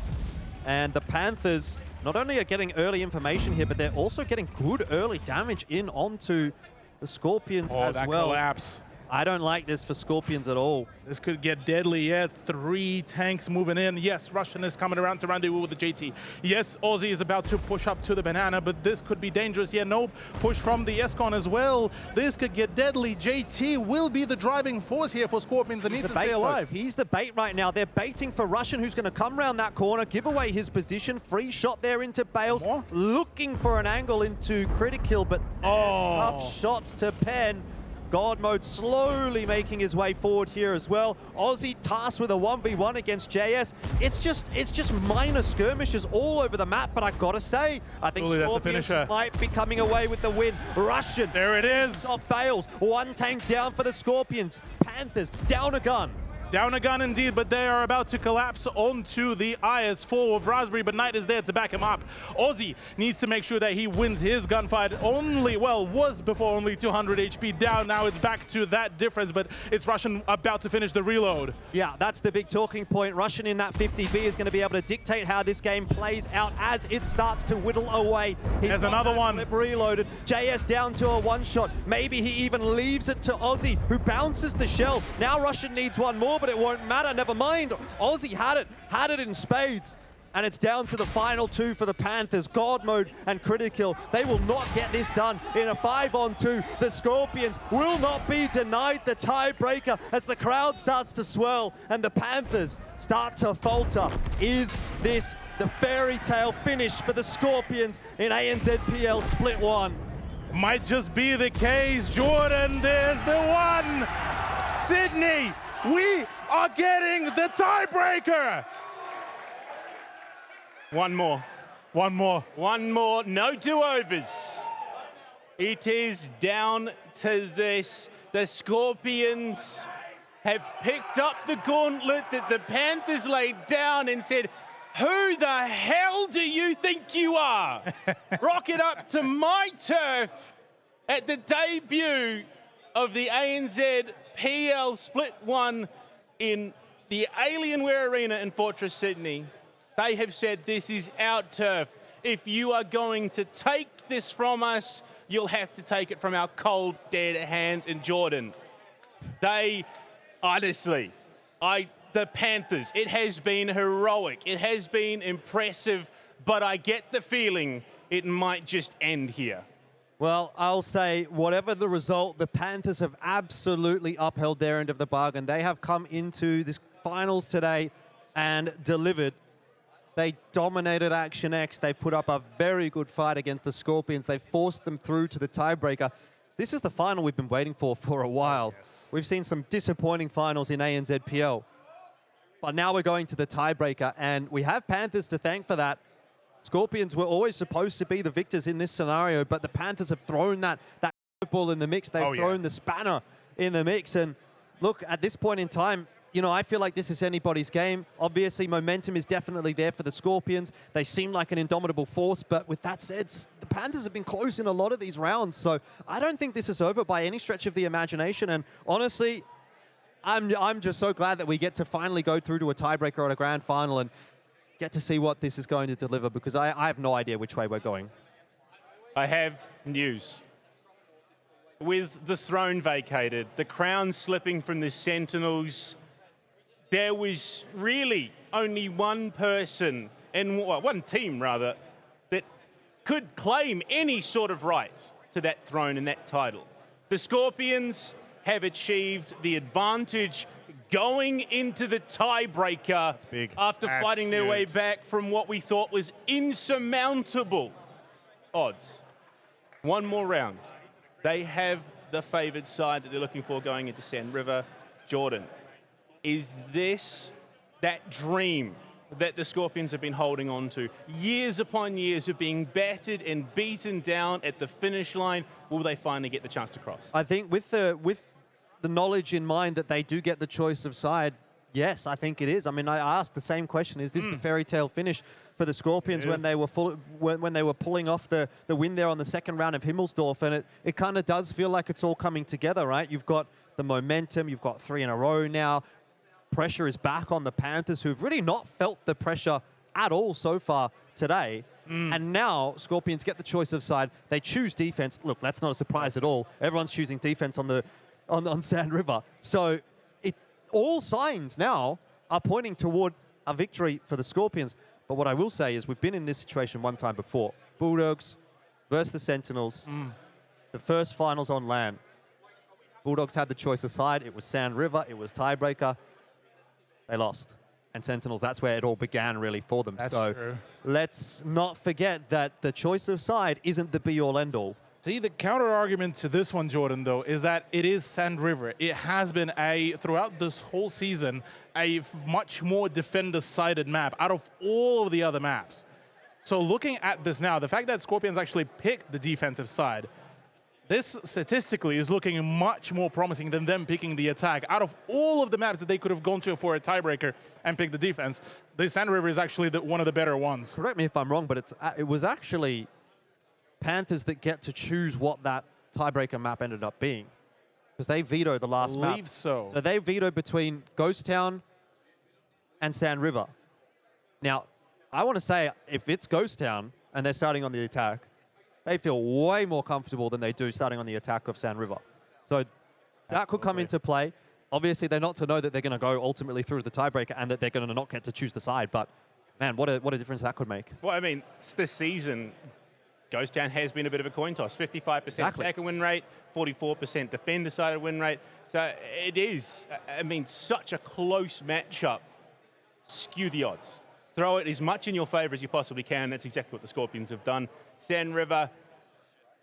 Speaker 3: And the Panthers not only are getting early information here, but they're also getting good early damage in onto the Scorpions as
Speaker 4: that
Speaker 3: well.
Speaker 4: Collapse.
Speaker 3: I don't like this for Scorpions at all.
Speaker 4: This could get deadly, yeah. 3 tanks moving in. Yes, Russian is coming around to rendezvous with the JT. Yes, Aussie is about to push up to the Banana, but this could be dangerous. Yeah, no push from the ESCON as well. This could get deadly. JT will be the driving force here for Scorpions and needs to stay alive.
Speaker 3: He's the bait right now. They're baiting for Russian, who's going to come around that corner, give away his position. Free shot there into Bales. Looking for an angle into Critical, but tough shots to pen. God Mode slowly making his way forward here as well. Aussie tasked with a 1v1 against JS. It's just minor skirmishes all over the map, but I gotta say, I think Scorpions might be coming away with the win. Russian.
Speaker 4: There it is.
Speaker 3: Off Bales. 1 tank down for the Scorpions. Panthers down a gun.
Speaker 4: Down a gun indeed, but they are about to collapse onto the IS-4 of Raspberry, but Knight is there to back him up. Ozzy needs to make sure that he wins his gunfight. Was before only 200 HP down. Now it's back to that difference, but it's Russian about to finish the reload.
Speaker 3: Yeah, that's the big talking point. Russian in that 50B is going to be able to dictate how this game plays out as it starts to whittle away.
Speaker 4: There's another one.
Speaker 3: Clip reloaded. JS down to a one-shot. Maybe he even leaves it to Ozzy, who bounces the shell. Now Russian needs one more, but it won't matter. Never mind. Ozzy had it in spades. And it's down to the final two for the Panthers, God Mode and Critical. They will not get this done in a 5-on-2. The Scorpions will not be denied the tiebreaker as the crowd starts to swell and the Panthers start to falter. Is this the fairy tale finish for the Scorpions in ANZPL Split 1?
Speaker 4: Might just be the case. Jordan, there's the one. Sydney, we are getting the tiebreaker.
Speaker 5: One more. No do-overs. It is down to this. The Scorpions have picked up the gauntlet that the Panthers laid down and said, who the hell do you think you are? Rock it up to my turf at the debut of the ANZPL Split 1 in the Alienware Arena in Fortress Sydney. They have said this is our turf. If you are going to take this from us, you'll have to take it from our cold, dead hands in Jordan. They, honestly, the Panthers, it has been heroic. It has been impressive, but I get the feeling it might just end here.
Speaker 3: Well, I'll say, whatever the result, the Panthers have absolutely upheld their end of the bargain. They have come into this finals today and delivered. They dominated Action X. They put up a very good fight against the Scorpions. They forced them through to the tiebreaker. This is the final we've been waiting for a while. Yes. We've seen some disappointing finals in ANZPL. But now we're going to the tiebreaker, and we have Panthers to thank for that. Scorpions were always supposed to be the victors in this scenario, but the Panthers have thrown that ball in the mix. They've thrown the spanner in the mix. And look, at this point in time, you know, I feel like this is anybody's game. Obviously, momentum is definitely there for the Scorpions. They seem like an indomitable force, but with that said, the Panthers have been close in a lot of these rounds, so I don't think this is over by any stretch of the imagination. And honestly, I'm just so glad that we get to finally go through to a tiebreaker or a grand final and get to see what this is going to deliver, because I have no idea which way we're going.
Speaker 5: I have news. With the throne vacated, the crown slipping from the Sentinels, there was really only one person, one team rather, that could claim any sort of right to that throne and that title. The Scorpions have achieved the advantage going into the tiebreaker after fighting their way back from what we thought was insurmountable odds. One more round. They have the favored side that they're looking for going into Sand River. Jordan, is this that dream that the Scorpions have been holding on to? Years upon years of being battered and beaten down at the finish line. Will they finally get the chance to cross?
Speaker 3: I think with the knowledge in mind that they do get the choice of side, yes, I think it is. I mean, I asked the same question: is this the fairy tale finish for the Scorpions when they were when they were pulling off the win there on the second round of Himmelsdorf? And it kind of does feel like it's all coming together, right? You've got the momentum. You've got 3 in a row now. Pressure is back on the Panthers, who've really not felt the pressure at all so far today. And now Scorpions get the choice of side. They choose defense. Look, that's not a surprise at all. Everyone's choosing defense on Sand River. So all signs now are pointing toward a victory for the Scorpions. But what I will say is we've been in this situation one time before. Bulldogs versus the Sentinels. The first finals on land. Bulldogs had the choice of side. It was Sand River. It was tiebreaker. They lost. And Sentinels, that's where it all began really for them.
Speaker 4: That's
Speaker 3: so
Speaker 4: true.
Speaker 3: Let's not forget that the choice of side isn't the be-all, end-all.
Speaker 4: See, the counter-argument to this one, Jordan, though, is that it is Sand River. It has been, throughout this whole season, a much more defender-sided map out of all of the other maps. So looking at this now, the fact that Scorpions actually picked the defensive side, this statistically is looking much more promising than them picking the attack. Out of all of the maps that they could have gone to for a tiebreaker and picked the defense, the Sand River is actually one of the better ones.
Speaker 3: Correct me if I'm wrong, but it was actually Panthers that get to choose what that tiebreaker map ended up being. Because they vetoed the last map.
Speaker 4: I believe so.
Speaker 3: So they vetoed between Ghost Town and Sand River. Now, I want to say, if it's Ghost Town and they're starting on the attack, they feel way more comfortable than they do starting on the attack of Sand River. So that could come into play. Obviously, they're not to know that they're going to go ultimately through the tiebreaker and that they're going to not get to choose the side. But, man, what a difference that could make.
Speaker 5: Well, I mean, this season, Ghost Town has been a bit of a coin toss. 55% attacker win rate, 44% defender-sided win rate. So it is, I mean, such a close matchup. Skew the odds. Throw it as much in your favor as you possibly can. That's exactly what the Scorpions have done. Sand River,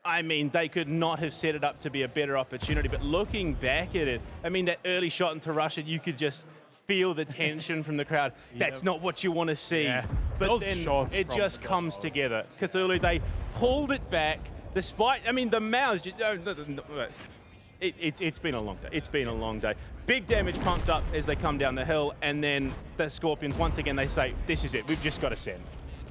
Speaker 5: I mean, they could not have set it up to be a better opportunity. But looking back at it, I mean, that early shot into Russia, you could just feel the tension from the crowd. That's not what you want to see.
Speaker 4: Yeah.
Speaker 5: But
Speaker 4: Those
Speaker 5: then
Speaker 4: shots
Speaker 5: it just comes together. Cthulhu, they pulled it back despite, I mean, the mouths just, it's been a long day. It's been a long day. Big damage pumped up as they come down the hill, and then the Scorpions, once again, they say, this is it. We've just got to send.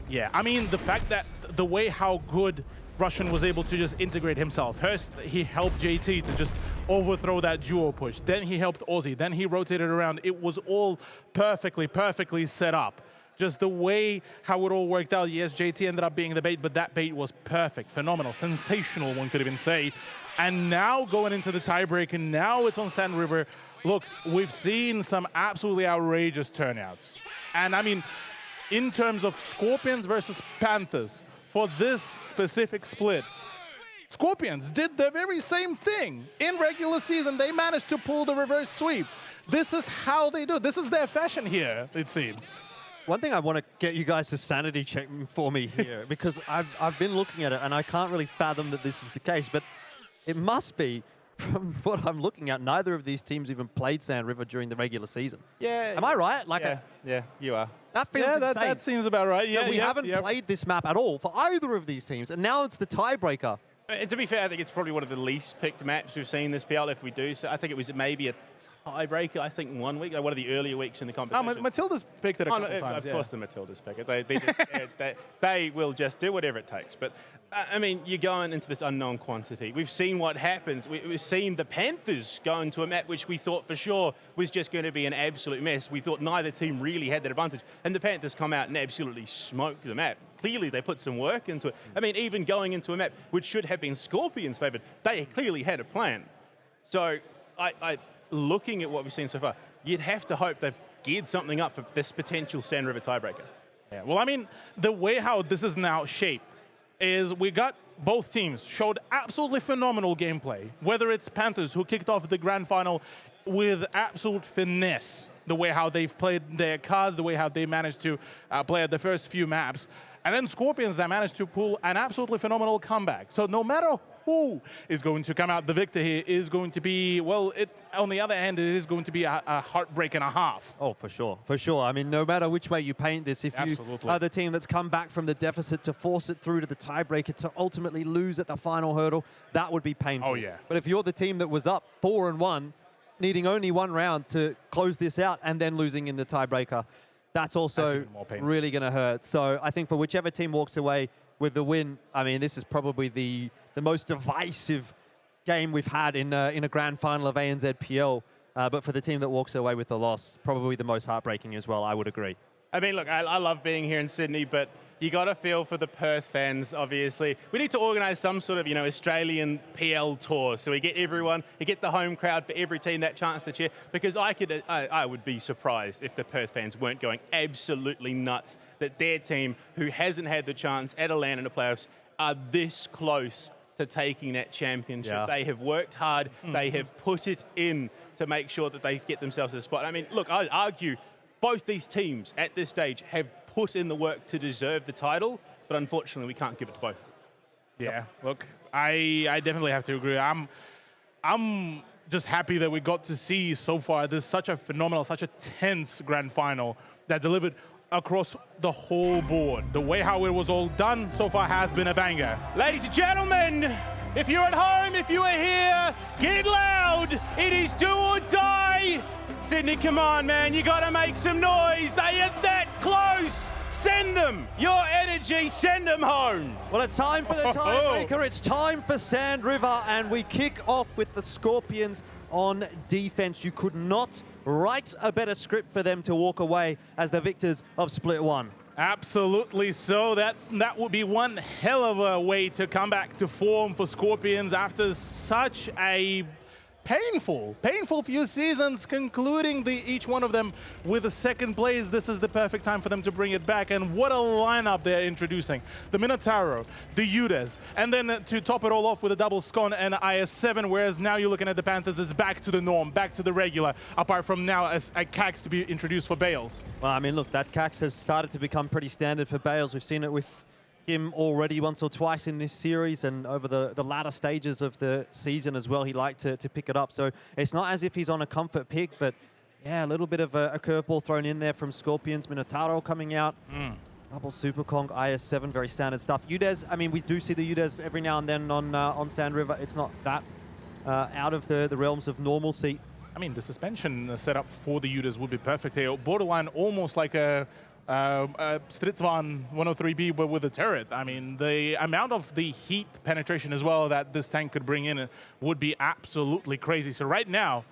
Speaker 4: Yeah, I mean, the fact that the way how good Russian was able to just integrate himself. First, he helped JT to just overthrow that duo push. Then he helped Aussie. Then he rotated around. It was all perfectly set up. Just the way how it all worked out. Yes, JT ended up being the bait, but that bait was perfect, phenomenal, sensational, one could even say. And now going into the tiebreak, and now it's on Sand River. Look, we've seen some absolutely outrageous turnouts. And I mean, in terms of Scorpions versus Panthers, for this specific split, Scorpions did the very same thing. In regular season, they managed to pull the reverse sweep. This is how they do it. This is their fashion here, it seems.
Speaker 3: One thing I want to get you guys to sanity check for me here, because I've been looking at it and I can't really fathom that this is the case, but it must be, from what I'm looking at, neither of these teams even played Sand River during the regular season.
Speaker 5: Yeah.
Speaker 3: Am I right? Like,
Speaker 5: yeah, you are.
Speaker 3: that feels insane.
Speaker 4: That seems about right. Yeah,
Speaker 3: that we haven't played this map at all for either of these teams, and now it's the tiebreaker.
Speaker 5: And to be fair, I think it's probably one of the least picked maps we've seen this PL, if we do. So I think it was maybe a tiebreaker, I think, one week, one of the earlier weeks in the competition.
Speaker 4: Matilda's picked it a couple times.
Speaker 5: Of course the Matilda's pick it. They will just do whatever it takes. But, I mean, you're going into this unknown quantity. We've seen what happens. We've seen the Panthers go into a map which we thought for sure was just going to be an absolute mess. We thought neither team really had that advantage. And the Panthers come out and absolutely smoke the map. Clearly, they put some work into it. I mean, even going into a map which should have been Scorpions' favored, they clearly had a plan. So, looking at what we've seen so far, you'd have to hope they've geared something up for this potential Sand River tiebreaker.
Speaker 4: Yeah, well, I mean, the way how this is now shaped is we got both teams showed absolutely phenomenal gameplay, whether it's Panthers, who kicked off the grand final with absolute finesse, the way how they've played their cards, the way how they managed to play at the first few maps. And then Scorpions that managed to pull an absolutely phenomenal comeback. So no matter who is going to come out the victor here is going to be, well, on the other hand, it is going to be a heartbreak and a half.
Speaker 3: Oh, for sure. For sure. I mean, no matter which way you paint this, if you are the team that's come back from the deficit to force it through to the tiebreaker to ultimately lose at the final hurdle, that would be painful.
Speaker 4: Oh, yeah.
Speaker 3: But if you're the team that was up 4-1, needing only one round to close this out and then losing in the tiebreaker, that's also really going to hurt. So I think for whichever team walks away with the win, I mean, this is probably the most divisive game we've had in a grand final of ANZPL. But for the team that walks away with the loss, probably the most heartbreaking as well, I would agree.
Speaker 5: I mean, look, I love being here in Sydney, but you got to feel for the Perth fans, obviously. We need to organise some sort of, Australian PL tour, so we get everyone, you get the home crowd for every team that chance to cheer, because I would be surprised if the Perth fans weren't going absolutely nuts that their team, who hasn't had the chance at a LAN in the playoffs, are this close to taking that championship. Yeah. They have worked hard. They have put it in to make sure that they get themselves a spot. I mean, look, I'd argue both these teams at this stage have put in the work to deserve the title, but unfortunately we can't give it to both.
Speaker 4: Yeah, look, I definitely have to agree. I'm just happy that we got to see so far this such a phenomenal, such a tense grand final that delivered across the whole board. The way how it was all done so far has been a banger.
Speaker 5: Ladies and gentlemen, If you're at home, if you are here, get loud. It is do or die. Sydney, come on, man. You got to make some noise. They are that close. Send them your energy. Send them home.
Speaker 3: Well, it's time for the tiebreaker. It's time for Sand River, and we kick off with the Scorpions on defense. You could not write a better script for them to walk away as the victors of Split 1.
Speaker 4: Absolutely so. That would be one hell of a way to come back to form for Scorpions after such a painful few seasons, concluding each one of them with a second place. This is the perfect time for them to bring it back. And what a lineup they're introducing. The Minotauro, the Udes, and then to top it all off with a double Scon and IS-7, whereas now you're looking at the Panthers, it's back to the norm, back to the regular, apart from now as a Cax to be introduced for Bales.
Speaker 3: Well, I mean, look, that Cax has started to become pretty standard for Bales. We've seen it with him already once or twice in this series, and over the latter stages of the season as well, he liked to pick it up. So it's not as if he's on a comfort pick, but yeah, a little bit of a curveball thrown in there from Scorpions. Minotauro coming out. Double Super Kong, IS-7, very standard stuff. Udes, I mean, we do see the Udes every now and then on Sand River. It's not that out of the realms of normalcy.
Speaker 4: I mean, the suspension setup for the Udes would be perfect here. Borderline almost like a Stridsvan 103B, but with a turret. I mean, the amount of the heat penetration as well that this tank could bring in would be absolutely crazy. So right now,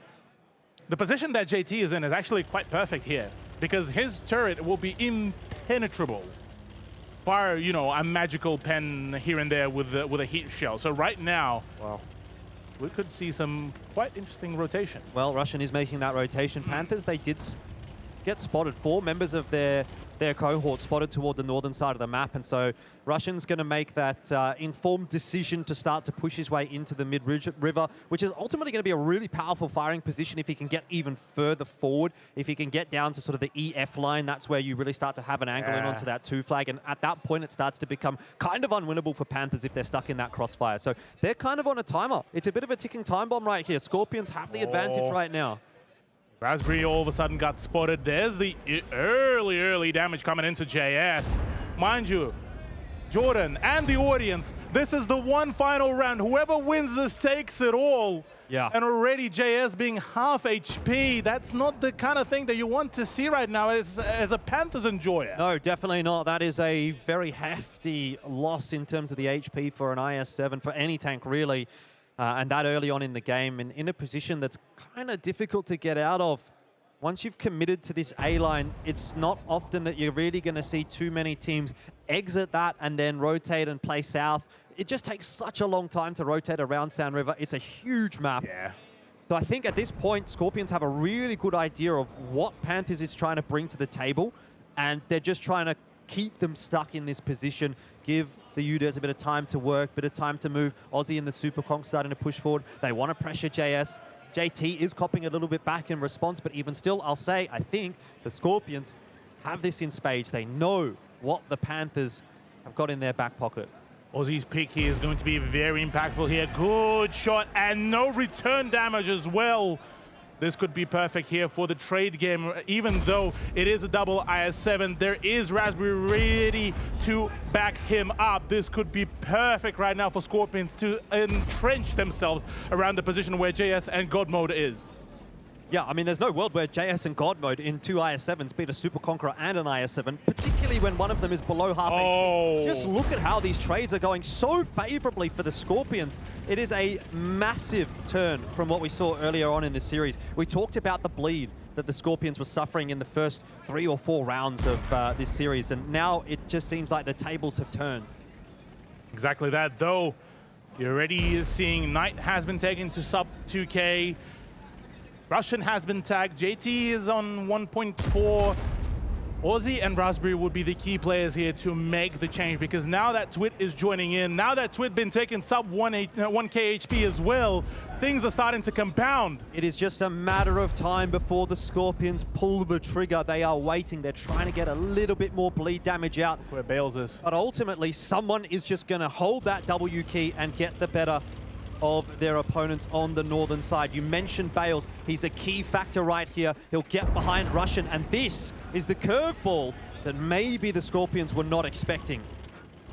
Speaker 4: the position that JT is in is actually quite perfect here, because his turret will be impenetrable, bar, you know, a magical pen here and there with a heat shell. So right now,
Speaker 3: wow,
Speaker 4: we could see some quite interesting rotation.
Speaker 3: Well, Russian is making that rotation. Panthers, they did get spotted. 4 members of their cohort spotted toward the northern side of the map, and so Russian's going to make that informed decision to start to push his way into the mid-river, which is ultimately going to be a really powerful firing position if he can get even further forward. If he can get down to sort of the EF line, that's where you really start to have an angle in onto that 2 flag, and at that point it starts to become kind of unwinnable for Panthers if they're stuck in that crossfire. So they're kind of on a timer. It's a bit of a ticking time bomb right here. Scorpions have the advantage right now.
Speaker 4: Raspberry all of a sudden got spotted. There's the early damage coming into JS. Mind you, Jordan and the audience, this is the one final round. Whoever wins this takes it all.
Speaker 3: Yeah.
Speaker 4: And already JS being half HP, that's not the kind of thing that you want to see right now as a Panthers enjoyer.
Speaker 3: No, definitely not. That is a very hefty loss in terms of the HP for an IS-7, for any tank really. And that early on in the game, and in a position that's kind of difficult to get out of. Once you've committed to this A-line, it's not often that you're really going to see too many teams exit that and then rotate and play south. It just takes such a long time to rotate around Sand River. It's a huge map.
Speaker 4: Yeah.
Speaker 3: So I think at this point, Scorpions have a really good idea of what Panthers is trying to bring to the table, and they're just trying to keep them stuck in this position, give the Udes a bit of time to work, bit of time to move. Aussie and the Super Conk starting to push forward. They want to pressure JS. JT is copping a little bit back in response, but even still, I'll say, I think the Scorpions have this in spades. They know what the Panthers have got in their back pocket.
Speaker 4: Aussie's pick here is going to be very impactful here. Good shot and no return damage as well. This could be perfect here for the trade game. Even though it is a double IS-7, there is Raspberry ready to back him up. This could be perfect right now for Scorpions to entrench themselves around the position where JS and God Mode is.
Speaker 3: Yeah, I mean, there's no world where JS and God Mode in 2 IS-7s beat a Super Conqueror and an IS-7, particularly when one of them is below half HP. Just look at how these trades are going so favorably for the Scorpions. It is a massive turn from what we saw earlier on in this series. We talked about the bleed that the Scorpions were suffering in the first 3 or 4 rounds of this series, and now it just seems like the tables have turned.
Speaker 4: Exactly that, though. You're already seeing Knight has been taken to sub 2K. Russian has been tagged. JT is on 1.4. Aussie and Raspberry would be the key players here to make the change, because now that Twit is joining in, now that Twit been taking sub 1k HP as well, things are starting to compound.
Speaker 3: It is just a matter of time before the Scorpions pull the trigger. They are waiting. They're trying to get a little bit more bleed damage out.
Speaker 4: Where Bales is.
Speaker 3: But ultimately, someone is just going to hold that W key and get the better of their opponents on the northern side. You mentioned Bales. He's a key factor right here. He'll get behind Russian, and this is the curveball that maybe the Scorpions were not expecting.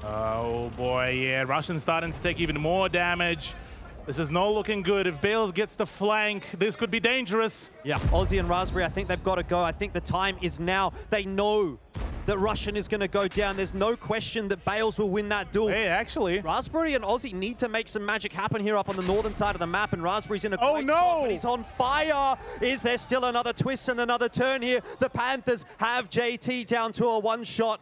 Speaker 4: Oh boy, yeah, Russian starting to take even more damage. This is not looking good. If Bales gets the flank, this could be dangerous.
Speaker 3: Yeah, Aussie and Raspberry, I think they've got to go. I think the time is now. They know that Russian is going to go down. There's no question that Bales will win that duel.
Speaker 4: Hey, actually.
Speaker 3: Raspberry and Aussie need to make some magic happen here up on the northern side of the map, and Raspberry's in a great
Speaker 4: no.
Speaker 3: spot, but he's on fire. Is there still another twist and another turn here? The Panthers have JT down to a one-shot.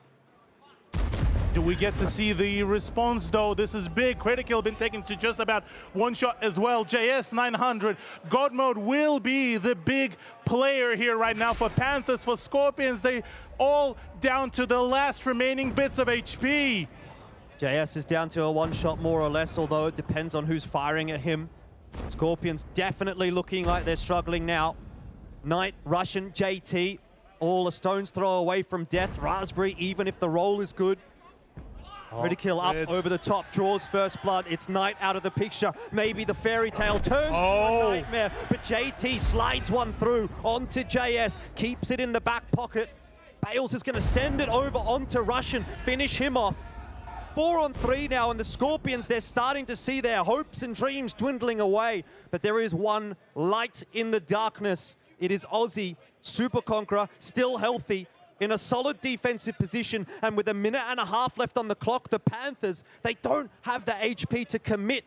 Speaker 4: Do we get to see the response, though? This is big. Critical been taken to just about one shot as well. JS 900. God Mode will be the big player here right now for Panthers, for Scorpions. They all down to the last remaining bits of HP.
Speaker 3: JS is down to a one-shot more or less, although it depends on who's firing at him. Scorpions definitely looking like they're struggling now. Knight, Russian, JT, all a stone's throw away from death. Raspberry, even if the roll is good. Critical up over the top, draws first blood. It's Knight out of the picture. Maybe the fairy tale turns to a nightmare, but JT slides one through onto JS, keeps it in the back pocket. Bales is going to send it over onto Russian, finish him off. 4 on 3 now, and the Scorpions, they're starting to see their hopes and dreams dwindling away. But there is one light in the darkness. It is Aussie, Super Conqueror, still healthy, in a solid defensive position, and with a minute and a half left on the clock, the Panthers, they don't have the HP to commit.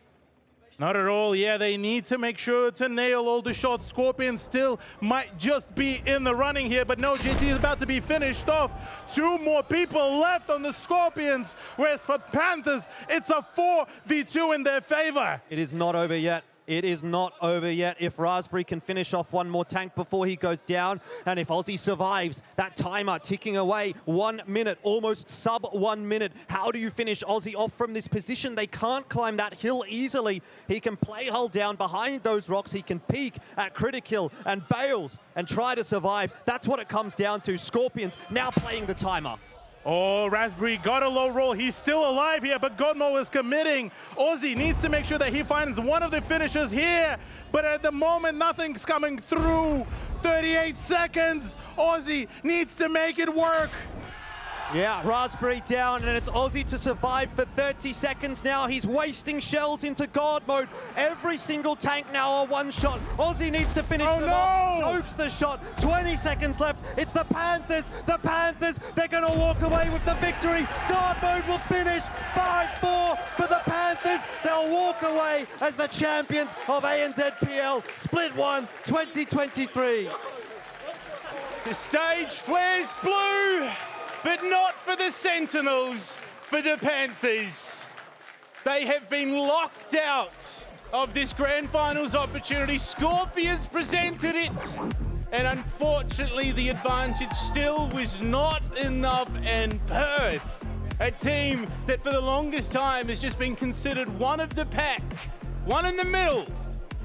Speaker 4: Not at all. Yeah, they need to make sure to nail all the shots. Scorpions still might just be in the running here, but no, JT is about to be finished off. 2 more people left on the Scorpions, whereas for Panthers, it's a 4v2 in their favor.
Speaker 3: It is not over yet. It is not over yet. If Raspberry can finish off one more tank before he goes down, and if Aussie survives, that timer ticking away, 1 minute, almost sub 1 minute. How do you finish Aussie off from this position? They can't climb that hill easily. He can play hull down behind those rocks. He can peek at Critical and Bales and try to survive. That's what it comes down to. Scorpions now playing the timer.
Speaker 4: Oh, Raspberry got a low roll. He's still alive here, but Godmo is committing. Aussie needs to make sure that he finds one of the finishers here, but at the moment, nothing's coming through. 38 seconds. Aussie needs to make it work.
Speaker 3: Yeah, Raspberry down, and it's Aussie to survive for 30 seconds now. He's wasting shells into God mode. Every single tank now a one-shot. Aussie needs to finish them off. Chokes the shot. 20 seconds left. It's the Panthers. The Panthers, they're going to walk away with the victory. God mode will finish 5-4 for the Panthers. They'll walk away as the champions of ANZPL Split 1 2023.
Speaker 5: The stage flares blue, but not for the Sentinels, for the Panthers. They have been locked out of this Grand Finals opportunity. Scorpions presented it, and unfortunately the advantage still was not enough, and Perth, a team that for the longest time has just been considered one of the pack, one in the middle,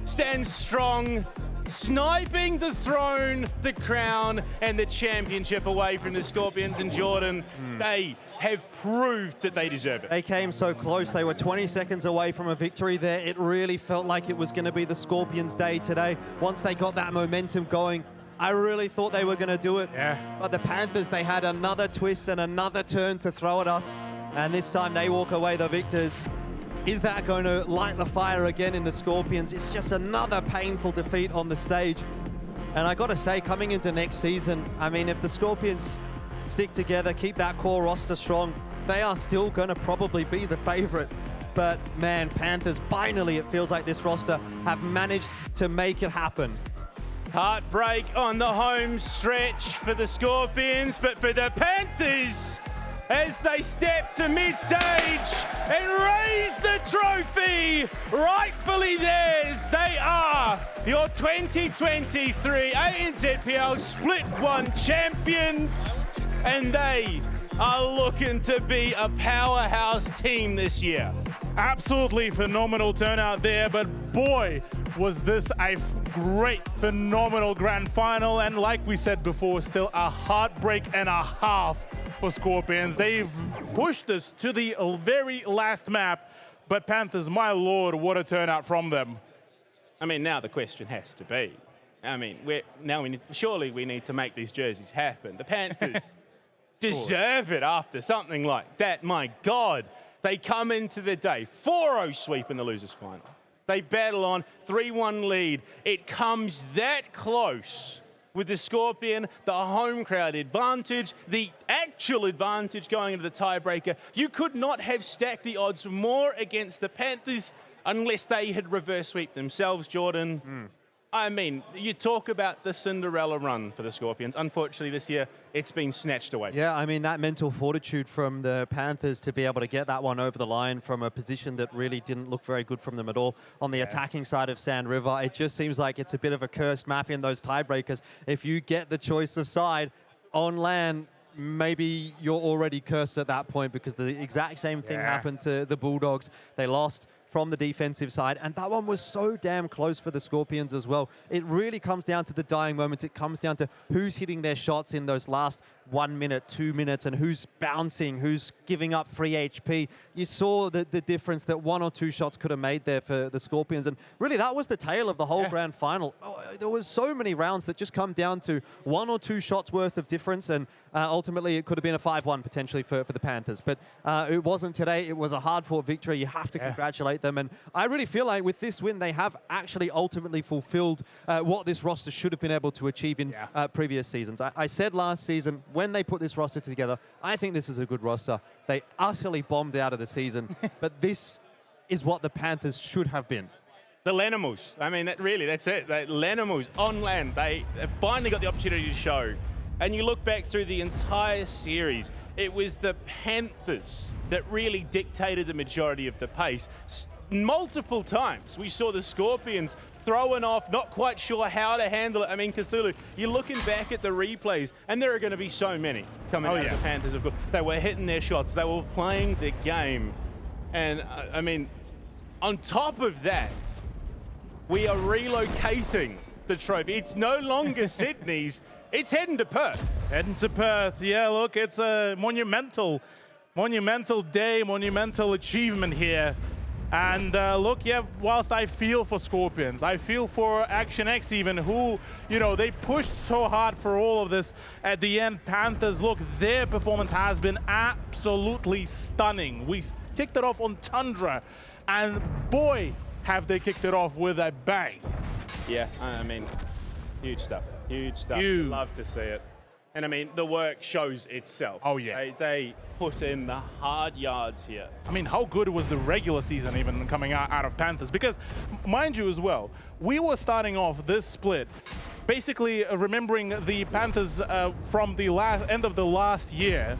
Speaker 5: stands strong, sniping the throne, the crown, and the championship away from the Scorpions. And Jordan, they have proved that they deserve it.
Speaker 3: They came so close. They were 20 seconds away from a victory there. It really felt like it was going to be the Scorpions' day today. Once they got that momentum going, I really thought they were going to do it.
Speaker 4: Yeah.
Speaker 3: But the Panthers, they had another twist and another turn to throw at us. And this time they walk away the victors. Is that going to light the fire again in the Scorpions? It's just another painful defeat on the stage. And I got to say, coming into next season, I mean, if the Scorpions stick together, keep that core roster strong, they are still going to probably be the favorite. But man, Panthers, finally, it feels like this roster have managed to make it happen.
Speaker 5: Heartbreak on the home stretch for the Scorpions, but for the Panthers, as they step to mid-stage and raise the trophy, rightfully theirs. They are your 2023 ANZPL Split 1 champions, and they are looking to be a powerhouse team this year.
Speaker 4: Absolutely phenomenal turnout there, but boy, was this a great, phenomenal grand final. And like we said before, still a heartbreak and a half for Scorpions. They've pushed us to the very last map, but Panthers, my lord, what a turnout from them.
Speaker 5: I mean, now the question has to be, I mean, surely we need to make these jerseys happen. The Panthers, deserve it after something like that. My God, they come into the day 4-0 sweep in the losers final. They battle on 3-1 lead. It comes that close with the Scorpion, the home crowd advantage, the actual advantage going into the tiebreaker. You could not have stacked the odds more against the Panthers unless they had reverse sweep themselves, Jordan. I mean, you talk about the Cinderella run for the Scorpions. Unfortunately, this year, it's been snatched away.
Speaker 3: Yeah, I mean, that mental fortitude from the Panthers to be able to get that one over the line from a position that really didn't look very good from them at all. On the attacking side of Sand River, it just seems like it's a bit of a cursed map in those tiebreakers. If you get the choice of side on land, maybe you're already cursed at that point, because the exact same thing happened to the Bulldogs. They lost from the defensive side, and that one was so damn close for the Scorpions as well. It really comes down to the dying moments. It comes down to who's hitting their shots in those last 1 minute, 2 minutes, and who's bouncing, who's giving up free HP. You saw the difference that 1 or 2 shots could have made there for the Scorpions, and really that was the tale of the whole grand final. There was so many rounds that just come down to 1 or 2 shots worth of difference, and ultimately it could have been a 5-1 potentially for the Panthers. But it wasn't today. It was a hard-fought victory. You have to congratulate them, and I really feel like with this win, they have actually ultimately fulfilled what this roster should have been able to achieve in previous seasons. I said last season, when they put this roster together, I think this is a good roster. They utterly bombed out of the season, but this is what the Panthers should have been.
Speaker 5: The Lenimals. I mean, that's it. The Lenimals on land. They finally got the opportunity to show. And you look back through the entire series, it was the Panthers that really dictated the majority of the pace. Multiple times we saw the Scorpions throwing off, not quite sure how to handle it. I mean, Cthulhu, you're looking back at the replays, and there are going to be so many coming out of the Panthers. Of course, they were hitting their shots. They were playing the game. And, I mean, on top of that, we are relocating the trophy. It's no longer Sydney's. It's heading to Perth.
Speaker 4: It's heading to Perth. Yeah, look, it's a monumental day, monumental achievement here. And look, whilst I feel for Scorpions, I feel for Action X even, who, you know, they pushed so hard for all of this. At the end, Panthers, look, their performance has been absolutely stunning. We kicked it off on Tundra, and boy, have they kicked it off with a bang.
Speaker 5: Yeah, I mean, huge stuff. Huge stuff.
Speaker 4: Huge.
Speaker 5: Love to see it. And I mean, the work shows itself.
Speaker 4: Oh, yeah.
Speaker 5: They put in the hard yards here.
Speaker 4: I mean, how good was the regular season even coming out of Panthers? Because, mind you as well, we were starting off this split basically remembering the Panthers from the end of the last year,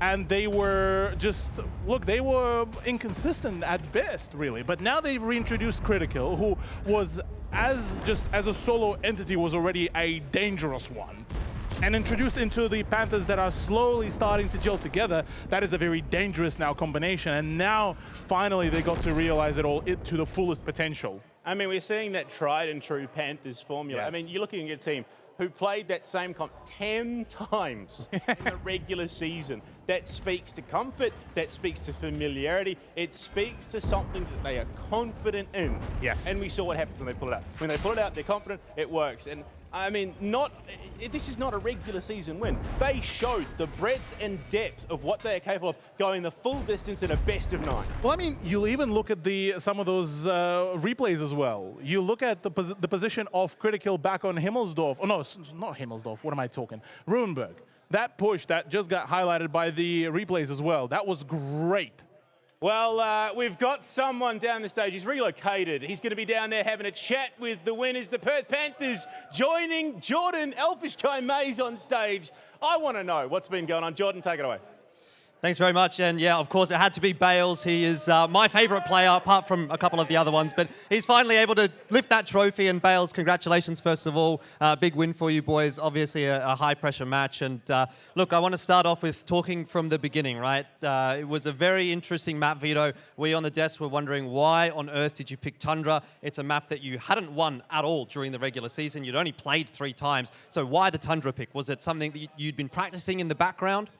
Speaker 4: and they were just, look, they were inconsistent at best, really. But now they've reintroduced Critical, who was, as a solo entity, was already a dangerous one. And introduced into the Panthers that are slowly starting to gel together, that is a very dangerous now combination. And now, finally, they got to realize it all to the fullest potential.
Speaker 5: I mean, we're seeing that tried and true Panthers formula.
Speaker 4: Yes.
Speaker 5: I mean, you're looking at a team who played that same comp 10 times in the regular season. That speaks to comfort, that speaks to familiarity, it speaks to something that they are confident in.
Speaker 4: Yes.
Speaker 5: And we saw what happens when they pull it out. When they pull it out, they're confident, it works. And I mean, this is not a regular season win. They showed the breadth and depth of what they are capable of, going the full distance in a best of 9.
Speaker 4: Well, I mean, you'll even look at some of those replays as well. You look at the position of Critical back on Himmelsdorf. Oh, no, it's not Himmelsdorf. What am I talking? Ruhenberg. That push that just got highlighted by the replays as well. That was great.
Speaker 5: Well, we've got someone down the stage. He's relocated. He's going to be down there having a chat with the winners, the Perth Panthers, joining Jordan Elphinstone-Mays on stage. I want to know what's been going on. Jordan, take it away.
Speaker 9: Thanks very much. And yeah, of course, it had to be Bales. He is my favourite player, apart from a couple of the other ones. But he's finally able to lift that trophy. And Bales, congratulations, first of all. Big win for you boys. Obviously, a high-pressure match. And look, I want to start off with talking from the beginning, right? It was a very interesting map, Vito. We on the desk were wondering, why on earth did you pick Tundra? It's a map that you hadn't won at all during the regular season. You'd only played 3 times. So why the Tundra pick? Was it something that you'd been practicing in the background?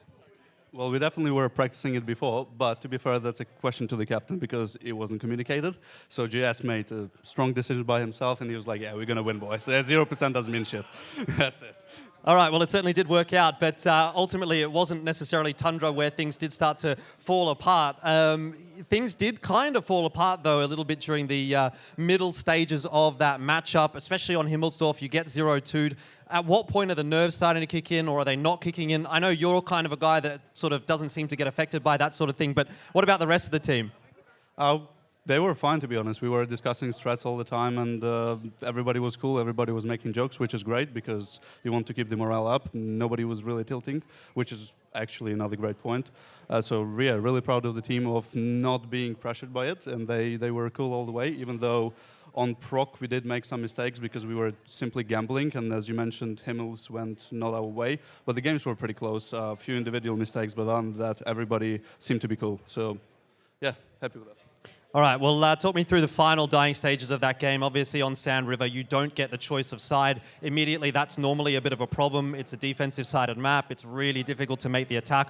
Speaker 11: Well, we definitely were practicing it before, but to be fair, that's a question to the captain because it wasn't communicated. So JS made a strong decision by himself, and he was like, yeah, we're going to win, boys. 0% doesn't mean shit. That's it.
Speaker 3: All right, well, it certainly did work out, but ultimately it wasn't necessarily Tundra where things did start to fall apart. Things did kind of fall apart, though, a little bit during the middle stages of that matchup, especially on Himmelsdorf. You get 0-2'd. At what point are the nerves starting to kick in, or are they not kicking in? I know you're kind of a guy that sort of doesn't seem to get affected by that sort of thing, but what about the rest of the team?
Speaker 11: They were fine, to be honest. We were discussing strats all the time, and everybody was cool. Everybody was making jokes, which is great because you want to keep the morale up. Nobody was really tilting, which is actually another great point. So yeah, really proud of the team of not being pressured by it, and they were cool all the way, even though on proc we did make some mistakes because we were simply gambling, and as you mentioned, Himmels went not our way, but the games were pretty close. A few individual mistakes, but on that, everybody seemed to be cool. So yeah, happy with that.
Speaker 3: All right, well, talk me through the final dying stages of that game. Obviously, on Sand River, you don't get the choice of side. Immediately, that's normally a bit of a problem. It's a defensive-sided map. It's really difficult to make the attack.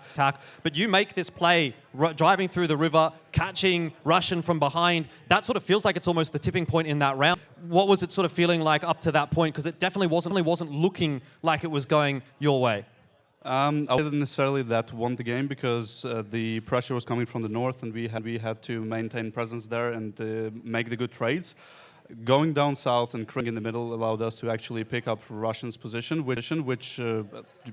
Speaker 3: But you make this play, driving through the river, catching Russian from behind. That sort of feels like it's almost the tipping point in that round. What was it sort of feeling like up to that point? Because it definitely wasn't looking like it was going your way.
Speaker 11: I didn't necessarily that want the game because the pressure was coming from the north, and we had to maintain presence there and make the good trades. Going down south and Kring in the middle allowed us to actually pick up Russian's position, which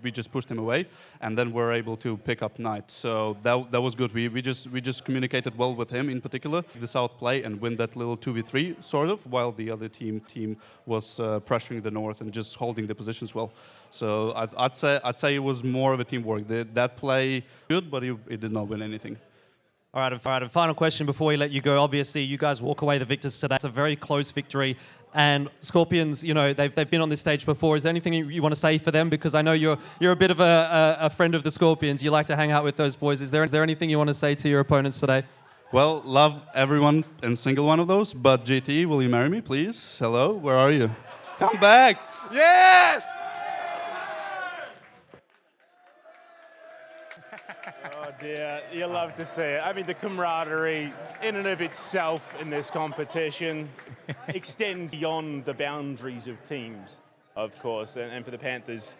Speaker 11: we just pushed him away, and then we're able to pick up Knight. So that was good. We just communicated well with him in particular, the south play, and win that little 2v3 sort of, while the other team was pressuring the north and just holding the positions well. So I'd say it was more of a teamwork. That play good, but it did not win anything.
Speaker 3: All right, a final question before we let you go. Obviously, you guys walk away the victors today. It's a very close victory. And Scorpions, you know, they've been on this stage before. Is there anything you want to say for them? Because I know you're a bit of a friend of the Scorpions. You like to hang out with those boys. Is there anything you want to say to your opponents today?
Speaker 11: Well, love everyone and single one of those. But GT, will you marry me, please? Hello, where are you? Come back. Yes!
Speaker 5: Oh dear, you love to see it. I mean, the camaraderie in and of itself in this competition extends beyond the boundaries of teams, of course. And for the Panthers,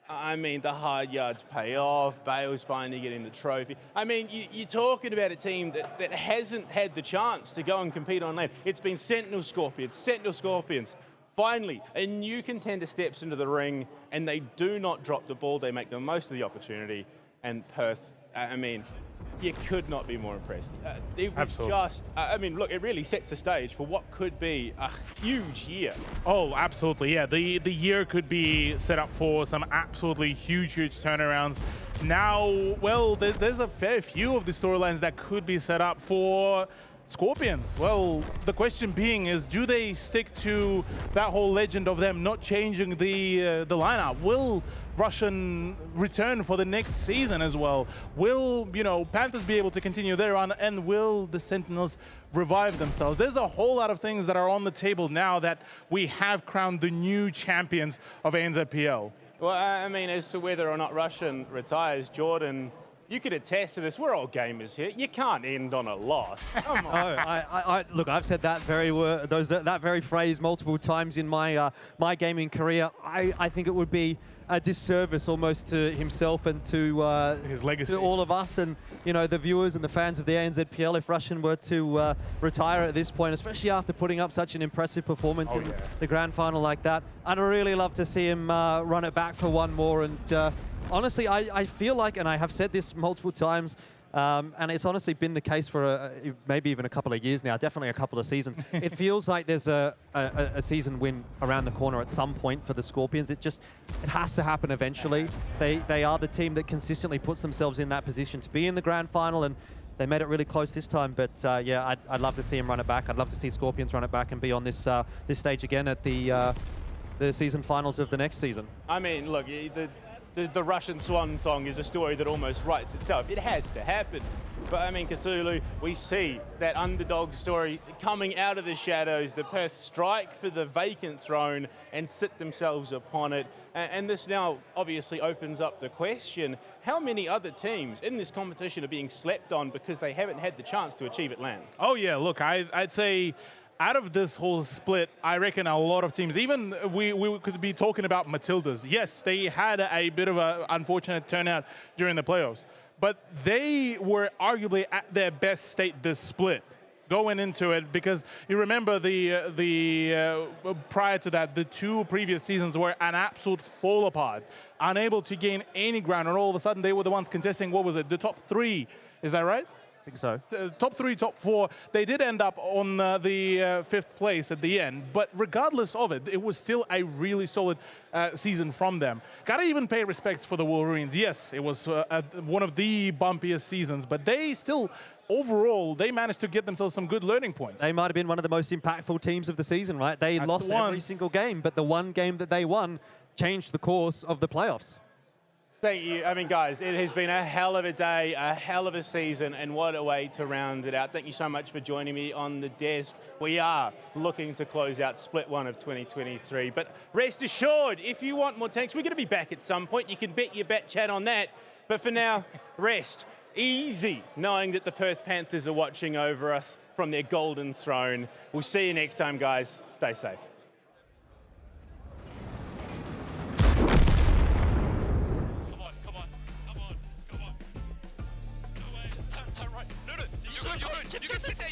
Speaker 5: I mean, the hard yards pay off. Bale's finally getting the trophy. I mean, you're talking about a team that hasn't had the chance to go and compete on land. It's been Sentinel Scorpions. Finally, a new contender steps into the ring, and they do not drop the ball. They make the most of the opportunity. And Perth, I mean, you could not be more impressed. It was just, I mean, look, it really sets the stage for what could be a huge year.
Speaker 4: Oh, absolutely, yeah. The year could be set up for some absolutely huge turnarounds. Now, well, there's a fair few of the storylines that could be set up for Scorpions. Well, the question being is, do they stick to that whole legend of them not changing the lineup? Will Russian return for the next season as well? Will, you know, Panthers be able to continue their run, and will the Sentinels revive themselves? There's a whole lot of things that are on the table now that we have crowned the new champions of ANZPL.
Speaker 5: Well, I mean, as to whether or not Russian retires, Jordan, you could attest to this. We're all gamers here. You can't end on a loss. Come on.
Speaker 3: Look, I've said that very phrase multiple times in my gaming career. I think it would be a disservice almost to himself and to
Speaker 4: his legacy,
Speaker 3: to all of us, and you know, the viewers and the fans of the ANZPL, if Russian were to retire at this point, especially after putting up such an impressive performance in the grand final like that. I'd really love to see him run it back for one more. And honestly, I feel like, and I have said this multiple times, and it's honestly been the case for maybe even a couple of years now, definitely a couple of seasons. It feels like there's a season win around the corner at some point for the Scorpions. It has to happen eventually. They are the team that consistently puts themselves in that position to be in the grand final, and they made it really close this time. But yeah, I'd love to see him run it back. I'd love to see Scorpions run it back and be on this stage again at the season finals of the next season.
Speaker 5: I mean, look, the Russian swan song is a story that almost writes itself. It has to happen. But I mean, Cthulhu, we see that underdog story coming out of the shadows. The Perth strike for the vacant throne and sit themselves upon it. And this now obviously opens up the question, how many other teams in this competition are being slept on because they haven't had the chance to achieve it land?
Speaker 4: Oh yeah, look, I'd say out of this whole split, I reckon a lot of teams, even we could be talking about Matildas. Yes, they had a bit of an unfortunate turnout during the playoffs, but they were arguably at their best state this split going into it, because you remember the prior to that, the 2 previous seasons were an absolute fall apart, unable to gain any ground, and all of a sudden they were the ones contesting, what was it, the top 3, is that right?
Speaker 3: I think so.
Speaker 4: Top 3, top 4. They did end up on the 5th place at the end, but regardless of it, it was still a really solid season from them. Gotta even pay respects for the Wolverines. Yes, it was one of the bumpiest seasons, but they still, overall, they managed to get themselves some good learning points.
Speaker 3: They might have been one of the most impactful teams of the season, right? They lost every single game, but the one game that they won changed the course of the playoffs.
Speaker 5: Thank you. I mean, guys, it has been a hell of a day, a hell of a season, and what a way to round it out. Thank you so much for joining me on the desk. We are looking to close out Split 1 of 2023. But rest assured, if you want more tanks, we're going to be back at some point. You can bet your bet chat on that. But for now, rest easy, knowing that the Perth Panthers are watching over us from their golden throne. We'll see you next time, guys. Stay safe.
Speaker 1: You're good. You can sit there.